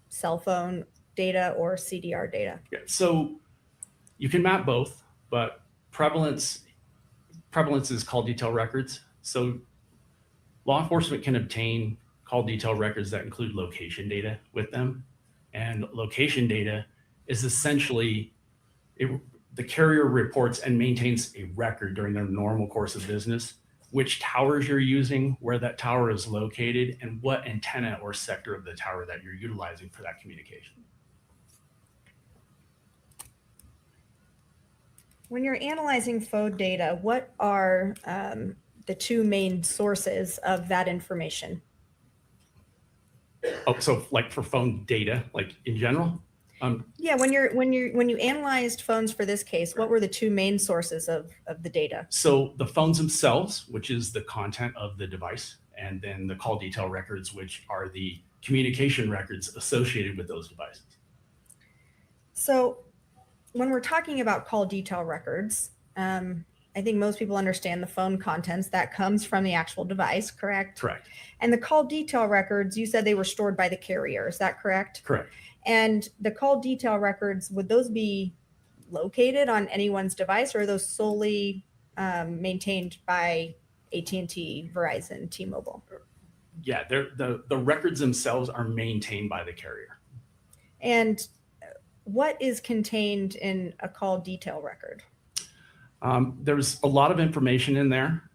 cell phone data or CDR data? Yeah, so you can map both, but prevalence is call detail records. So law enforcement can obtain call detail records that include location data with them. And location data is essentially the carrier reports and maintains a record during their normal course of business, which towers you're using, where that tower is located, and what antenna or sector of the tower that you're utilizing for that communication. When you're analyzing phone data, what are the two main sources of that information? Oh, so like for phone data, like in general? Yeah, when you analyzed phones for this case, what were the two main sources of the data? So the phones themselves, which is the content of the device, and then the call detail records, which are the communication records associated with those devices. So when we're talking about call detail records, I think most people understand the phone contents that comes from the actual device, correct? Correct. And the call detail records, you said they were stored by the carrier, is that correct? Correct. And the call detail records, would those be located on anyone's device, or are those solely maintained by AT&T, Verizon, T-Mobile? Yeah, the records themselves are maintained by the carrier. And what is contained in a call detail record? There's a lot of information in there.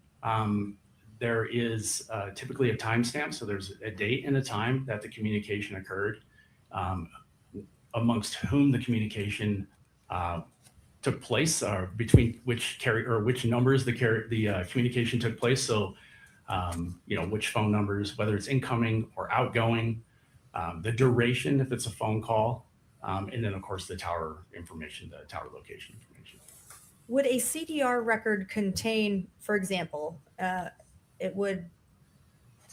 There is typically a timestamp, so there's a date and a time that the communication occurred, amongst whom the communication took place, or between which carrier or which numbers the communication took place. So, which phone numbers, whether it's incoming or outgoing, the duration if it's a phone call, and then of course the tower information, the tower location information. Would a CDR record contain, for example, it would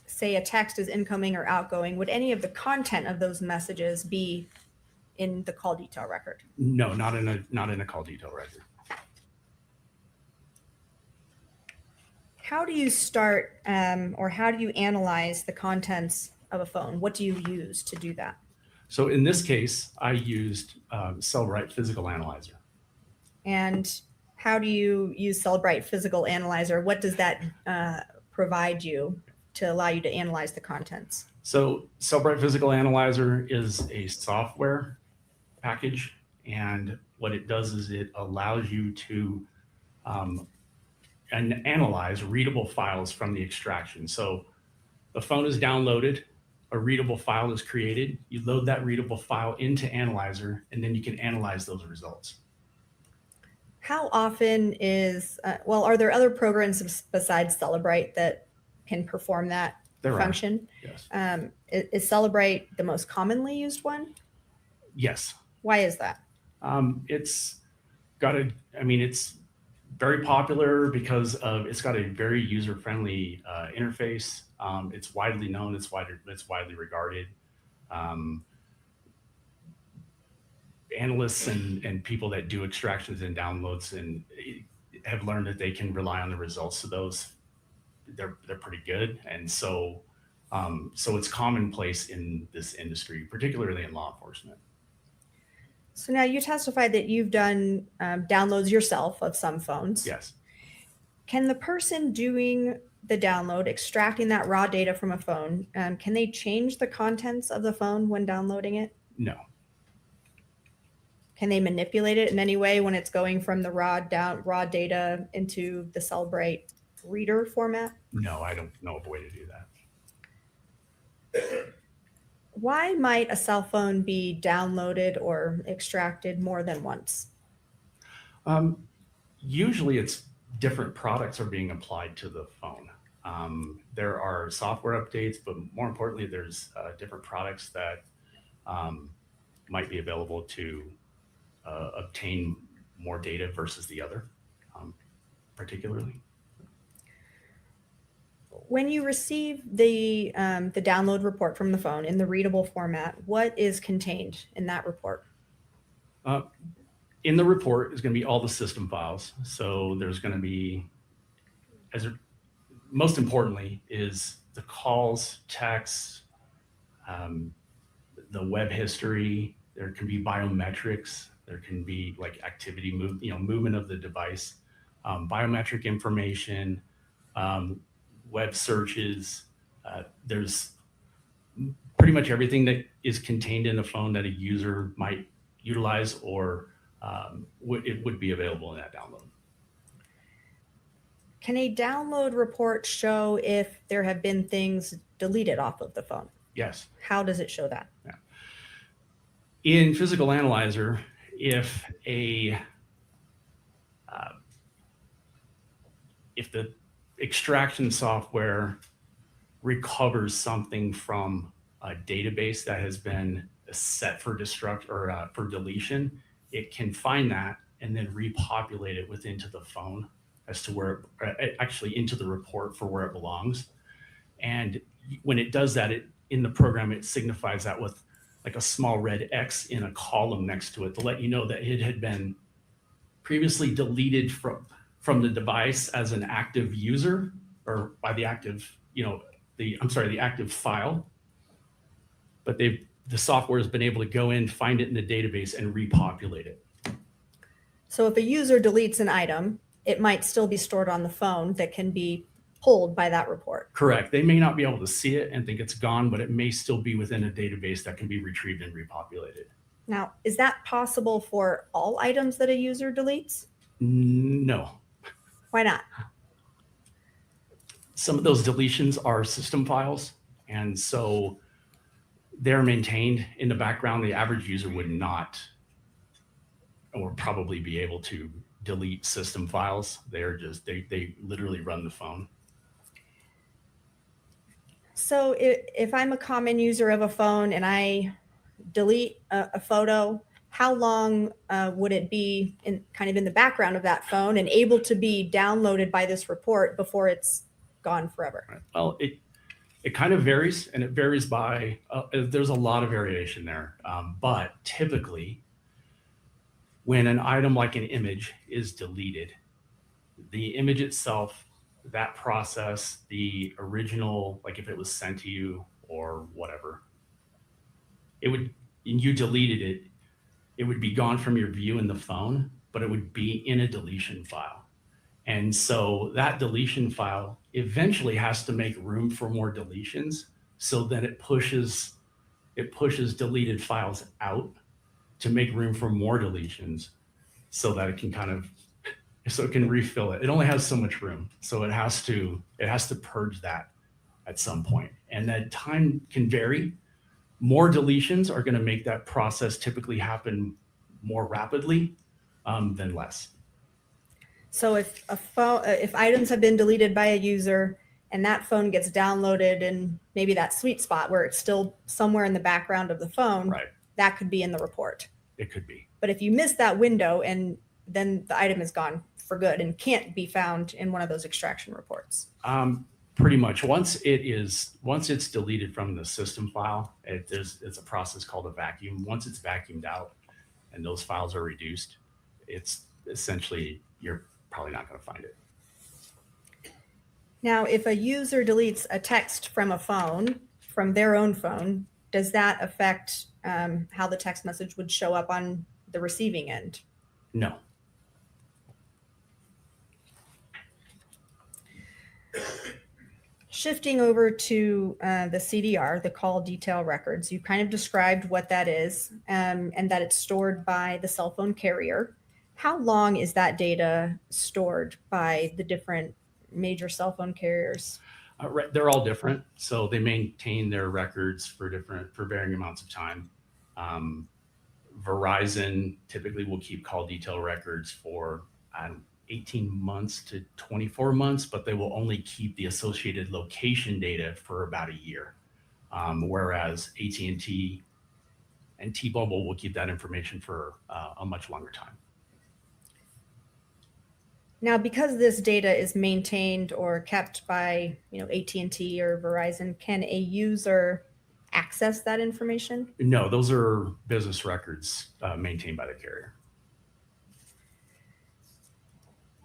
say a text is incoming or outgoing. Would any of the content of those messages be in the call detail record? No, not in a call detail record. How do you start or how do you analyze the contents of a phone? What do you use to do that? So in this case, I used Cellbrite Physical Analyzer. And how do you use Cellbrite Physical Analyzer? What does that provide you to allow you to analyze the contents? So Cellbrite Physical Analyzer is a software package, and what it does is it allows you to analyze readable files from the extraction. So the phone is downloaded, a readable file is created, you load that readable file into Analyzer, and then you can analyze those results. How often is, are there other programs besides Cellbrite that can perform that function? Yes. Is Cellbrite the most commonly used one? Yes. Why is that? It's very popular because it's got a very user-friendly interface. It's widely known. It's widely regarded. Analysts and people that do extractions and downloads and have learned that they can rely on the results of those. They're pretty good, and so it's commonplace in this industry, particularly in law enforcement. So now you testified that you've done downloads yourself of some phones. Yes. Can the person doing the download, extracting that raw data from a phone, can they change the contents of the phone when downloading it? No. Can they manipulate it in any way when it's going from the raw data into the Cellbrite reader format? No, I don't know of a way to do that. Why might a cell phone be downloaded or extracted more than once? Usually it's different products are being applied to the phone. There are software updates, but more importantly, there's different products that might be available to obtain more data versus the other, particularly. When you receive the download report from the phone in the readable format, what is contained in that report? In the report is going to be all the system files. So there's going to be, most importantly, is the calls, texts, the web history. There can be biometrics. There can be like activity, movement of the device, biometric information, web searches. There's pretty much everything that is contained in a phone that a user might utilize or it would be available in that download. Can a download report show if there have been things deleted off of the phone? Yes. How does it show that? Yeah. In Physical Analyzer, if the extraction software recovers something from a database that has been set for destruct or for deletion, it can find that and then repopulate it into the phone as to where actually into the report for where it belongs. And when it does that, in the program, it signifies that with like a small red X in a column next to it to let you know that it had been previously deleted from the device as an active user or by the active, the active file. But the software has been able to go in, find it in the database and repopulate it. So if a user deletes an item, it might still be stored on the phone that can be pulled by that report. Correct. They may not be able to see it and think it's gone, but it may still be within a database that can be retrieved and repopulated. Now, is that possible for all items that a user deletes? No. Why not? Some of those deletions are system files, and so they're maintained in the background. The average user would not or probably be able to delete system files. They're just, they literally run the phone. So if I'm a common user of a phone and I delete a photo, how long would it be in the background of that phone and able to be downloaded by this report before it's gone forever? Right. Well, it kind of varies, and it varies by, there's a lot of variation there. But typically, when an item like an image is deleted, the image itself, that process, the original, like if it was sent to you or whatever, you deleted it, it would be gone from your view in the phone, but it would be in a deletion file. And so that deletion file eventually has to make room for more deletions, so that it pushes deleted files out to make room for more deletions, so that it can refill it. It only has so much room, so it has to purge that at some point. And that time can vary. More deletions are going to make that process typically happen more rapidly than less. So if items have been deleted by a user and that phone gets downloaded in maybe that sweet spot where it's still somewhere in the background of the phone, right, that could be in the report. It could be. But if you miss that window, and then the item is gone for good and can't be found in one of those extraction reports. Pretty much. Once it's deleted from the system file, it's a process called a vacuum. Once it's vacuumed out and those files are reduced, it's essentially, you're probably not going to find it. Now, if a user deletes a text from a phone, from their own phone, does that affect how the text message would show up on the receiving end? No. Shifting over to the CDR, the call detail records, you kind of described what that is and that it's stored by the cell phone carrier. How long is that data stored by the different major cell phone carriers? Right, they're all different, so they maintain their records for varying amounts of time. Verizon typically will keep call detail records for 18 months to 24 months, but they will only keep the associated location data for about a year. Whereas AT&T and T-Mobile will keep that information for a much longer time. Now, because this data is maintained or kept by, AT&T or Verizon, can a user access that information? No, those are business records maintained by the carrier.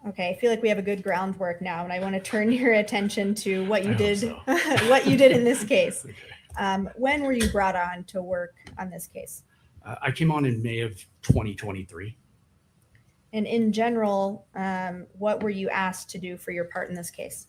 Okay, I feel like we have a good groundwork now, and I want to turn your attention to what you did, what you did in this case. Okay. When were you brought on to work on this case? I came on in May of 2023. And in general, what were you asked to do for your part in this case?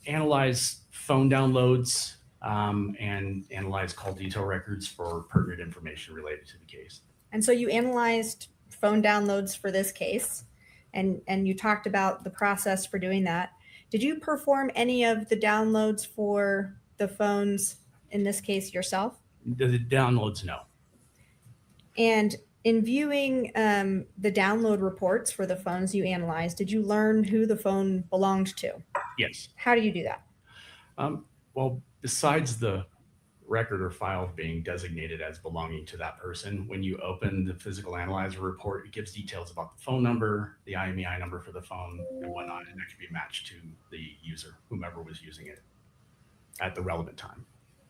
Analyze phone downloads and analyze call detail records for pertinent information related to the case. And so you analyzed phone downloads for this case, and you talked about the process for doing that. Did you perform any of the downloads for the phones in this case yourself? The downloads, no. And in viewing the download reports for the phones you analyzed, did you learn who the phone belonged to? Yes. How do you do that? Well, besides the record or file being designated as belonging to that person, when you open the physical analyzer report, it gives details about the phone number, the IMEI number for the phone, and whatnot, and that can be matched to the user, whomever was using it at the relevant time.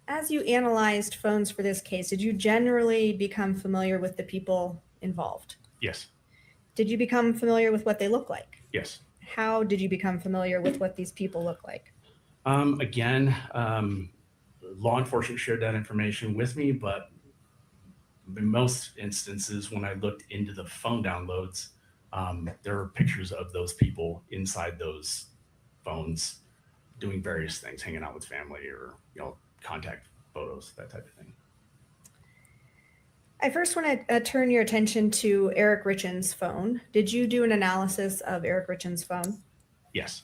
As you analyzed phones for this case, did you generally become familiar with the people involved? Yes. Did you become familiar with what they look like? Yes. How did you become familiar with what these people look like? Law enforcement shared that information with me, but in most instances, when I looked into the phone downloads, there are pictures of those people inside those phones doing various things, hanging out with family or, contact photos, that type of thing. I first want to turn your attention to Eric Richins' phone. Did you do an analysis of Eric Richins' phone? Yes.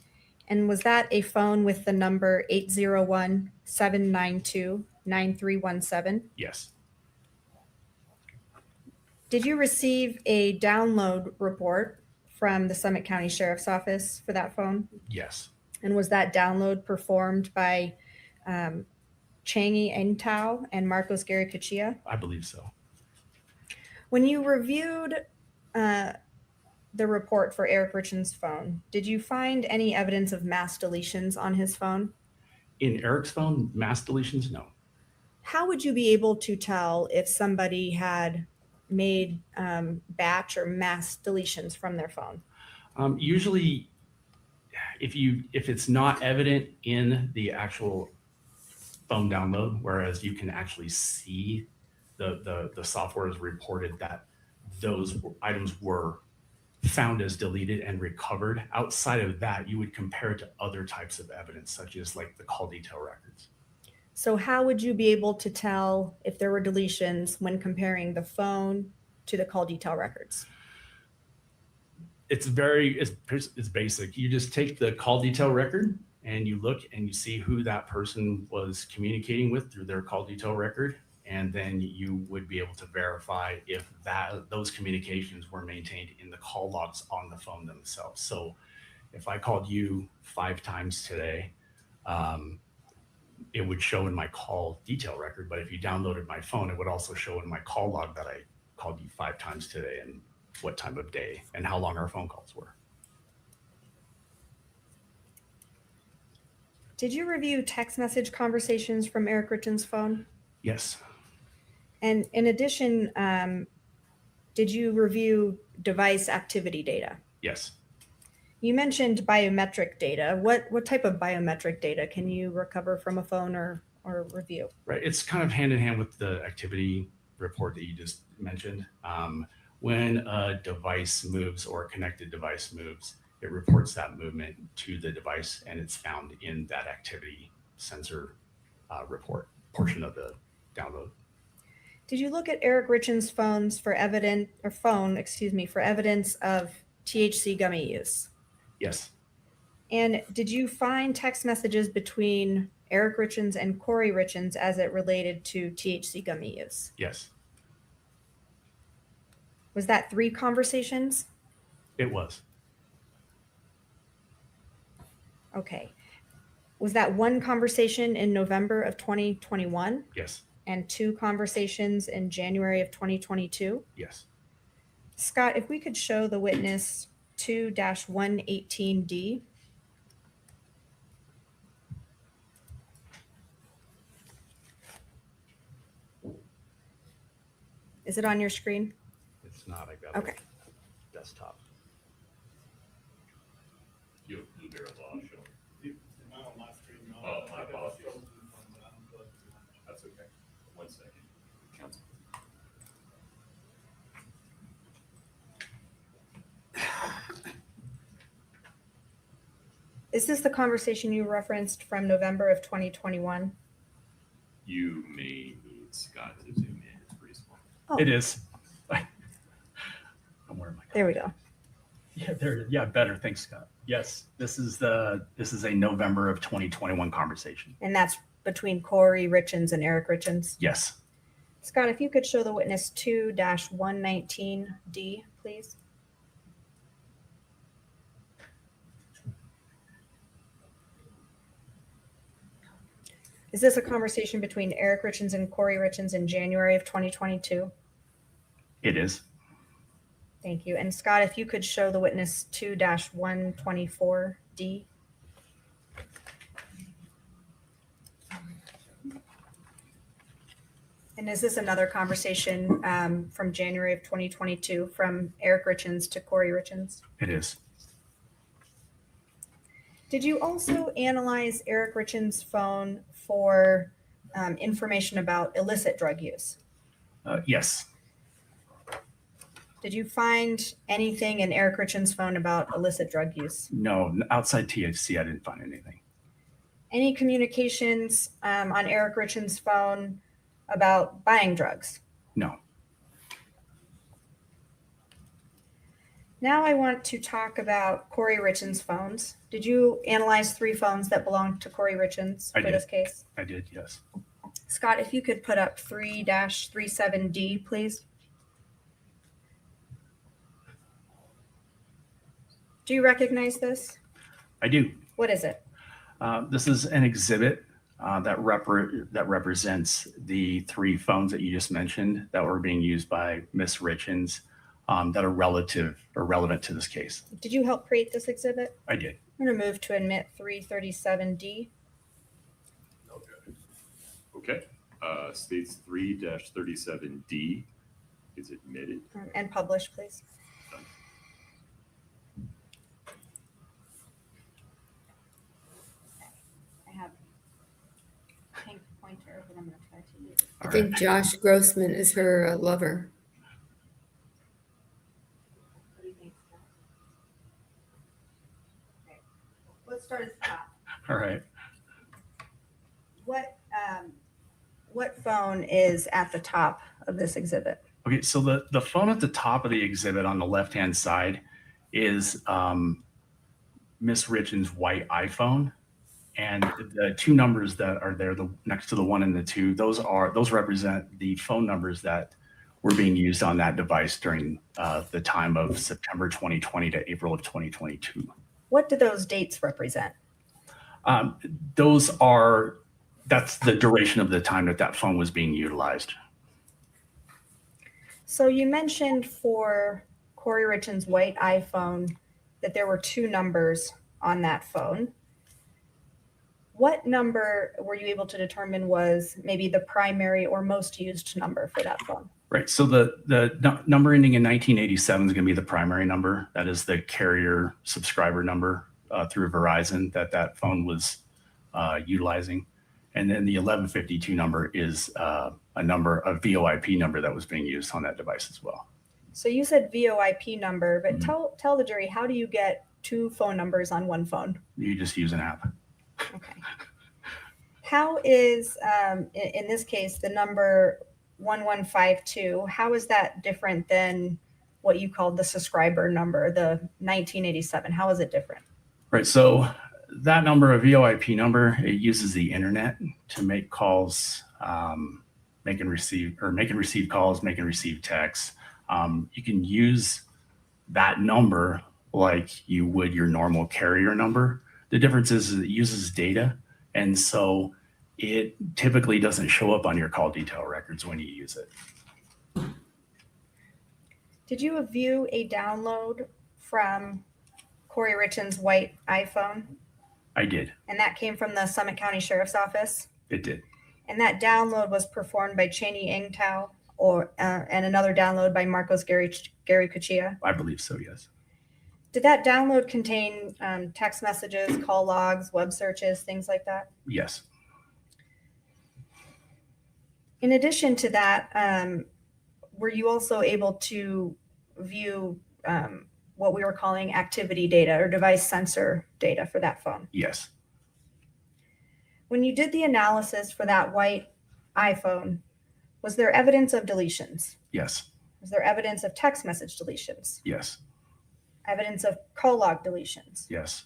And was that a phone with the number 801-792-9317? Yes. Did you receive a download report from the Summit County Sheriff's Office for that phone? Yes. And was that download performed by Changi Entau and Marcos Garicachia? I believe so. When you reviewed the report for Eric Richins' phone, did you find any evidence of mass deletions on his phone? In Eric's phone, mass deletions, no. How would you be able to tell if somebody had made batch or mass deletions from their phone? Usually, if it's not evident in the actual phone download, whereas you can actually see the software has reported that those items were found as deleted and recovered. Outside of that, you would compare it to other types of evidence, such as like the call detail records. So how would you be able to tell if there were deletions when comparing the phone to the call detail records? It's basic. You just take the call detail record and you look and you see who that person was communicating with through their call detail record. And then you would be able to verify if those communications were maintained in the call logs on the phone themselves. So if I called you 5 times today, it would show in my call detail record. But if you downloaded my phone, it would also show in my call log that I called you 5 times today and what time of day and how long our phone calls were. Did you review text message conversations from Eric Richins' phone? Yes. And in addition, did you review device activity data? Yes. You mentioned biometric data. What type of biometric data can you recover from a phone or review? Right. It's kind of hand in hand with the activity report that you just mentioned. When a device moves or a connected device moves, it reports that movement to the device, and it's found in that activity sensor report portion of the download. Did you look at Eric Richins' for evidence of THC gummy use? Yes. And did you find text messages between Eric Richins and Kouri Richins as it related to THC gummy use? Yes, Was that 3 conversations? it was. Okay. Was that 1 conversation in November of 2021 Yes. and 2 conversations in January of 2022? Yes. Scott, if we could show the witness 2-118D. Is it on your screen? It's not. I got Okay. a desktop. You bear law show. Oh, my apologies. That's okay. 1 second. Counsel. Is this the conversation you referenced from November of 2021? You may need Scott to zoom in. It's pretty small. Oh, It is. I'm wearing my. there we go. Yeah, there. Yeah, better. Thanks, Scott. Yes, this is a November of 2021 conversation. And that's between Kouri Richins and Eric Richins. Yes. Scott, if you could show the witness 2-119D, please. Is this a conversation between Eric Richins and Kouri Richins in January of 2022? It is. Thank you. And Scott, if you could show the witness 2-124D. And is this another conversation from January of 2022 from Eric Richins to Kouri Richins? It is. Did you also analyze Eric Richins' phone for information about illicit drug use? Yes. Did you find anything in Eric Richins' phone about illicit drug use? No, outside THC, I didn't find anything. Any communications on Eric Richins' phone about buying drugs? No. Now I want to talk about Kouri Richins' phones. Did you analyze 3 phones that belonged to Kouri Richins I for did. this case? I did, yes. Scott, if you could put up 3-37D, please. Do you recognize this? I do. What is it? This is an exhibit that represents the 3 phones that you just mentioned that were being used by Miss Richins that are relevant to this case. Did you help create this exhibit? I did. I'm going to move to admit 337D. Okay. States 3-37D is admitted. And publish, please. I have pink pointer, but I'm going to try to use it. I think Josh Grossman is her lover. What do you think, Scott? Okay. Let's start at the top. All right. What phone is at the top of this exhibit? Okay, so the phone at the top of the exhibit on the left-hand side is Miss Richins' white iPhone. And the 2 numbers that are there, next to the 1 and the 2, those represent the phone numbers that were being used on that device during the time of September 2020 to April of 2022. What do those dates represent? That's the duration of the time that phone was being utilized. So you mentioned for Kouri Richins' white iPhone that there were 2 numbers on that phone. What number were you able to determine was maybe the primary or most used number for that phone? Right. So the number ending in 1987 is going to be the primary number. That is the carrier subscriber number through Verizon that phone was utilizing. And then the 1152 number is a VoIP number that was being used on that device as well. So you said VoIP number, but tell the jury, how do you get two phone numbers on one phone? You just use an app. Okay. How is, in this case, the number 1152, how is that different than what you called the subscriber number, the 1987? How is it different? Right. So that number, a VoIP number, it uses the internet to make calls, make and receive calls, make and receive texts. You can use that number like you would your normal carrier number. The difference is it uses data, and so it typically doesn't show up on your call detail records when you use it. Did you view a download from Kouri Richins' white iPhone? I did. And that came from the Summit County Sheriff's Office? It did. And that download was performed by Cheney Ingtao and another download by Marcos Gary Cuchilla? I believe so, yes. Did that download contain text messages, call logs, web searches, things like that? Yes. In addition to that, were you also able to view what we were calling activity data or device sensor data for that phone? Yes. When you did the analysis for that white iPhone, was there evidence of deletions? Yes. Was there evidence of text message deletions? Yes. Evidence of call log deletions? Yes.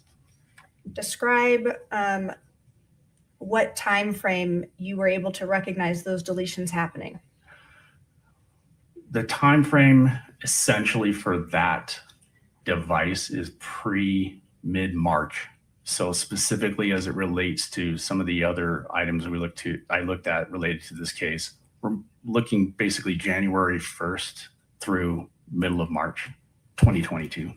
Describe what time frame you were able to recognize those deletions happening. The time frame essentially for that device is mid-March. So specifically as it relates to some of the other items I looked at related to this case, we're looking basically January 1st through middle of March 2022.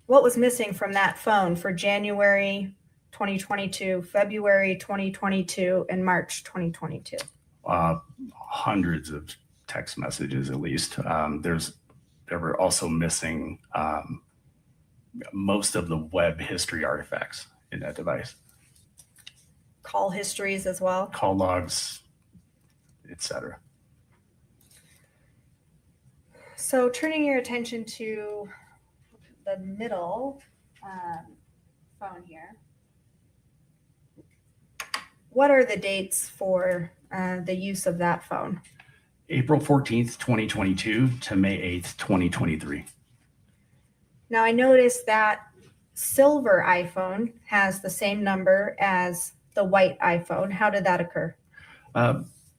What was missing from that phone for January 2022, February 2022, and March 2022? Hundreds of text messages at least. There were also missing most of the web history artifacts in that device. Call histories as well? Call logs, etc. So turning your attention to the middle phone here, what are the dates for the use of that phone? April 14th, 2022 to May 8th, 2023. Now I noticed that silver iPhone has the same number as the white iPhone. How did that occur?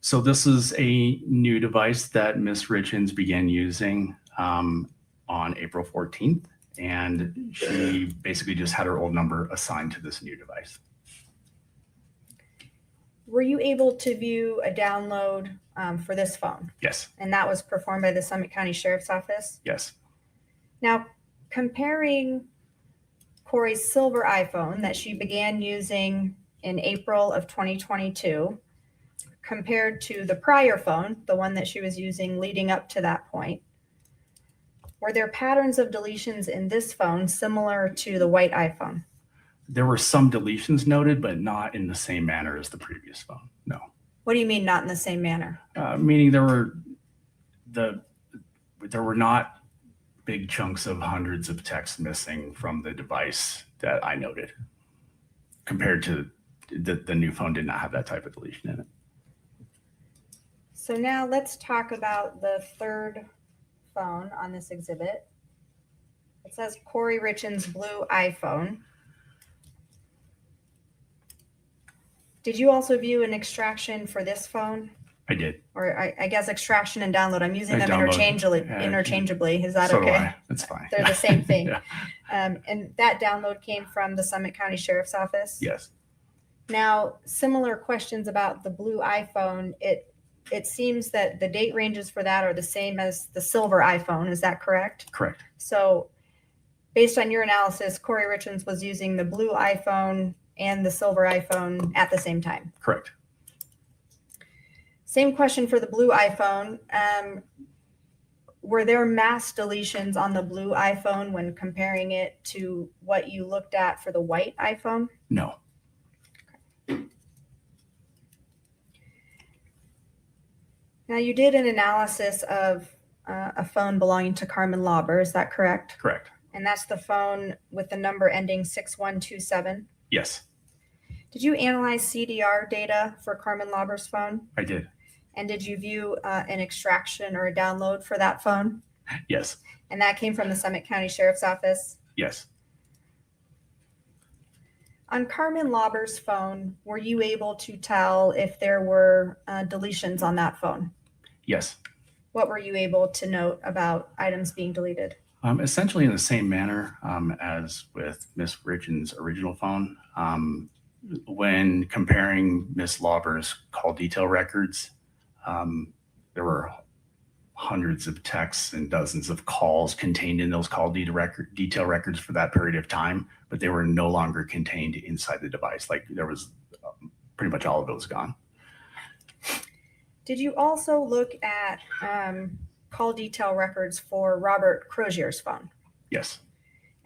So this is a new device that Ms. Richins began using on April 14th, and she basically just had her old number assigned to this new device. Were you able to view a download for this phone? Yes. And that was performed by the Summit County Sheriff's Office? Yes. Now, comparing Kouri's silver iPhone that she began using in April of 2022 compared to the prior phone, the one that she was using leading up to that point, were there patterns of deletions in this phone similar to the white iPhone? There were some deletions noted, but not in the same manner as the previous phone. No. What do you mean not in the same manner? Meaning there were not big chunks of hundreds of texts missing from the device that I noted, compared to the new phone did not have that type of deletion in it. So now let's talk about the third phone on this exhibit. It says Kouri Richins' blue iPhone. Did you also view an extraction for this phone? I did. Or I guess extraction and download. I'm using them Download. interchangeably. Is that So okay? do I. That's fine. They're the same thing. Yeah. And that download came from the Summit County Sheriff's Office? Yes. Now, similar questions about the blue iPhone. It seems that the date ranges for that are the same as the silver iPhone. Is that correct? Correct. So based on your analysis, Kouri Richins was using the blue iPhone and the silver iPhone at the same time. Correct. Same question for the blue iPhone. Were there mass deletions on the blue iPhone when comparing it to what you looked at for the white iPhone? No. Now, you did an analysis of a phone belonging to Carmen Lauber. Is that correct? Correct. And that's the phone with the number ending 6127. Yes, Did you analyze CDR data for Carmen Lauber's phone? I did. And did you view an extraction or a download for that phone? Yes, And that came from the Summit County Sheriff's Office. yes. On Carmen Lauber's phone, were you able to tell if there were deletions on that phone? Yes. What were you able to note about items being deleted? Essentially in the same manner as with Miss Richins' original phone. When comparing Miss Lauber's call detail records, there were hundreds of texts and dozens of calls contained in those call detail records for that period of time, but they were no longer contained inside the device. Like there was pretty much all of those gone. Did you also look at call detail records for Robert Crozier's phone? Yes.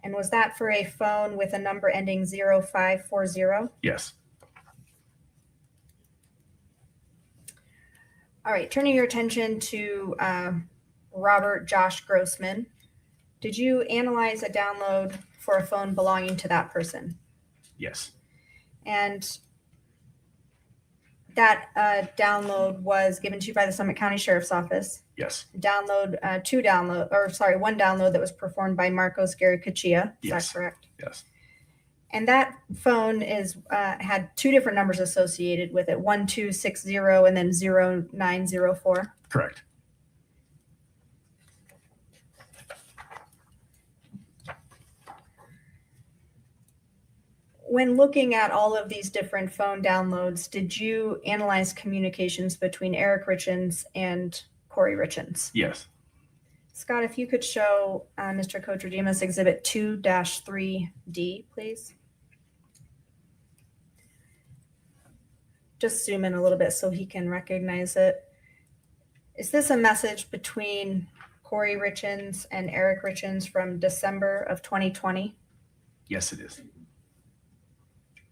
And was that for a phone with a number ending 0540? Yes. All right, turning your attention to Robert Josh Grossman. Did you analyze a download for a phone belonging to that person? Yes. And that download was given to you by the Summit County Sheriff's Office. Yes. One download that was performed by Marcos Garicachia. Is Yes. that correct? Yes. And that phone had two different numbers associated with it, 1260 and then 0904. Correct. When looking at all of these different phone downloads, did you analyze communications between Eric Richins and Kouri Richins? Yes. Scott, if you could show Mr. Cotraimus Exhibit 2-3D, please. Just zoom in a little bit so he can recognize it. Is this a message between Kouri Richins and Eric Richins from December of 2020? Yes, it is.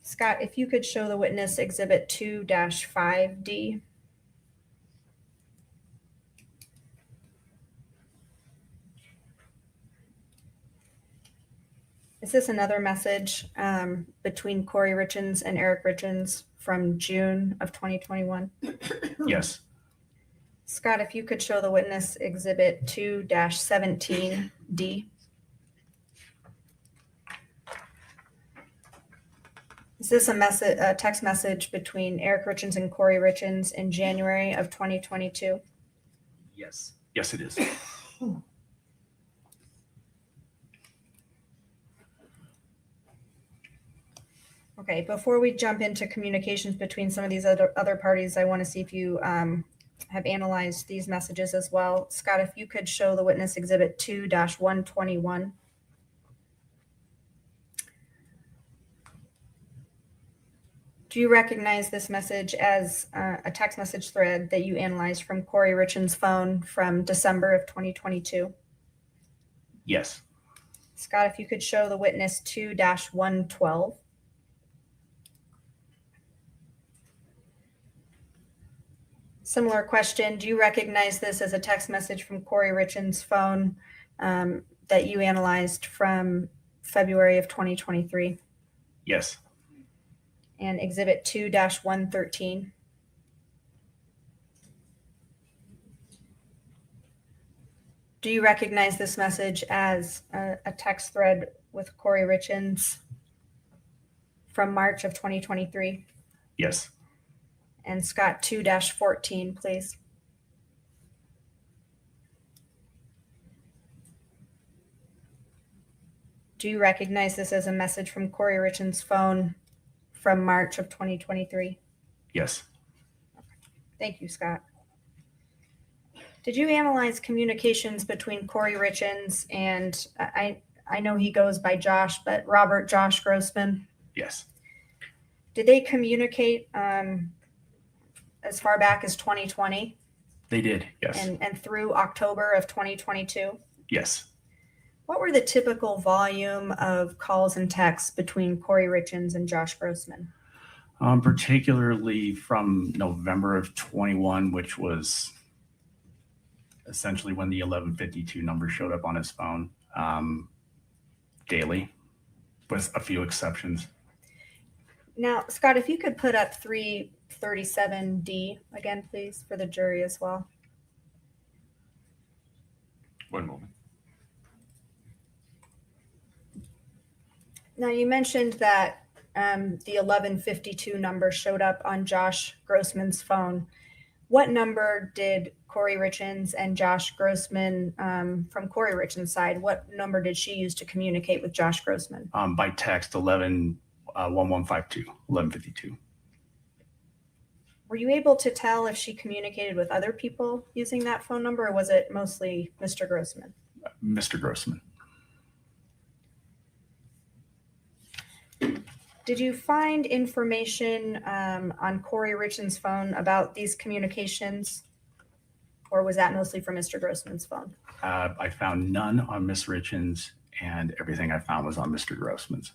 Scott, if you could show the witness Exhibit 2-5D. Is this another message between Kouri Richins and Eric Richins from June of 2021? Yes. Scott, if you could show the witness Exhibit 2-17D. Is this a text message between Eric Richins and Kouri Richins in January of 2022? Yes. Yes, it is. Okay, before we jump into communications between some of these other parties, I want to see if you have analyzed these messages as well. Scott, if you could show the witness Exhibit 2-121. Do you recognize this message as a text message thread that you analyzed from Kouri Richins' phone from December of 2022? Yes. Scott, if you could show the witness 2-112. Similar question. Do you recognize this as a text message from Kouri Richins' phone that you analyzed from February of 2023? Yes. And Exhibit 2-113. Do you recognize this message as a text thread with Kouri Richins from March of 2023? Yes. And Scott, 2-14, please. Do you recognize this as a message from Kouri Richins' phone from March of 2023? Yes. Thank you, Scott. Did you analyze communications between Kouri Richins and, I know he goes by Josh, but Robert Josh Grossman? Yes. Did they communicate as far back as 2020? They did. Yes. And through October of 2022? Yes. What were the typical volume of calls and texts between Kouri Richins and Josh Grossman? Particularly from November of 21, which was essentially when the 1152 number showed up on his phone. daily, with a few exceptions. Now, Scott, if you could put up 337D again, please, for the jury as well. One moment. Now, you mentioned that the 1152 number showed up on Josh Grossman's phone. What number did Kouri Richins and Josh Grossman, from Kouri Richins' side, what number did she use to communicate with Josh Grossman? By text, 1152. Were you able to tell if she communicated with other people using that phone number, or was it mostly Mr. Grossman? Mr. Grossman. Did you find information on Kouri Richins' phone about these communications, or was that mostly from Mr. Grossman's phone? I found none on Miss Richins, and everything I found was on Mr. Grossman's.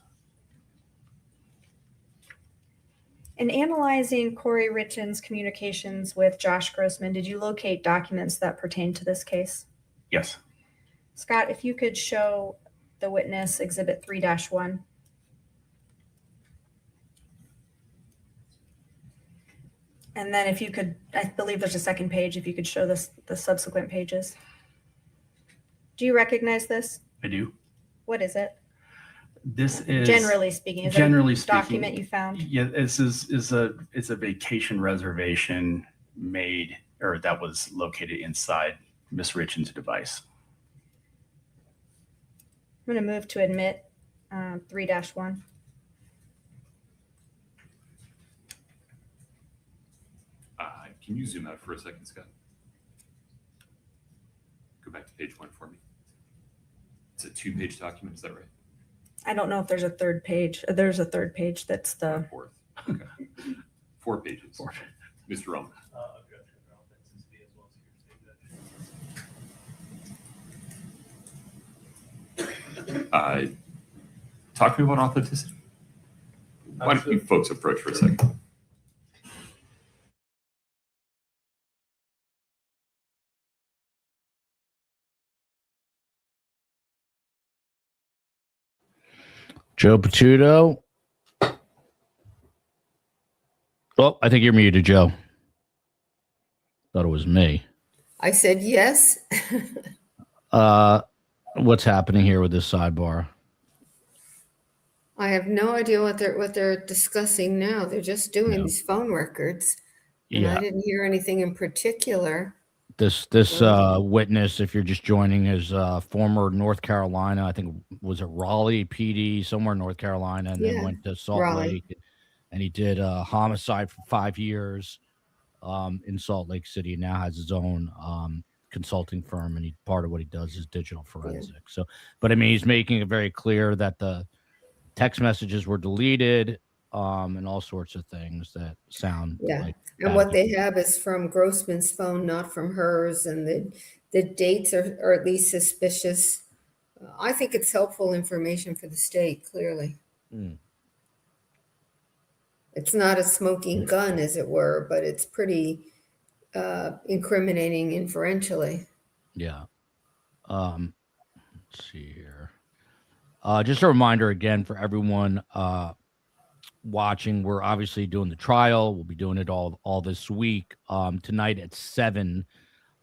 In analyzing Kouri Richins' communications with Josh Grossman, did you locate documents that pertain to this case? Yes. Scott, if you could show the witness Exhibit 3-1. And then if you could, I believe there's a second page, if you could show the subsequent pages. Do you recognize this? I do. What is it? This is Generally speaking, is it a document you found? Yeah, this is a vacation reservation made, or that was located inside Miss Richins' device. I'm going to move to admit 3-1. Can you zoom out for a second, Scott? Go back to page 1 for me. It's a 2-page document, is that right? I don't know if there's a third page. There's a third page that's the fourth. Okay. 4 pages. Mr. Roman. Talk to me about authenticity. Why don't you folks approach for a second? Joe Patuto. Oh, I think you're muted, Joe. Thought it was me. I said yes. What's happening here with this sidebar? I have no idea what they're discussing now. They're just doing these phone records. And Yeah. I didn't hear anything in particular. This witness, if you're just joining, is former North Carolina. I think was it Raleigh PD, somewhere in North Carolina, and then went to Salt Raleigh. Lake, and he did homicide for 5 years in Salt Lake City. And now has his own consulting firm, and part of what he does is digital forensics. So, but I mean, he's making it very clear that the text messages were deleted and all sorts of things that sound like. And what they have is from Grossman's phone, not from hers, and the dates are at least suspicious. I think it's helpful information for the state, clearly. It's not a smoking gun, as it were, but it's pretty incriminating inferentially. Yeah. Let's see here. Just a reminder again for everyone watching, we're obviously doing the trial. We'll be doing it all this week. Tonight at 7,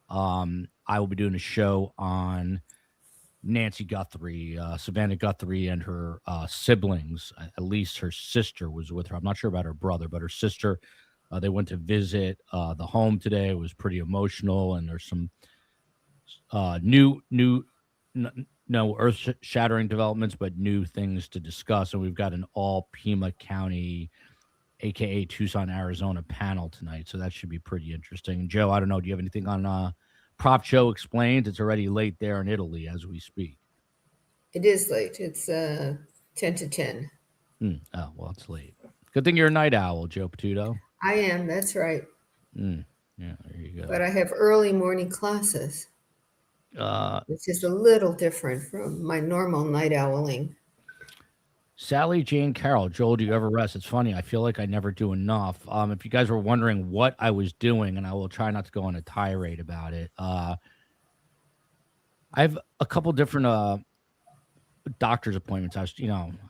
I will be doing a show on Nancy Guthrie, Savannah Guthrie, and her siblings. At least her sister was with her. I'm not sure about her brother, but her sister. They went to visit the home today. It was pretty emotional, and there's some no earth-shattering developments, but new things to discuss. And we've got an all Pima County, aka Tucson, Arizona panel tonight, so that should be pretty interesting. Joe, I don't know, do you have anything on Prop Joe Explains? It's already late there in Italy as we speak. It is late. It's 10 to 10. Oh, well, it's late. Good thing you're a night owl, Joe Patuto. I am. That's right. Yeah, there you go. But I have early morning classes, which is a little different from my normal night owling. Sally Jane Carroll, Joel, do you ever rest? It's funny. I feel like I never do enough. If you guys were wondering what I was doing, and I will try not to go on a tirade about it. I have a couple different doctor's appointments. I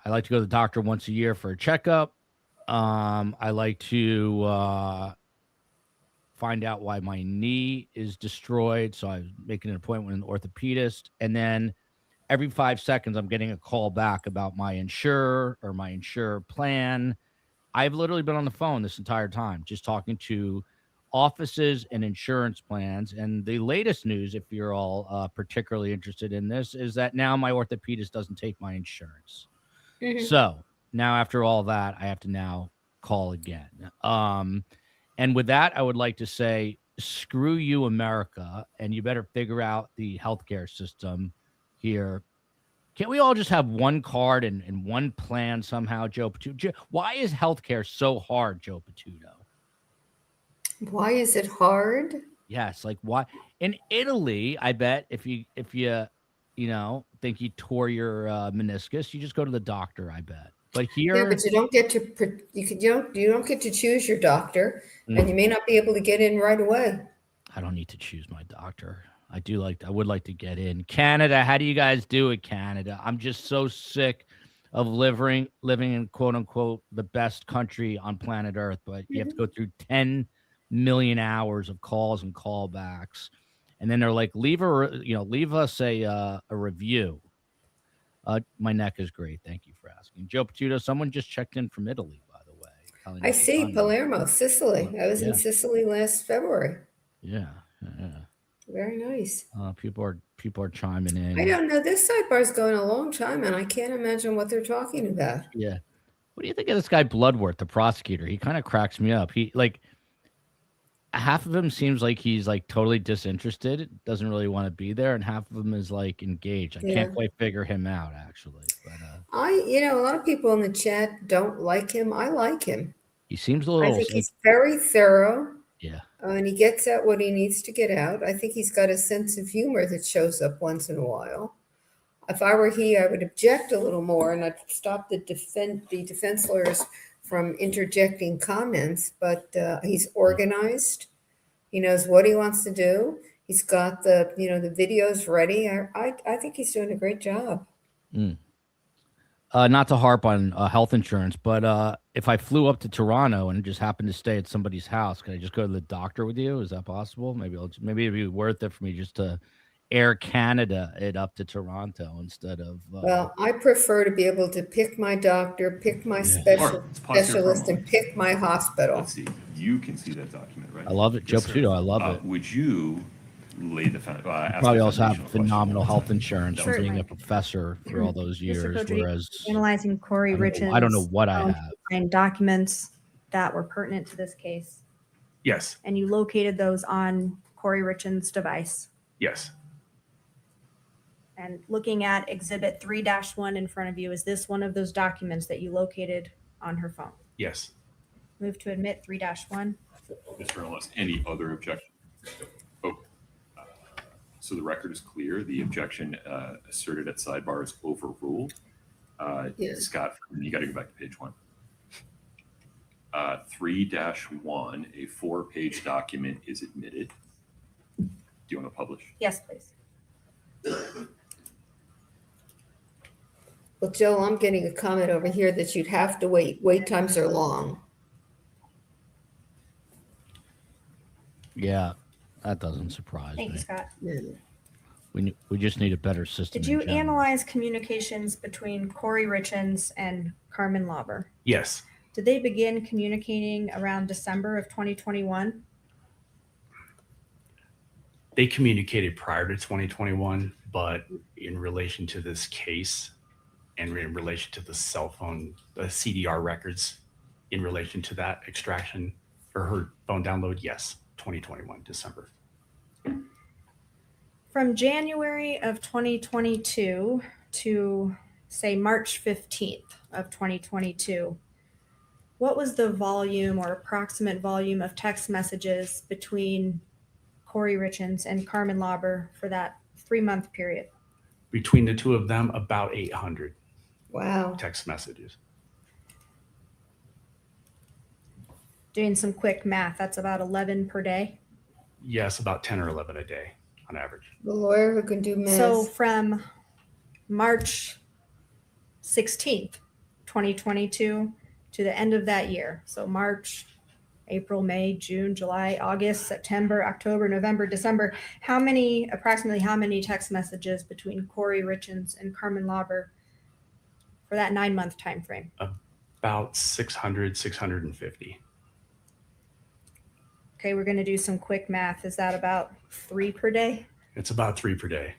like to go to the doctor once a year for a checkup. I like to find out why my knee is destroyed. So I'm making an appointment with an orthopedist. And then every 5 seconds, I'm getting a call back about my insurer or my insurer plan. I've literally been on the phone this entire time, just talking to offices and insurance plans. And the latest news, if you're all particularly interested in this, is that now my orthopedist doesn't take my insurance. So now after all that, I have to now call again. And with that, I would like to say, screw you, America, and you better figure out the healthcare system here. Can't we all just have one card and one plan somehow, Joe Patuto? Why is healthcare so hard, Joe Patuto? Why is it hard? Yes, like why? In Italy, I bet if you think you tore your meniscus, you just go to the doctor. I bet. But here, Yeah, but you don't get to you don't get to choose your doctor, and you may not be able to get in right away. I don't need to choose my doctor. I would like to get in. Canada, how do you guys do it, Canada? I'm just so sick of living in quote unquote the best country on planet Earth, but you have to go through 10 million hours of calls and callbacks, and then they're like, leave us a review. My neck is great. Thank you for asking, Joe Patuto. Someone just checked in from Italy, by the way. I see Palermo, Sicily. I was in Sicily last February. Yeah. Very nice. People are chiming in. I don't know. This sidebar's going a long time, and I can't imagine what they're talking about. Yeah. What do you think of this guy Bloodworth, the prosecutor? He kind of cracks me up. He half of him seems like he's like totally disinterested, doesn't really want to be there, and half of him is like engaged. I can't quite figure him out, actually. But a lot of people in the chat don't like him. I like him. he seems a little. I think he's very thorough. Yeah. And he gets out what he needs to get out. I think he's got a sense of humor that shows up once in a while. If I were he, I would object a little more, and I'd stop the defense lawyers from interjecting comments. But he's organized. He knows what he wants to do. He's got the videos ready. I think he's doing a great job. Not to harp on health insurance, but if I flew up to Toronto and just happened to stay at somebody's house, can I just go to the doctor with you? Is that possible? Maybe it'd be worth it for me just to Air Canada it up to Toronto instead of. Well, I prefer to be able to pick my doctor, pick my specialist, and pick my hospital. Let's see. You can see that document, right? I love it, Joe Patuto. I love it. Would you lay the probably also have phenomenal health insurance from being Certainly. a professor for all those years. Mr. Cotraimus, Whereas analyzing Kouri Richins. I don't know what I have. And documents that were pertinent to this case. Yes. And you located those on Kouri Richins' device. Yes. And looking at Exhibit 3-1 in front of you, is this one of those documents that you located on her phone? Yes. Move to admit 3-1. Mr. Ellis, any other objection? Oh, so the record is clear. The objection asserted at sidebar is overruled. Yes. Scott, you got to go back to page 1. 3-1, a 4-page document is admitted. Do you want to publish? Yes, please. Well, Joe, I'm getting a comment over here that you'd have to wait. Wait times are long. Yeah, that doesn't surprise Thank me. you, Scott. We just need a better system. Did in you general. analyze communications between Kouri Richins and Carmen Lauber? Yes. Did they begin communicating around December of 2021? They communicated prior to 2021, but in relation to this case and in relation to the cell phone, the CDR records, in relation to that extraction or her phone download, yes, 2021, December. From January of 2022 to, say, March 15th of 2022, what was the volume or approximate volume of text messages between Kouri Richins and Carmen Lauber for that 3-month period? Between the two of them, about 800 Wow. text messages. Doing some quick math, that's about 11 per day. Yes, about 10 or 11 a day on average. The lawyer who can do math. So from March 16th, 2022 to the end of that year. So March, April, May, June, July, August, September, October, November, December. Approximately how many text messages between Kouri Richins and Carmen Lauber for that 9-month time frame? About 600, 650. Okay, we're going to do some quick math. Is that about 3 per day? It's about 3 per day.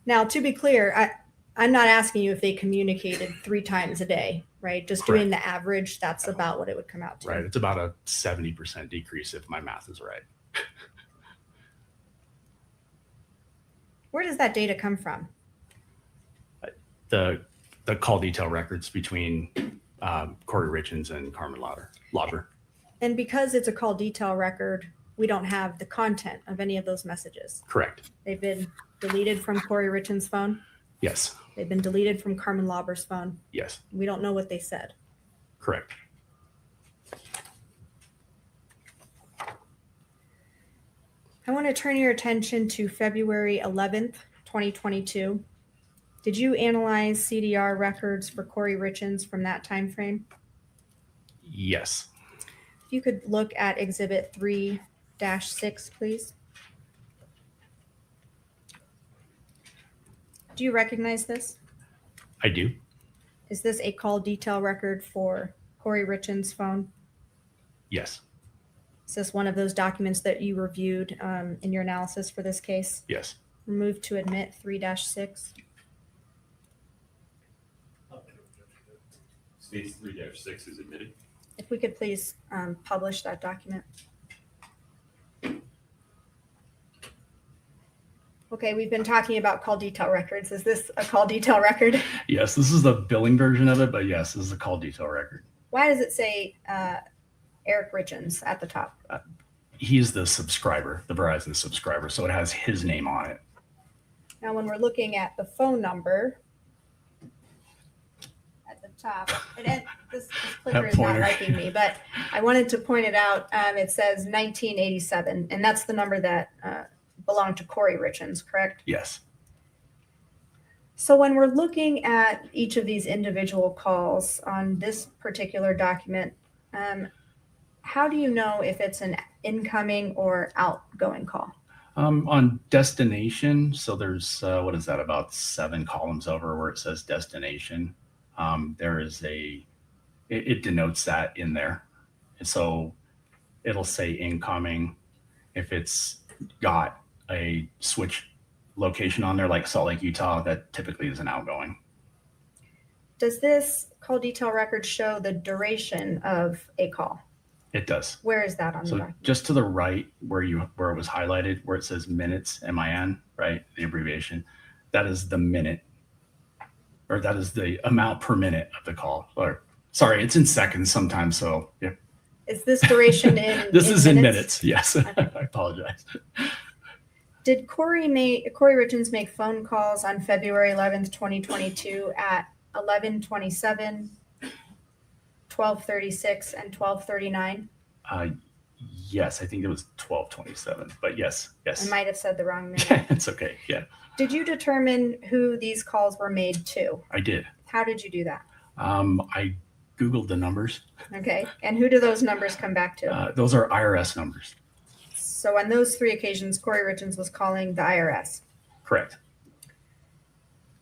Now, to be clear, I'm not asking you if they communicated 3 times a day, right? Just doing the average, that's about what it would come out to. Right. It's about a 70% decrease if my math is right. Where does that data come from? The call detail records between Kouri Richins and Carmen Lauber. And because it's a call detail record, we don't have the content of any of those messages. Correct. They've been deleted from Kouri Richins' phone. Yes. They've been deleted from Carmen Lauber's phone. Yes. We don't know what they said. Correct. I want to turn your attention to February 11th, 2022. Did you analyze CDR records for Kouri Richins from that time frame? Yes. If you could look at Exhibit 3-6, please. Do you recognize this? I do. Is this a call detail record for Kouri Richins' phone? Yes. Is this one of those documents that you reviewed in your analysis for this case? Yes. Remove to admit 3-6. States 3-6 is admitted. If we could please publish that document. Okay, we've been talking about call detail records. Is this a call detail record? Yes, this is the billing version of it, but yes, this is a call detail record. Why does it say Eric Richins at the top? He's the subscriber, the Verizon subscriber, so it has his name on it. Now, when we're looking at the phone number at the top, this clicker is not liking me, but I wanted to point it out. It says 1987, and that's the number that belonged to Kouri Richins, correct? Yes. So when we're looking at each of these individual calls on this particular document, how do you know if it's an incoming or outgoing call? On destination, so there's, what is that, about 7 columns over where it says destination. There is it denotes that in there. And so it'll say incoming. If it's got a switch location on there, like Salt Lake, Utah, that typically is an outgoing. Does this call detail record show the duration of a call? It does. Where is that on the So document? just to the right where it was highlighted, where it says minutes, MIN, right? The abbreviation, that is the minute, or that is the amount per minute of the call. Or sorry, it's in seconds sometimes. So yeah. Is this duration in This is in minutes? Yes. I apologize. Did Kouri Richins make phone calls on February 11th, 2022 at 11:27, 12:36, and 12:39? Yes, I think it was 12:27, but yes. I might have said the wrong minute. It's okay. Yeah, Did you determine who these calls were made to? I did. How did you do that? I Googled the numbers. Okay. And who do those numbers come back to? Those are IRS numbers. So on those 3 occasions, Kouri Richins was calling the IRS. Correct.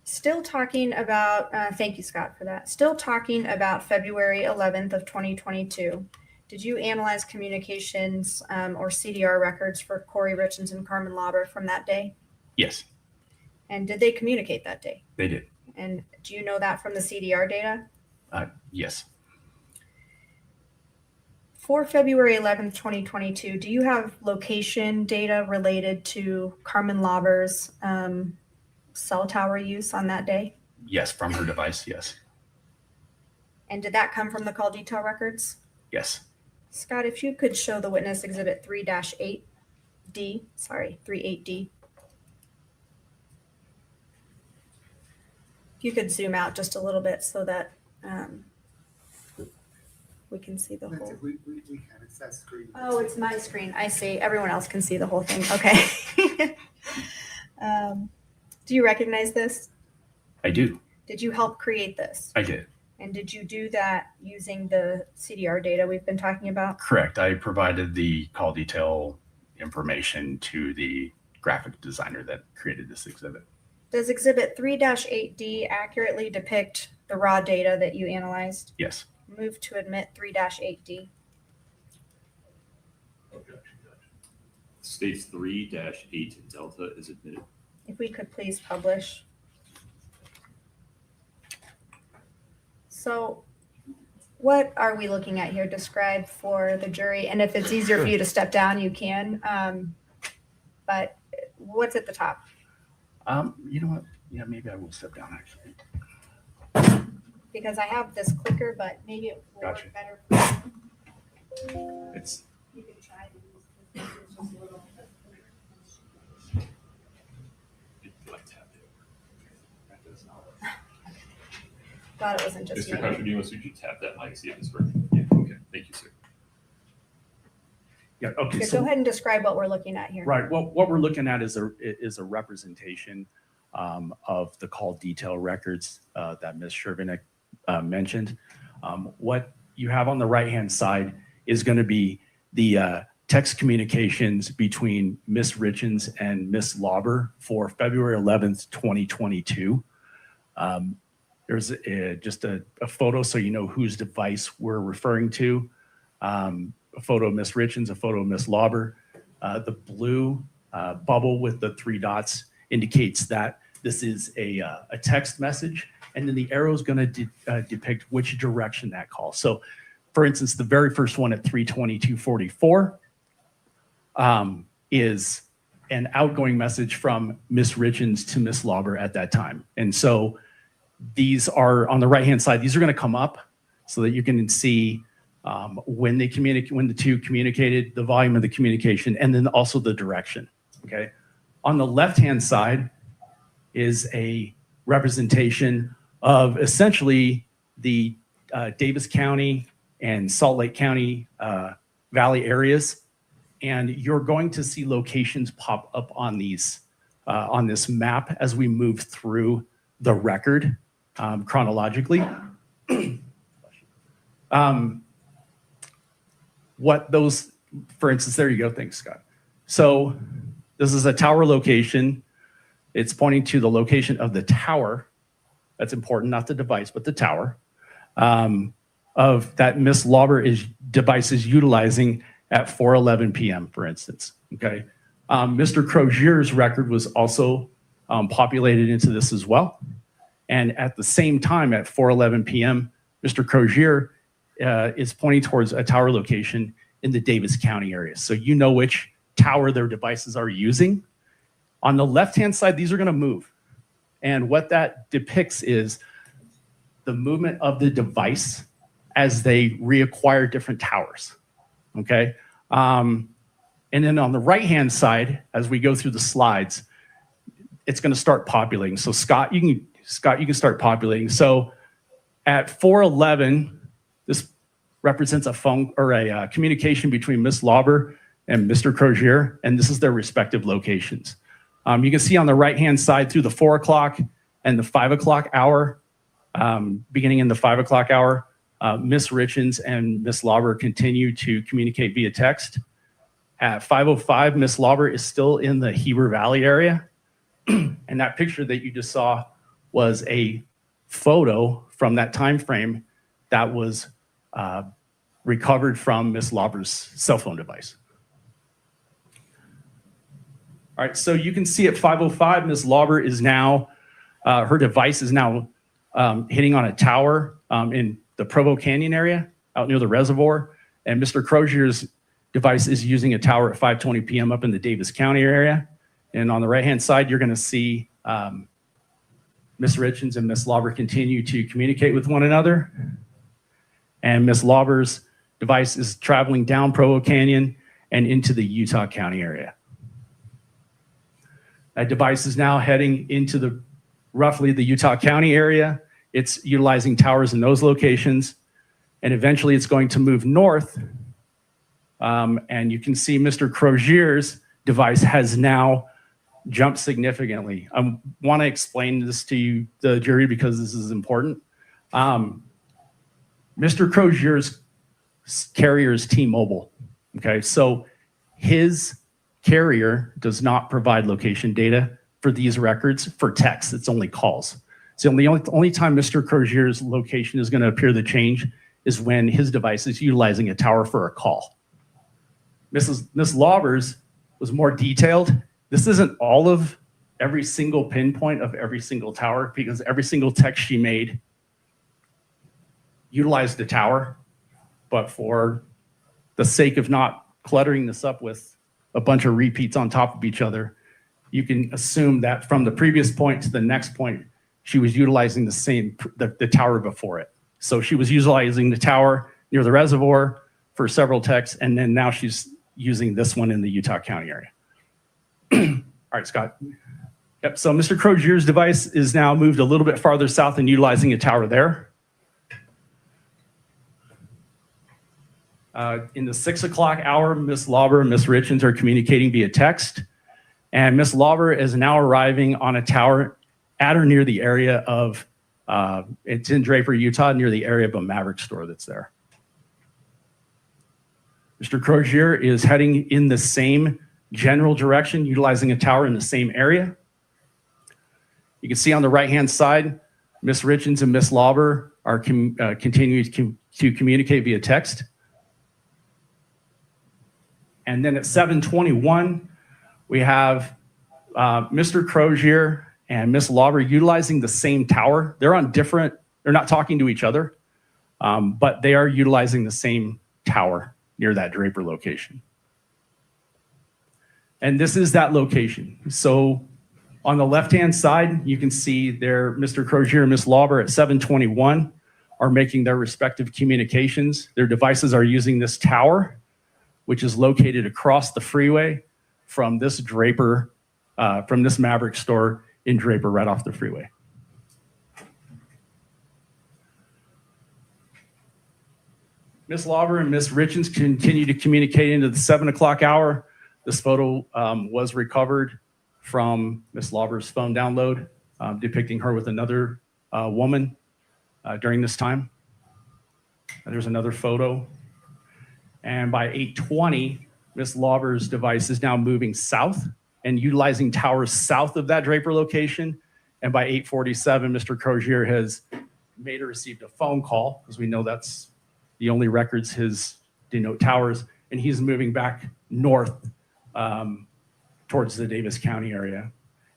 Still talking about, thank you, Scott, for that. Still talking about February 11th of 2022. Did you analyze communications or CDR records for Kouri Richins and Carmen Lauber from that day? Yes, And did they communicate that day? they did. And do you know that from the CDR data? Yes. For February 11th, 2022, do you have location data related to Carmen Lauber's cell tower use on that day? Yes, from her device. Yes. And did that come from the call detail records? Yes. Scott, if you could show the witness exhibit 3-8D, sorry, 38D. If you could zoom out just a little bit so that we can see the whole. We can, it's that screen. Oh, it's my screen. I see. Everyone else can see the whole thing. Okay. Do you recognize this? I do. Did you help create this? I did. And did you do that using the CDR data we've been talking about? Correct. I provided the call detail information to the graphic designer that created this exhibit. Does Exhibit 3-8D accurately depict the raw data that you analyzed? Yes. Move to admit 3-8D. States 3-8 Delta is admitted. If we could please publish. So what are we looking at here? Describe for the jury. And if it's easier for you to step down, you can. But what's at the top? You know what? Yeah, maybe I will step down actually. Because I have this clicker, but maybe it will Gotcha. work better. It's You can try to use this. It's just a little. Glad it wasn't just Mr. me. Cotraimus, would you tap that mic, see if it's working? Yeah, okay. Thank you, sir. yeah. Okay. Okay, So go ahead and describe what we're looking at here. right. Well, what we're looking at is a representation of the call detail records that Ms. Shervinick mentioned. What you have on the right-hand side is going to be the text communications between Ms. Richins and Ms. Lauber for February 11th, 2022. There's just a photo so you know whose device we're referring to. A photo of Ms. Richins, a photo of Ms. Lauber. The blue bubble with the 3 dots indicates that this is a text message, and then the arrow is going to depict which direction that calls. So, for instance, the very first one at 3:22:44 is an outgoing message from Ms. Richins to Ms. Lauber at that time. And so these are on the right-hand side. These are going to come up so that you can see when the two communicated, the volume of the communication, and then also the direction. Okay. On the left-hand side is a representation of essentially the Davis County and Salt Lake County Valley areas, and you're going to see locations pop up on these on this map as we move through the record chronologically. What those, for instance, there you go. Thanks, Scott. So this is a tower location. It's pointing to the location of the tower. That's important, not the device, but the tower of that Miss Lauber device is utilizing at 4:11 p.m., for instance. Okay. Mr. Crozier's record was also populated into this as well. And at the same time, at 4:11 p.m., Mr. Crozier is pointing towards a tower location in the Davis County area. So you know which tower their devices are using. On the left-hand side, these are going to move. And what that depicts is the movement of the device as they reacquire different towers. Okay. And then on the right-hand side, as we go through the slides, it's going to start populating. So Scott, you can start populating. So at 4:11, this represents a phone or a communication between Ms. Lauber and Mr. Crozier, and this is their respective locations. You can see on the right-hand side through the 4 o'clock and the 5 o'clock hour, beginning in the 5 o'clock hour, Ms. Richins and Ms. Lauber continue to communicate via text. At 5:05, Ms. Lauber is still in the Heber Valley area. And that picture that you just saw was a photo from that time frame that was recovered from Ms. Lauber's cell phone device. All right, so you can see at 5:05, Ms. Lauber is now, her device is now hitting on a tower in the Provo Canyon area out near the reservoir. And Mr. Crozier's device is using a tower at 5:20 p.m. up in the Davis County area. And on the right-hand side, you're going to see Ms. Richins and Ms. Lauber continue to communicate with one another. And Ms. Lauber's device is traveling down Provo Canyon and into the Utah County area. That device is now heading into roughly the Utah County area. It's utilizing towers in those locations. And eventually it's going to move north. And you can see Mr. Crozier's device has now jumped significantly. I want to explain this to you, the jury, because this is important. Mr. Crozier's carrier is T-Mobile. Okay, so his carrier does not provide location data for these records for text. It's only calls. So the only time Mr. Crozier's location is going to appear the change is when his device is utilizing a tower for a call. Miss Lauber's was more detailed. This isn't all of every single pinpoint of every single tower, because every single text she made utilized the tower. But for the sake of not cluttering this up with a bunch of repeats on top of each other, you can assume that from the previous point to the next point, she was utilizing the tower before it. So she was utilizing the tower near the reservoir for several texts, and then now she's using this one in the Utah County area. All right, Scott. Yep, so Mr. Crozier's device is now moved a little bit farther south and utilizing a tower there. In the 6 o'clock hour, Ms. Lauber and Ms. Richins are communicating via text, and Ms. Lauber is now arriving on a tower at or near the area of, it's in Draper, Utah, near the area of a Maverick store that's there. Mr. Crozier is heading in the same general direction, utilizing a tower in the same area. You can see on the right-hand side, Ms. Richins and Ms. Lauber are continuing to communicate via text. And then at 7:21, we have Mr. Crozier and Ms. Lauber utilizing the same tower. They're not talking to each other, but they are utilizing the same tower near that Draper location. And this is that location. So on the left-hand side, you can see there, Mr. Crozier and Ms. Lauber at 7:21 are making their respective communications. Their devices are using this tower, which is located across the freeway from this Draper, from this Maverick store in Draper, right off the freeway. Ms. Lauber and Ms. Richins continue to communicate into the 7 o'clock hour. This photo was recovered from Ms. Lauber's phone download, depicting her with another woman during this time. And there's another photo. And by 8:20, Ms. Lauber's device is now moving south and utilizing towers south of that Draper location. And by 8:47, Mr. Crozier has made or received a phone call, because we know that's the only records his denote towers, and he's moving back north towards the Davis County area.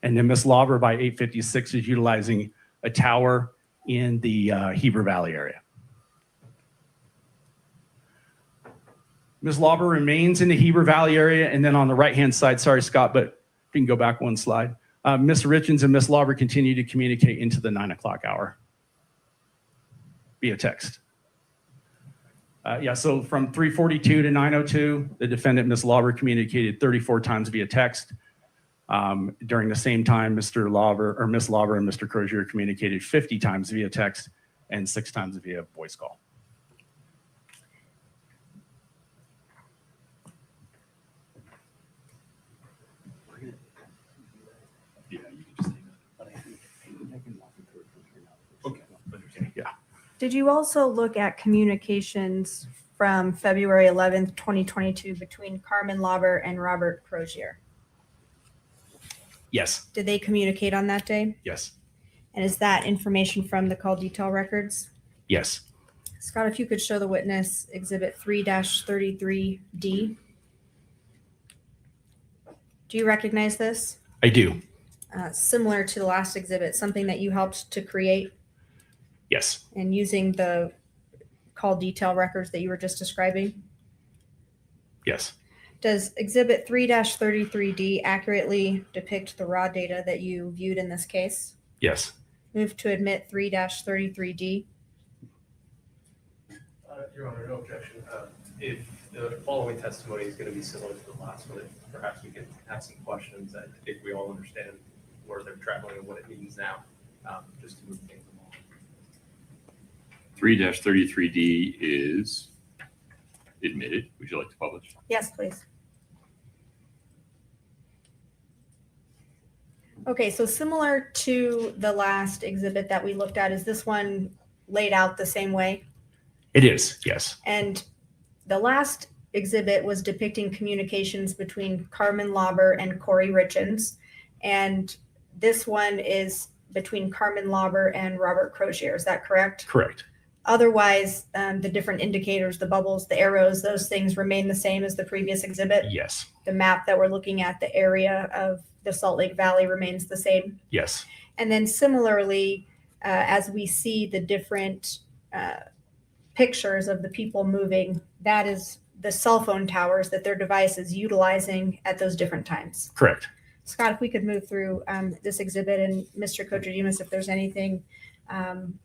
And then Ms. Lauber by 8:56 is utilizing a tower in the Heber Valley area. Ms. Lauber remains in the Heber Valley area, and then on the right-hand side, sorry, Scott, but you can go back one slide. Ms. Richins and Ms. Lauber continue to communicate into the 9 o'clock hour via text. So from 3:42 to 9:02, the defendant, Ms. Lauber, communicated 34 times via text. During the same time, Ms. Lauber and Mr. Crozier communicated 50 times via text and 6 times via voice call. Did you also look at communications from February 11th, 2022 between Carmen Lauber and Robert Crozier? Yes. Did they communicate on that day? Yes. And is that information from the call detail records? Yes. Scott, if you could show the witness Exhibit 3-33D. Do you recognize this? I do. Similar to the last exhibit, something that you helped to create? Yes. And using the call detail records that you were just describing? Yes. Does Exhibit 3-33D accurately depict the raw data that you viewed in this case? Yes. Move to admit 3-33D. Your Honor, no objection. If the following testimony is going to be similar to the last one, perhaps we can have some questions. I think we all understand where they're traveling and what it means now, just to move things along. 3-33D is admitted. Would you like to publish? Yes, please. Okay, so similar to the last exhibit that we looked at, is this one laid out the same way? It is, yes. And the last exhibit was depicting communications between Carmen Lauber and Kouri Richins. And this one is between Carmen Lauber and Robert Crozier. Is that correct? Correct. Otherwise, the different indicators, the bubbles, the arrows, those things remain the same as the previous exhibit? Yes. The map that we're looking at, the area of the Salt Lake Valley remains the same? Yes. And then similarly, as we see the different pictures of the people moving, that is the cell phone towers that their device is utilizing at those different times. Correct. Scott, if we could move through this exhibit, and Mr. Cotraimus, if there's anything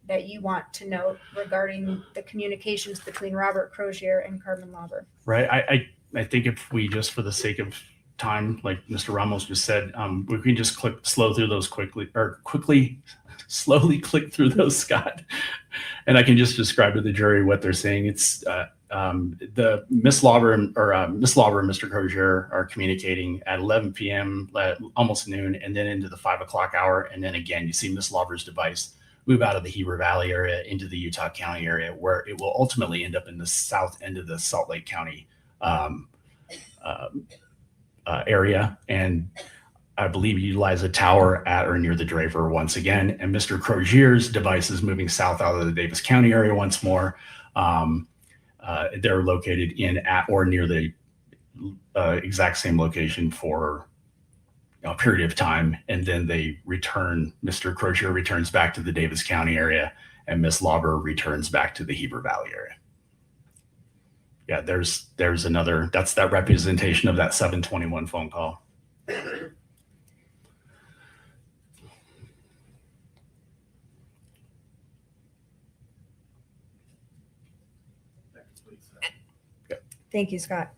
that you want to note regarding the communications between Robert Crozier and Carmen Lauber. Right. I think if we just, for the sake of time, like Mr. Ramos just said, we can just slowly click through those, Scott. And I can just describe to the jury what they're saying. It's the Miss Lauber and Mr. Crozier are communicating at 11 p.m., almost noon, and then into the 5 o'clock hour. And then again, you see Miss Lauber's device move out of the Heber Valley area into the Utah County area, where it will ultimately end up in the south end of the Salt Lake County area. And I believe utilize a tower at or near the Draper once again. And Mr. Crozier's device is moving south out of the Davis County area once more. They're located in at or near the exact same location for a period of time, and then they return. Mr. Crozier returns back to the Davis County area, and Miss Lauber returns back to the Heber Valley area. Yeah, there's another. That's that representation of that 721 phone call. Thank you, Scott.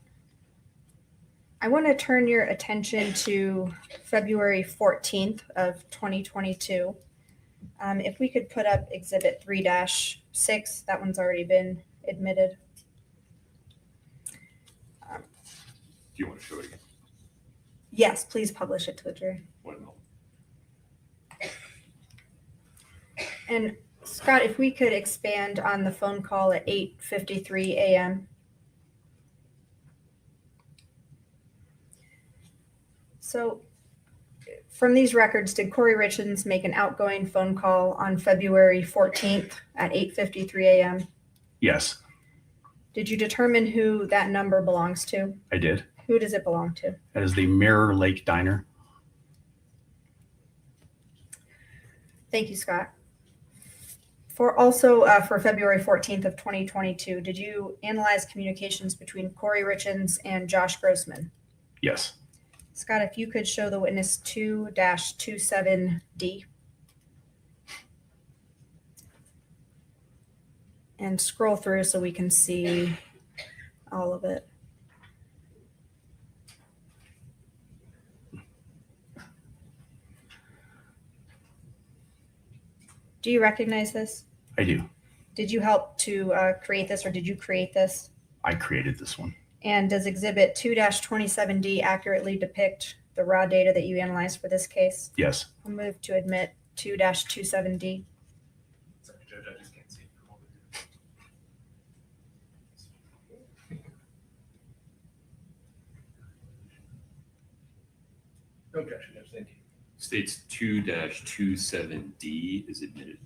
I want to turn your attention to February 14th of 2022. If we could put up Exhibit 3-6, that one's already been admitted. Do you want to show it again? Yes, please publish it to the jury. 1 moment. And Scott, if we could expand on the phone call at 8:53 a.m. So from these records, did Kouri Richins make an outgoing phone call on February 14th at 8:53 a.m.? Yes, Did you determine who that number belongs to? I did. Who does it belong to? That is the Mirror Lake Diner. Thank you, Scott. For February 14th of 2022, did you analyze communications between Kouri Richins and Josh Grossman? Yes. Scott, if you could show the witness 2-27D. And scroll through so we can see all of it. Do you recognize this? I do. Did you help to create this, or did you create this? I created this one. And does Exhibit 2-27D accurately depict the raw data that you analyzed for this case? Yes. I'll move to admit 2-27D. Sorry, Judge, I just can't see from over here. No objection, Judge, thank you. States 2-27D is admitted.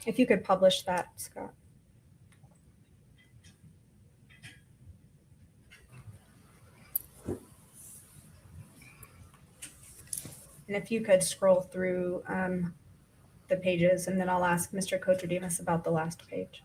If you could publish that, Scott. And if you could scroll through the pages, and then I'll ask Mr. Cotraimus about the last page.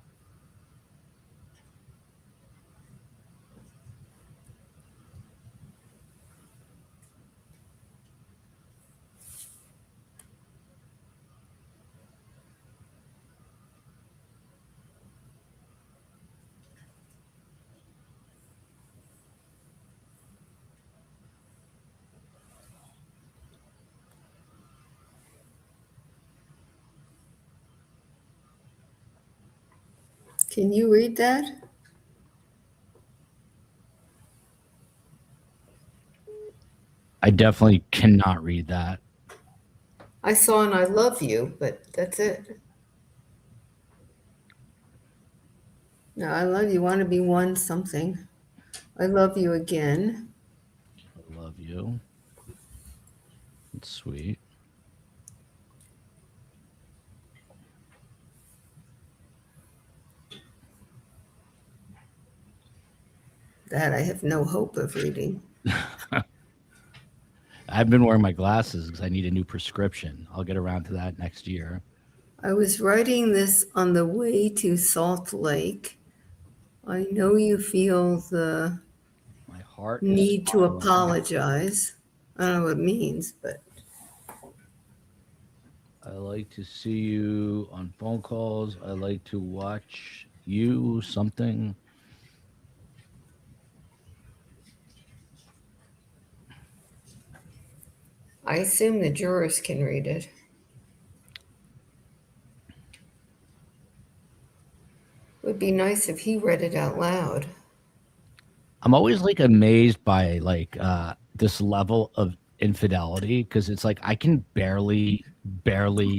Can you read that? I definitely cannot read that. I saw an I love you, but that's it. No, I love you. Want to be one something. I love you again. I love you. It's sweet. That I have no hope of reading. I've been wearing my glasses because I need a new prescription. I'll get around to that next year. I was writing this on the way to Salt Lake. I know you feel the My heart is need to spiraling. apologize. I don't know what it means, but I like to see you on phone calls. I like to watch you something. I assume the jurors can read it. Would be nice if he read it out loud. I'm always like amazed by like this level of infidelity because it's like I can barely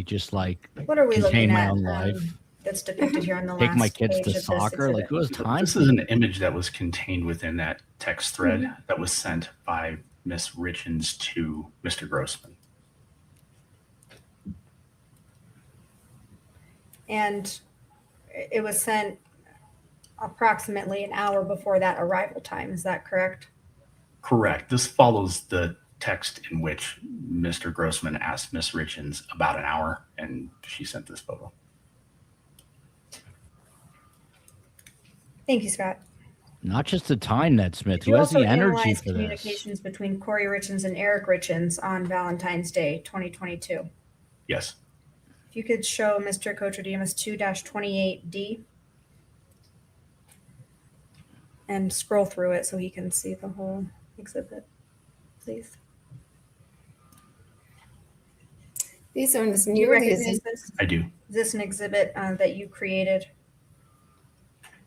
just like What are we contain looking my at? own life. That's depicted here on the Take last my kids page to of this soccer. Like exhibit. who has time? This is an image that was contained within that text thread that was sent by Miss Richins to Mr. Grossman. And it was sent approximately an hour before that arrival time. Is that correct? Correct. This follows the text in which Mr. Grossman asked Miss Richins about an hour, and she sent this photo. Thank you, Scott. Not just the time, Ned Smith. Did Who you has also the energy analyze for this? communications between Kouri Richins and Eric Richins on Valentine's Day, 2022? Yes. If you could show Mr. Cotraimus 2-28D and scroll through it so he can see the whole exhibit, please. These aren't as Do you nearly recognize as this? I do. Is this an exhibit that you created?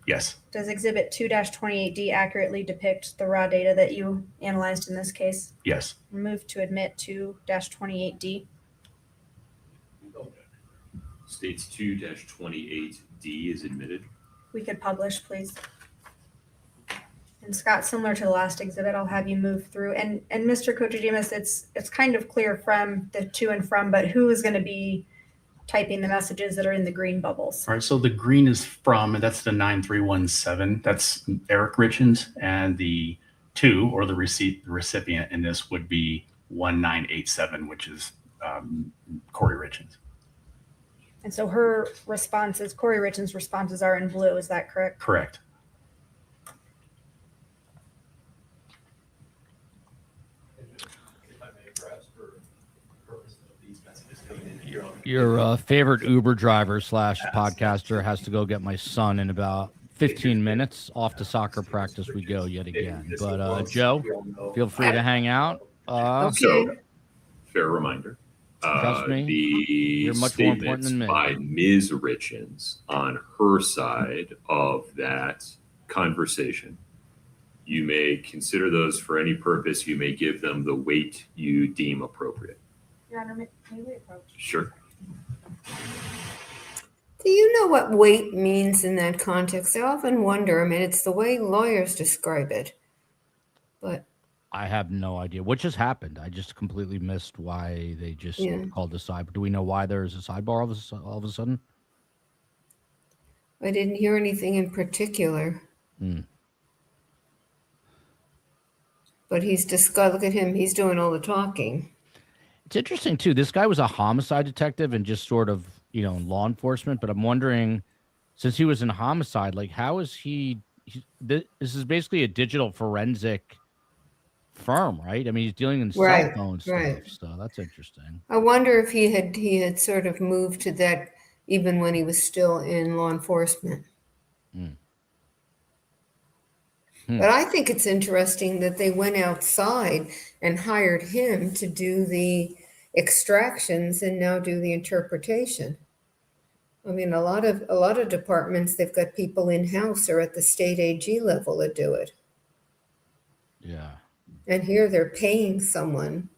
Yes. Does exhibit 2-28D accurately depict the raw data that you analyzed in this case? Yes. Move to admit 2-28D. States 2-28D is admitted. We could publish, please. And Scott, similar to the last exhibit, I'll have you move through. And Mr. Kotraimus, it's kind of clear from the to and from, but who is going to be typing the messages that are in the green bubbles? All right. So the green is from, and that's the 9317. That's Eric Richins, and the 2 or the recipient in this would be 1987, which is Kouri Richins. And so her responses, Kouri Richins' responses are in blue. Is that correct? Correct. Your favorite Uber driver / podcaster has to go get my son in about 15 minutes. Off to soccer practice we go yet again. But Joe, feel free to hang out. So, fair reminder. Trust me, The you're much more important statements than me. by Ms. Richins on her side of that conversation, you may consider those for any purpose. You may give them the weight you deem appropriate. Your Honor, may we approach? Sure. Do you know what weight means in that context? I often wonder. I mean, it's the way lawyers describe it. But I have no idea what just happened. I just completely missed why they just called the sidebar. Do we know why there's a sidebar all of a sudden? I didn't hear anything in particular. But he's discussed. Look at him. He's doing all the talking. It's interesting too. This guy was a homicide detective and just sort of, in law enforcement. But I'm wondering, since he was in homicide, like how is this is basically a digital forensic firm, right? I mean, he's dealing in cell phone stuff, so that's interesting. I wonder if he had sort of moved to that even when he was still in law enforcement. But I think it's interesting that they went outside and hired him to do the extractions and now do the interpretation. I mean, a lot of departments, they've got people in-house or at the state AG level that do it. Yeah. And here they're paying someone.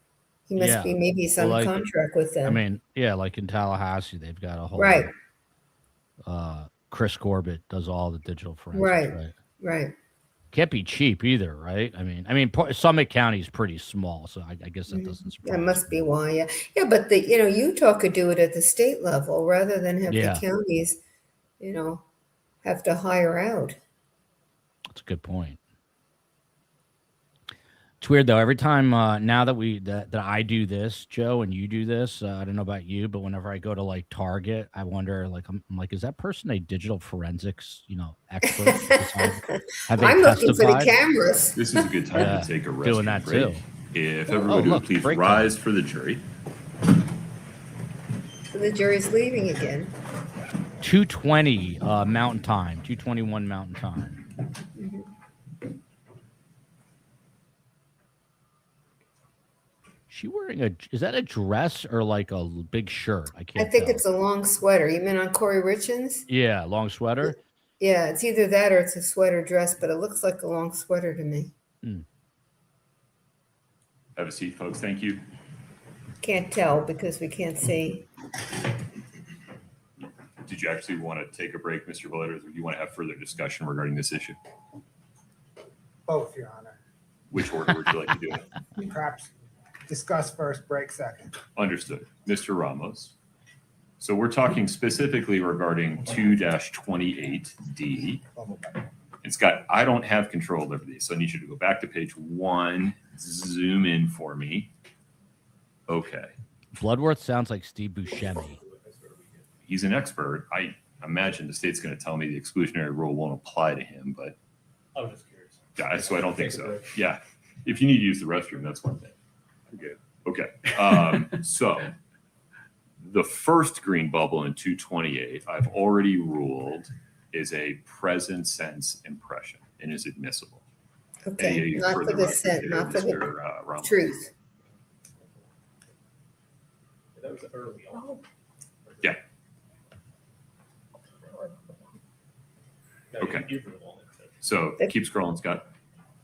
He must Yeah. be, maybe he's Well, on like, contract with them. I mean, yeah, like in Tallahassee, they've got a whole Right. Chris Corbett does all the digital forensics, Right. right? Right. Can't be cheap either, right? I mean, Summit County is pretty small, so I guess that doesn't surprise That must be why, yeah. Yeah, but Utah could do it at the state level rather than have Yeah. the counties, have to hire out. That's a good point. It's weird though. Every time now that I do this, Joe, and you do this, I don't know about you, but whenever I go to like Target, I wonder, like, I'm like, is that person a digital forensics, expert? Have they I'm looking for the testified? cameras. This is a good time to take a restroom doing that break. too. If Oh, everybody look, would please break rise for the jury. So the jury's leaving again. 2:20 Mountain Time, 2:21 Mountain Time. She wearing is that a dress or like a big shirt? I I can't think tell. it's a long sweater. You mean on Kouri Richins? Yeah, long sweater. Yeah, it's either that or it's a sweater dress, but it looks like a long sweater to me. Have a seat, folks. Thank you. Can't tell because we can't see. Did you actually want to take a break, Mr. Valletta, or do you want to have further discussion regarding this issue? Both, Your Honor. Which order would you like to do it? Perhaps discuss first, break second. Understood. Mr. Ramos. So we're talking specifically regarding 2-28D. And Scott, I don't have control over these, so I need you to go back to page 1, zoom in for me. Okay. Bloodworth sounds like Steve Buscemi. He's an expert. I imagine the state's going to tell me the exclusionary rule won't apply to him, but I was just curious. yeah, so I don't think so. Yeah. If you need to use the restroom, that's one thing. Good. Okay. So the first green bubble in 228, I've already ruled is a present sense impression and is admissible. Okay, Any not for further the record scent, there, not for Mr. the Ramos? truth. That was early on. Yeah. No, Okay. you've ruled on it. So keep scrolling, Scott.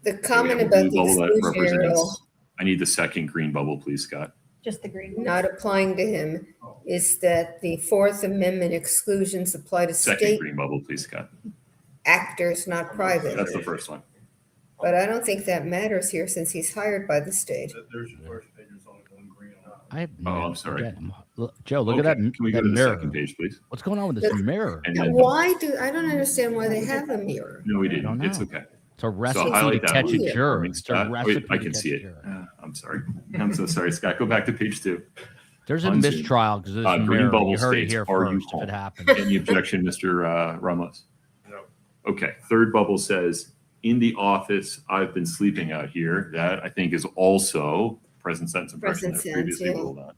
The So we comment have a about blue the bubble that exclusionary represents- rule I need the second green bubble, please, Scott. Just the green one. not applying to him is that the Fourth Amendment exclusions apply to Second state green bubble, please, Scott. actors, not private. That's the first one. But I don't think that matters here since he's hired by the state. There's your first page. There's only one green on it. I have Oh, no I'm sorry. idea. Joe, look at Okay, that. Can we go that to the mirror. second page, please? What's going on with this The- mirror? And Now, then, I don't understand why they have a mirror. no, we I don't didn't. It's know. okay. It's a recipe to highlight that catch one a here. juror. For me, It's a Scott. Wait, recipe I to can catch see a it. juror. I'm sorry. I'm so sorry, Scott. Go back to page 2. There's a On Zoom. mistrial because of this Green mirror. bubble You heard it states, here "Are you first if home?" it happens. Any objection, Mr. Ramos? No. Okay. Third bubble says, in the office, I've been sleeping out here. That I think is also present sense impression Present that sense, previously yeah. ruled on.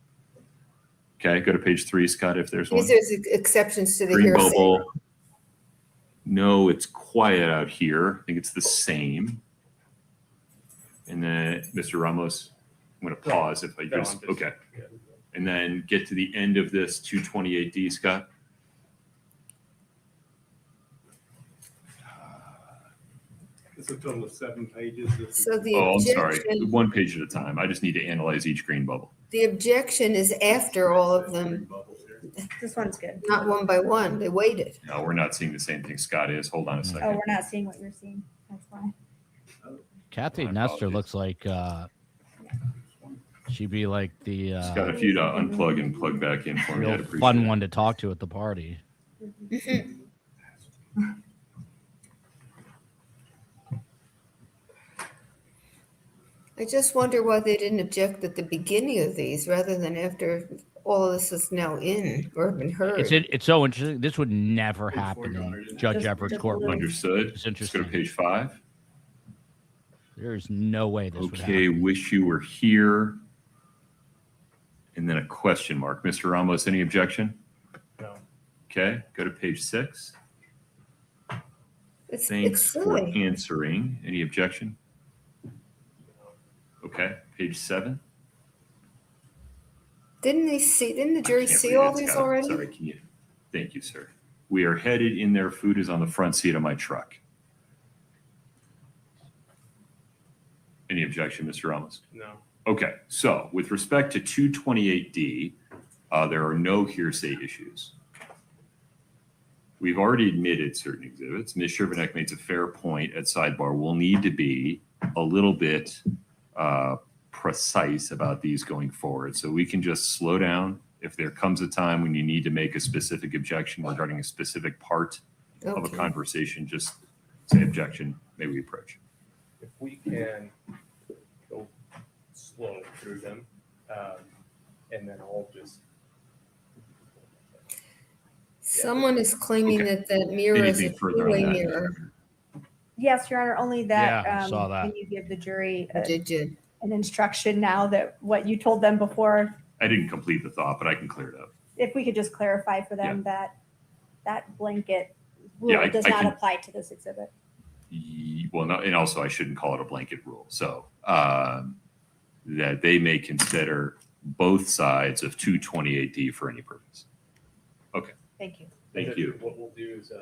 Okay, go to page 3, Scott, if there's one. These are exceptions to the Green hearsay. bubble. No, it's quiet out here. I think it's the same. And then, Mr. Ramos, I'm going to pause if I No, just, I'm just- okay. yeah. And then get to the end of this 228D, Scott. It's a total of 7 pages. This is- So the Oh, I'm sorry. objection, One page at a time. I just need to analyze each green bubble. the objection is after all of them, This one's good. not one by one. They waited. No, we're not seeing the same thing Scott is. Hold on a Oh, second. we're not seeing what you're seeing. That's why. Kathy My Nestor apologies. looks like she'd be like the Just got a few to unplug and plug back in for me. I'd real appreciate fun it. one to talk to at the party. I just wonder why they didn't object at the beginning of these rather than after all of this is now in or been heard. It's so interesting. This would never happen in Judge Just- Everett's just courtroom. Understood. It's Let's go to interesting. page 5. There's no way this would Okay, happen. wish you were here. And then a question mark. Mr. Ramos, any objection? No. Okay, go to page 6. It's Thanks for silly. answering. Any objection? Okay, page 7. Didn't the jury Can't see read all it, these Scott. already? Sorry, can you? Thank you, sir. We are headed in there. Food is on the front seat of my truck. Any objection, Mr. Ramos? No. Okay, so with respect to 228D, there are no hearsay issues. We've already admitted certain exhibits. Ms. Shervanek makes a fair point at sidebar. We'll need to be a little bit precise about these going forward. So we can just slow down. If there comes a time when you need to make a specific objection regarding a specific part of a conversation, just say objection, may we approach. If we can go slow through them, and then I'll just. Someone is claiming that mirror is a two-way mirror. Yes, Your Honor, only that, Yeah, I saw that. can you give the jury Did. an instruction now that what you told them before? I didn't complete the thought, but I can clear it up. If we could just clarify for them that that blanket Yeah, rule I does not can- apply to this exhibit. Well, no, and also I shouldn't call it a blanket rule. So that they may consider both sides of 228D for any purpose. Okay. Thank you. Thank you. What we'll do is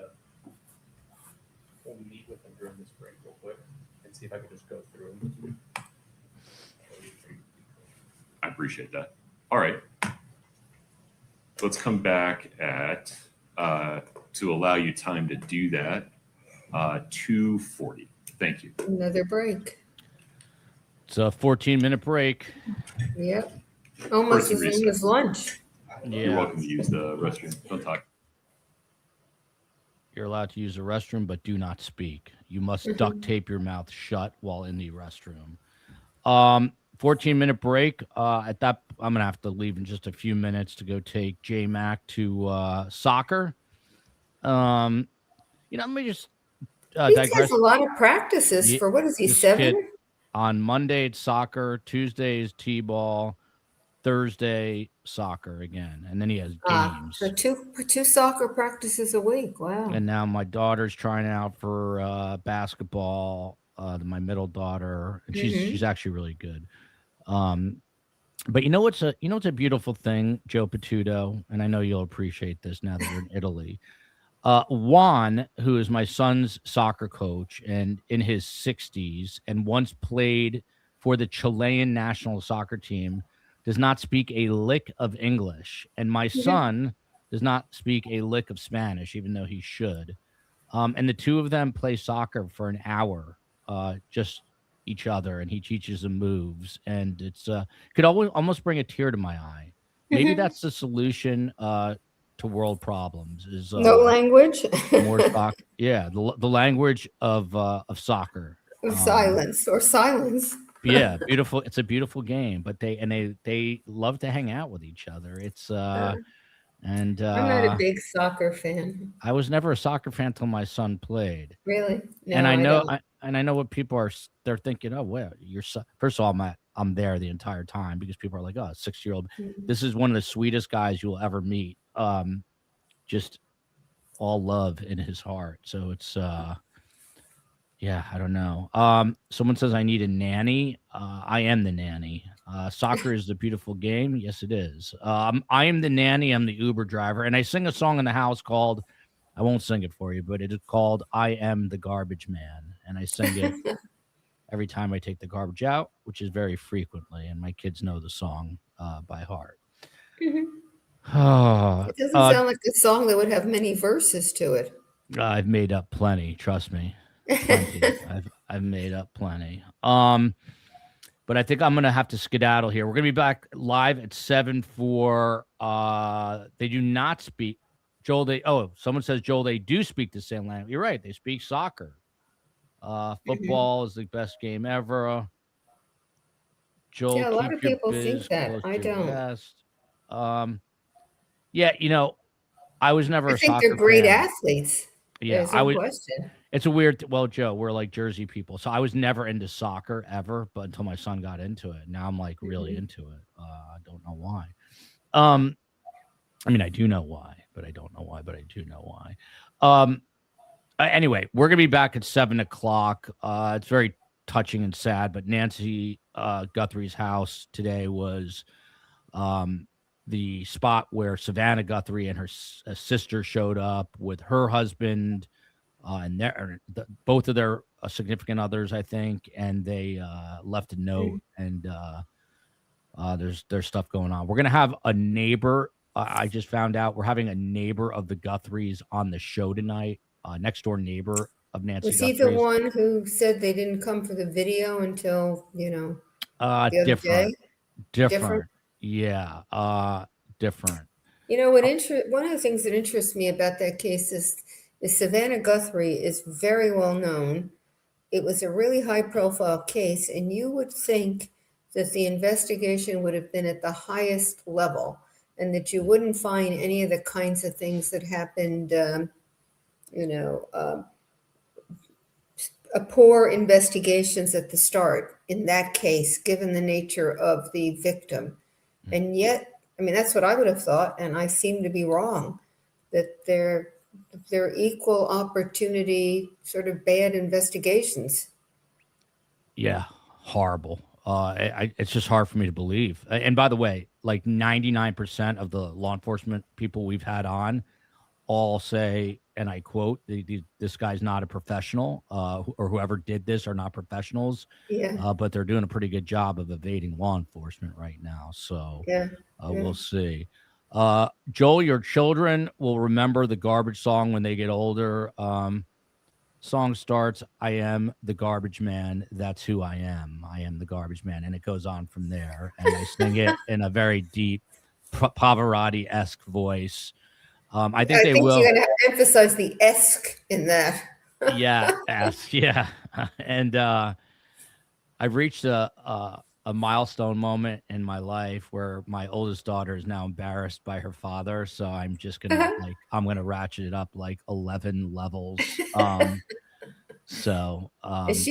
we'll meet with them during this break real quick and see if I can just go through them. I appreciate that. All right. Let's come back at, to allow you time to do that, 2:40. Thank you. Another break. It's a 14-minute break. Yep. Almost as long as lunch. You're welcome to use the restroom. Don't talk. You're allowed to use the restroom, but do not speak. You must duct tape your mouth shut while in the restroom. 14-minute break. At that, I'm gonna have to leave in just a few minutes to go take J Mac to soccer. Let me just He digress. has a lot of practices for what is he, This 7? kid, on Monday it's soccer, Tuesday is t-ball, Thursday soccer again, and then he has games. So two soccer practices a week. Wow. And now my daughter's trying out for basketball. My middle daughter, and she's actually really good. But you know what's a beautiful thing, Joe Patuto, and I know you'll appreciate this now that we're in Italy. Juan, who is my son's soccer coach and in his 60s and once played for the Chilean national soccer team, does not speak a lick of English. And my son does not speak a lick of Spanish, even though he should. And the two of them play soccer for an hour, just each other, and he teaches them moves. And it's could almost bring a tear to my eye. Maybe that's the solution to world problems is no language. more soccer. Yeah, the language of soccer. Silence or silence. Yeah, beautiful. It's a beautiful game, but they love to hang out with each other. It's and I'm not a big soccer fan. I was never a soccer fan till my son played. Really? No, And I know don't. I know what people are. They're thinking, oh well, first of all, I'm there the entire time because people are like, oh, 6-year-old. This is one of the sweetest guys you will ever meet. Just all love in his heart. So it's yeah, I don't know. Someone says I need a nanny. I am the nanny. Soccer is a beautiful game. Yes, it is. I am the nanny. I'm the Uber driver, and I sing a song in the house called. I won't sing it for you, but it is called "I Am the Garbage Man," and I sing it every time I take the garbage out, which is very frequently, and my kids know the song by heart. It doesn't sound like a song that would have many verses to it. I've made up plenty. Trust me. Plenty. I've made up plenty. But I think I'm gonna have to skedaddle here. We're gonna be back live at 7 for they do not speak Joel. Someone says Joel, they do speak the same language. You're right, they speak soccer. Football is the best game ever. Joel, Yeah, a lot of keep your people biz think that. close I to your don't. vest. Yeah, I was never I a think soccer they're great fan. athletes. Yeah, There's I no would. question. It's a weird. Well, Joe, we're like Jersey people, so I was never into soccer ever, but until my son got into it, now I'm like really into it. I don't know why. I mean, I do know why, but I don't know why. But I do know why. Anyway, we're gonna be back at 7 o'clock. It's very touching and sad, but Nancy Guthrie's house today was the spot where Savannah Guthrie and her sister showed up with her husband and both of their significant others, I think, and they left a note and There's stuff going on. We're gonna have a neighbor. I just found out we're having a neighbor of the Guthries on the show tonight. Next door neighbor of Nancy Was he Guthrie's. the one who said they didn't come for the video until, the other Different. day? Different. Yeah. Different. One of the things that interests me about that case is Savannah Guthrie is very well known. It was a really high profile case, and you would think that the investigation would have been at the highest level and that you wouldn't find any of the kinds of things that happened, poor investigations at the start in that case, given the nature of the victim. And yet, that's what I would have thought, and I seem to be wrong, that they're equal opportunity, sort of bad investigations. Yeah, horrible. It's just hard for me to believe. And by the way, like 99% of the law enforcement people we've had on all say, and I quote, this guy's not a professional, or whoever did this are not professionals. Yeah. But they're doing a pretty good job of evading law enforcement right now. So we'll see. Joel, your children will remember the garbage song when they get older. Song starts, I am the garbage man. That's who I am. I am the garbage man. And it goes on from there. And I sing it in a very deep Pavarotti-esque voice. I think you're going to emphasize the esque in that. Yeah, esque. Yeah. And I've reached a milestone moment in my life where my oldest daughter is now embarrassed by her father. So I'm just going to I'm going to ratchet it up like 11 levels. What is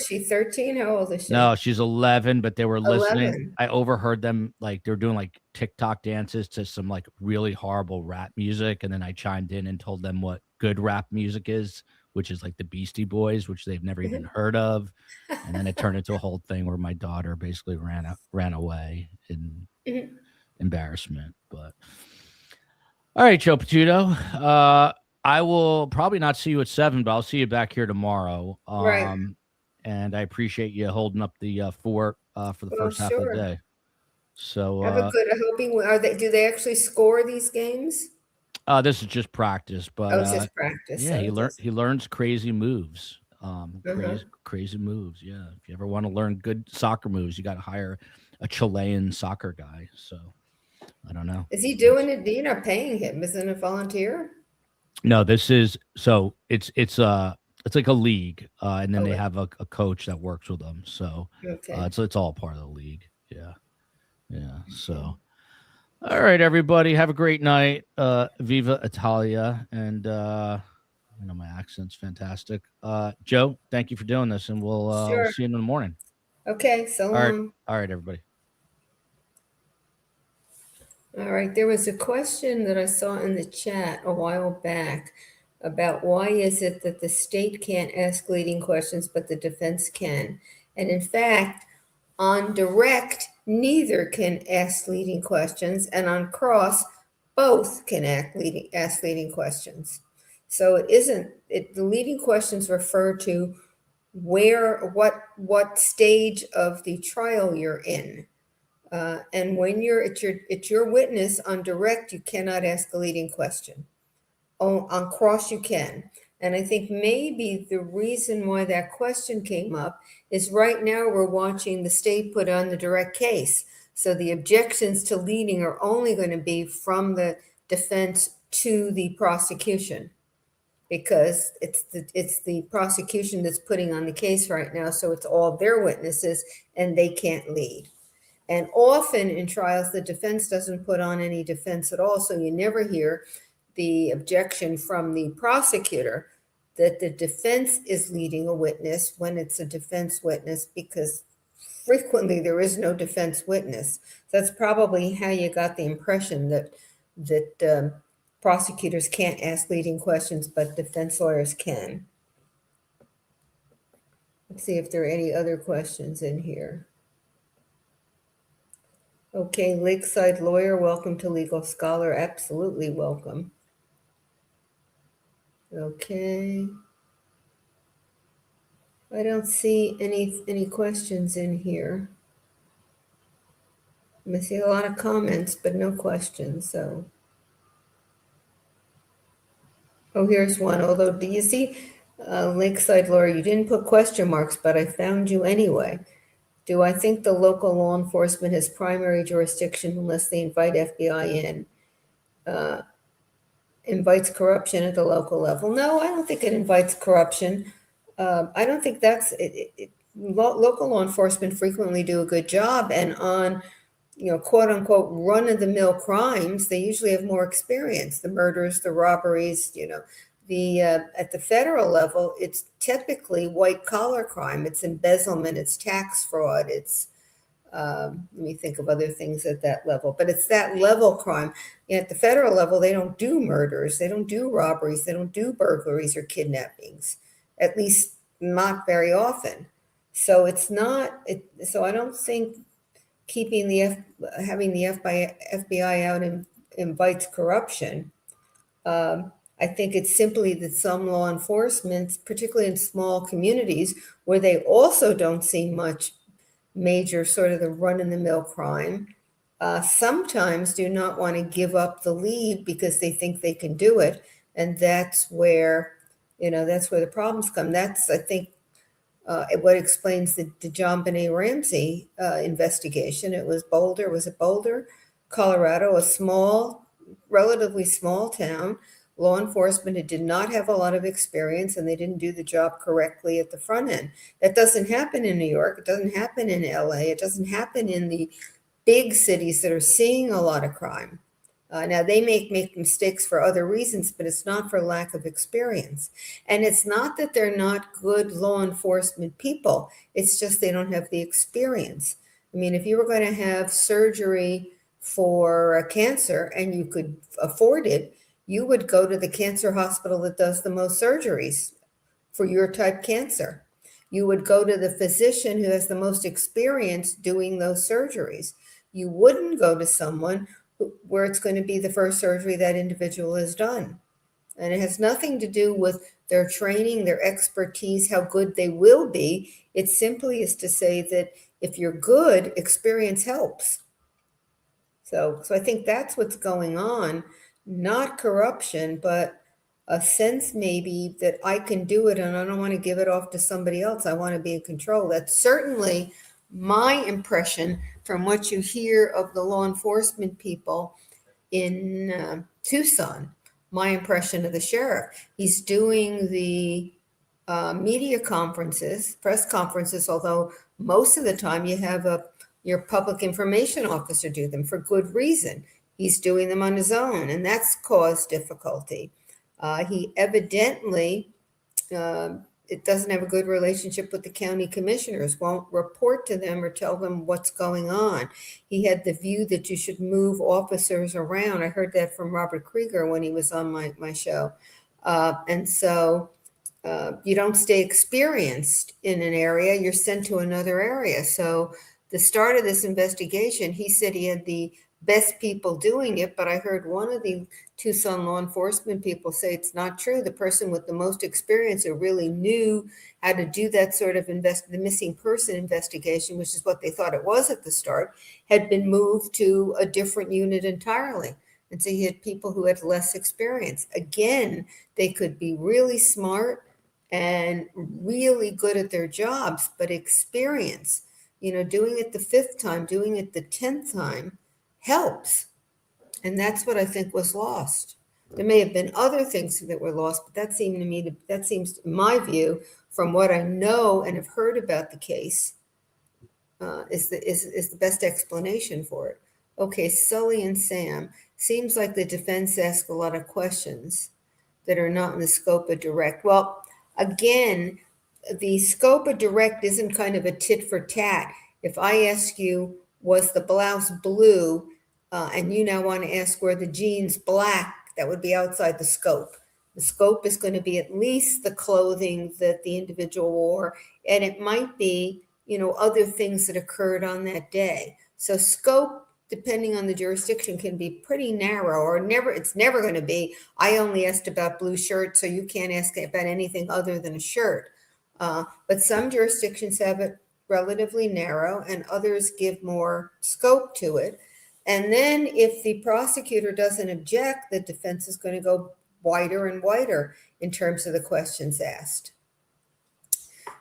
she, 13? How old is she? No, she's 11, but they were listening. 11. I overheard them, like they're doing like TikTok dances to some like really horrible rap music. And then I chimed in and told them what good rap music is, which is like the Beastie Boys, which they've never even heard of. And then it turned into a whole thing where my daughter basically ran away in embarrassment. But all right, Joe Patuto. I will probably not see you at 7, but I'll see you back here tomorrow. Right. And I appreciate you holding up the fort for the first half of the day. So have a good hoping. Do they actually score these games? This is just practice, but it's just practice. Yeah, so he learns crazy moves. Uh-huh. Crazy moves. Yeah. If you ever want to learn good soccer moves, you got to hire a Chilean soccer guy. So I don't know. Is he doing it? You're not paying him. Isn't it a volunteer? No, this is it's like a league, and then they have a coach that works with them. So it's all part of the league. Yeah. So, all right, everybody, have a great night. Viva Italia, and I know my accent's fantastic. Joe, thank you for doing this, and we'll see you in the morning. Okay, so long. All right, everybody. All right, there was a question that I saw in the chat a while back about why is it that the state can't ask leading questions, but the defense can. And in fact, on direct, neither can ask leading questions, and on cross, both can ask leading questions. So the leading questions refer to what stage of the trial you're in. And when you're it's your witness on direct, you cannot ask a leading question. On cross, you can. And I think maybe the reason why that question came up is right now we're watching the state put on the direct case. So the objections to leading are only going to be from the defense to the prosecution, because it's the prosecution that's putting on the case right now. So it's all their witnesses and they can't lead. And often in trials, the defense doesn't put on any defense at all. So you never hear the objection from the prosecutor that the defense is leading a witness when it's a defense witness, because frequently there is no defense witness. That's probably how you got the impression that prosecutors can't ask leading questions, but defense lawyers can. Let's see if there are any other questions in here. Okay, Lakeside Lawyer, welcome to Legal Scholar. Absolutely welcome. Okay. I don't see any questions in here. I see a lot of comments, but no questions, so. Oh, here's one. Although, do you see, Lakeside Laura, you didn't put question marks, but I found you anyway. Do I think the local law enforcement has primary jurisdiction unless they invite FBI in? Invites corruption at the local level? No, I don't think it invites corruption. I don't think that's it. Local law enforcement frequently do a good job, and on, quote unquote, run of the mill crimes, they usually have more experience. The murders, the robberies, the at the federal level, it's typically white collar crime. It's embezzlement, it's tax fraud, it's let me think of other things at that level, but it's that level crime. At the federal level, they don't do murders, they don't do robberies, they don't do burglaries or kidnappings, at least not very often. So it's not. So I don't think keeping having the FBI out invites corruption. I think it's simply that some law enforcement, particularly in small communities where they also don't see much major sort of the run-of-the-mill crime, sometimes do not want to give up the lead because they think they can do it, and that's where the problems come. That's, I think, what explains the John Benet Ramsey investigation. It was Boulder, Colorado, a relatively small town. Law enforcement did not have a lot of experience, and they didn't do the job correctly at the front end. That doesn't happen in New York. It doesn't happen in LA. It doesn't happen in the big cities that are seeing a lot of crime. Now, they make mistakes for other reasons, but it's not for lack of experience. And it's not that they're not good law enforcement people. It's just they don't have the experience. I mean, if you were going to have surgery for cancer and you could afford it, you would go to the cancer hospital that does the most surgeries for your type cancer. You would go to the physician who has the most experience doing those surgeries. You wouldn't go to someone where it's going to be the first surgery that individual has done. And it has nothing to do with their training, their expertise, how good they will be. It simply is to say that if you're good, experience helps. So I think that's what's going on. Not corruption, but a sense maybe that I can do it and I don't want to give it off to somebody else. I want to be in control. That's certainly my impression from what you hear of the law enforcement people in Tucson. My impression of the sheriff. He's doing the media conferences, press conferences, although most of the time you have your public information officer do them for good reason. He's doing them on his own, and that's caused difficulty. He evidently it doesn't have a good relationship with the county commissioners, won't report to them or tell them what's going on. He had the view that you should move officers around. I heard that from Robert Krieger when he was on my show. And so you don't stay experienced in an area, you're sent to another area. So the start of this investigation, he said he had the best people doing it, but I heard one of the Tucson law enforcement people say it's not true. The person with the most experience who really knew how to do that sort of the missing person investigation, which is what they thought it was at the start, had been moved to a different unit entirely. And so he had people who had less experience. Again, they could be really smart and really good at their jobs, but experience, doing it the 5th time, doing it the 10th time, helps. And that's what I think was lost. There may have been other things that were lost, but that seems, in my view, from what I know and have heard about the case, is the best explanation for it. Okay, Sully and Sam, seems like the defense asked a lot of questions that are not in the scope of direct. Well, again, the scope of direct isn't kind of a tit for tat. If I ask you, was the blouse blue, and you now want to ask were the jeans black, that would be outside the scope. The scope is going to be at least the clothing that the individual wore, and it might be, other things that occurred on that day. So scope, depending on the jurisdiction, can be pretty narrow, or it's never going to be, I only asked about blue shirts, so you can't ask about anything other than a shirt. But some jurisdictions have it relatively narrow and others give more scope to it. And then if the prosecutor doesn't object, the defense is going to go wider and wider in terms of the questions asked.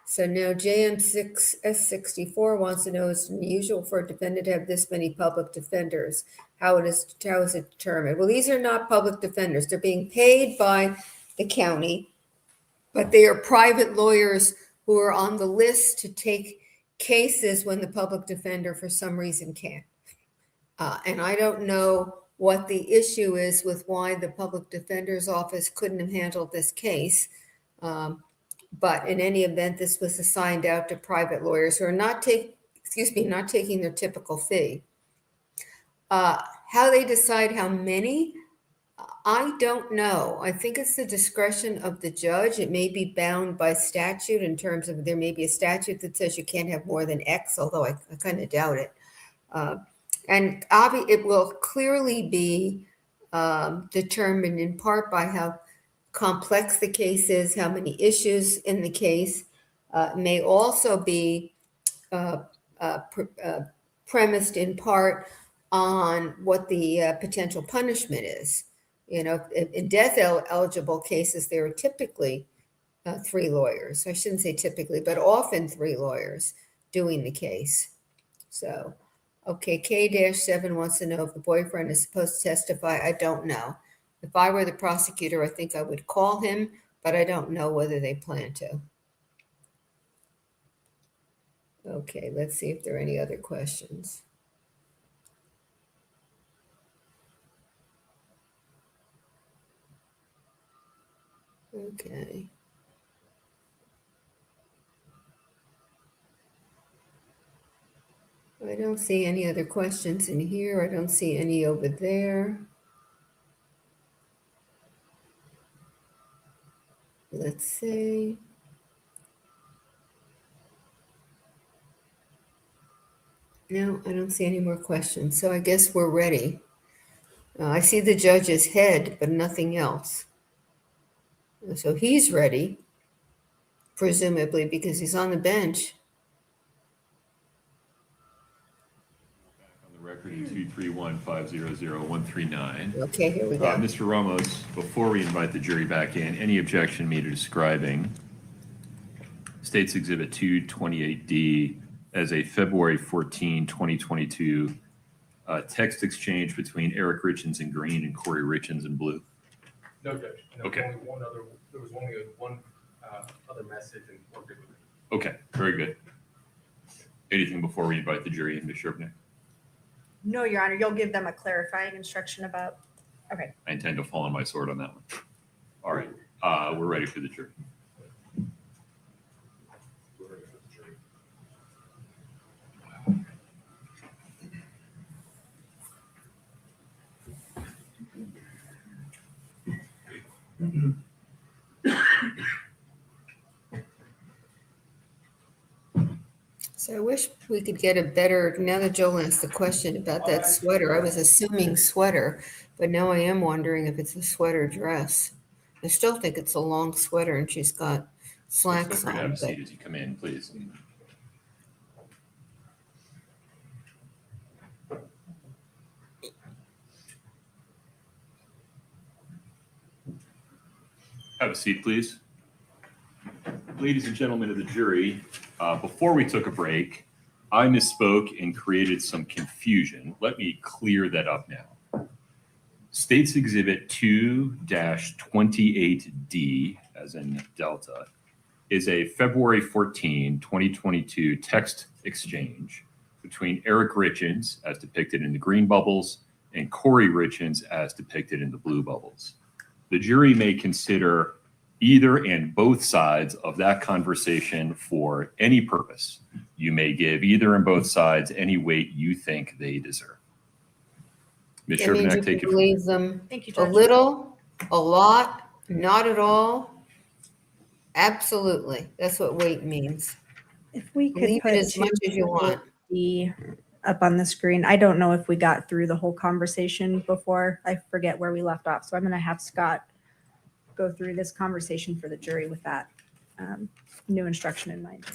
So now JM6S64 wants to know, is it unusual for a defendant to have this many public defenders? How is it determined? Well, these are not public defenders. They're being paid by the county, but they are private lawyers who are on the list to take cases when the public defender for some reason can't. And I don't know what the issue is with why the public defender's office couldn't have handled this case. But in any event, this was assigned out to private lawyers who are not taking their typical fee. How they decide how many, I don't know. I think it's the discretion of the judge. It may be bound by statute in terms of there may be a statute that says you can't have more than X, although I kind of doubt it. And it will clearly be determined in part by how complex the case is, how many issues in the case. May also be premised in part on what the potential punishment is. You know, in death eligible cases, there are typically 3 lawyers. I shouldn't say typically, but often 3 lawyers doing the case. So, okay, K-7 wants to know if the boyfriend is supposed to testify. I don't know. If I were the prosecutor, I think I would call him, but I don't know whether they plan to. Okay, let's see if there are any other questions. Okay. I don't see any other questions in here. I don't see any over there. Let's see. No, I don't see any more questions. So I guess we're ready. I see the judge's head, but nothing else. So he's ready, presumably because he's on the bench. On the record, 231-500-139. Okay, here we go. Mr. Ramos, before we invite the jury back in, any objection made to describing State's Exhibit 228D as a February 14, 2022 text exchange between Eric Richins in green and Kouri Richins in blue? No, Judge. No, Okay. There was only one other message, and we're good with it. Okay, very good. Anything before we invite the jury in, Ms. Sherpnick? No, Your Honor, you'll give them a clarifying instruction about, okay. I intend to fall on my sword on that one. All right, we're ready for the jury. So I wish we could get a better, now that Joel asked the question about that sweater, I was assuming sweater, but now I am wondering if it's a sweater dress. I still think it's a long sweater and she's got slacks Feel free to have on. a seat as you come in, please. Have a seat, please. Ladies and gentlemen of the jury, before we took a break, I misspoke and created some confusion. Let me clear that up now. State's Exhibit 2-28D, as in Delta, is a February 14, 2022 text exchange between Eric Richins, as depicted in the green bubbles, and Kouri Richins, as depicted in the blue bubbles. The jury may consider either and both sides of that conversation for any purpose. You may give either and both sides any weight you think they deserve. Ms. That means you Sherpnick, take can it. believe them Thank you, a Judge. little, a lot, not at all. Absolutely. That's what weight means. If we could Believe put it as much as you want. the up on the screen. I don't know if we got through the whole conversation before. I forget where we left off. So I'm going to have Scott go through this conversation for the jury with that new instruction in mind.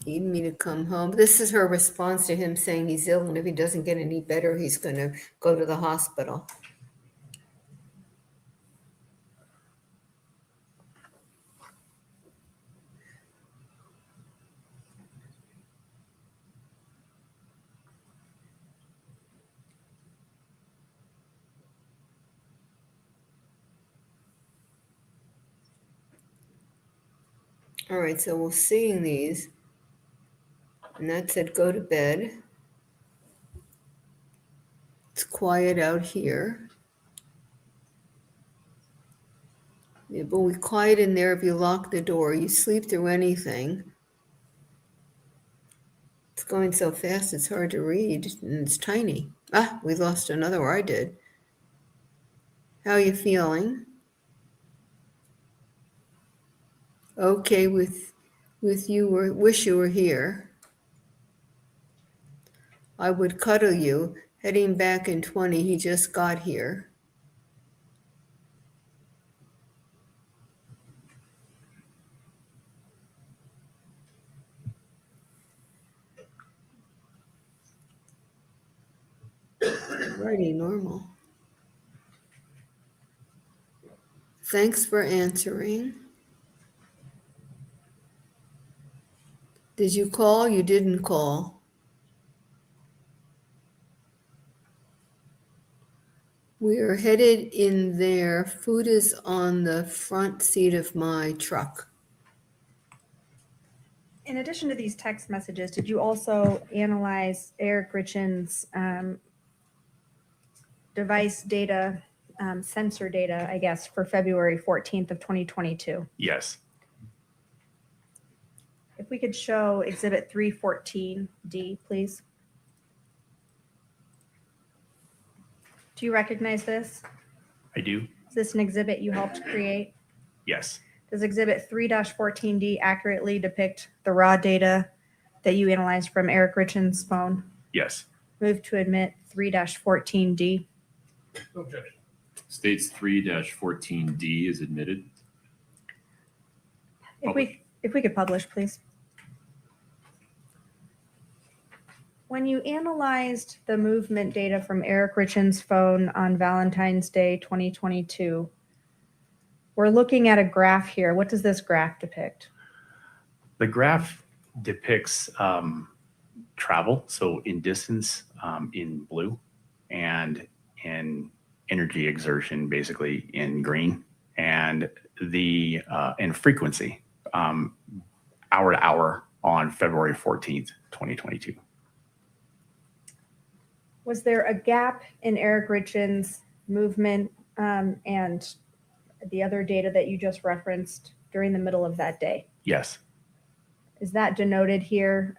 Need me to come home. This is her response to him saying he's ill, and if he doesn't get any better, he's going to go to the hospital. All right, so we're seeing these. And that said, go to bed. It's quiet out here. Yeah, but we quiet in there if you lock the door. You sleep through anything. It's going so fast, it's hard to read, and it's tiny. Ah, we lost another, or I did. How are you feeling? Okay, with you, wish you were here. I would cuddle you. Heading back in 20, he just got here. Pretty normal. Thanks for answering. Did you call? You didn't call. We are headed in there. Food is on the front seat of my truck. In addition to these text messages, did you also analyze Eric Richins' device data, sensor data, I guess, for February 14th of 2022? Yes. If we could show Exhibit 314D, please. Do you recognize this? I do. Is this an exhibit you helped create? Yes. Does Exhibit 3-14D accurately depict the raw data that you analyzed from Eric Richins' phone? Yes. Move to admit 3-14D. Objection. States 3-14D is admitted. If we could publish, please. When you analyzed the movement data from Eric Richins' phone on Valentine's Day 2022, we're looking at a graph here. What does this graph depict? The graph depicts travel, so in distance in blue, and in energy exertion basically in green, and the and frequency hour to hour on February 14th, 2022. Was there a gap in Eric Richins' movement and the other data that you just referenced during the middle of that day? Yes. Is that denoted here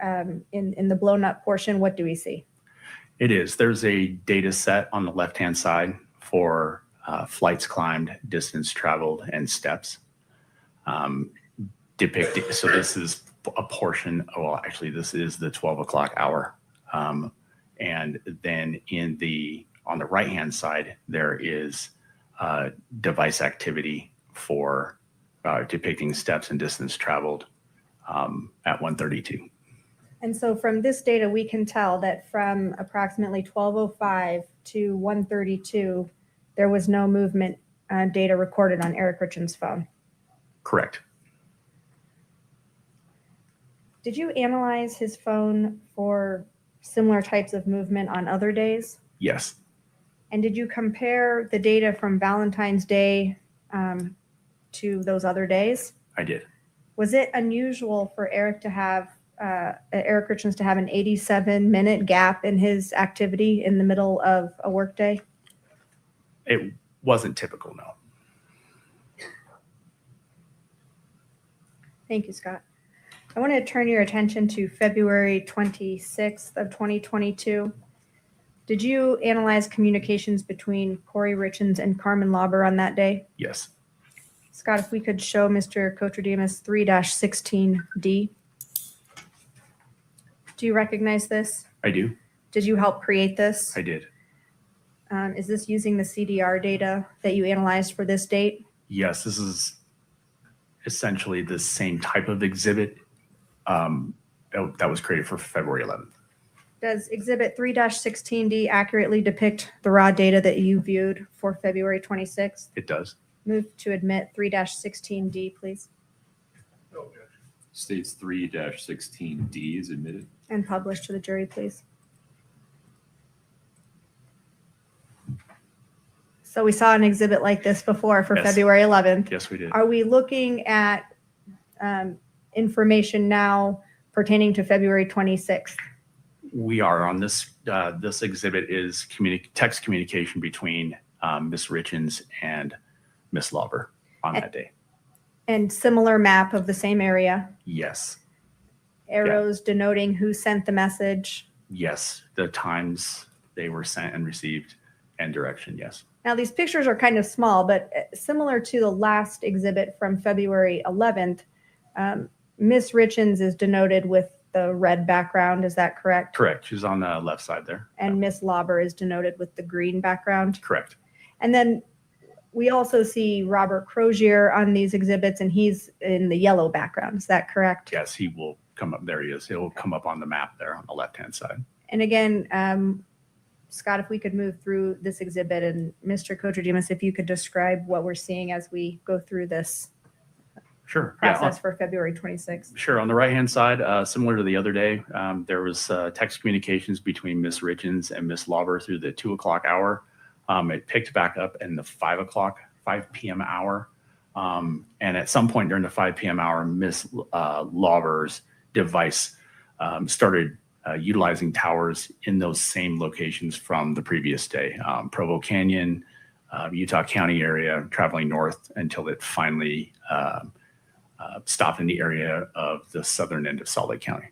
in the blown up portion? What do we see? It is. There's a data set on the left-hand side for flights climbed, distance traveled, and steps depicting. So this is a portion. Well, actually, this is the 12 o'clock hour. And then on the right-hand side, there is device activity for depicting steps and distance traveled at 1:32. And so from this data, we can tell that from approximately 12:05 to 1:32, there was no movement data recorded on Eric Richins' phone. Correct. Did you analyze his phone for similar types of movement on other days? Yes. And did you compare the data from Valentine's Day to those other days? I did. Was it unusual for Eric Richins to have an 87-minute gap in his activity in the middle of a workday? It wasn't typical, no. Thank you, Scott. I want to turn your attention to February 26th of 2022. Did you analyze communications between Kouri Richins and Carmen Lauber on that day? Yes. Scott, if we could show Mr. Cotraimus 3-16D. Do you recognize this? I do. Did you help create this? I did. Is this using the CDR data that you analyzed for this date? Yes, this is essentially the same type of exhibit that was created for February 11th. Does Exhibit 3-16D accurately depict the raw data that you viewed for February 26th? It does. Move to admit 3-16D, please, States 3-16D is admitted. and publish to the jury, please. So we saw an exhibit like this before for Yes. February 11th. Yes, we did. Are we looking at information now pertaining to February 26th? We are on this. This exhibit is text communication between Ms. Richins and Ms. Lauber on that day. And similar map of the same area, Yes. arrows denoting who sent the message. Yes. The times they were sent and received and direction. Yes. Now, these pictures are kind of small, but similar to the last exhibit from February 11th, Ms. Richins is denoted with the red background. Is that correct? Correct. She's on the left side there. And Ms. Lauber is denoted with the green background. Correct. And then we also see Robert Crozier on these exhibits, and he's in the yellow background. Is that correct? Yes, he will come up. There he is. He'll come up on the map there on the left-hand side. And again, Scott, if we could move through this exhibit, and Mr. Cotraimus, if you could describe what we're seeing as we go through this Sure. process for February 26th. Sure. On the right-hand side, similar to the other day, there was text communications between Ms. Richins and Ms. Lauber through the 2 o'clock hour. It picked back up in the 5 p.m. hour. And at some point during the 5 p.m. hour, Ms. Lauber's device started utilizing towers in those same locations from the previous day. Provo Canyon, Utah County area, traveling north until it finally stopped in the area of the southern end of Salt Lake County.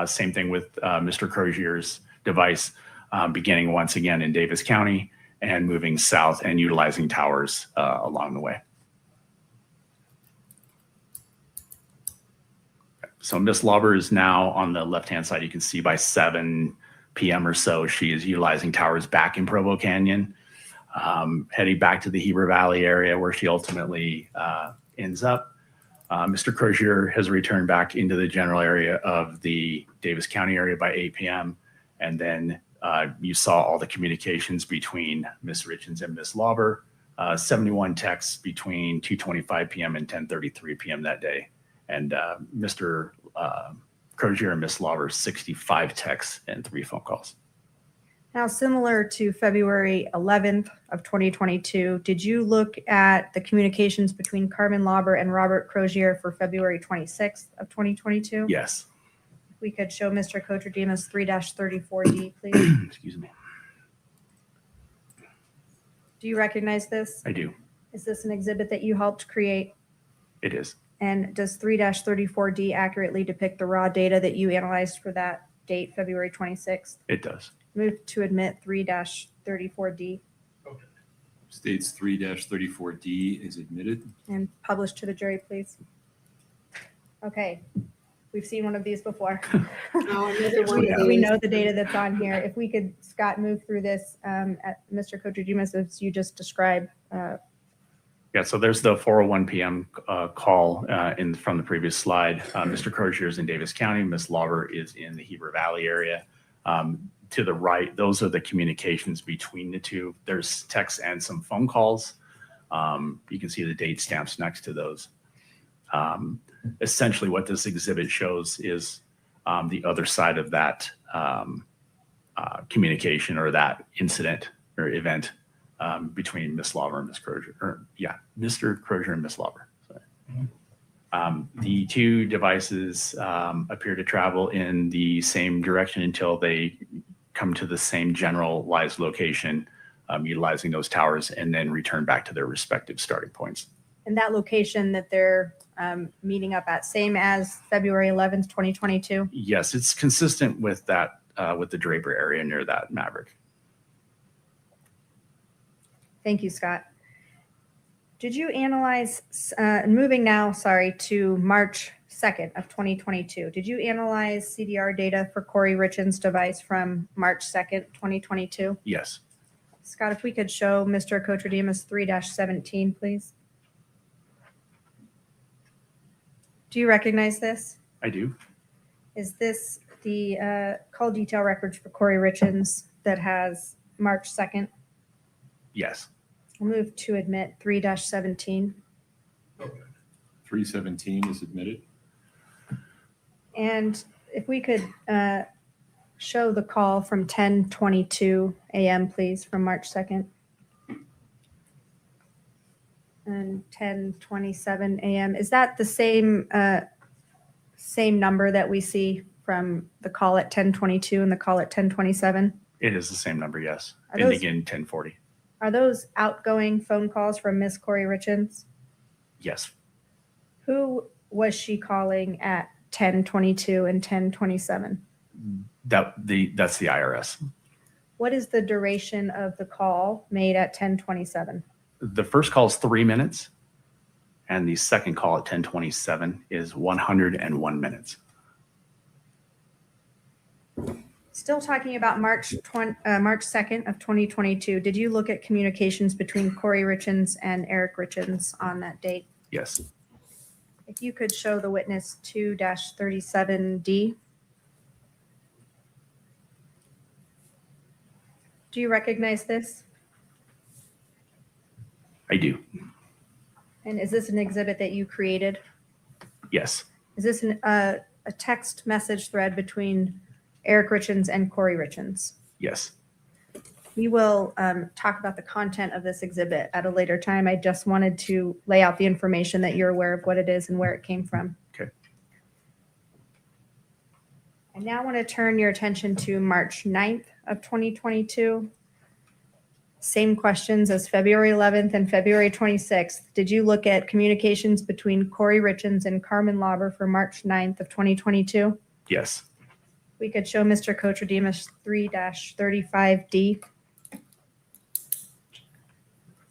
Same thing with Mr. Crozier's device, beginning once again in Davis County and moving south and utilizing towers along the way. So Ms. Lauber is now on the left-hand side. You can see by 7 p.m. or so, she is utilizing towers back in Provo Canyon, heading back to the Heber Valley area where she ultimately ends up. Mr. Crozier has returned back into the general area of the Davis County area by 8 p.m. And then you saw all the communications between Ms. Richins and Ms. Lauber, 71 texts between 2:25 p.m. and 10:33 p.m. that day. And Mr. Crozier and Ms. Lauber, 65 texts and 3 phone calls. Now, similar to February 11th of 2022, did you look at the communications between Carmen Lauber and Robert Crozier for February 26th of 2022? Yes. If we could show Mr. Cotraimus 3-34D, please. Excuse me. Do you recognize this? I do. Is this an exhibit that you helped create? It is. And does 3-34D accurately depict the raw data that you analyzed for that date, February 26th? It does. Move to admit 3-34D States 3-34D is admitted. and publish to the jury, please. Okay, we've seen one of these before. Another one of We these. know the data that's on here. If we could, Scott, move through this at Mr. Cotraimus, as you just described. Yeah, so there's the 4:01 p.m. Call from the previous slide. Mr. Crozier is in Davis County. Ms. Lauber is in the Heber Valley area. To the right, those are the communications between the two. There's texts and some phone calls. You can see the date stamps next to those. Essentially, what this exhibit shows is the other side of that communication or that incident or event between Ms. Lauber and Ms. Crozier. Mr. Crozier and Ms. Lauber. The two devices appear to travel in the same direction until they come to the same generalized location, utilizing those towers, and then return back to their respective starting points. And that location that they're meeting up at, same as February 11th, 2022? Yes, it's consistent with that, with the Draper area near that Maverick. Thank you, Scott. Did you analyze, moving now, to March 2nd of 2022, did you analyze CDR data for Kouri Richins' device from March 2nd, 2022? Yes. Scott, if we could show Mr. Cotraimus 3-17, please. Do you recognize this? I do. Is this the call detail records for Kouri Richins that has March 2nd? Yes. I'll move to admit 3-17. 317 is admitted. And if we could show the call from 10:22 a.m., please, from March 2nd. And 10:27 a.m. Is that the same number that we see from the call at 10:22 and the call at 10:27? It is the same number, yes. Are And those- again, 1040. Are those outgoing phone calls from Miss Kouri Richins? Yes. Who was she calling at 10:22 and 10:27? That's the IRS. What is the duration of the call made at 10:27? The first call is 3 minutes, and the second call at 10:27 is 101 minutes. Still talking about March 2nd of 2022. Did you look at communications between Kouri Richins and Eric Richins on that date? Yes. If you could show the witness 2-37D. Do you recognize this? I do. And is this an exhibit that you created? Yes. Is this a text message thread between Eric Richins and Kouri Richins? Yes. We will talk about the content of this exhibit at a later time. I just wanted to lay out the information that you're aware of what it is and where it came from. Okay. I now want to turn your attention to March 9th of 2022. Same questions as February 11th and February 26th. Did you look at communications between Kouri Richins and Carmen Lauber for March 9th of 2022? Yes. We could show Mr. Cotraimus 3-35D.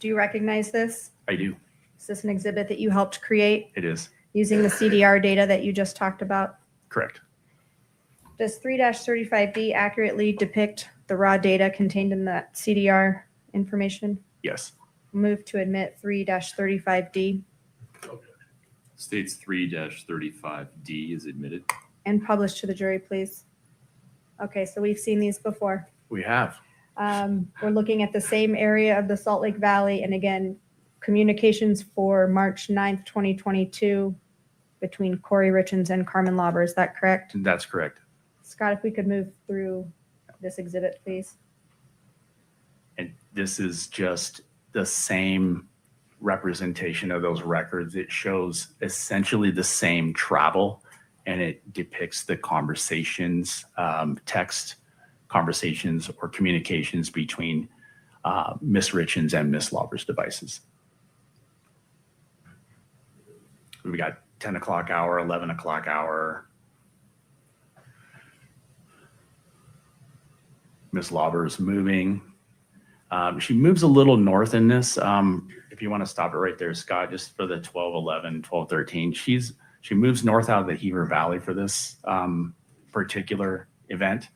Do you recognize this? I do. Is this an exhibit that you helped create It is. using the CDR data that you just talked about? Correct. Does 3-35D accurately depict the raw data contained in that CDR information? Yes. Move to admit 3-35D States 3-35D is admitted. and publish to the jury, please. Okay, so we've seen these before. We have. We're looking at the same area of the Salt Lake Valley, and again, communications for March 9th, 2022 between Kouri Richins and Carmen Lauber. Is that correct? That's correct. Scott, if we could move through this exhibit, please. And this is just the same representation of those records. It shows essentially the same travel, and it depicts the conversations, text conversations or communications between Miss Richins and Miss Lauber's devices. We got 10 o'clock hour, 11 o'clock hour. Miss Lauber's moving. She moves a little north in this. If you want to stop it right there, Scott, just for the 12:11, 12:13. She moves north out of the Heber Valley for this particular event.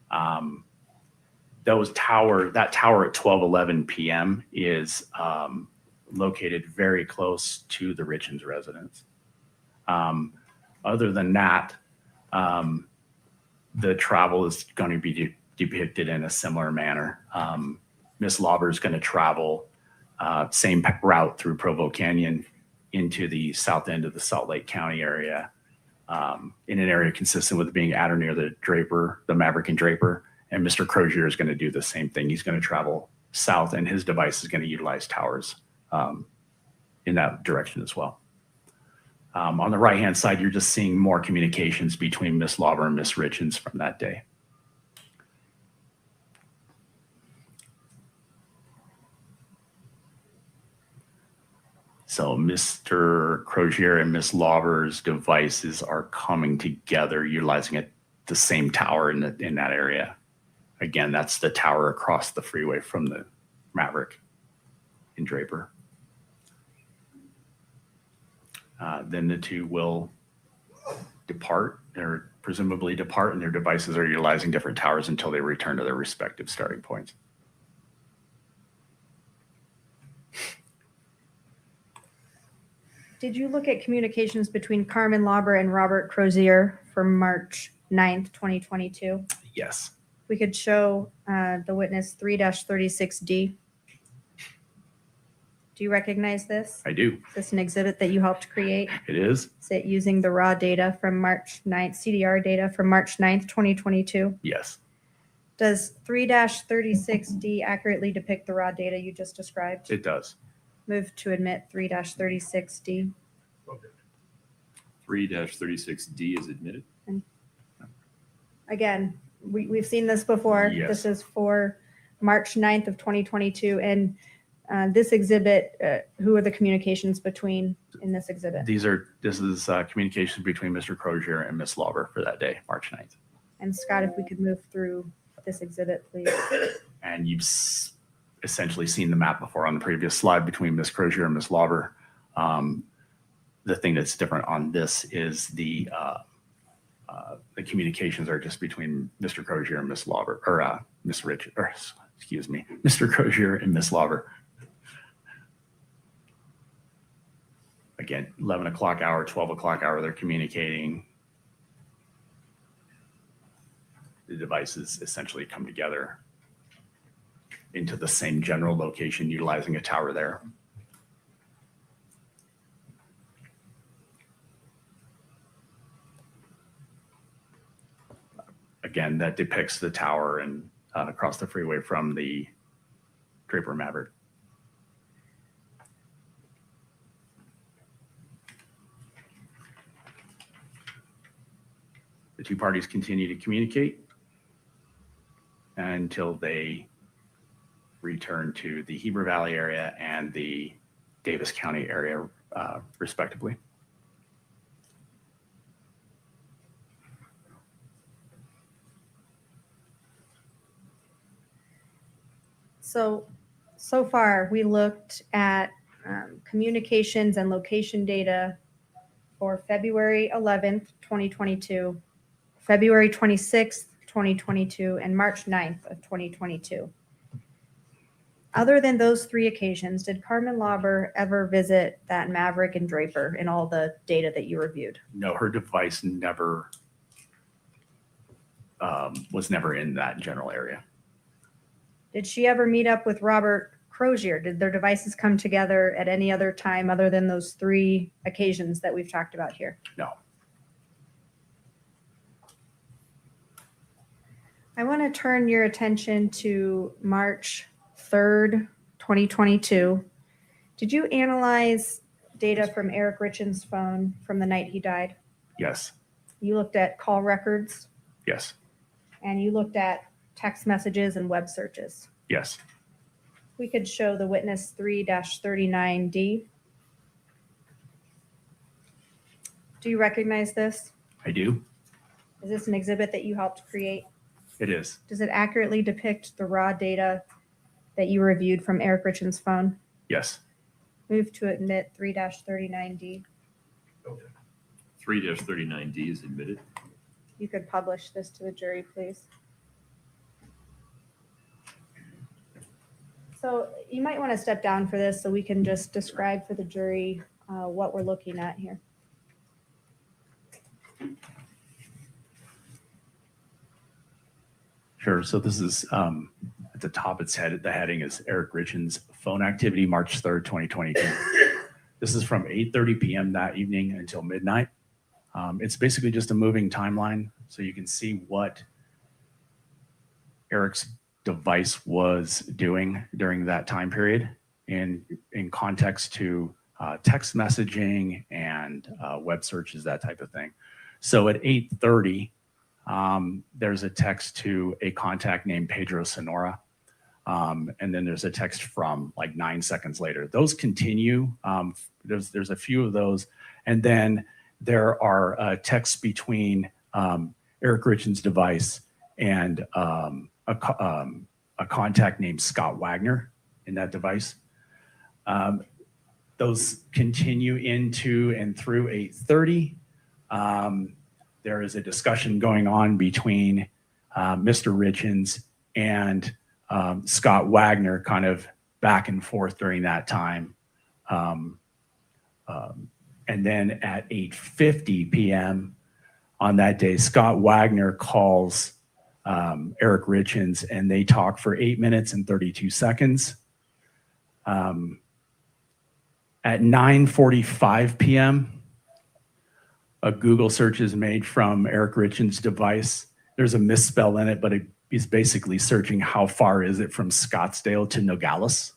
That tower at 12:11 p.m. is located very close to the Richins residence. Other than that, the travel is going to be depicted in a similar manner. Miss Lauber is going to travel same route through Provo Canyon into the south end of the Salt Lake County area, in an area consistent with being at or near the Draper, the Maverick and Draper. And Mr. Crozier is going to do the same thing. He's going to travel south, and his device is going to utilize towers in that direction as well. On the right-hand side, you're just seeing more communications between Miss Lauber and Miss Richins from that day. So Mr. Crozier and Miss Lauber's devices are coming together, utilizing the same tower in that area. Again, that's the tower across the freeway from the Maverick in Draper. Then the two will depart, or presumably depart, and their devices are utilizing different towers until they return to their respective starting points. Did you look at communications between Carmen Lauber and Robert Crozier from March 9th, 2022? Yes, We could show the witness 3-36D. Do you recognize this? I do. Is this an exhibit that you helped create? It is. Is it using the raw data from March 9th, CDR data from March 9th, 2022? Yes, Does 3-36D accurately depict the raw data you just described? it does. Move to admit 3-36D. 3-36D is admitted. Again, we've seen this before. Yes. This is for March 9th of 2022. And this exhibit, who are the communications between in this exhibit? This is communication between Mr. Crozier and Ms. Lauber for that day, March 9th. And Scott, if we could move through this exhibit, please. And you've essentially seen the map before on the previous slide between Ms. Crozier and Ms. Lauber. The thing that's different on this is the communications are just between Mr. Crozier and Ms. Lauber, or Ms. Richard, or excuse me, Mr. Crozier and Ms. Lauber. Again, 11 o'clock hour, 12 o'clock hour, they're communicating. The devices essentially come together into the same general location, utilizing a tower there. Again, that depicts the tower and across the freeway from the Draper Maverick. The two parties continue to communicate until they return to the Heber Valley area and the Davis County area, respectively. So far, we looked at communications and location data for February 11th, 2022, February 26th, 2022, and March 9th of 2022. Other than those three occasions, did Carmen Lauber ever visit that Maverick and Draper in all the data that you reviewed? No, her device never was never in that general area. Did she ever meet up with Robert Crozier? Did their devices come together at any other time other than those three occasions that we've talked about here? No. I want to turn your attention to March 3rd, 2022. Did you analyze data from Eric Richins' phone from the night he died? Yes. You looked at call records Yes. and you looked at text messages and web searches. Yes. We could show the witness 3-39D. Do you recognize this? I do. Is this an exhibit that you helped create? It is. Does it accurately depict the raw data that you reviewed from Eric Richins' phone? Yes. Move to admit 3-39D. 3-39D is admitted. You could publish this to the jury, please. So you might want to step down for this so we can just describe for the jury what we're looking at here. Sure. So this is at the top. The heading is Eric Richins' phone activity, March 3rd, 2022. This is from 8:30 p.m. that evening until midnight. It's basically just a moving timeline, so you can see what Eric's device was doing during that time period in context to text messaging and web searches, that type of thing. So at 8:30, there's a text to a contact named Pedro Sonora. And then there's a text from like 9 seconds later. Those continue. There's a few of those. And then there are texts between Eric Richins' device and a contact named Scott Wagner in that device. Those continue into and through 8:30. There is a discussion going on between Mr. Richins and Scott Wagner, kind of back and forth during that time. And then at 8:50 p.m. on that day, Scott Wagner calls Eric Richins, and they talk for 8 minutes and 32 seconds. At 9:45 p.m., a Google search is made from Eric Richins' device. There's a misspell in it, but it is basically searching how far is it from Scottsdale to Nogales.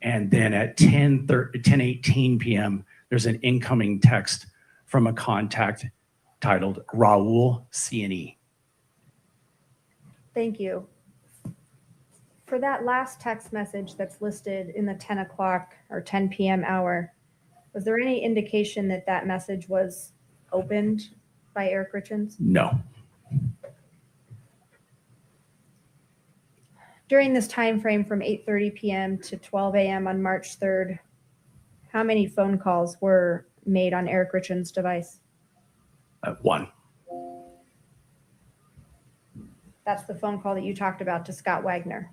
And then at 10:18 p.m., there's an incoming text from a contact titled Raul C&E. Thank you. For that last text message that's listed in the 10 o'clock or 10 p.m. hour, was there any indication that that message was opened by Eric Richins? No. During this time frame from 8:30 p.m. to 12 a.m. on March 3rd, how many phone calls were made on Eric Richins' device? One. That's the phone call that you talked about to Scott Wagner.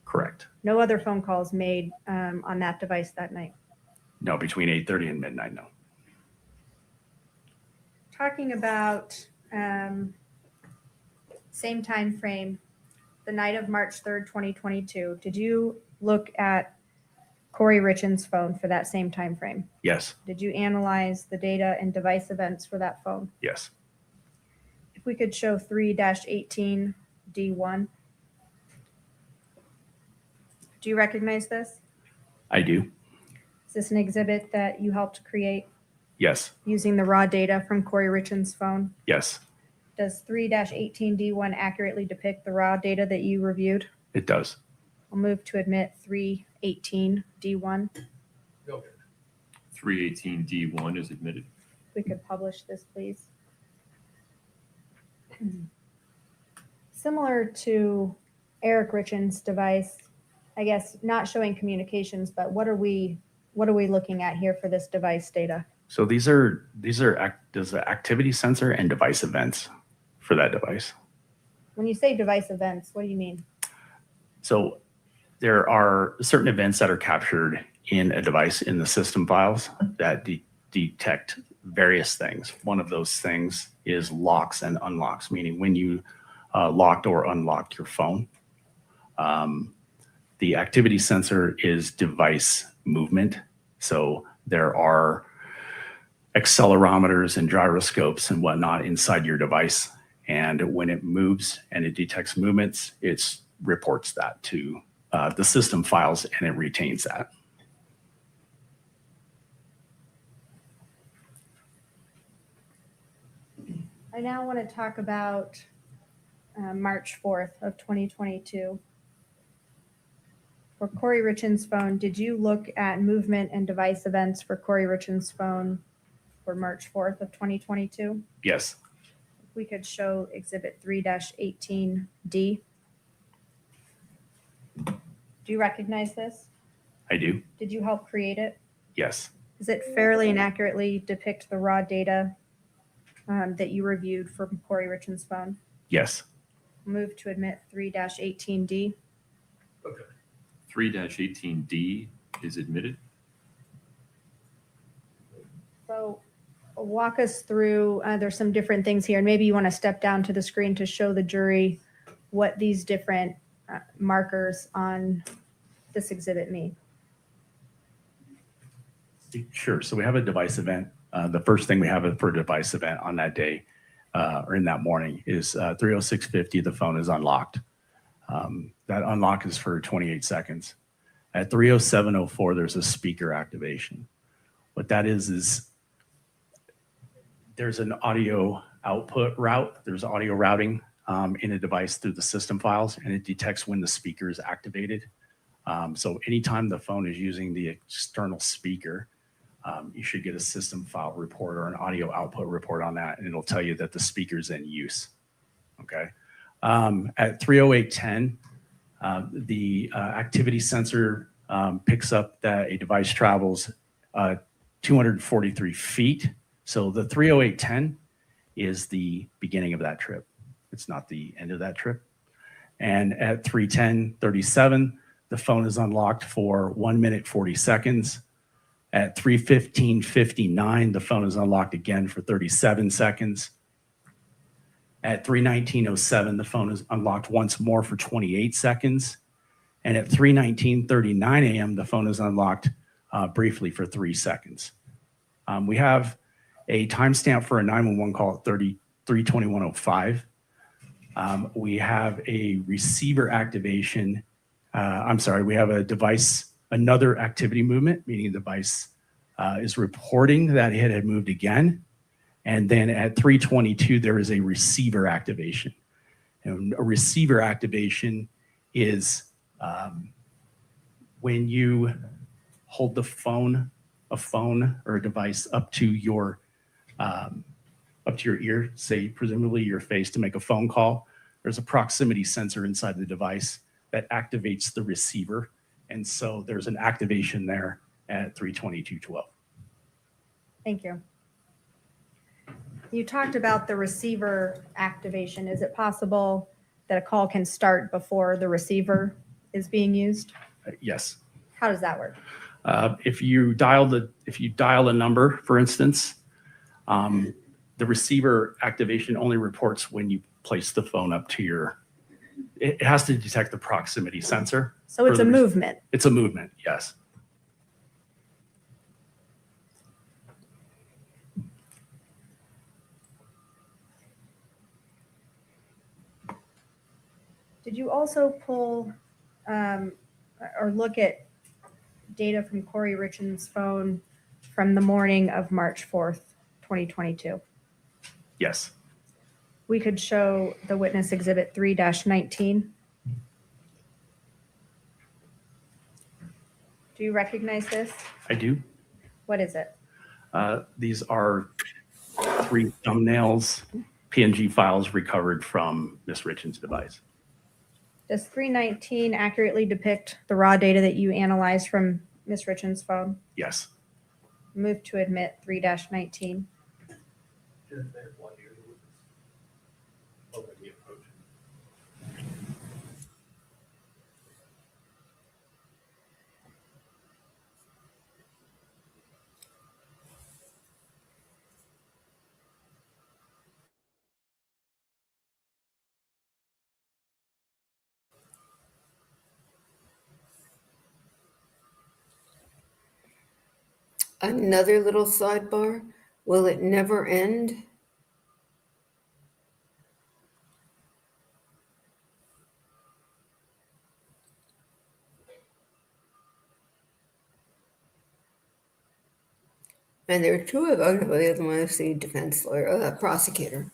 Correct. No other phone calls made on that device that night. No, between 8:30 and midnight, no. Talking about same time frame, the night of March 3rd, 2022, did you look at Kouri Richins' phone for that same time frame? Yes. Did you analyze the data and device events for that phone? Yes. If we could show 3-18D1. Do you recognize this? I do. Is this an exhibit that you helped create Yes. using the raw data from Kouri Richins' phone? Yes, Does 3-18D1 accurately depict the raw data that you reviewed? it does. I'll move to admit 3-18D1. 318D1 is admitted. If we could publish this, please. Similar to Eric Richins' device, I guess not showing communications, but what are we looking at here for this device data? So these are there's the activity sensor and device events for that device. When you say device events, what do you mean? So there are certain events that are captured in a device in the system files that detect various things. One of those things is locks and unlocks, meaning when you locked or unlocked your phone. The activity sensor is device movement. So there are accelerometers and gyroscopes and whatnot inside your device. And when it moves and it detects movements, it reports that to the system files and it retains that. I now want to talk about March 4th of 2022. For Kouri Richins' phone, did you look at movement and device events for Kouri Richins' phone for March 4th of 2022? Yes. If we could show exhibit 3-18D. Do you recognize this? I do. Did you help create it? Yes. Does it fairly and accurately depict the raw data that you reviewed from Kouri Richins' phone? Yes. Move to admit 3-18D. 3-18D is admitted. So walk us through, there's some different things here, and maybe you want to step down to the screen to show the jury what these different markers on this exhibit mean. Sure. So we have a device event. The first thing we have for a device event on that day or in that morning is 3:06:50, the phone is unlocked. That unlock is for 28 seconds. At 3:07:04, there's a speaker activation. What that is there's an audio output route. There's audio routing in a device through the system files, and it detects when the speaker is activated. So anytime the phone is using the external speaker, you should get a system file report or an audio output report on that, and it'll tell you that the speaker's in use. Okay. At 3:08:10, the activity sensor picks up that a device travels 243 feet. So the 3:08:10 is the beginning of that trip. It's not the end of that trip. And at 3:10:37, the phone is unlocked for 1 minute, 40 seconds. At 3:15:59, the phone is unlocked again for 37 seconds. At 3:19:07, the phone is unlocked once more for 28 seconds. And at 3:19:39 a.m., the phone is unlocked briefly for 3 seconds. We have a timestamp for a 911 call at 3:21:05. We have a receiver activation. We have a device, another activity movement, meaning the device is reporting that it had moved again. And then at 3:22, there is a receiver activation. And a receiver activation is when you hold a phone or a device up to your ear, say presumably your face, to make a phone call. There's a proximity sensor inside the device that activates the receiver. And so there's an activation there at 3:22:12. Thank you. You talked about the receiver activation. Is it possible that a call can start before the receiver is being used? Yes. How does that work? If you dial a number, for instance, the receiver activation only reports when you place the phone up to your. It has to detect the proximity sensor. So it's a movement. It's a movement, yes. Did you also pull or look at data from Kouri Richins' phone from the morning of March 4th, 2022? Yes. We could show the witness exhibit 3-19. Do you recognize this? I do. What is it? These are 3 thumbnails, PNG files recovered from Ms. Richins' device. Does 319 accurately depict the raw data that you analyzed from Ms. Richins' phone? Yes. Move to admit 3-19. Another little sidebar. Will it never end? And there are 2 of them. The other one is the defense lawyer, prosecutor.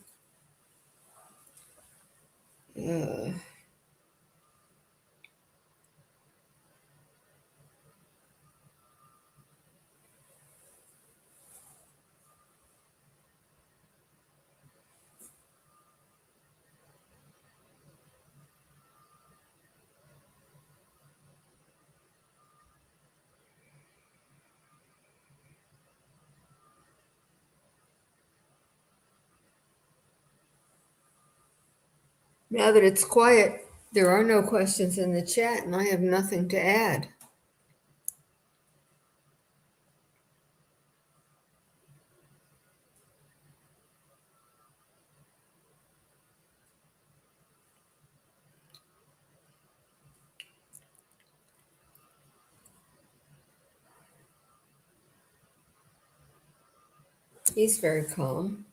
Now that it's quiet, there are no questions in the chat, and I have nothing to add. He's very calm.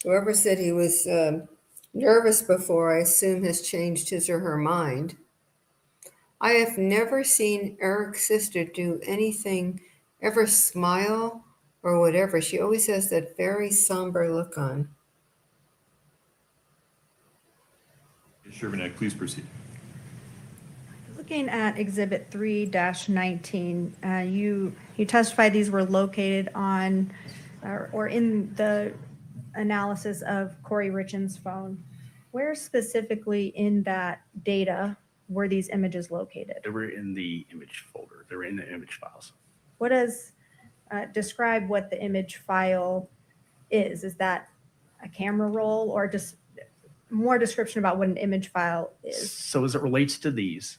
Whoever said he was nervous before, I assume has changed his or her mind. I have never seen Eric's sister do anything, ever smile or whatever. She always has that very somber look on. Sherman, please proceed. Looking at exhibit 3-19, you testified these were located on or in the analysis of Kouri Richins' phone. Where specifically in that data were these images located? They were in the image folder. They were in the image files. What does describe what the image file is? Is that a camera roll, or just more description about what an image file is? So as it relates to these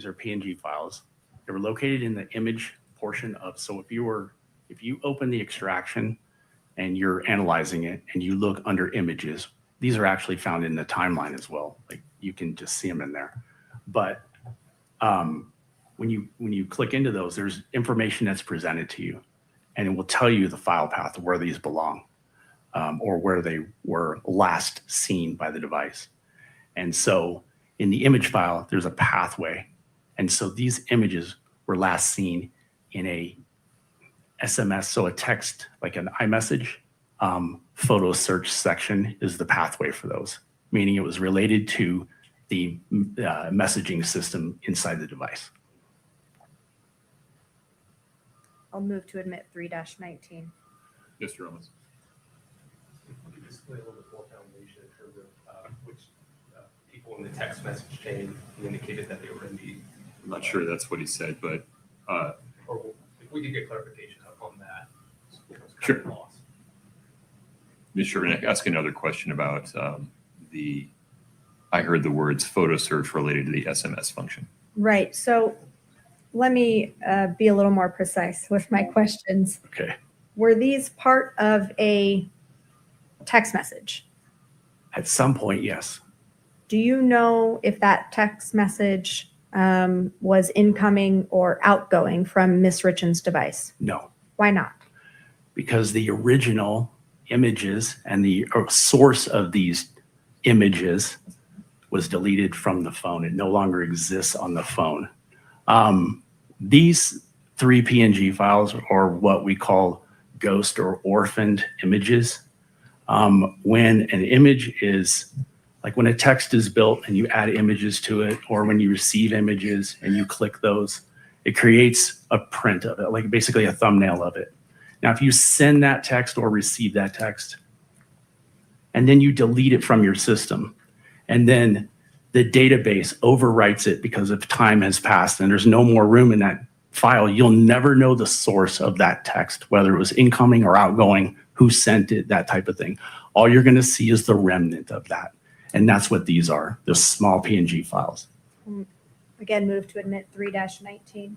are PNG files. They were located in the image portion of, so if you open the extraction and you're analyzing it and you look under images, these are actually found in the timeline as well. Like you can just see them in there. But when you click into those, there's information that's presented to you, and it will tell you the file path of where these belong, or where they were last seen by the device. And so in the image file, there's a pathway. And so these images were last seen in a SMS, so a text, like an iMessage, photo search section is the pathway for those, meaning it was related to the messaging system inside the device. I'll move to admit 3-19. Mr. Owens. Can you explain a little bit more foundation in terms of which people in the text message chain indicated that they were in the... I'm not sure that's what he said, but or if we could get clarification on that. Sure. Ms. Sherman, ask another question about I heard the words photo search related to the SMS function. Right. So let me be a little more precise with my questions. Okay. Were these part of a text message? At some point, yes. Do you know if that text message was incoming or outgoing from Miss Richins' device? No. Why not? Because the original images and the source of these images was deleted from the phone. It no longer exists on the phone. These 3 PNG files are what we call ghost or orphaned images. When an image is, like when a text is built and you add images to it, or when you receive images and you click those, it creates a print of it, like basically a thumbnail of it. Now, if you send that text or receive that text, and then you delete it from your system, and then the database overwrites it because of time has passed and there's no more room in that file, you'll never know the source of that text, whether it was incoming or outgoing, who sent it, that type of thing. All you're going to see is the remnant of that. And that's what these are, the small PNG files. Again, move to admit 3-19.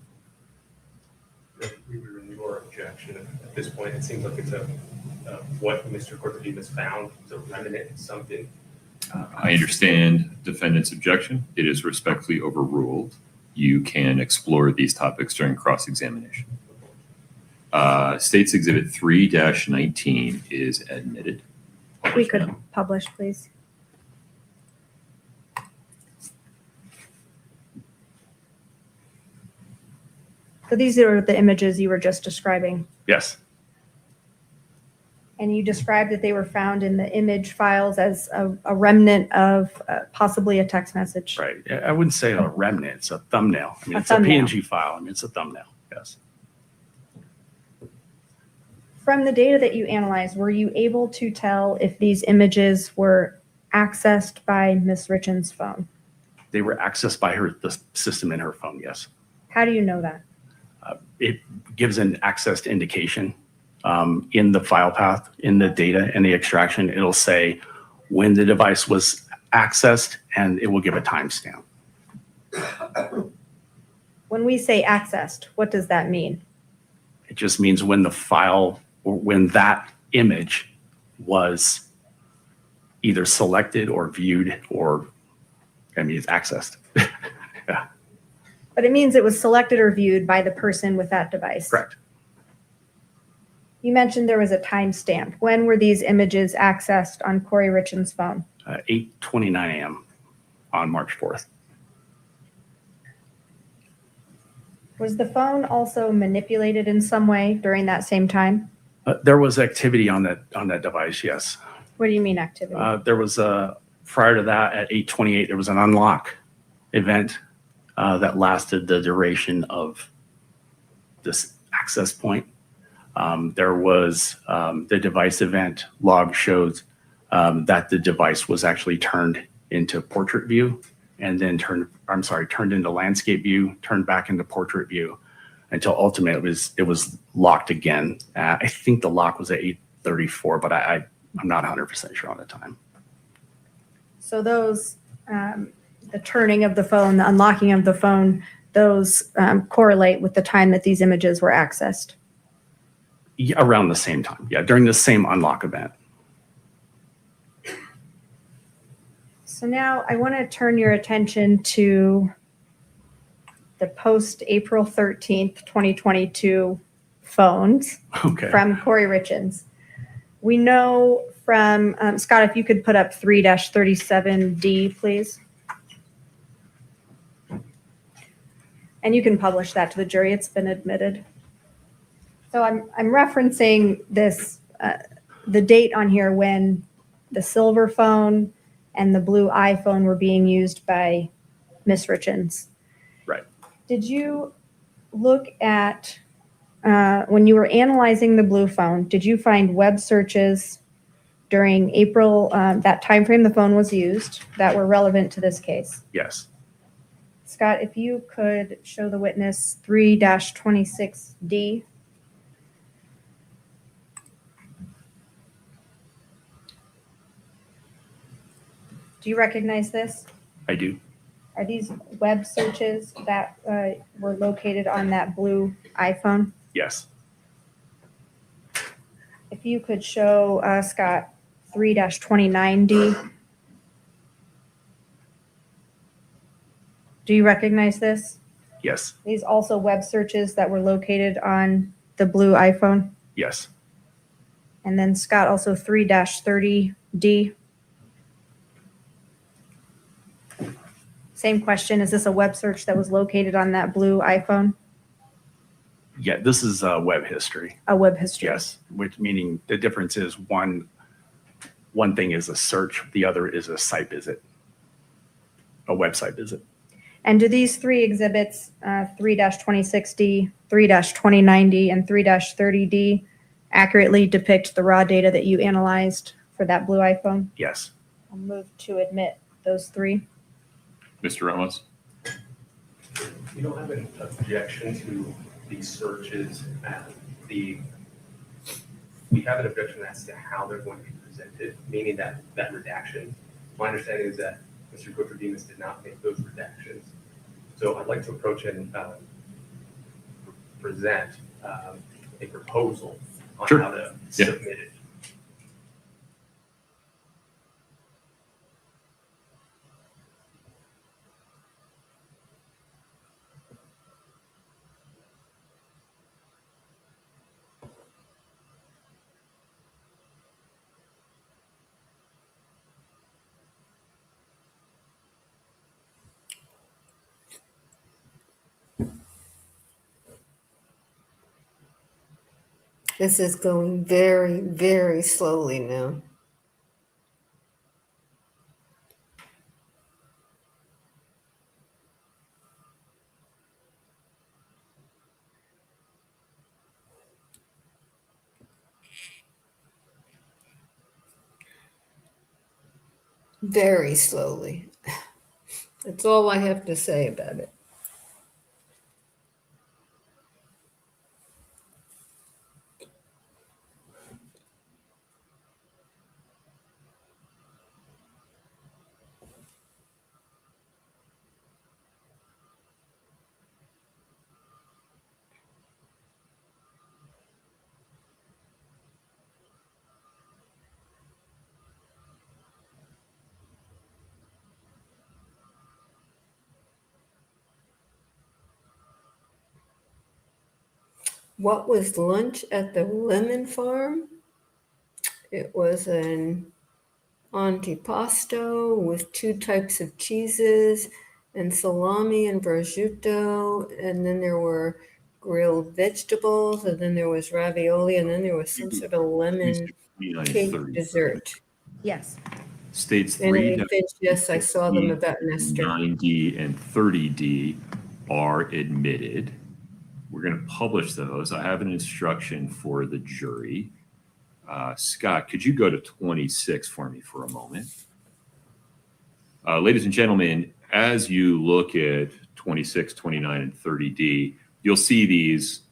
We were in your objection. At this point, it seems like it's what Mr. Cotraimus found, it's a remnant, something. I understand defendant's objection. It is respectfully overruled. You can explore these topics during cross-examination. State's Exhibit 3-19 is admitted. We could publish, please. So these are the images you were just describing. Yes. And you described that they were found in the image files as a remnant of possibly a text message. Right. I wouldn't say a remnant, it's a thumbnail. I mean, it's thumbnail. a PNG file. I mean, it's a thumbnail. Yes. From the data that you analyzed, were you able to tell if these images were accessed by Miss Richins' phone? They were accessed by the system in her phone, yes. How do you know that? It gives an accessed indication in the file path, in the data, in the extraction. It'll say when the device was accessed, and it will give a timestamp. When we say accessed, what does that mean? It just means when the file, or when that image was either selected or viewed, or, I mean, it's accessed. Yeah. But it means it was selected or viewed by the person with that device. Correct. You mentioned there was a timestamp. When were these images accessed on Kouri Richins' phone? 8:29 a.m. on March 4th. Was the phone also manipulated in some way during that same time? There was activity on that device, yes. What do you mean activity? There was prior to that at 8:28, there was an unlock event that lasted the duration of this access point. There was the device event log shows that the device was actually turned into portrait view, and then turned into landscape view, turned back into portrait view, until ultimately it was locked again. I think the lock was at 8:34, but I'm not 100% sure on the time. So those, the turning of the phone, the unlocking of the phone, those correlate with the time that these images were accessed? Yeah, around the same time. Yeah, during the same unlock event. So now I want to turn your attention to the post April 13th, 2022 phones from Kouri Richins. We know from, Scott, if you could put up 3-37D, please. And you can publish that to the jury. It's been admitted. So I'm referencing this, the date on here when the silver phone and the blue iPhone were being used by Miss Richins. Right. Did you look at, when you were analyzing the blue phone, did you find web searches during April, that timeframe the phone was used, that were relevant to this case? Yes. Scott, if you could show the witness 3-26D. Do you recognize this? I do. Are these web searches that were located on that blue iPhone? Yes. If you could show Scott 3-29D. Do you recognize this? Yes. These also web searches that were located on the blue iPhone? Yes. And then Scott, also 3-30D. Same question. Is this a web search that was located on that blue iPhone? Yeah, this is web history. A web history. Yes, which meaning the difference is one thing is a search, the other is a site visit, a website visit. And do these three exhibits, 3-26D, 3-29D, and 3-30D, accurately depict the raw data that you analyzed for that blue iPhone? Yes. I'll move to admit those three. Mr. Ramos? You don't have an objection to these searches we have an objection as to how they're going to be presented, meaning that redaction. My understanding is that Mr. Cotraimus did not make those redactions. So I'd like to approach and present a proposal on how to submit it. This is going very, very slowly now. Very slowly. That's all I have to say about it. What was lunch at the lemon farm? It was an antipasto with 2 types of cheeses and salami and prosciutto. And then there were grilled vegetables. And then there was ravioli. And then there was some sort of lemon cake dessert. Yes. States And 3, yes, I saw them about Nestor. 9D and 30D are admitted. We're going to publish those. I have an instruction for the jury. Scott, could you go to 26 for me for a moment? Ladies and gentlemen, as you look at 26, 29, and 30D, you'll see these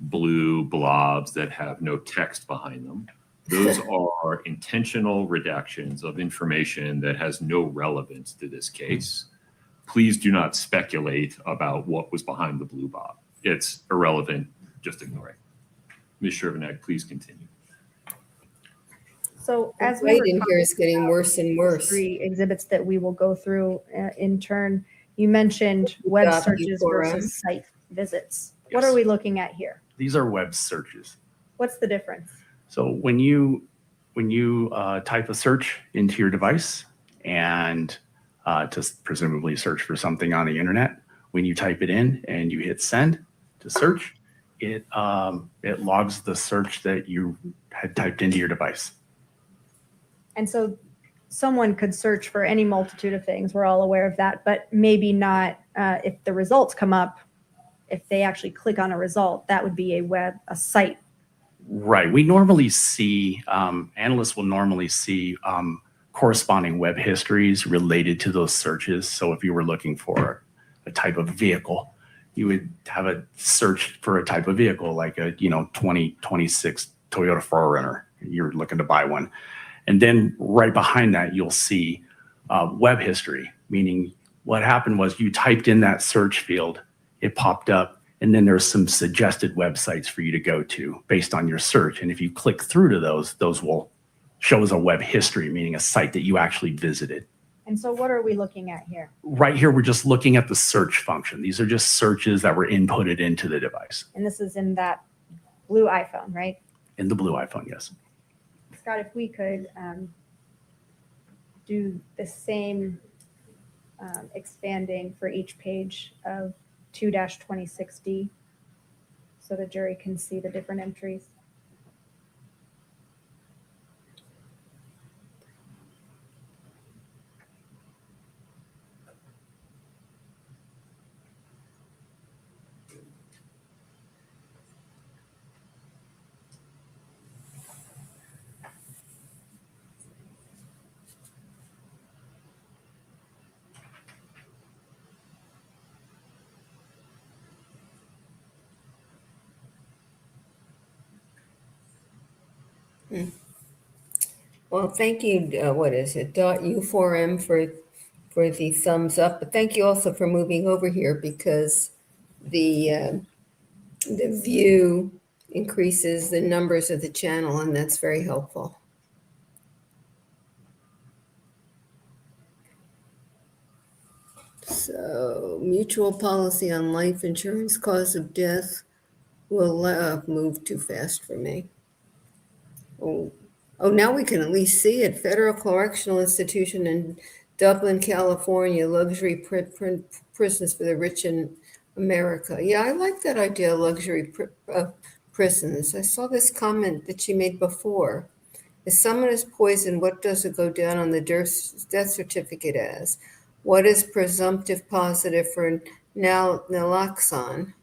blue blobs that have no text behind them. Those are intentional redactions of information that has no relevance to this case. please do not speculate about what was behind the blue bob. It's irrelevant. Just ignore it. Ms. Shervanek, please continue. So as we Wright were in here is talking getting about worse and worse. 3 exhibits that we will go through in turn, you mentioned web job, searches U4M. versus site visits. What Yes. are we looking at here? These are web searches. What's the difference? So when you type a search into your device and to presumably search for something on the internet, when you type it in and you hit send to search, it logs the search that you had typed into your device. And so someone could search for any multitude of things. We're all aware of that, but maybe not if the results come up, if they actually click on a result, that would be a site. Right. We normally see, analysts will normally see corresponding web histories related to those searches. So if you were looking for a type of vehicle, you would have a search for a type of vehicle, like a 2026 Toyota 4Runner. You're looking to buy one. And then right behind that, you'll see web history, meaning what happened was you typed in that search field, it popped up, and then there's some suggested websites for you to go to based on your search. And if you click through to those will show as a web history, meaning a site that you actually visited. And so what are we looking at here? Right here, we're just looking at the search function. These are just searches that were inputted into the device. And this is in that blue iPhone, right? In the blue iPhone, yes. Scott, if we could do the same expanding for each page of 2-2060 so the jury can see the different entries. Well, thank you. What is it? .u4m for the thumbs up, but thank you also for moving over here because the view increases the numbers of the channel, and that's very helpful. So, mutual policy on life insurance, cause of death will move too fast for me. Oh, now we can at least see it. Federal Correctional Institution in Dublin, California, luxury prisons for the rich in America. Yeah, I like that idea, luxury prisons. I saw this comment that she made before. If someone is poisoned, what does it go down on the death certificate as? What is presumptive positive for naloxone?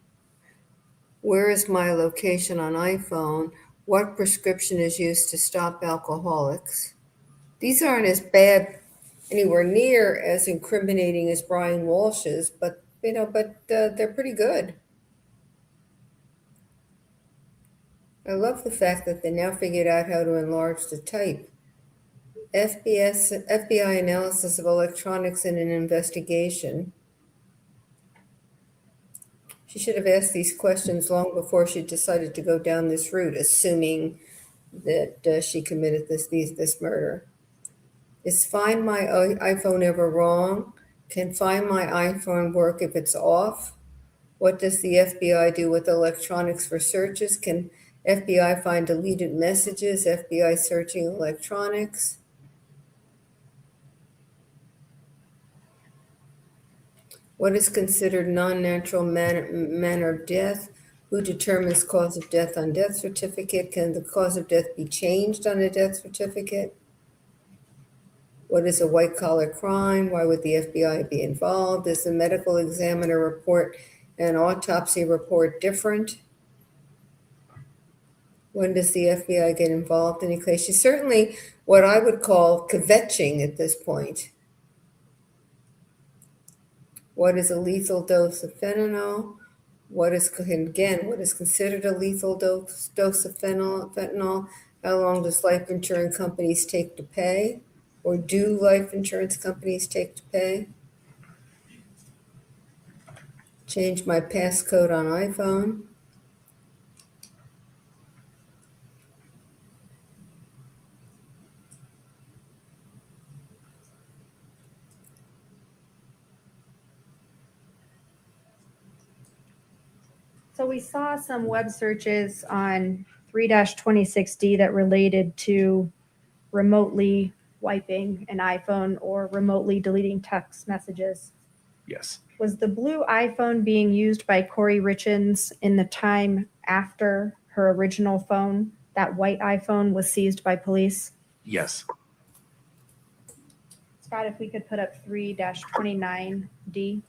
Where is my location on iPhone? What prescription is used to stop alcoholics? These aren't as bad, anywhere near as incriminating as Brian Walsh's, but they're pretty good. I love the fact that they now figured out how to enlarge the type. FBI analysis of electronics in an investigation. She should have asked these questions long before she decided to go down this route, assuming that she committed this murder. Is Find My iPhone ever wrong? Can Find My iPhone work if it's off? What does the FBI do with electronics for searches? Can FBI find deleted messages? FBI searching electronics? What is considered non-natural manner of death? Who determines cause of death on death certificate? Can the cause of death be changed on a death certificate? What is a white-collar crime? Why would the FBI be involved? Is the medical examiner report and autopsy report different? When does the FBI get involved in a case? She's certainly what I would call kvetching at this point. What is a lethal dose of fentanyl? What is considered a lethal dose of fentanyl? How long does life insurance companies take to pay? Or do life insurance companies take to pay? Change my passcode on iPhone. So we saw some web searches on 3-26D that related to remotely wiping an iPhone or remotely deleting text messages. Yes. Was the blue iPhone being used by Kouri Richins in the time after her original phone, that white iPhone, was seized by police? Yes. Scott, if we could put up 3-29D.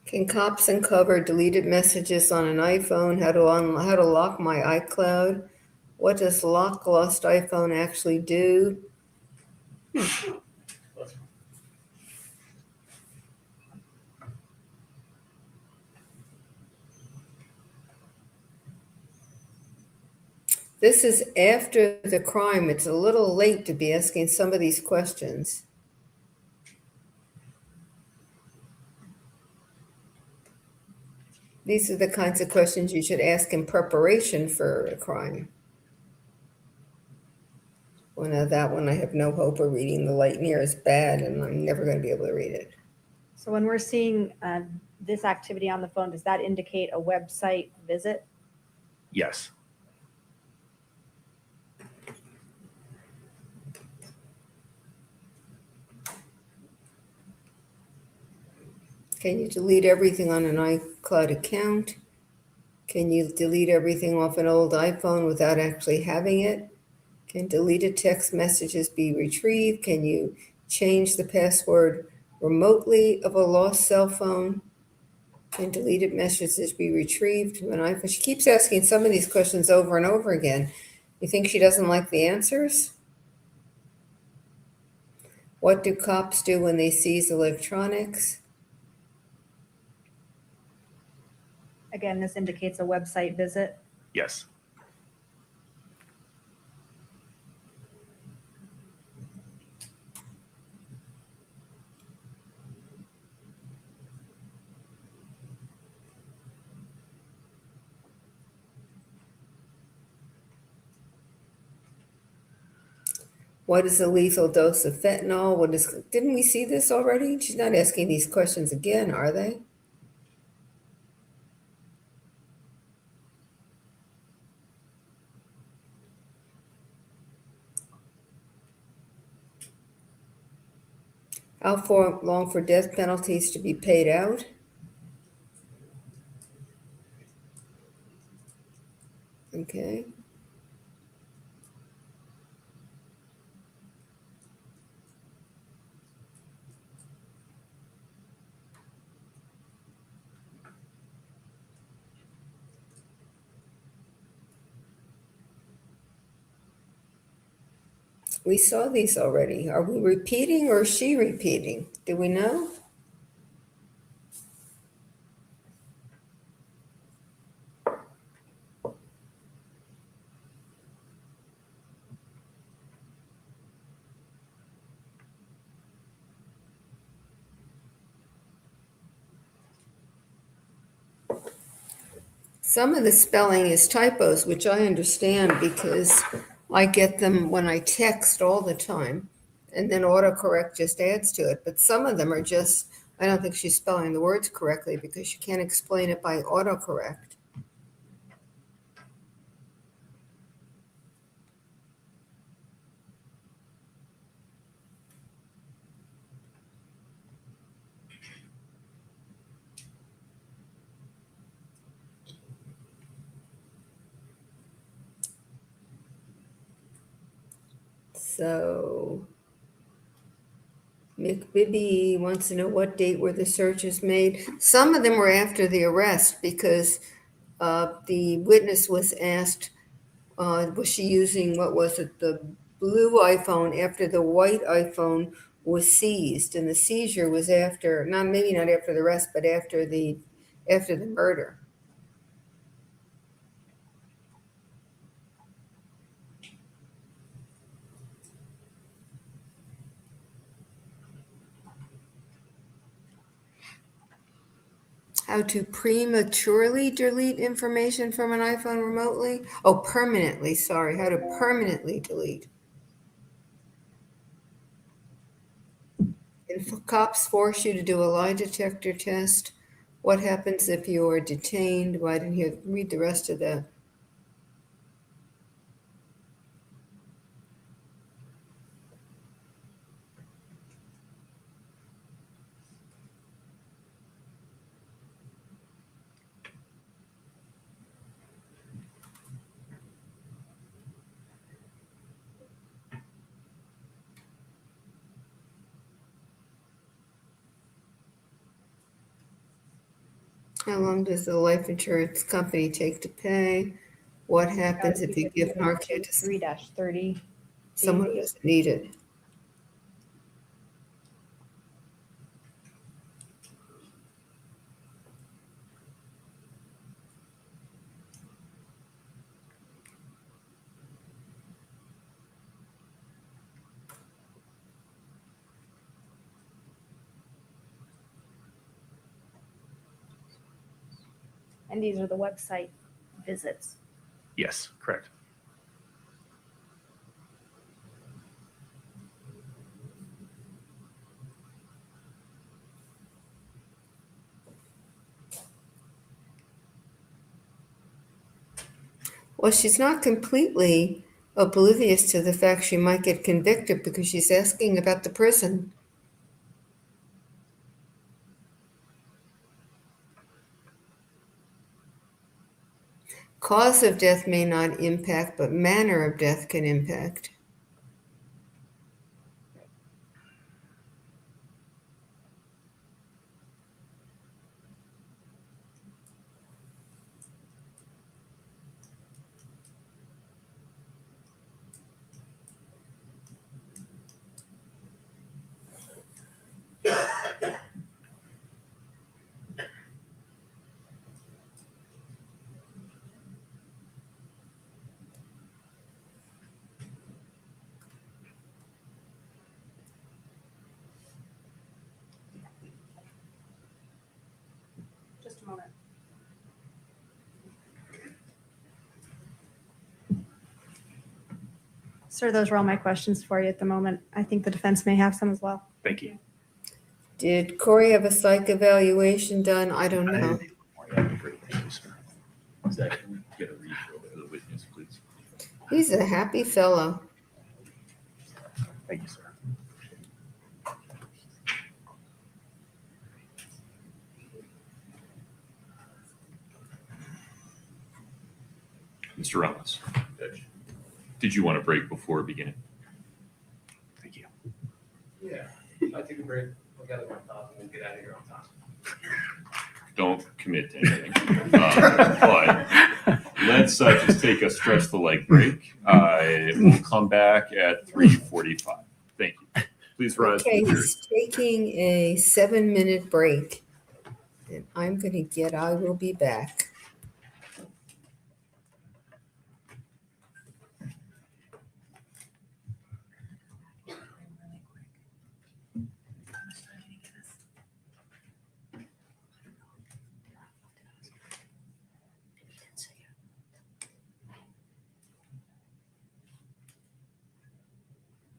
Can cops uncover deleted messages on an iPhone? How to lock my iCloud? What does lock lost iPhone actually do? This is after the crime. It's a little late to be asking some of these questions. These are the kinds of questions you should ask in preparation for a crime. Well, now that one I have no hope of reading. The light near is bad, and I'm never going to be able to read it. So when we're seeing this activity on the phone, does that indicate a website visit? Yes. Can you delete everything on an iCloud account? Can you delete everything off an old iPhone without actually having it? Can deleted text messages be retrieved? Can you change the password remotely of a lost cell phone? Can deleted messages be retrieved from an iPhone? She keeps asking some of these questions over and over again. You think she doesn't like the answers? What do cops do when they seize electronics? Again, this indicates a website visit. Yes. What is a lethal dose of fentanyl? Didn't we see this already? She's not asking these questions again, are they? How long for death penalties to be paid out? Okay. We saw these already. Are we repeating or is she repeating? Do we know? Some of the spelling is typos, which I understand because I get them when I text all the time, and then autocorrect just adds to it. But some of them are just, I don't think she's spelling the words correctly because she can't explain it by autocorrect. So McBibby wants to know what date were the searches made. Some of them were after the arrest because the witness was asked, was she using, what was it, the blue iPhone after the white iPhone was seized, and the seizure was after, maybe not after the arrest, but after the murder. How to prematurely delete information from an iPhone remotely? Oh, permanently, sorry. How to permanently delete. If cops force you to do a lie detector test, what happens if you are detained? Why didn't you read the rest of that? How long does the life insurance company take to pay? What happens if you give Narcan to 3-30? someone who doesn't need it? And these are the website visits. Yes, correct. Well, she's not completely oblivious to the fact she might get convicted because she's asking about the prison. Cause of death may not impact, but manner of death can impact. Just a moment. Sir, those are all my questions for you at the moment. I think the defense may have some as well. Thank you. Did Kouri have a psych evaluation done? I don't know. Great, thank you, sir. Zach, can we get a refill for the witness, please? He's a happy fellow. Thank you, sir. Mr. Ramos, did you want to break before beginning? Thank you. Yeah, I take a break. We'll get it on top and we'll get out of here on time. Don't commit to anything. But let's just take a stretch the leg break. We'll come back at 3:45. Thank you. Please rise. Okay, he's taking a 7-minute break. And I will be back.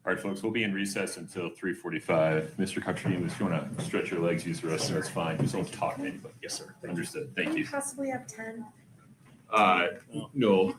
All right, folks, we'll be in recess until 3:45. Mr. Cotraimus, if you want to stretch your legs, use the restroom, it's fine. Just don't talk to anybody. Yes, sir. Understood. Thank you. Possibly have 10. No.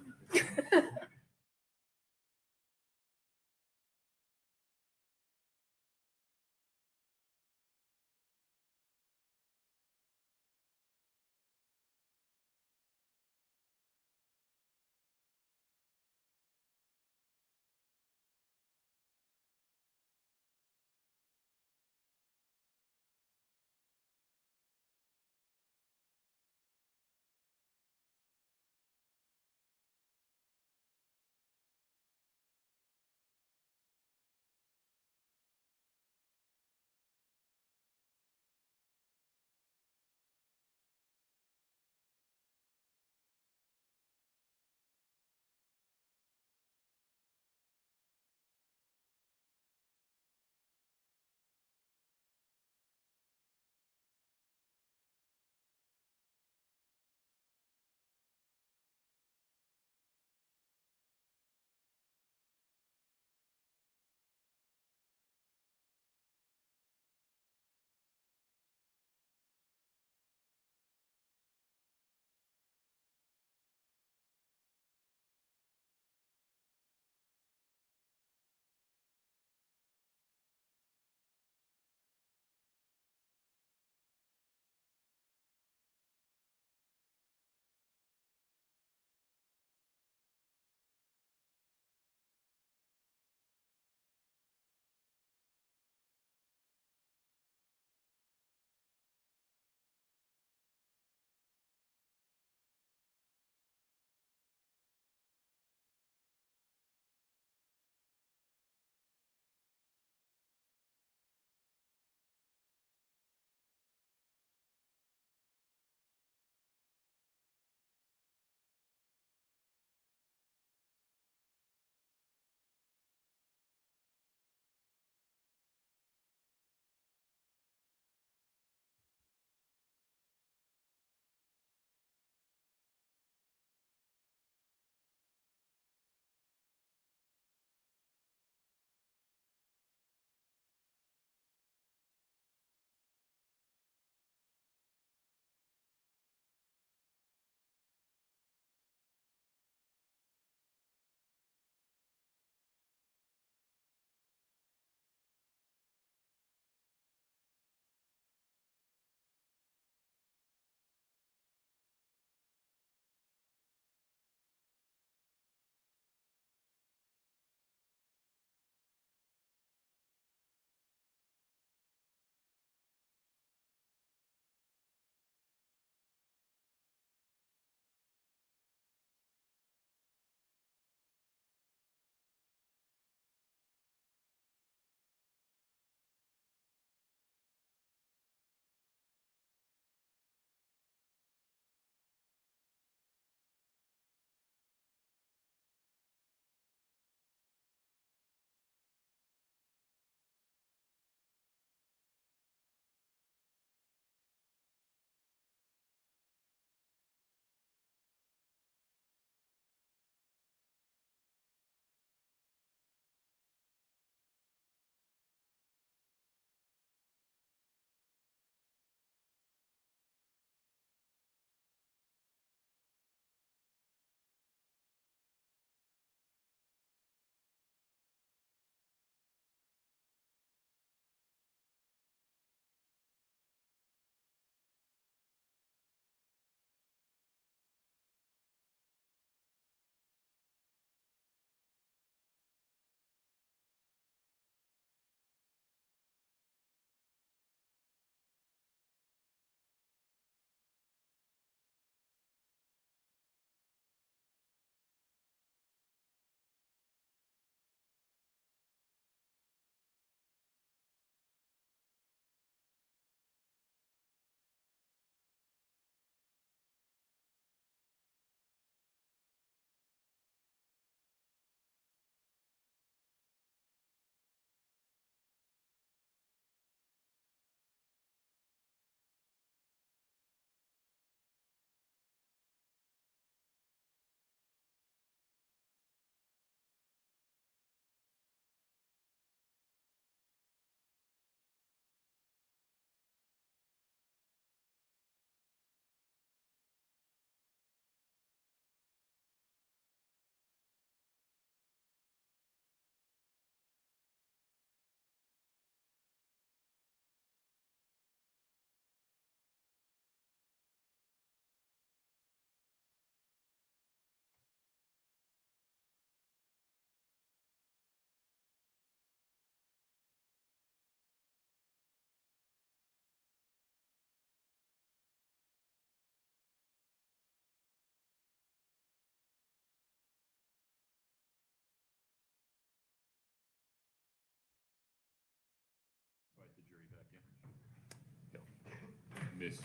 Ms.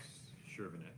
Shervanek.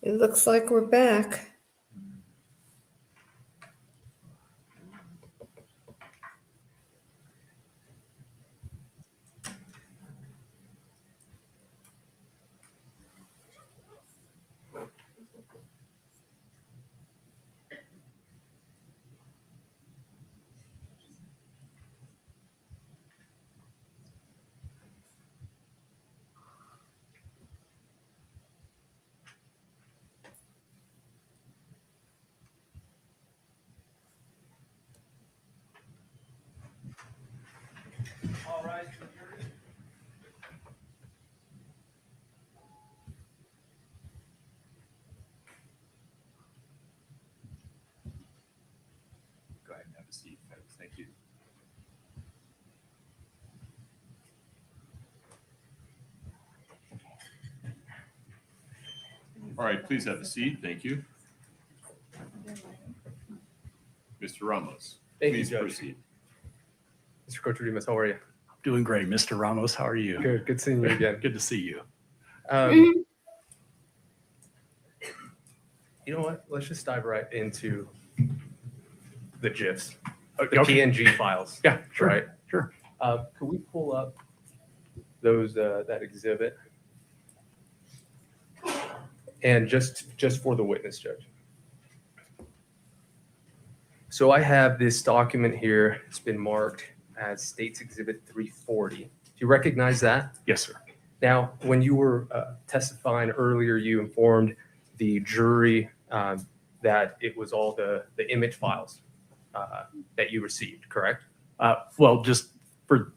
It looks like we're back. Go ahead and have a seat, folks. Thank you. All right, please have a seat. Thank you. Mr. Ramos, Thank you, please Judge. proceed. Mr. Cotraimus, how are you? Doing great, Mr. Ramos. How are you? Good. Good seeing you again. Good to see you. You know what? Let's just dive right into the GIFs, the Okay. PNG files. Yeah, sure. Right. Sure. Could we pull up those that exhibit? And just for the witness, Judge. So I have this document here. It's been marked as State's Exhibit 340. Do you recognize that? Yes, sir. Now, when you were testifying earlier, you informed the jury that it was all the image files that you received, correct? Well, just for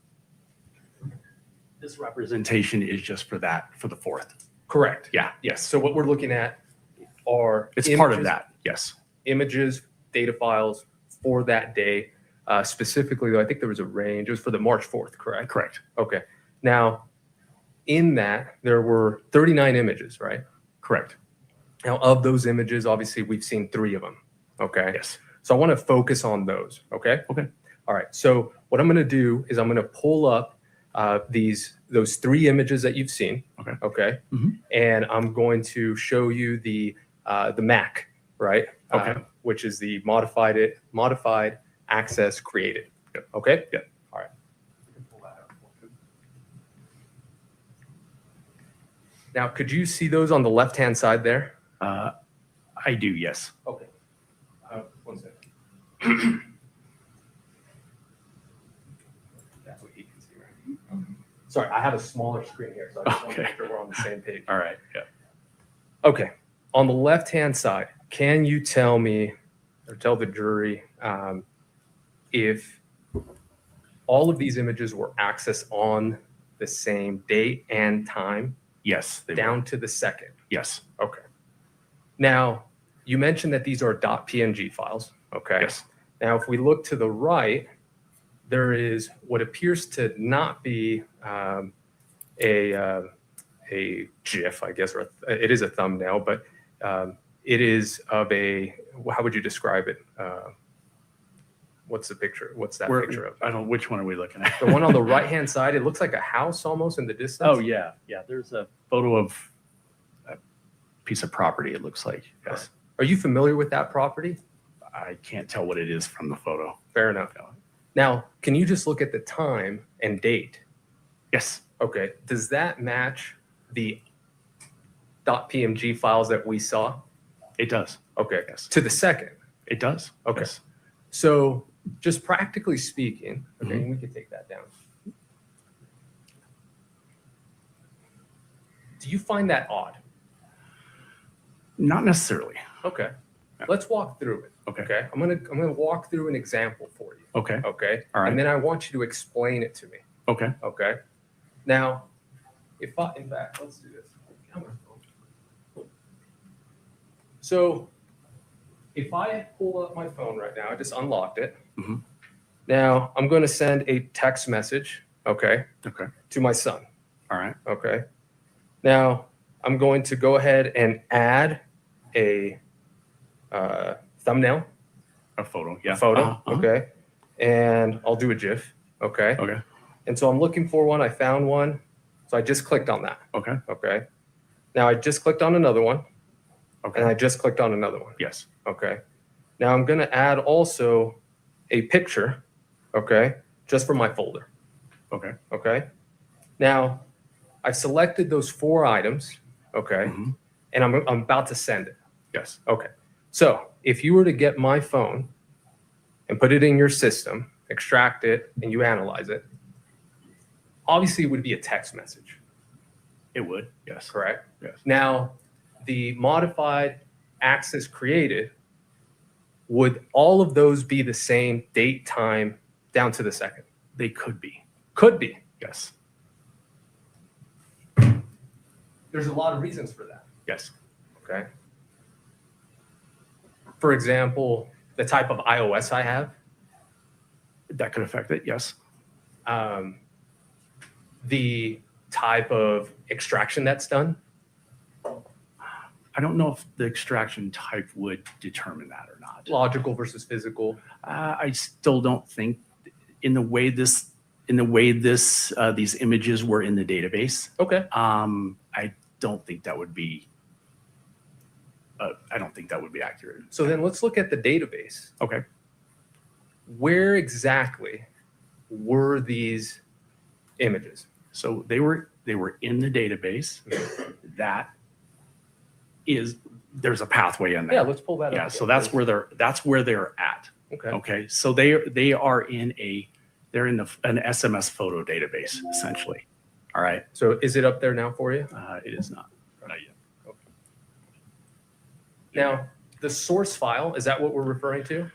this representation is just for that, for the fourth. Correct. Yeah. Yes. So what we're looking at are It's part of that. Yes. images, data files for that day. Specifically, though, I think there was a range. It was for the March 4th, correct? Correct. Okay. Now, in that, there were 39 images, right? Correct. Now, of those images, obviously, we've seen 3 of them. Okay. Yes. So I want to focus on those. Okay. Okay. All right. So what I'm going to do is I'm going to pull up those 3 images that you've seen. Okay. Okay. Mhm. And I'm going to show you the MAC, right? Okay. Which is the modified access created. Yep. Okay. Yep. All right. Now, could you see those on the left-hand side there? I do. Yes. Okay. 1 second. That's what he can see, right? Sorry, I have a smaller screen here, so I just want to Okay. make sure we're on the same page. All right. Yeah. Okay. On the left-hand side, can you tell me or tell the jury if all of these images were accessed on the same date and time? Yes. They Down were. to the second. Yes. Okay. Now, you mentioned that these are .png files. Okay. Yes. Now, if we look to the right, there is what appears to not be a a GIF, I guess, or it is a thumbnail, but it is of a, how would you describe it? What's the picture? What's that picture of? I don't know, which one are we looking at? The one on the right-hand side, it looks like a house almost in the distance. Oh, yeah. Yeah. There's a photo of a piece of property, it looks like. Yes. Are you familiar with that property? I can't tell what it is from the photo. Fair enough. Now, can you just look at the time and date? Yes. Okay. Does that match the .pmg files that we saw? It does. Okay. Yes. To the second? It does. Okay. Yes. So just practically speaking, okay, we can take that down. Do you find that odd? Not necessarily. Okay. Let's walk through it. Okay. I'm gonna walk through an example for you. Okay. Okay. All right. And then I want you to explain it to me. Okay. Okay. Now, in fact, let's do this. Come on. So if I pull up my phone right now, I just unlocked it. Mhm. Now I'm going to send a text message, okay, to my son. All right. Okay. Now I'm going to go ahead and add a thumbnail. A photo. Yeah. A photo. Uh-huh. Okay. And I'll do a GIF. Okay. Okay. And so I'm looking for one. I found one. So I just clicked on that. Okay. Okay. Now I just clicked on another one. Okay. And I just clicked on another one. Yes. Okay. Now I'm going to add also a picture. Okay. Just for my folder. Okay. Okay. Now I've selected those 4 items. Okay. And I'm about to send it. Yes. Okay. So if you were to get my phone and put it in your system, extract it, and you analyze it, obviously it would be a text message. It would. Yes. Correct? Yes. Now, the modified access created, would all of those be the same date, time, down to the second? They could be. Could be. Yes. There's a lot of reasons for that. Yes. Okay. For example, the type of iOS I have. That could affect it. Yes. The type of extraction that's done. I don't know if the extraction type would determine that or not. Logical versus physical. I still don't think in the way these images were in the database. Okay. I don't think that would be. I don't think that would be accurate. So then let's look at the database. Okay. Where exactly were these images? So they were in the database. That is, there's a pathway in there. Yeah, let's pull that up. Yeah, again, so that's where they're at. Okay. Okay. So they are in an SMS photo database essentially. All right. So is it up there now for you? It is not. Not yet. Okay. Now, the source file, is that what we're referring to?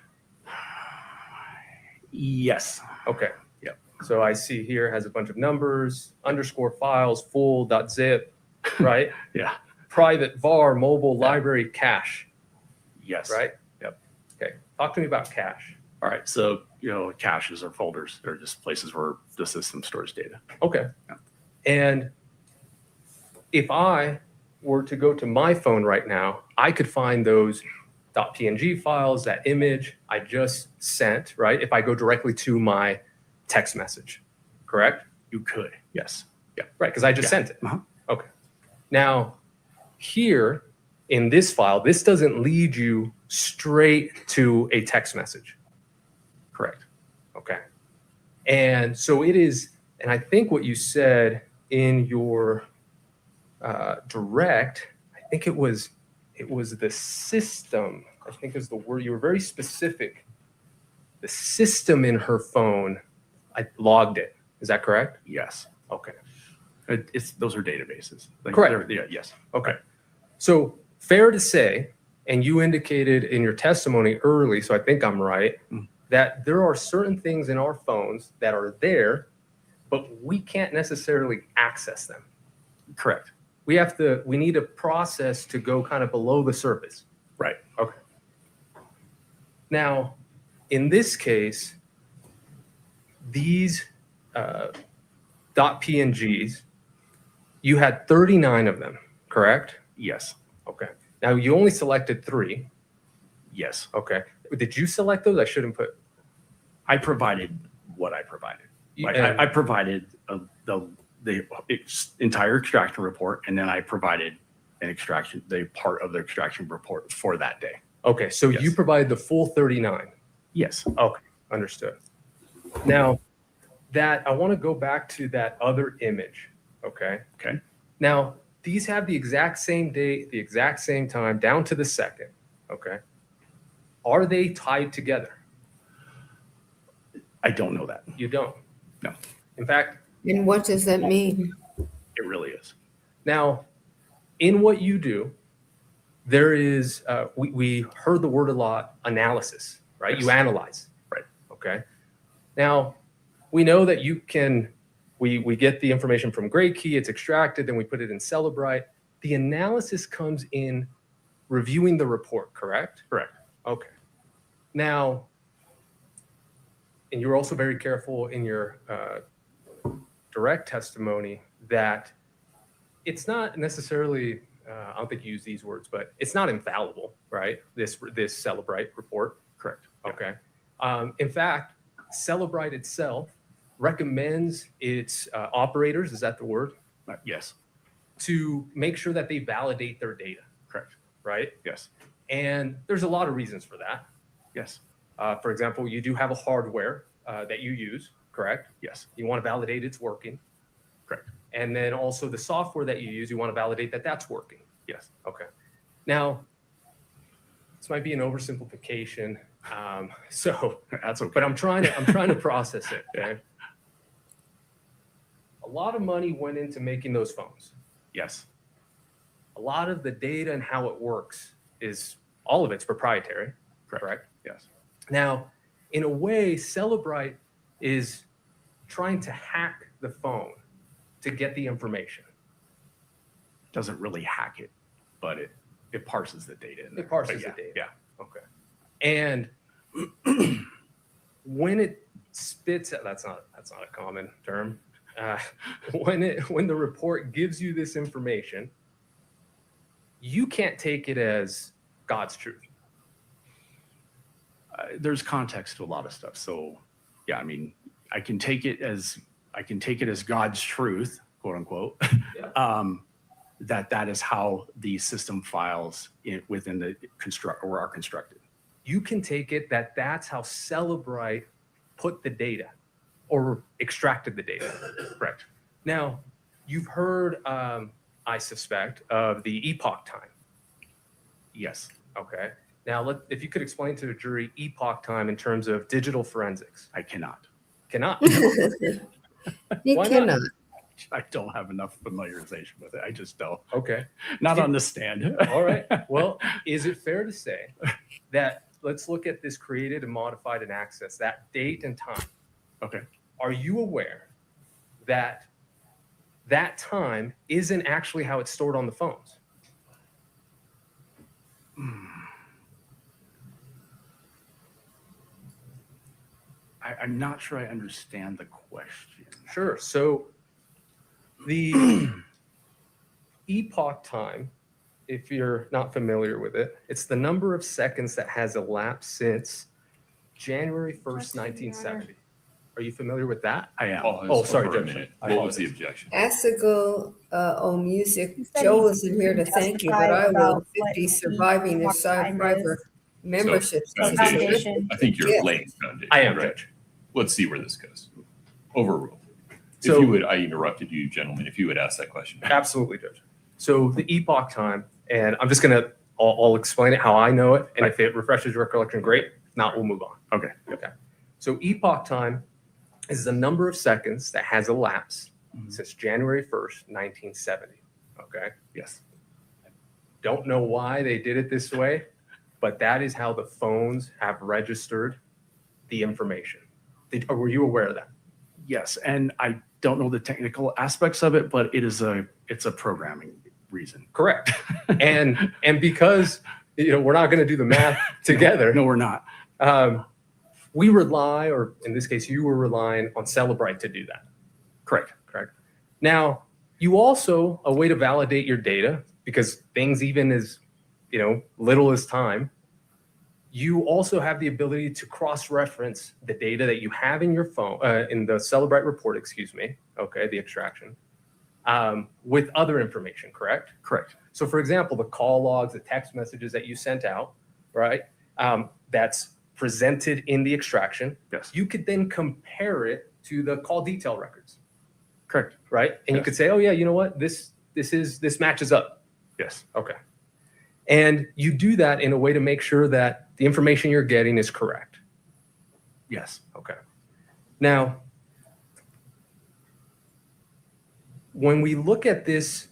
Yes. Okay. Yep. So I see here has a bunch of numbers, underscore files, full.zip, right? Yeah. Private var, mobile, library, cache. Yes. Right? Yep. Okay. Talk to me about cache. All right. So, caches or folders, they're just places where the system stores data. Okay. Yeah. And if I were to go to my phone right now, I could find those .png files, that image I just sent, right? If I go directly to my text message, correct? You could. Yes. Yeah. Right. Because I just sent it. Uh-huh. Okay. Now, here in this file, this doesn't lead you straight to a text message. Correct. Okay. And so it is, and I think what you said in your direct, I think it was the system, I think is the word, you were very specific. The system in her phone, I logged it. Is that correct? Yes. Okay. Those are databases. Correct. Yeah. Yes. Okay. So fair to say, and you indicated in your testimony early, so I think I'm right, that there are certain things in our phones that are there, but we can't necessarily access them. Correct. We need a process to go kind of below the surface. Right. Okay. Now, in this case, these .pngs You had 39 of them, correct? Yes. Okay. Now you only selected 3. Yes. Okay. Did you select those? I shouldn't put. I provided what I provided. Like And- I provided the entire extraction report, and then I provided the part of the extraction report for that day. Okay, so Yes. you provided the full 39. Yes. Okay, understood. Now, that I want to go back to that other image. Okay. Okay. Now, these have the exact same date, the exact same time, down to the second. Okay. Are they tied together? I don't know that. You don't. No. In fact, And what does that mean? It really is. now, in what you do, there is, we heard the word a lot, analysis, right? Yes. You analyze. Right. Okay. Now, we know that you can, we get the information from Grade Key, it's extracted, then we put it in Celebrite. The analysis comes in reviewing the report, correct? Correct. Okay. Now, and you were also very careful in your direct testimony that it's not necessarily, I don't think you use these words, but it's not infallible, right? This Celebrite report. Correct. Okay. In fact, Celebrite itself recommends its operators, is that the word? Yes. To make sure that they validate their data. Correct. Right? Yes. And there's a lot of reasons for that. Yes. For example, you do have a hardware that you use, correct? Yes. You want to validate it's working. Correct. And then also the software that you use, you want to validate that that's working. Yes. Okay. Now, this might be an oversimplification. So That's okay. but I'm trying to process it. Okay. A lot of money went into making those phones. Yes. A lot of the data and how it works is all of it's proprietary. Correct? Yes. Now, in a way, Celebrite is trying to hack the phone to get the information. Doesn't really hack it, but it parses the data in there. It parses But yeah, the data. Yeah. Okay. And when it spits out, that's not a common term. When the report gives you this information, you can't take it as God's truth. There's context to a lot of stuff. So yeah, I mean, I can take it as God's truth, quote unquote. Yeah. That is how the system files within the are constructed. You can take it that that's how Celebrite put the data or extracted the data. Correct. Now, you've heard, I suspect, of the epoch time. Yes. Okay. Now, if you could explain to the jury epoch time in terms of digital forensics. I cannot. Cannot. You Why not? cannot. I don't have enough familiarization with it. I just don't. Okay. Not on the stand. All right. Well, is it fair to say that let's look at this created and modified and accessed, that date and time. Okay. Are you aware that that time isn't actually how it's stored on the phones? I'm not sure I understand the question. Sure. So the epoch time, if you're not familiar with it, it's the number of seconds that has elapsed since January 1st, 1970. Are you familiar with that? I am. Oh, sorry, for a Judge. minute. I What was the apologize. objection? Asigal music. He said Joel he isn't here to thank you, testified but I about will. what 50 surviving he the side part-time private is. membership. So, This is foundation. terrific. I think you're Yeah. laying the foundation. I am, right? Judge. Let's see where this goes. Overruled. So- If you would, I interrupted you, gentlemen. If you would ask that question. Absolutely, Judge. So the epoch time, and I'm just going to, I'll explain it how I know it. And if it refreshes your recollection, great. If not, we'll move on. Okay. Okay. So epoch time is the number of seconds that has elapsed since January 1st, 1970. Okay. Yes. Don't know why they did it this way, but that is how the phones have registered the information. Were you aware of that? Yes, and I don't know the technical aspects of it, but it's a programming reason. Correct. And because we're not going to do the math together. No, we're not. We rely, or in this case, you were relying on Celebrite to do that. Correct. Correct. Now, You also, a way to validate your data, because things even as, little as time, you also have the ability to cross-reference the data that you have in your phone, in the Celebrite report, okay, the extraction, with other information, correct? Correct. So for example, the call logs, the text messages that you sent out, right? That's presented in the extraction. Yes. You could then compare it to the call detail records. Correct. Right? And you could say, oh yeah, you know what? This matches up. Yes. Okay. And you do that in a way to make sure that the information you're getting is correct. Yes. Okay. Now, when we look at this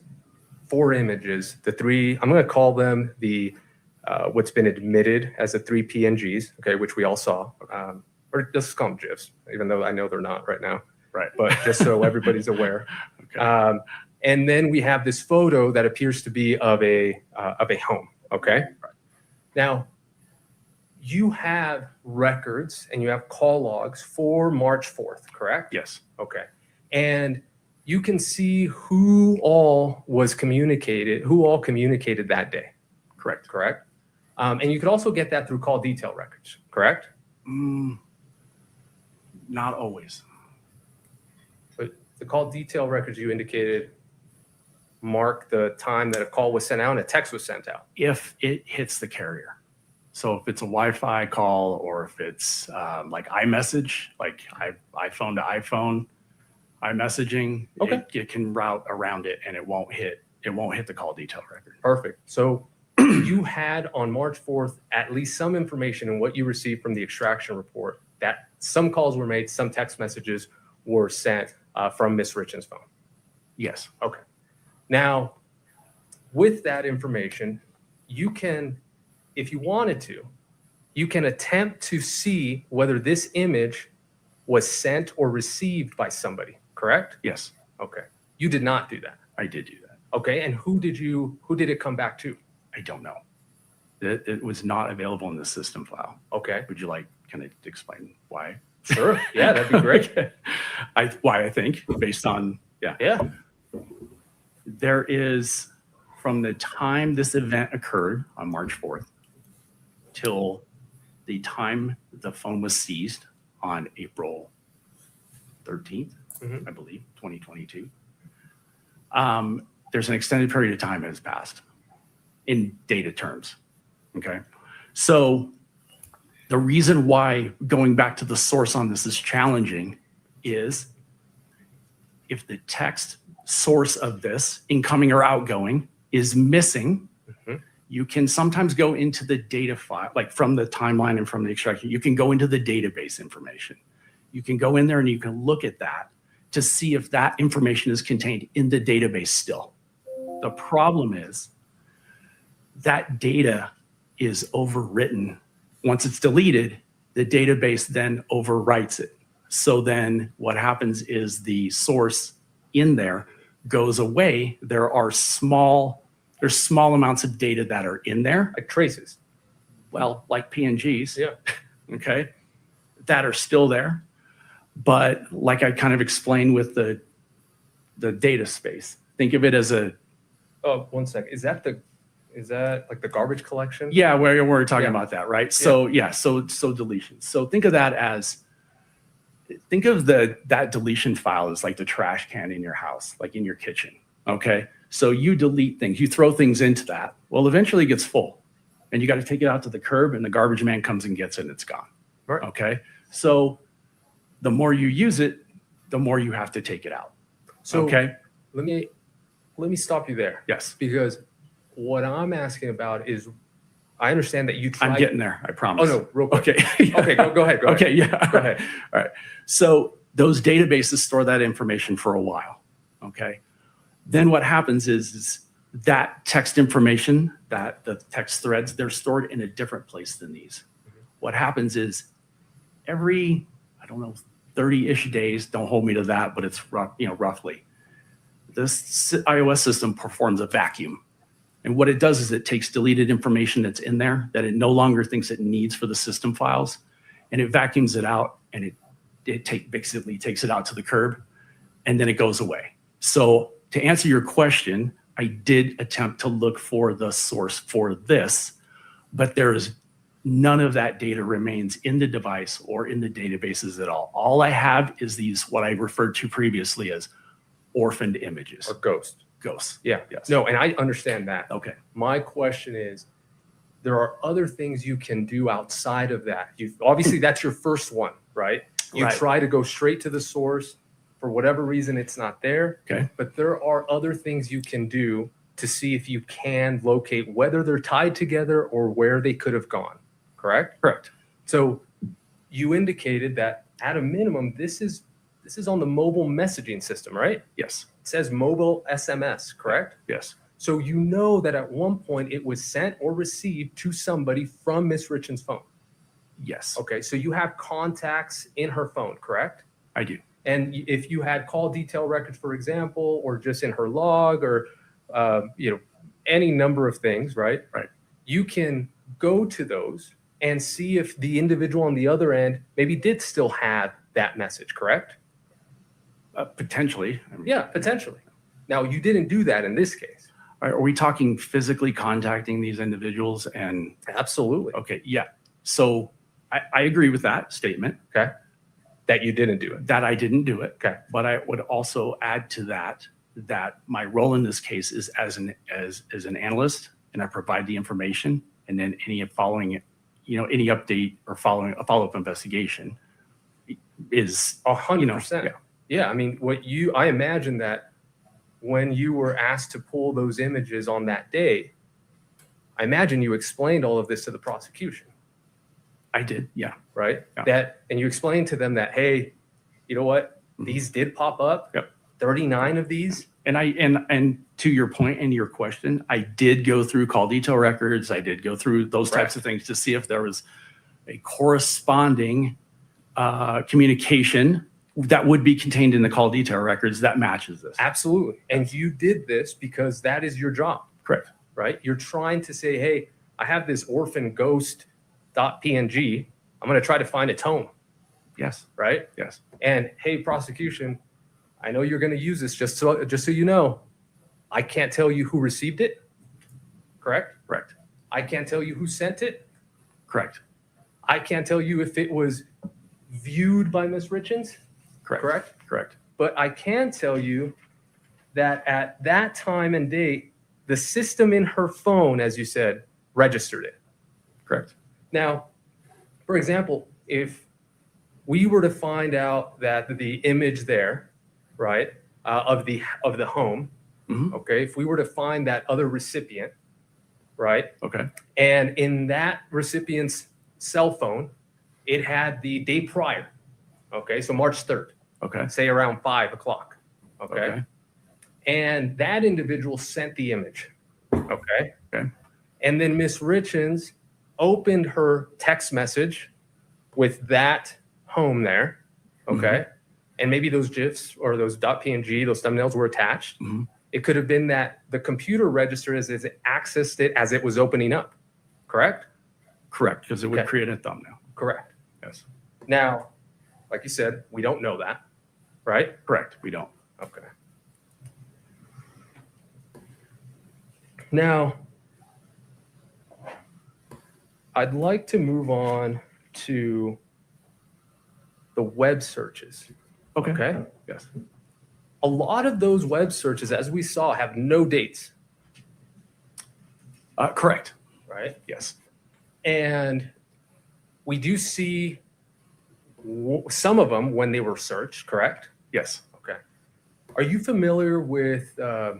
4 images, the 3, I'm going to call them the what's been admitted as the 3 PNGs, okay, which we all saw, or let's call them GIFs, even though I know they're not right now. Right. But just so everybody's aware. Okay. And then we have this photo that appears to be of a home. Okay. Right. Now, you have records and you have call logs for March 4th, correct? Yes. Okay. And you can see who all communicated that day. Correct. Correct. And you could also get that through call detail records, correct? Not always. But the call detail records you indicated mark the time that a call was sent out and a text was sent out. If it hits the carrier. So if it's a Wi-Fi call or if it's like iMessage, like iPhone to iPhone, iMessaging, okay, it can route around it and it won't hit the call detail record. Perfect. So you had on March 4th at least some information in what you received from the extraction report that some calls were made, some text messages were sent from Miss Richins' phone. Yes. Okay. Now, with that information, you can, if you wanted to, you can attempt to see whether this image was sent or received by somebody, correct? Yes. Okay. You did not do that. I did do that. Okay. And who did it come back to? I don't know. It was not available in the system file. Okay. Would you like, can I explain why? Sure. Yeah, that'd be great. Why I think based on, Yeah. There is, from the time this event occurred on March 4th till the time the phone was seized on April 13th, I believe, 2022. There's an extended period of time that has passed in data terms. Okay. So the reason why going back to the source on this is challenging is if the text source of this, incoming or outgoing, is missing, you can sometimes go into the data file, like from the timeline and from the extraction, you can go into the database information. You can go in there and you can look at that to see if that information is contained in the database still. The problem is that data is overwritten. Once it's deleted, the database then overwrites it. So then what happens is the source in there goes away. There's small amounts of data that are in there. Like traces. Well, like PNGs. Yeah. Okay. That are still there. But like I kind of explained with the data space, think of it as a. Oh, 1 second. Is that like the garbage collection? Yeah, we're talking about that, right? So so deletion. So think of that as, think of that deletion file as like the trash can in your house, like in your kitchen. Okay. So you delete things, you throw things into that. Well, eventually it gets full and you got to take it out to the curb and the garbage man comes and gets it and it's gone. Right. Okay. So the more you use it, the more you have to take it out. So okay. Let me stop you there. Yes. Because what I'm asking about is, I understand that you tried. I'm getting there. I promise. Oh no, real quick. Okay. Okay, go ahead. Okay. Yeah. Go ahead. All right. So those databases store that information for a while. Okay. Then what happens is that text information, that the text threads, they're stored in a different place than these. What happens is every, 30-ish days, don't hold me to that, but it's roughly, this iOS system performs a vacuum. And what it does is it takes deleted information that's in there that it no longer thinks it needs for the system files, and it vacuums it out, and it basically takes it out to the curb, and then it goes away. So to answer your question, I did attempt to look for the source for this, but there's none of that data remains in the device or in the databases at all. All I have is these, what I referred to previously as orphaned images. Or ghost. Ghosts. Yeah. Yes. No, and I understand that. Okay. My question is, there are other things you can do outside of that. You obviously that's your first one, right? You Right. try to go straight to the source. For whatever reason, it's not there. Okay. But there are other things you can do to see if you can locate whether they're tied together or where they could have gone. Correct? Correct. So you indicated that at a minimum, this is on the mobile messaging system, right? Yes. It says mobile SMS, correct? Yes. So you know that at one point it was sent or received to somebody from Miss Richins' phone. Yes. Okay, so you have contacts in her phone, correct? I do. And if you had call detail records, for example, or just in her log, or any number of things, right? Right. You can go to those and see if the individual on the other end maybe did still have that message, correct? Potentially. Yeah, potentially. Now, you didn't do that in this case. Are we talking physically contacting these individuals? And absolutely. Okay. Yeah. So I agree with that statement. Okay. That you didn't do it. That I didn't do it. Okay. But I would also add to that my role in this case is as an analyst, and I provide the information, and then any following, any update or a follow-up investigation is 100%. Yeah. I mean, I imagine that when you were asked to pull those images on that day, I imagine you explained all of this to the prosecution. I did, yeah. Right? Yeah. And you explained to them that, hey, you know what? These did pop up. Yep. 39 of these. And to your point and your question, I did go through call detail records. I did go through those types of things to see if there was a corresponding communication that would be contained in the call detail records that matches this. Absolutely. And you did this because that is your job. Correct. Right? You're trying to say, hey, I have this orphan ghost.png. I'm going to try to find a tone. Yes. Right? Yes. And hey, prosecution, I know you're going to use this just so you know, I can't tell you who received it. Correct? Correct. I can't tell you who sent it. Correct. I can't tell you if it was viewed by Miss Richins. Correct. Correct. But I can tell you that at that time and date, the system in her phone, as you said, registered it. Correct. Now, for example, if we were to find out that the image there, right, of the home, okay, if we were to find that other recipient, right, okay, and in that recipient's cell phone, it had the day prior, okay, so March 3rd, okay, say around 5 o'clock, okay, and that individual sent the image, okay, and then Miss Richins opened her text message with that home there, okay, and maybe those GIFs or those .png, those thumbnails were attached. It could have been that the computer registered as it accessed it as it was opening up, correct? Correct, because it would create a thumbnail. Correct. Yes. Now, like you said, we don't know that, right? Correct, we don't. Okay. Now, I'd like to move on to the web searches. Okay. Yes. A lot of those web searches, as we saw, have no dates. Correct. Right? Yes. And we do see some of them when they were searched, correct? Yes. Okay. Are you familiar with, I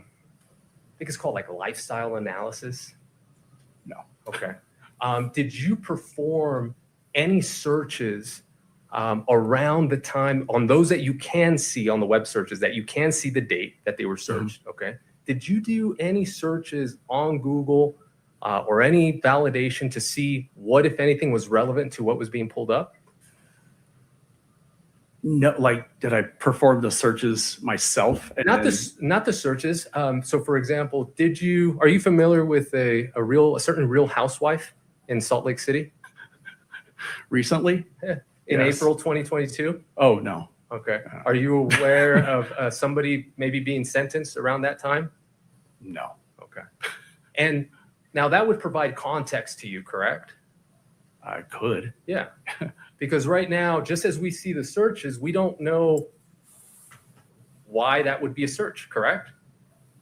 think it's called like lifestyle analysis? No. Okay. Did you perform any searches around the time on those that you can see on the web searches, that you can see the date that they were searched? Okay. Did you do any searches on Google or any validation to see what, if anything, was relevant to what was being pulled up? No, like, did I perform the searches myself? Not the searches. So, for example, are you familiar with a certain Real Housewife in Salt Lake City? Recently? Yeah. In April 2022? Oh, no. Okay. Are you aware of somebody maybe being sentenced around that time? No. Okay. And now that would provide context to you, correct? I could. Yeah. Because right now, just as we see the searches, we don't know why that would be a search, correct?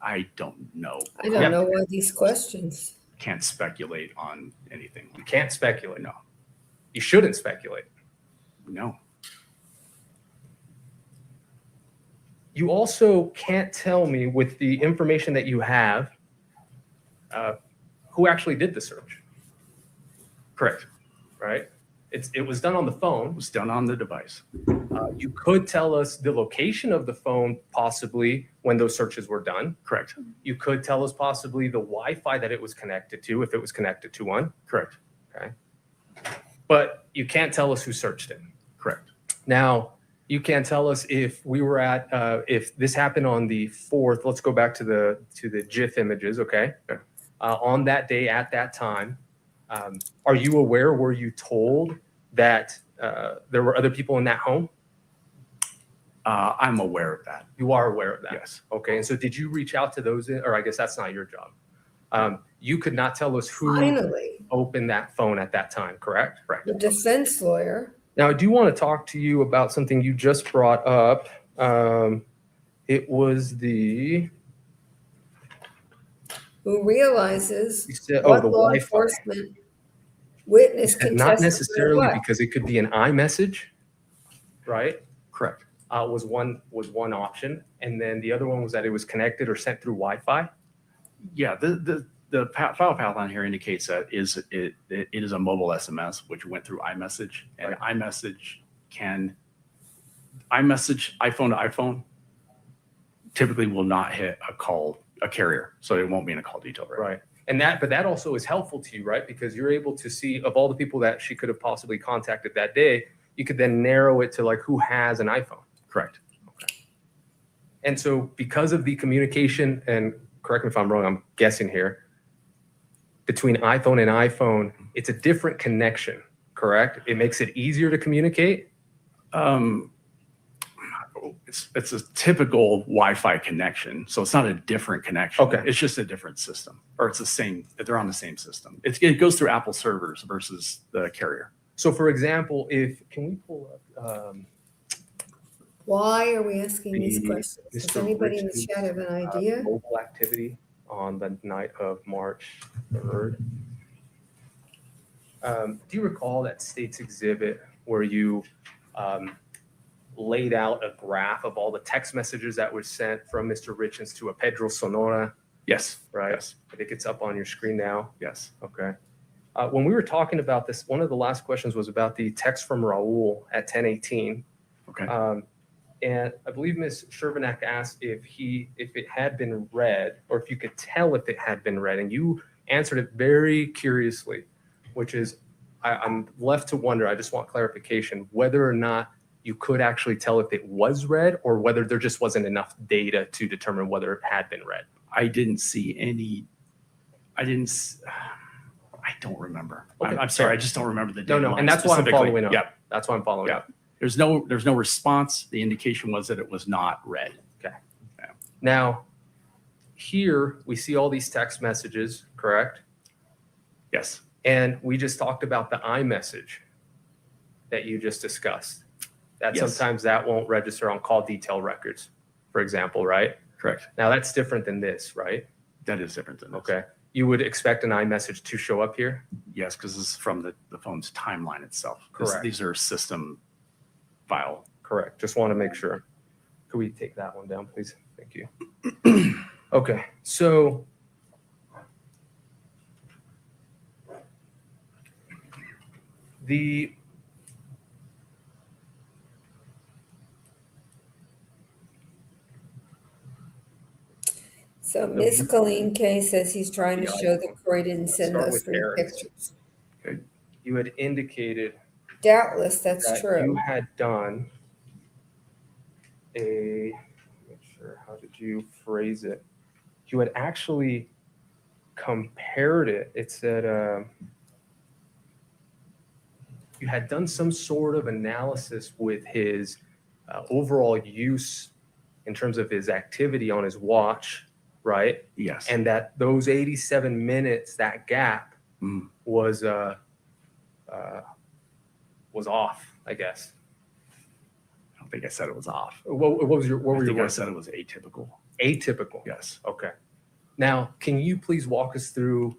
I don't know. I don't know why these questions. Can't speculate on anything. You can't speculate. No. You shouldn't speculate. No. You also can't tell me with the information that you have who actually did the search. Correct. Right? It was done on the phone. It was done on the device. You could tell us the location of the phone possibly when those searches were done. Correct. You could tell us possibly the Wi-Fi that it was connected to, if it was connected to one. Correct. Okay. But you can't tell us who searched it. Correct. Now, you can't tell us if we were at, if this happened on the 4th, let's go back to the GIF images, okay? On that day, at that time, are you aware, were you told that there were other people in that home? I'm aware of that. You are aware of that? Yes. Okay, and so did you reach out to those, or I guess that's not your job. You could not tell us who Finally, opened that phone at that time, correct? Correct. the defense lawyer. Now, I do want to talk to you about something you just brought up. It was the... Who realizes said, what the law Wi-Fi. enforcement witness can Not testify necessarily what? because it could be an iMessage, right? Correct. Was one option, and then the other one was that it was connected or sent through Wi-Fi. Yeah, the file path on here indicates that it is a mobile SMS, which went through iMessage, and iMessage iPhone to iPhone typically will not hit a carrier, so it won't be in a call detail. Right. And that also is helpful to you, right? Because you're able to see of all the people that she could have possibly contacted that day, you could then narrow it to like who has an iPhone. Correct. Okay. And so because of the communication, and correct me if I'm wrong, I'm guessing here, between iPhone and iPhone, it's a different connection, correct? It makes it easier to communicate? It's a typical Wi-Fi connection, so it's not a different connection. Okay. It's just a different system, or it's the same. They're on the same system. It goes through Apple servers versus the carrier. So, for example, can we pull up? Why are we asking these questions? Does Mr. anybody in the Richins, chat have an idea? Mobile activity on the night of March 3rd. Do you recall that state's exhibit where you laid out a graph of all the text messages that were sent from Mr. Richins to a Pedro Sonora? Yes. Right. Yes. I think it's up on your screen now. Yes. Okay. When we were talking about this, one of the last questions was about the text from Raul at 10:18. Okay. And I believe Ms. Shervanack asked if it had been read, or if you could tell if it had been read, and you answered it very curiously, which is I'm left to wonder. I just want clarification whether or not you could actually tell if it was read, or whether there just wasn't enough data to determine whether it had been read. I didn't see any. I don't remember. Okay. I'm sorry. I just don't remember the data. No, line and that's why I'm specifically. following up. Yeah. That's why I'm following up. There's no response. The indication was that it was not read. Okay. Now, here we see all these text messages, correct? Yes. And we just talked about the iMessage that you just discussed. That Yes. sometimes that won't register on call detail records, for example, right? Correct. Now that's different than this, right? That is different than this. Okay. You would expect an iMessage to show up here? Yes, because this is from the phone's timeline itself. Correct. These are system file. Correct. Just want to make sure. Could we take that one down, please? Thank you. Okay. So the So Ms. Colleen K says he's trying to show that Kouri didn't send Start those with 3 Aaron's. pictures. you had indicated Doubtless, that's that true. you had done how did you phrase it? You had actually compared it. It said you had done some sort of analysis with his overall use in terms of his activity on his watch, right? Yes. And that those 87 minutes, that gap was off, I guess. I don't think I said it was off. What were your I words? said it was atypical. Atypical. Yes. Okay. Now, can you please walk us through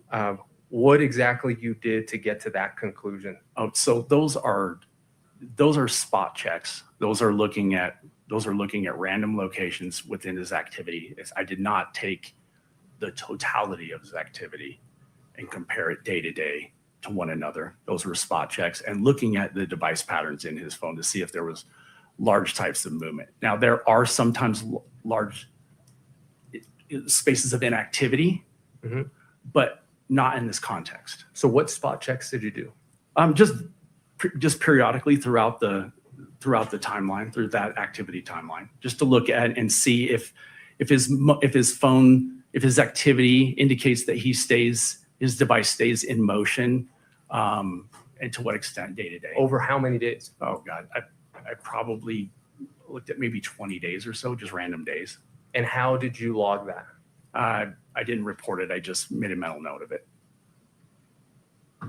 what exactly you did to get to that conclusion? Oh, so those are spot checks. Those are looking at random locations within his activity. I did not take the totality of his activity and compare it day to day to one another. Those were spot checks and looking at the device patterns in his phone to see if there was large types of movement. Now, there are sometimes large spaces of inactivity, but not in this context. So what spot checks did you do? Just periodically throughout the timeline, through that activity timeline, just to look at and see if his activity indicates that his device stays in motion, and to what extent day to day. Over how many days? Oh God, I probably looked at maybe 20 days or so, just random days. And how did you log that? I didn't report it. I just made a mental note of it.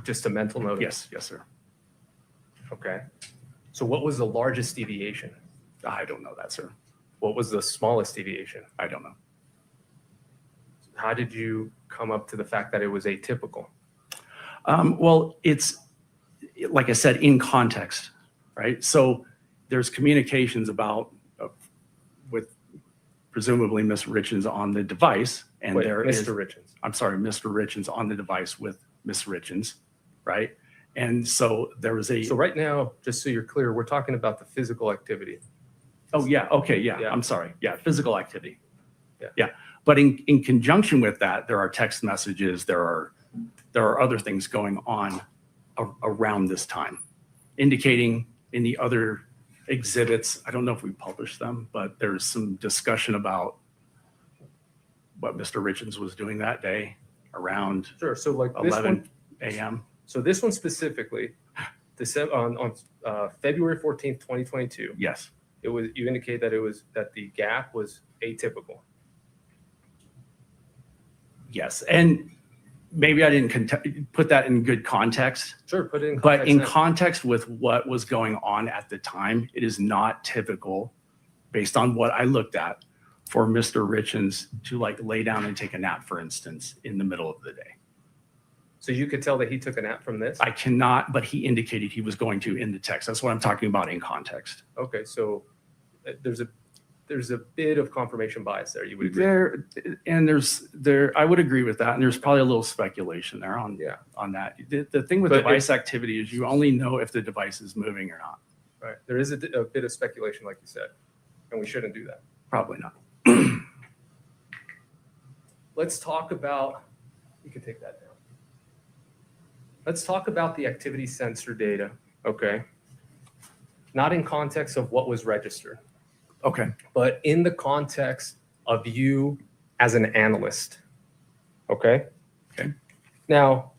Just a mental note? Yes, sir. Okay. So what was the largest deviation? I don't know that, sir. What was the smallest deviation? I don't know. How did you come up to the fact that it was atypical? Well, it's like I said, in context, right? So there's communications about with presumably Ms. Richins on the device, and Wait, there Mr. is Richins. I'm sorry, Mr. Richins on the device with Ms. Richins, right? And so there was So right now, just so you're clear, we're talking about the physical activity. Oh yeah, okay, yeah. I'm sorry. Yeah, physical activity. Yeah. But in conjunction with that, there are text messages, there are other things going on around this time, indicating in the other exhibits, I don't know if we published them, but there's some discussion about what Mr. Richins was doing that day around so like 11 a.m. So this one specifically, on February 14th, 2022. Yes. You indicate that the gap was atypical. Yes, and maybe I didn't put that in good context. Sure, put it in But context in now. context with what was going on at the time, it is not typical, based on what I looked at, for Mr. Richins to lay down and take a nap, for instance, in the middle of the day. So you could tell that he took a nap from this? I cannot, but he indicated he was going to in the text. That's what I'm talking about in context. Okay, so there's a bit of confirmation bias there. You would agree? I would agree with that, and there's probably a little speculation there on that. The thing with device activity is you only know if the device is moving or not. Right. There is a bit of speculation, like you said, and we shouldn't do that. Probably not. Let's talk about. You can take that down. Let's talk about the activity sensor data. Okay. Not in context of what was registered. Okay. But in the context of you as an analyst. Okay? Okay. Now,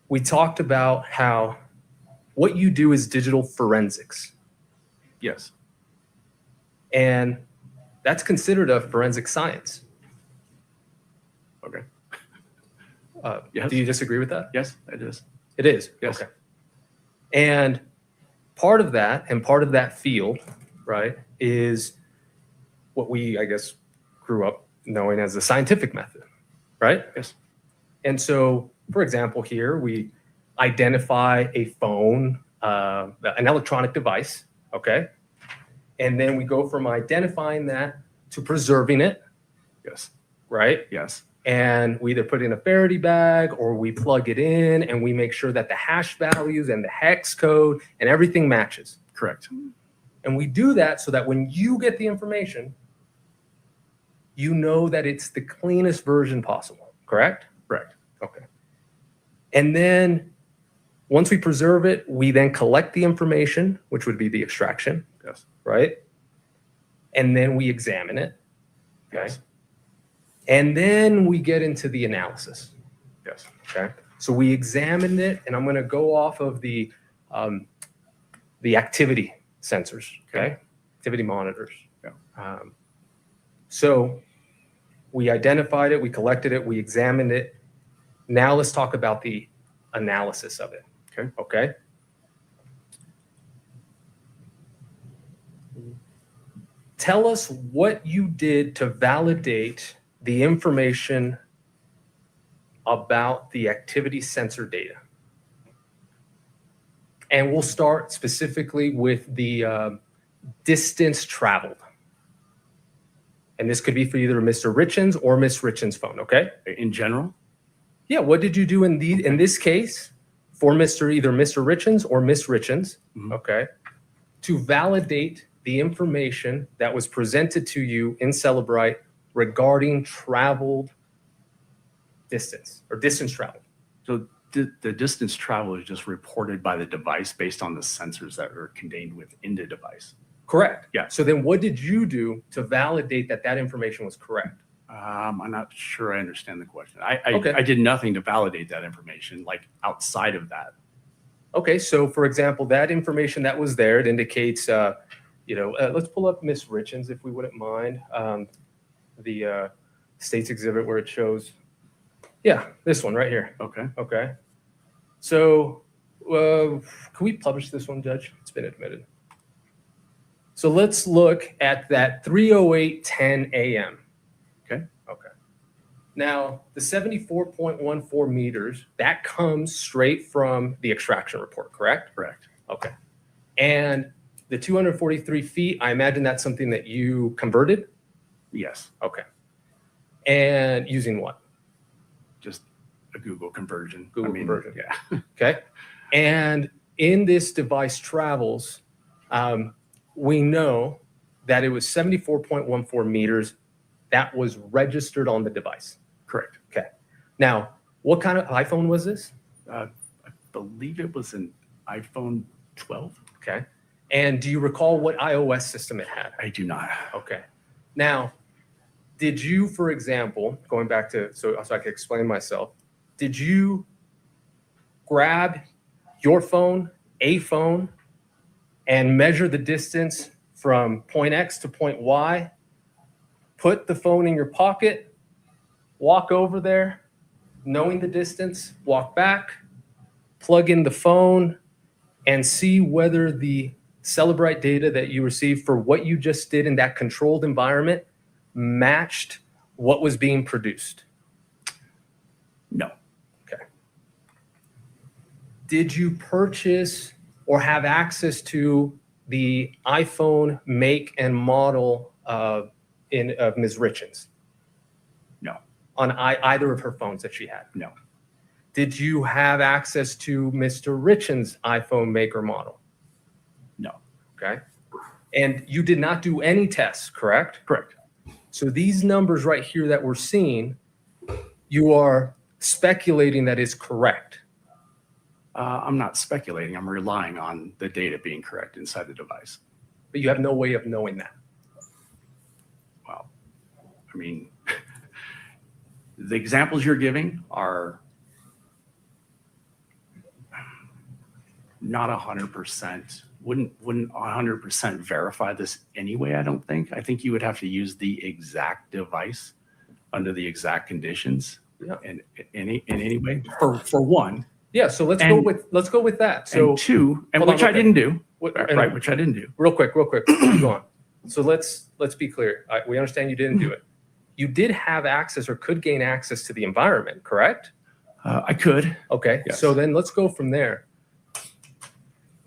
we talked about how what you do is digital forensics. Yes. And that's considered a forensic science. Okay. Yes. Do you disagree with that? Yes, it is. It is? Yes. Okay. And part of that field, right, is what we, I guess, grew up knowing as the scientific method, right? Yes. And so, for example, here we identify a phone, an electronic device, okay? And then we go from identifying that to preserving it. Yes. Right? Yes. And we either put it in a Faraday bag or we plug it in and we make sure that the hash values and the hex code and everything matches. Correct. And we do that so that when you get the information, you know that it's the cleanest version possible. Correct? Correct. Okay. And then once we preserve it, we then collect the information, which would be the abstraction. Yes. Right? And then we examine it. Okay. Yes. And then we get into the analysis. Yes. Okay. So we examined it, and I'm going to go off of the activity sensors, okay? Activity monitors. Yeah. So we identified it, we collected it, we examined it. Now let's talk about the analysis of it. Okay. Tell us what you did to validate the information about the activity sensor data. And we'll start specifically with the distance traveled. And this could be for either Mr. Richins or Miss Richins' phone, okay? In general? Yeah, what did you do in this case for either Mr. Richins or Miss Richins, okay, to validate the information that was presented to you in Celebrite regarding traveled distance or distance traveled? So the distance traveled is just reported by the device based on the sensors that are contained within the device. Correct. Yeah. So then what did you do to validate that that information was correct? I'm not sure I understand the question. Okay. I did nothing to validate that information, like outside of that. Okay, so for example, that information that was there, it indicates, let's pull up Miss Richins if we wouldn't mind. The state's exhibit where it shows, yeah, this one right here. Okay. Okay. So can we publish this one, Judge? It's been admitted. So let's look at that 3:08:10 a.m. Okay. Okay. Now, the 74.14 meters, that comes straight from the extraction report, correct? Correct. Okay. And the 243 feet, I imagine that's something that you converted? Yes. Okay. And using what? Just a Google conversion. Conversion. Yeah. Okay. And in this device travels, we know that it was 74.14 meters that was registered on the device. Correct. Okay. Now, what kind of iPhone was this? I believe it was an iPhone 12. Okay. And do you recall what iOS system it had? I do not. Okay. Now, did you, for example, going back to, so I can explain myself, did you grab your phone, a phone, and measure the distance from point X to point Y, put the phone in your pocket, walk over there, knowing the distance, walk back, plug in the phone, and see whether the Celebrite data that you received for what you just did in that controlled environment matched what was being produced? No. Okay. Did you purchase or have access to the iPhone make and model of Ms. Richins? No. On either of her phones that she had? No. Did you have access to Mr. Richins' iPhone make or model? No. Okay. And you did not do any tests, correct? Correct. So these numbers right here that we're seeing, you are speculating that is correct. I'm not speculating. I'm relying on the data being correct inside the device. But you have no way of knowing that. Well, I mean, the examples you're giving are not 100%. Wouldn't 100% verify this anyway, I don't think. I think you would have to use the exact device under the exact conditions. Yeah. In any way. For one. Yeah, so let's go with that. So and two, and which I didn't do. Right, which I didn't do. Real quick. Go on. So let's be clear. We understand you didn't do it. You did have access or could gain access to the environment, correct? I could. Okay. Yes. So then let's go from there.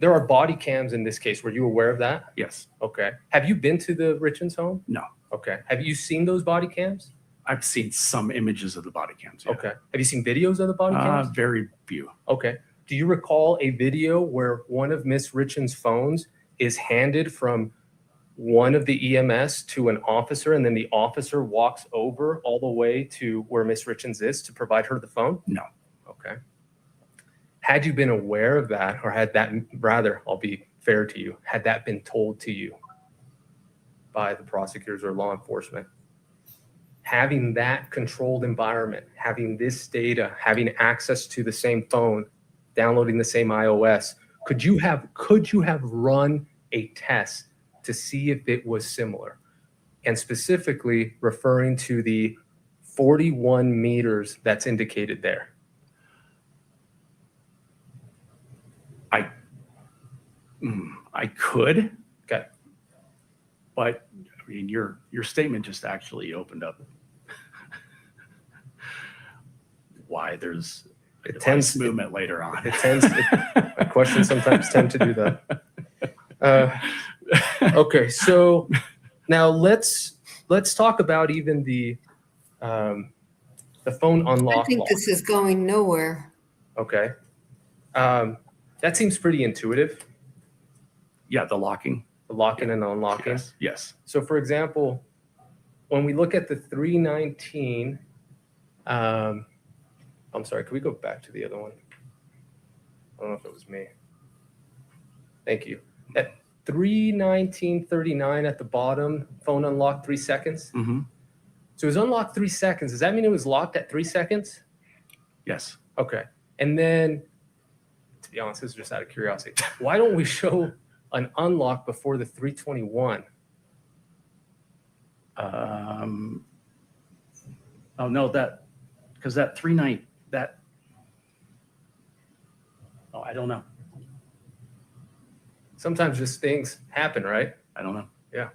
There are body cams in this case. Were you aware of that? Yes. Okay. Have you been to the Richins home? No. Okay. Have you seen those body cams? I've seen some images of the body cams. Yeah. Okay. Have you seen videos of the body cams? Very few. Okay. Do you recall a video where one of Miss Richins' phones is handed from one of the EMS to an officer, and then the officer walks over all the way to where Miss Richins is to provide her the phone? No. Okay. Had you been aware of that, or had that, rather, I'll be fair to you, had that been told to you by the prosecutors or law enforcement? Having that controlled environment, having this data, having access to the same phone, downloading the same iOS, could you have run a test to see if it was similar, and specifically referring to the 41 meters that's indicated there. I could. Okay. But I mean, your statement just actually opened up why there's a device movement later on. My questions sometimes tend to do that. Okay, so now let's talk about even the phone unlock. I think this is going nowhere. Okay. That seems pretty intuitive. Yeah, the locking. The locking and unlocking. Yes. So for example, when we look at the 319, I'm sorry, can we go back to the other one? I don't know if it was me. Thank you. At 319.39 at the bottom, phone unlocked 3 seconds. Mm-hmm. So it was unlocked 3 seconds. Does that mean it was locked at 3 seconds? Yes. Okay. And then, to be honest, this is just out of curiosity. Why don't we show an unlock before the 321? Oh no, because that 39 that. Oh, I don't know. Sometimes just things happen, right? I don't know. Yeah.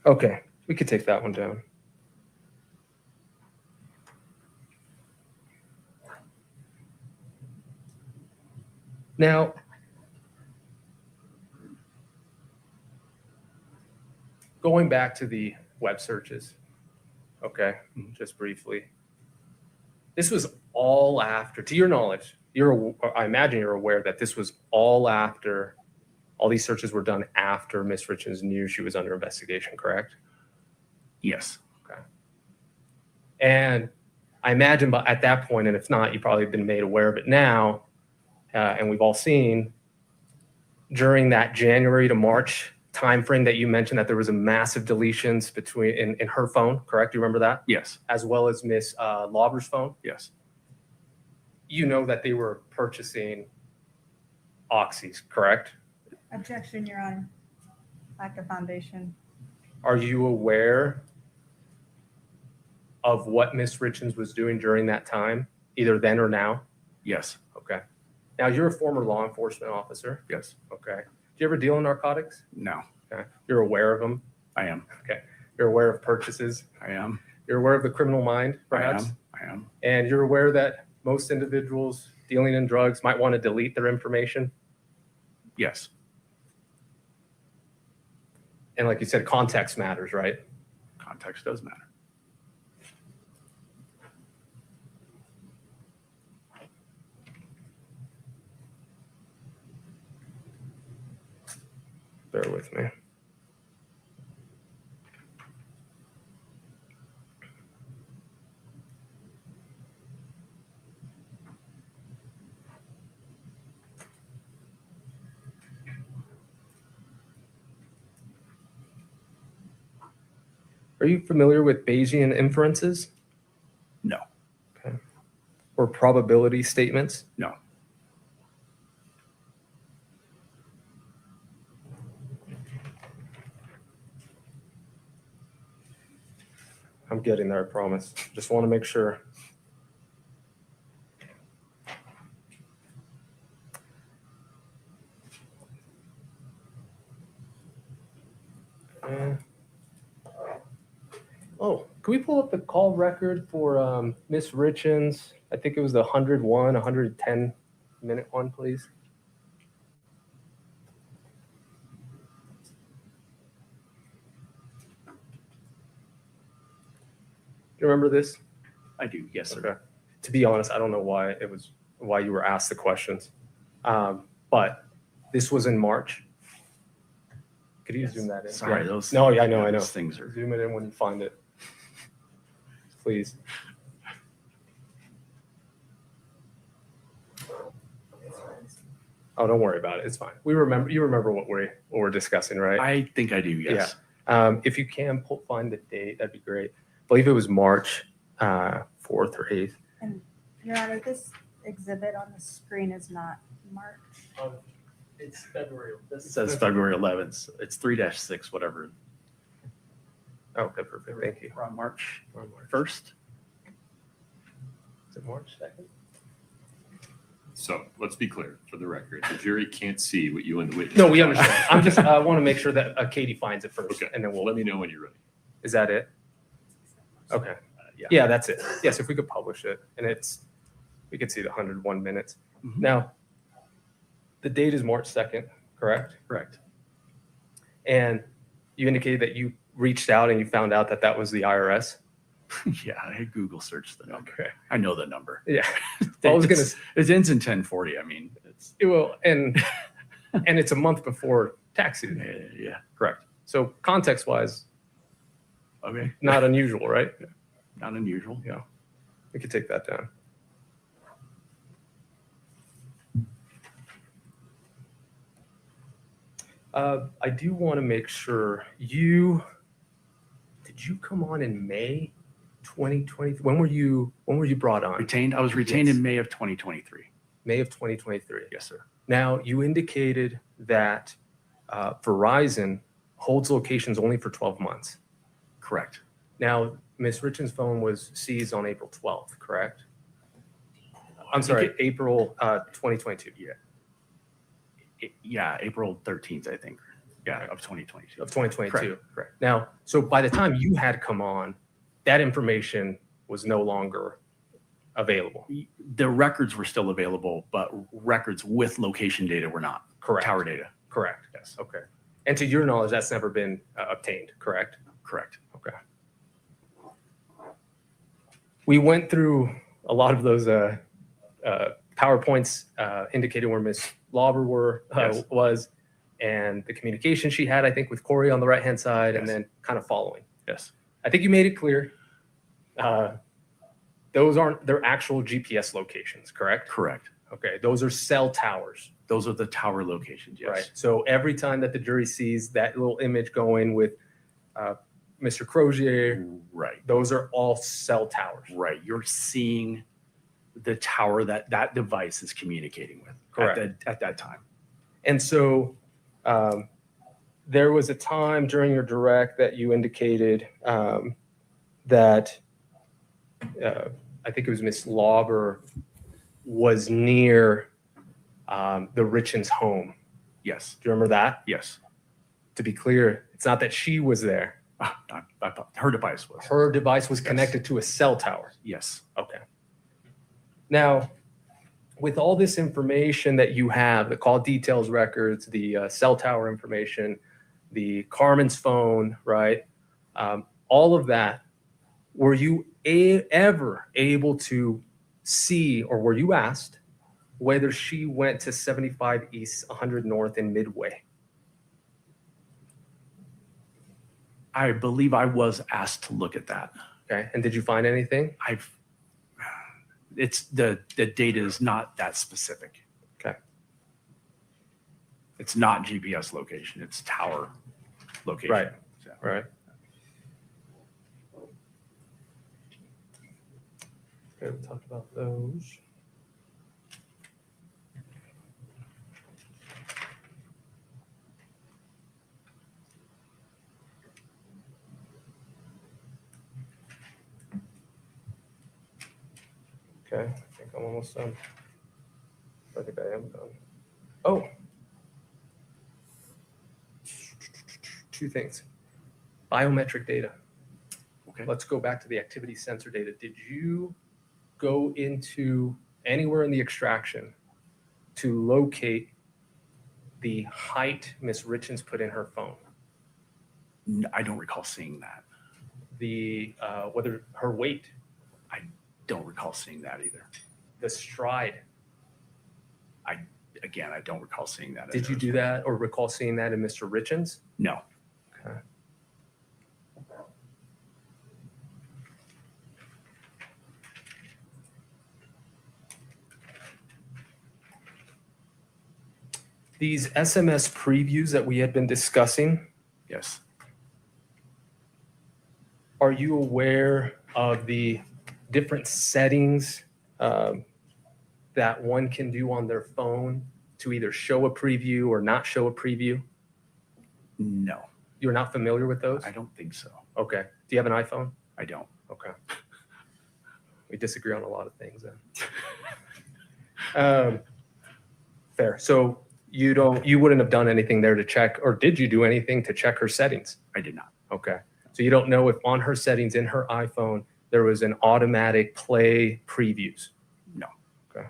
Okay, we could take that one down. Now, going back to the web searches, okay, just briefly. This was all after, to your knowledge, I imagine you're aware that this was all after, all these searches were done after Miss Richins knew she was under investigation, correct? Yes. Okay. And I imagine but at that point, and if not, you probably have been made aware of it now, and we've all seen during that January to March timeframe that you mentioned that there was a massive deletions between in her phone, correct? You remember that? Yes. As well as Miss Lauber's phone? Yes. You know that they were purchasing oxys, correct? Objection, Your Honor. Lack of foundation. Are you aware of what Miss Richins was doing during that time, either then or now? Yes. Okay. Now, you're a former law enforcement officer. Yes. Okay. Do you ever deal in narcotics? No. Okay. You're aware of them? I am. Okay. You're aware of purchases? I am. You're aware of the criminal mind, perhaps? I am. And you're aware that most individuals dealing in drugs might want to delete their information? Yes. And like you said, context matters, right? Context does matter. Bear with me. Are you familiar with Bayesian inferences? No. Okay. Or probability statements? No. I'm getting there, I promise. Just want to make sure. Oh, can we pull up the call record for Miss Richins? I think it was the 101, 110 minute one, please. Do you remember this? I do. Yes, sir. Okay. To be honest, I don't know why you were asked the questions, but this was in March. Could you zoom that in? Sorry, Yeah. those. No, yeah, I know. Those things are. Zoom it in when you find it, please. Oh, don't worry about it. It's fine. We remember. You remember what we're discussing, right? I think I do. Yes. Yeah. If you can find the date, that'd be great. I believe it was March 4th or 8th. And Your Honor, this exhibit on the screen is not March. It's February. It says February 11th. It's 3-6, whatever. Oh, okay, perfect. Thank you. We're on March We're on March 1st. Is it March 2nd? So let's be clear for the record. The jury can't see what you and the witness. No, we understand. I want to make sure that Katie finds it first. Okay. And then we'll Let me know when you're ready. Is that it? Okay. Yeah. Yeah, that's it. Yes, if we could publish it, and we could see the 101 minutes. Mhm. Now, the date is March 2nd, correct? Correct. And you indicated that you reached out and you found out that that was the IRS. Yeah, I Google searched the number. Okay. I know the number. Yeah. I was gonna. It ends in 1040. I mean, it's It will, and it's a month before tax season. yeah. Correct. So context-wise, Okay. not unusual, right? Not unusual. Yeah. We could take that down. I do want to make sure did you come on in May 2020? When were you brought on? Retained. I was retained Yes. in May of 2023. May of 2023. Yes, sir. Now, you indicated that Verizon holds locations only for 12 months. Correct. Now, Ms. Richins' phone was seized on April 12th, correct? I'm sorry, April 2022. Yeah, April 13th, I think. Yeah, of 2022. Of 2022. Correct. Now, so by the time you had come on, that information was no longer available. The records were still available, but records with location data were not. Correct. Tower data. Correct. Yes. Okay. And to your knowledge, that's never been obtained, correct? Correct. Okay. We went through a lot of those PowerPoints indicating where Ms. Lauber was, and the communication she had, I think, with Kouri on the right-hand side, and then kind of following. Yes. I think you made it clear. Those aren't their actual GPS locations, correct? Correct. Okay. Those are cell towers. Those are the tower locations. Yes. Right. So every time that the jury sees that little image going with Mr. Crozier, Right. those are all cell towers. Right. You're seeing the tower that device is communicating with. Correct. At that time. And so there was a time during your direct that you indicated that I think it was Miss Lauber was near the Richins' home. Yes. Do you remember that? Yes. To be clear, it's not that she was there. I thought her device was. Her device was connected to a cell tower. Yes. Okay. Now, with all this information that you have, the call details records, the cell tower information, the Carmen's phone, right? All of that, were you ever able to see, or were you asked whether she went to 75 East, 100 North in Midway? I believe I was asked to look at that. Okay. And did you find anything? It's the data is not that specific. Okay. It's not GPS location. It's tower location. Right. So, Right. Okay, we talked about those. Okay, I think I'm almost done. I think I am done. Oh. Two things. Biometric data. Okay. Let's go back to the activity sensor data. Did you go into anywhere in the extraction to locate the height Miss Richins put in her phone? I don't recall seeing that. The whether her weight, I don't recall seeing that either. the stride. I don't recall seeing that. Did you do that or recall seeing that in Mr. Richins? No. Okay. These SMS previews that we had been discussing, Yes. are you aware of the different settings that one can do on their phone to either show a preview or not show a preview? No, You're not familiar with those? I don't think so. Okay. Do you have an iPhone? I don't. Okay. We disagree on a lot of things then. Fair. So you wouldn't have done anything there to check, or did you do anything to check her settings? I did not. Okay. So you don't know if on her settings in her iPhone, there was an automatic play previews? No. Okay.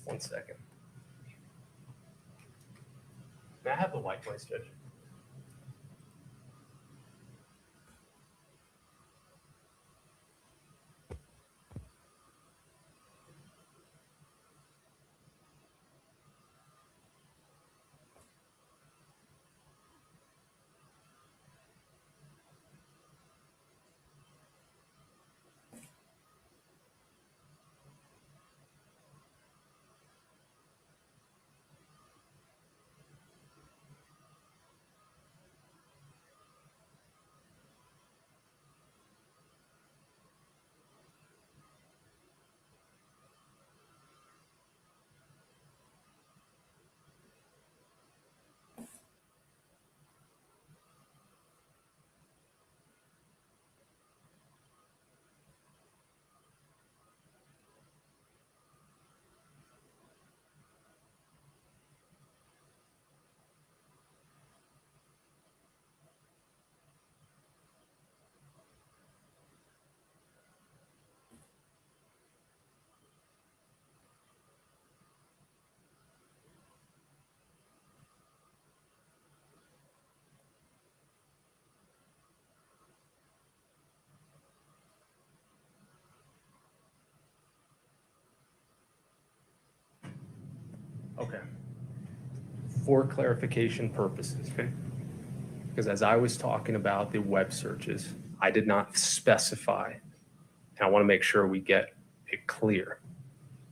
One second. May I have the white voice, Judge? Okay. For clarification purposes, okay? Because as I was talking about the web searches, I did not specify, and I want to make sure we get it clear.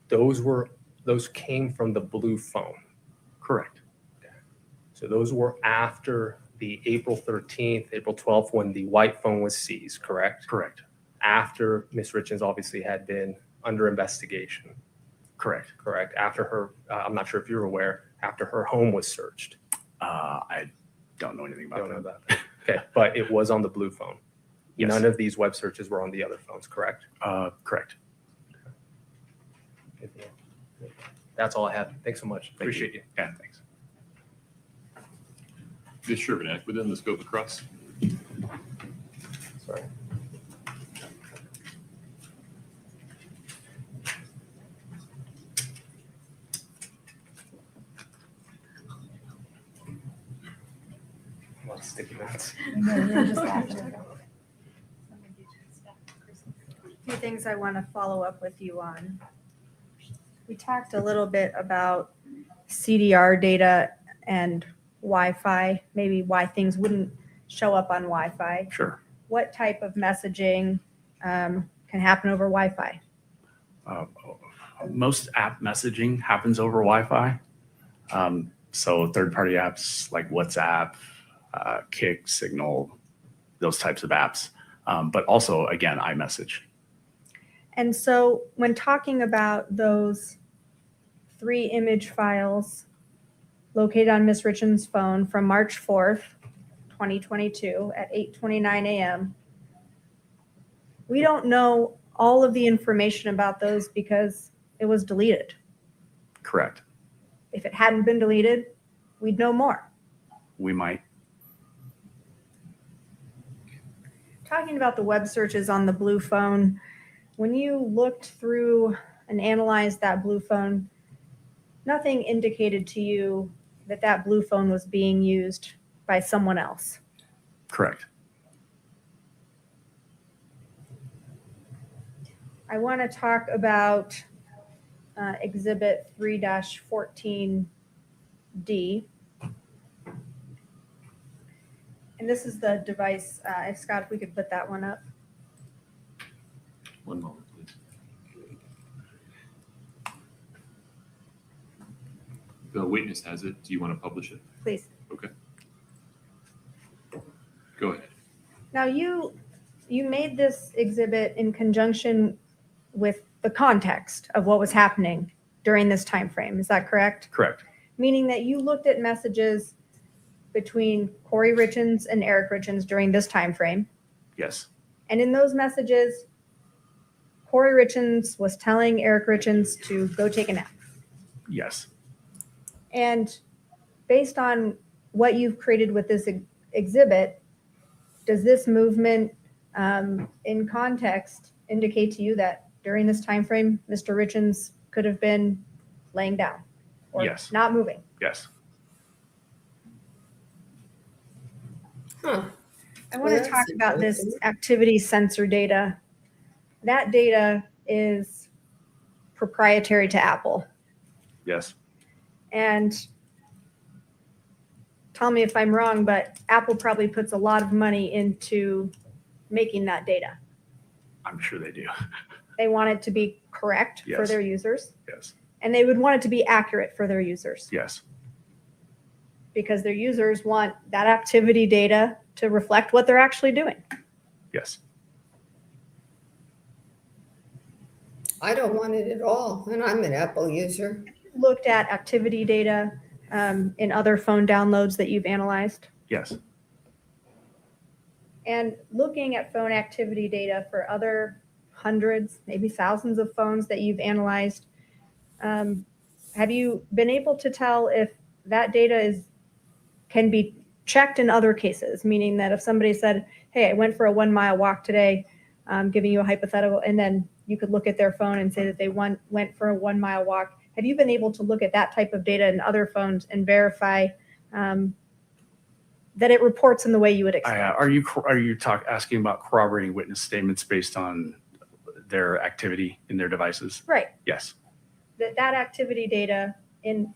Those came from the blue phone. Correct. Okay. So those were after the April 13th, April 12th, when the white phone was seized, correct? Correct. After Ms. Richins obviously had been under investigation. Correct. Correct. After her, I'm not sure if you're aware, after her home was searched. I don't know anything about Don't that. know about that. Okay, but it was on the blue phone. Yes. None of these web searches were on the other phones, correct? Correct. That's all I have. Thanks so much. Thank Appreciate you. Yeah, thanks. Ms. Sherbanek, within the scope of cross. Sorry. A lot of sticky notes. A few things I want to follow up with you on. We talked a little bit about CDR data and Wi-Fi, maybe why things wouldn't show up on Wi-Fi. Sure. What type of messaging can happen over Wi-Fi? Most app messaging happens over Wi-Fi. So third-party apps like WhatsApp, Kik, Signal, those types of apps. But also, again, iMessage. And so when talking about those 3 image files located on Ms. Richins' phone from March 4th, 2022 at 8:29 a.m., we don't know all of the information about those because it was deleted. Correct. If it hadn't been deleted, we'd know more. We might. Talking about the web searches on the blue phone, when you looked through and analyzed that blue phone, nothing indicated to you that that blue phone was being used by someone else. Correct. I want to talk about Exhibit 3-14D. And this is the device. Scott, if we could put that one up. One moment, please. The witness has it. Do you want to publish it? Please. Okay. Go Now you made this exhibit in conjunction with the context of what was happening during this time frame. Is that correct? Correct. Meaning that you looked at messages between Kouri Richins and Eric Richins during this time frame. Yes. And in those messages, Kouri Richins was telling Eric Richins to go take a nap. Yes. And based on what you've created with this exhibit, does this movement in context indicate to you that during this time frame, Mr. Richins could have been laying down or Yes. not moving? Yes. Huh. I Well, want to that's talk about this interesting. activity sensor data. That data is proprietary to Apple. Yes. And tell me if I'm wrong, but Apple probably puts a lot of money into making that data. I'm sure they do. They want it to be correct for Yes. their users, Yes. and they would want it to be accurate for their users Yes. because their users want that activity data to reflect what they're actually doing. Yes. I don't want it at all, and I'm an Apple user. Looked at activity data in other phone downloads that you've analyzed, Yes. and looking at phone activity data for other hundreds, maybe thousands of phones that you've analyzed. Have you been able to tell if that data can be checked in other cases? Meaning that if somebody said, hey, I went for a 1 mile walk today, I'm giving you a hypothetical, and then you could look at their phone and say that they went for a 1 mile walk. Have you been able to look at that type of data in other phones and verify that it reports in the way you would expect? Are you asking about corroborating witness statements based on their activity in their devices? Right. Yes. That activity data in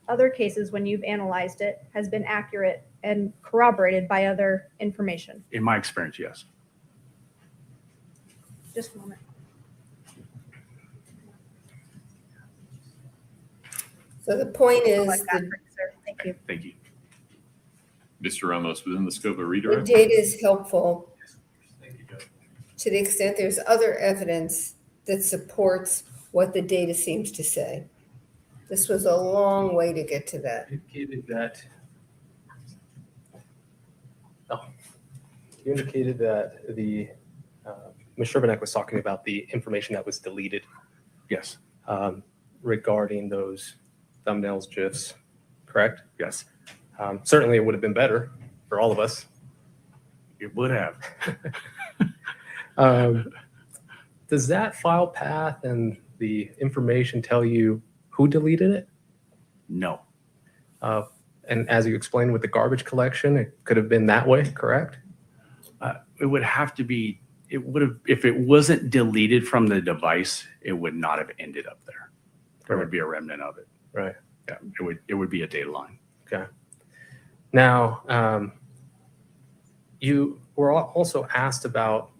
other cases when you've analyzed it has been accurate and corroborated by other information. In my experience, yes. Just a moment. So the point is, Thank you. Thank you. Mr. Ramos, within the scope of the redirect? data is helpful to the extent there's other evidence that supports what the data seems to say. This was a long way to get to that. Indicated that. Oh, you indicated that the Ms. Sherbanek was talking about the information that was deleted. Yes. Regarding those thumbnails, GIFs, correct? Yes. Certainly, it would have been better for all of us. It would have. Does that file path and the information tell you who deleted it? No. And as you explained with the garbage collection, it could have been that way, correct? It would have to be, it would have, if it wasn't deleted from the device, it would not have ended up there. There would be a remnant of it. Right. Yeah, it would be a data line. Okay. Now, you were also asked about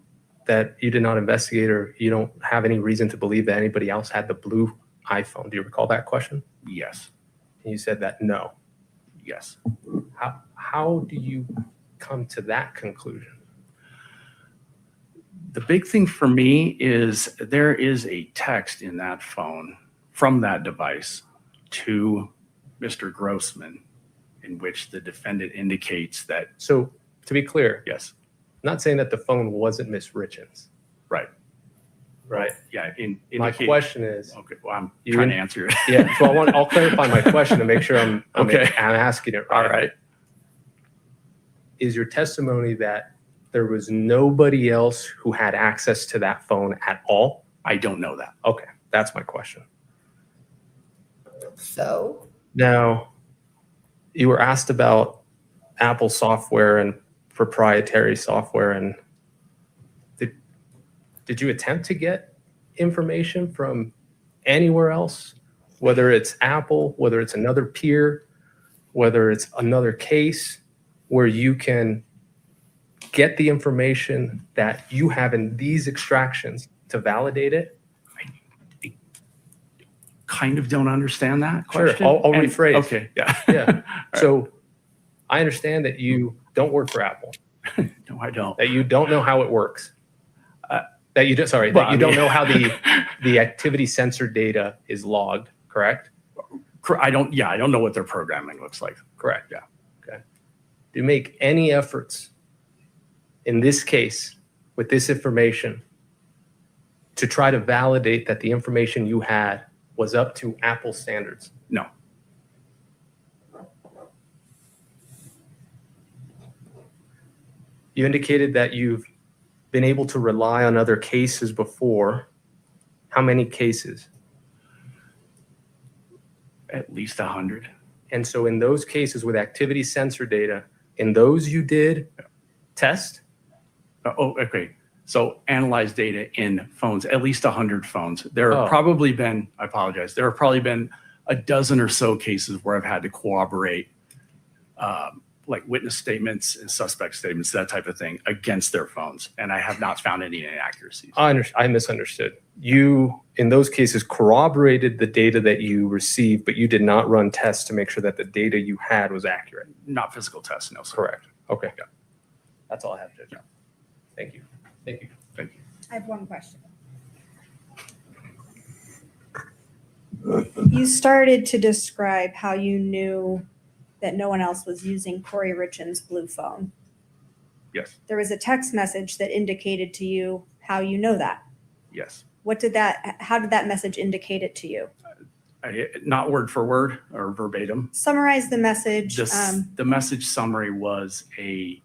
that you did not investigate or you don't have any reason to believe that anybody else had the blue iPhone. Do you recall that question? Yes. And you said that no. Yes. How do you come to that conclusion? The big thing for me is there is a text in that phone from that device to Mr. Grossman in which the defendant indicates that. So to be clear, yes, I'm not saying that the phone wasn't Miss Richins. Right. Right. Yeah. My question is. Okay. Well, I'm trying to answer it. Yeah. So I'll clarify my question to make sure I'm asking it right. All right. Is your testimony that there was nobody else who had access to that phone at all? I don't know that. Okay. That's my question. So Now, you were asked about Apple software and proprietary software, and did you attempt to get information from anywhere else, whether it's Apple, whether it's another peer, whether it's another case, where you can get the information that you have in these extractions to validate it? Kind of don't understand that Sure, question. I'll rephrase. Okay. Yeah. Yeah. So I understand that you don't work for Apple. No, I don't. That you don't know how it works. That you don't, sorry, Well, that you don't know how the activity sensor data is logged, correct? I don't know what their programming looks like. Correct. Yeah. Okay. Do you make any efforts in this case with this information to try to validate that the information you had was up to Apple standards? No. You indicated that you've been able to rely on other cases before. How many cases? At least 100. And so in those cases with activity sensor data, in those you did test? Okay. So analyze data in phones, at least 100 phones. There have Oh. probably been, I apologize, there have probably been a dozen or so cases where I've had to corroborate like witness statements and suspect statements, that type of thing, against their phones. And I have not found any inaccuracies. I misunderstood. You, in those cases, corroborated the data that you received, but you did not run tests to make sure that the data you had was accurate. Not physical tests, no, sir. Correct. Okay. Yeah. That's all I have, Judge. Thank you. Thank you. Thank you. I have one question. You started to describe how you knew that no one else was using Kouri Richins' blue phone. Yes. There was a text message that indicated to you how you know that. Yes. How did that message indicate it to you? Not word for word or verbatim. Summarize the message. The message summary was a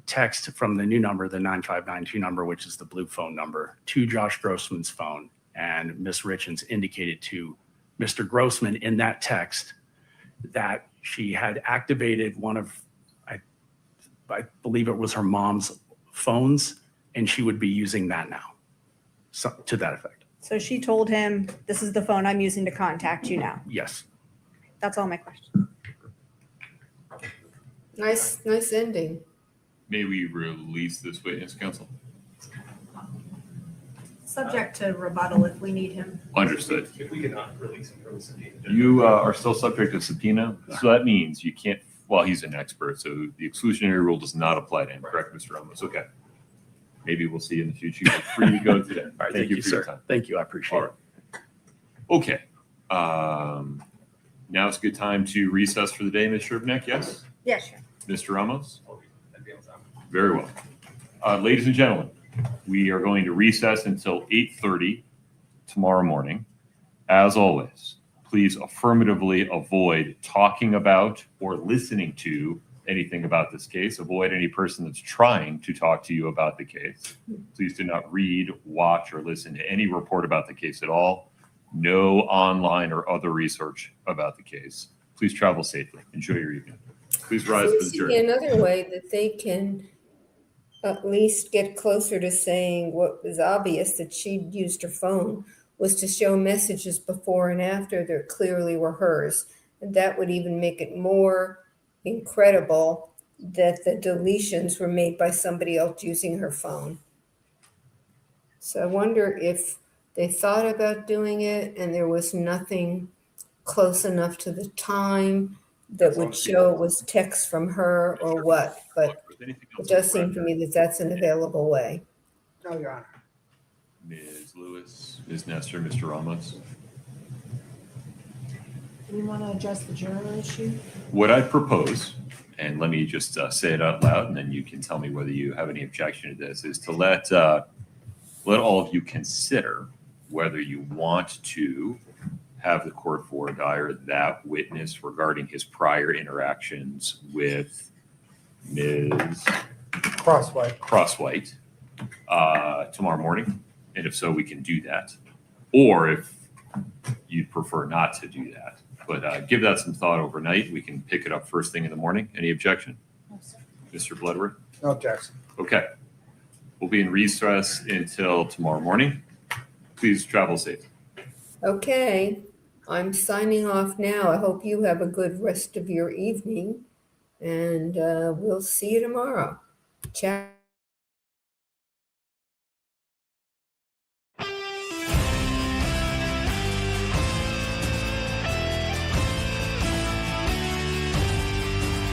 text from the new number, the 9592 number, which is the blue phone number, to Josh Grossman's phone. And Ms. Richins indicated to Mr. Grossman in that text that she had activated one of, I believe it was her mom's phones, and she would be using that now. So, to that effect. So she told him, this is the phone I'm using to contact you now. Yes. That's all my question. Nice ending. May we release this witness, counsel? Subject to rebuttal if we need him. Understood. If we cannot release him from the subpoena. You are still subject to subpoena, so that means you can't, well, he's an expert, so the exclusionary rule does not apply to him, correct, Mr. Ramos? Okay. Maybe we'll see you in the future. You're free to go today. All right, Thank you for your sir. time. Thank you, I appreciate it. Okay. Now it's a good time to recess for the day, Ms. Shervneck, yes? Yeah, sure. Mr. Ramos? Very well. Ladies and gentlemen, we are going to recess until 8:30 tomorrow morning. As always, please affirmatively avoid talking about or listening to anything about this case. Avoid any person that's trying to talk to you about the case. Please do not read, watch, or listen to any report about the case at all. No online or other research about the case. Please travel safely. Enjoy your evening. Please rise for the jury. Another way that they can at least get closer to saying what was obvious, that she'd used her phone, was to show messages before and after that clearly were hers. And that would even make it more incredible that the deletions were made by somebody else using her phone. So I wonder if they thought about doing it and there was nothing close enough to the time that would show it was text from her or what, but it does seem to me that that's an available way. No, Your Honor. Ms. Lewis, Ms. Nestor, Mr. Ramos. Do you want to address the juror issue? What I propose, and let me just say it out loud, and then you can tell me whether you have any objection to this, is to let all of you consider whether you want to have the court voir dire that witness regarding his prior interactions with Ms. Crosswite tomorrow morning. And if so, we can do that. Or if you'd prefer not to do that. But give that some thought overnight. We can pick it up first thing in the morning. Any objection? No, sir. Mr. Bloodworth? No objection. Okay. We'll be in recess until tomorrow morning. Please travel safe. Okay, I'm signing off now. I hope you have a good rest of your evening, and we'll see you tomorrow. Ciao.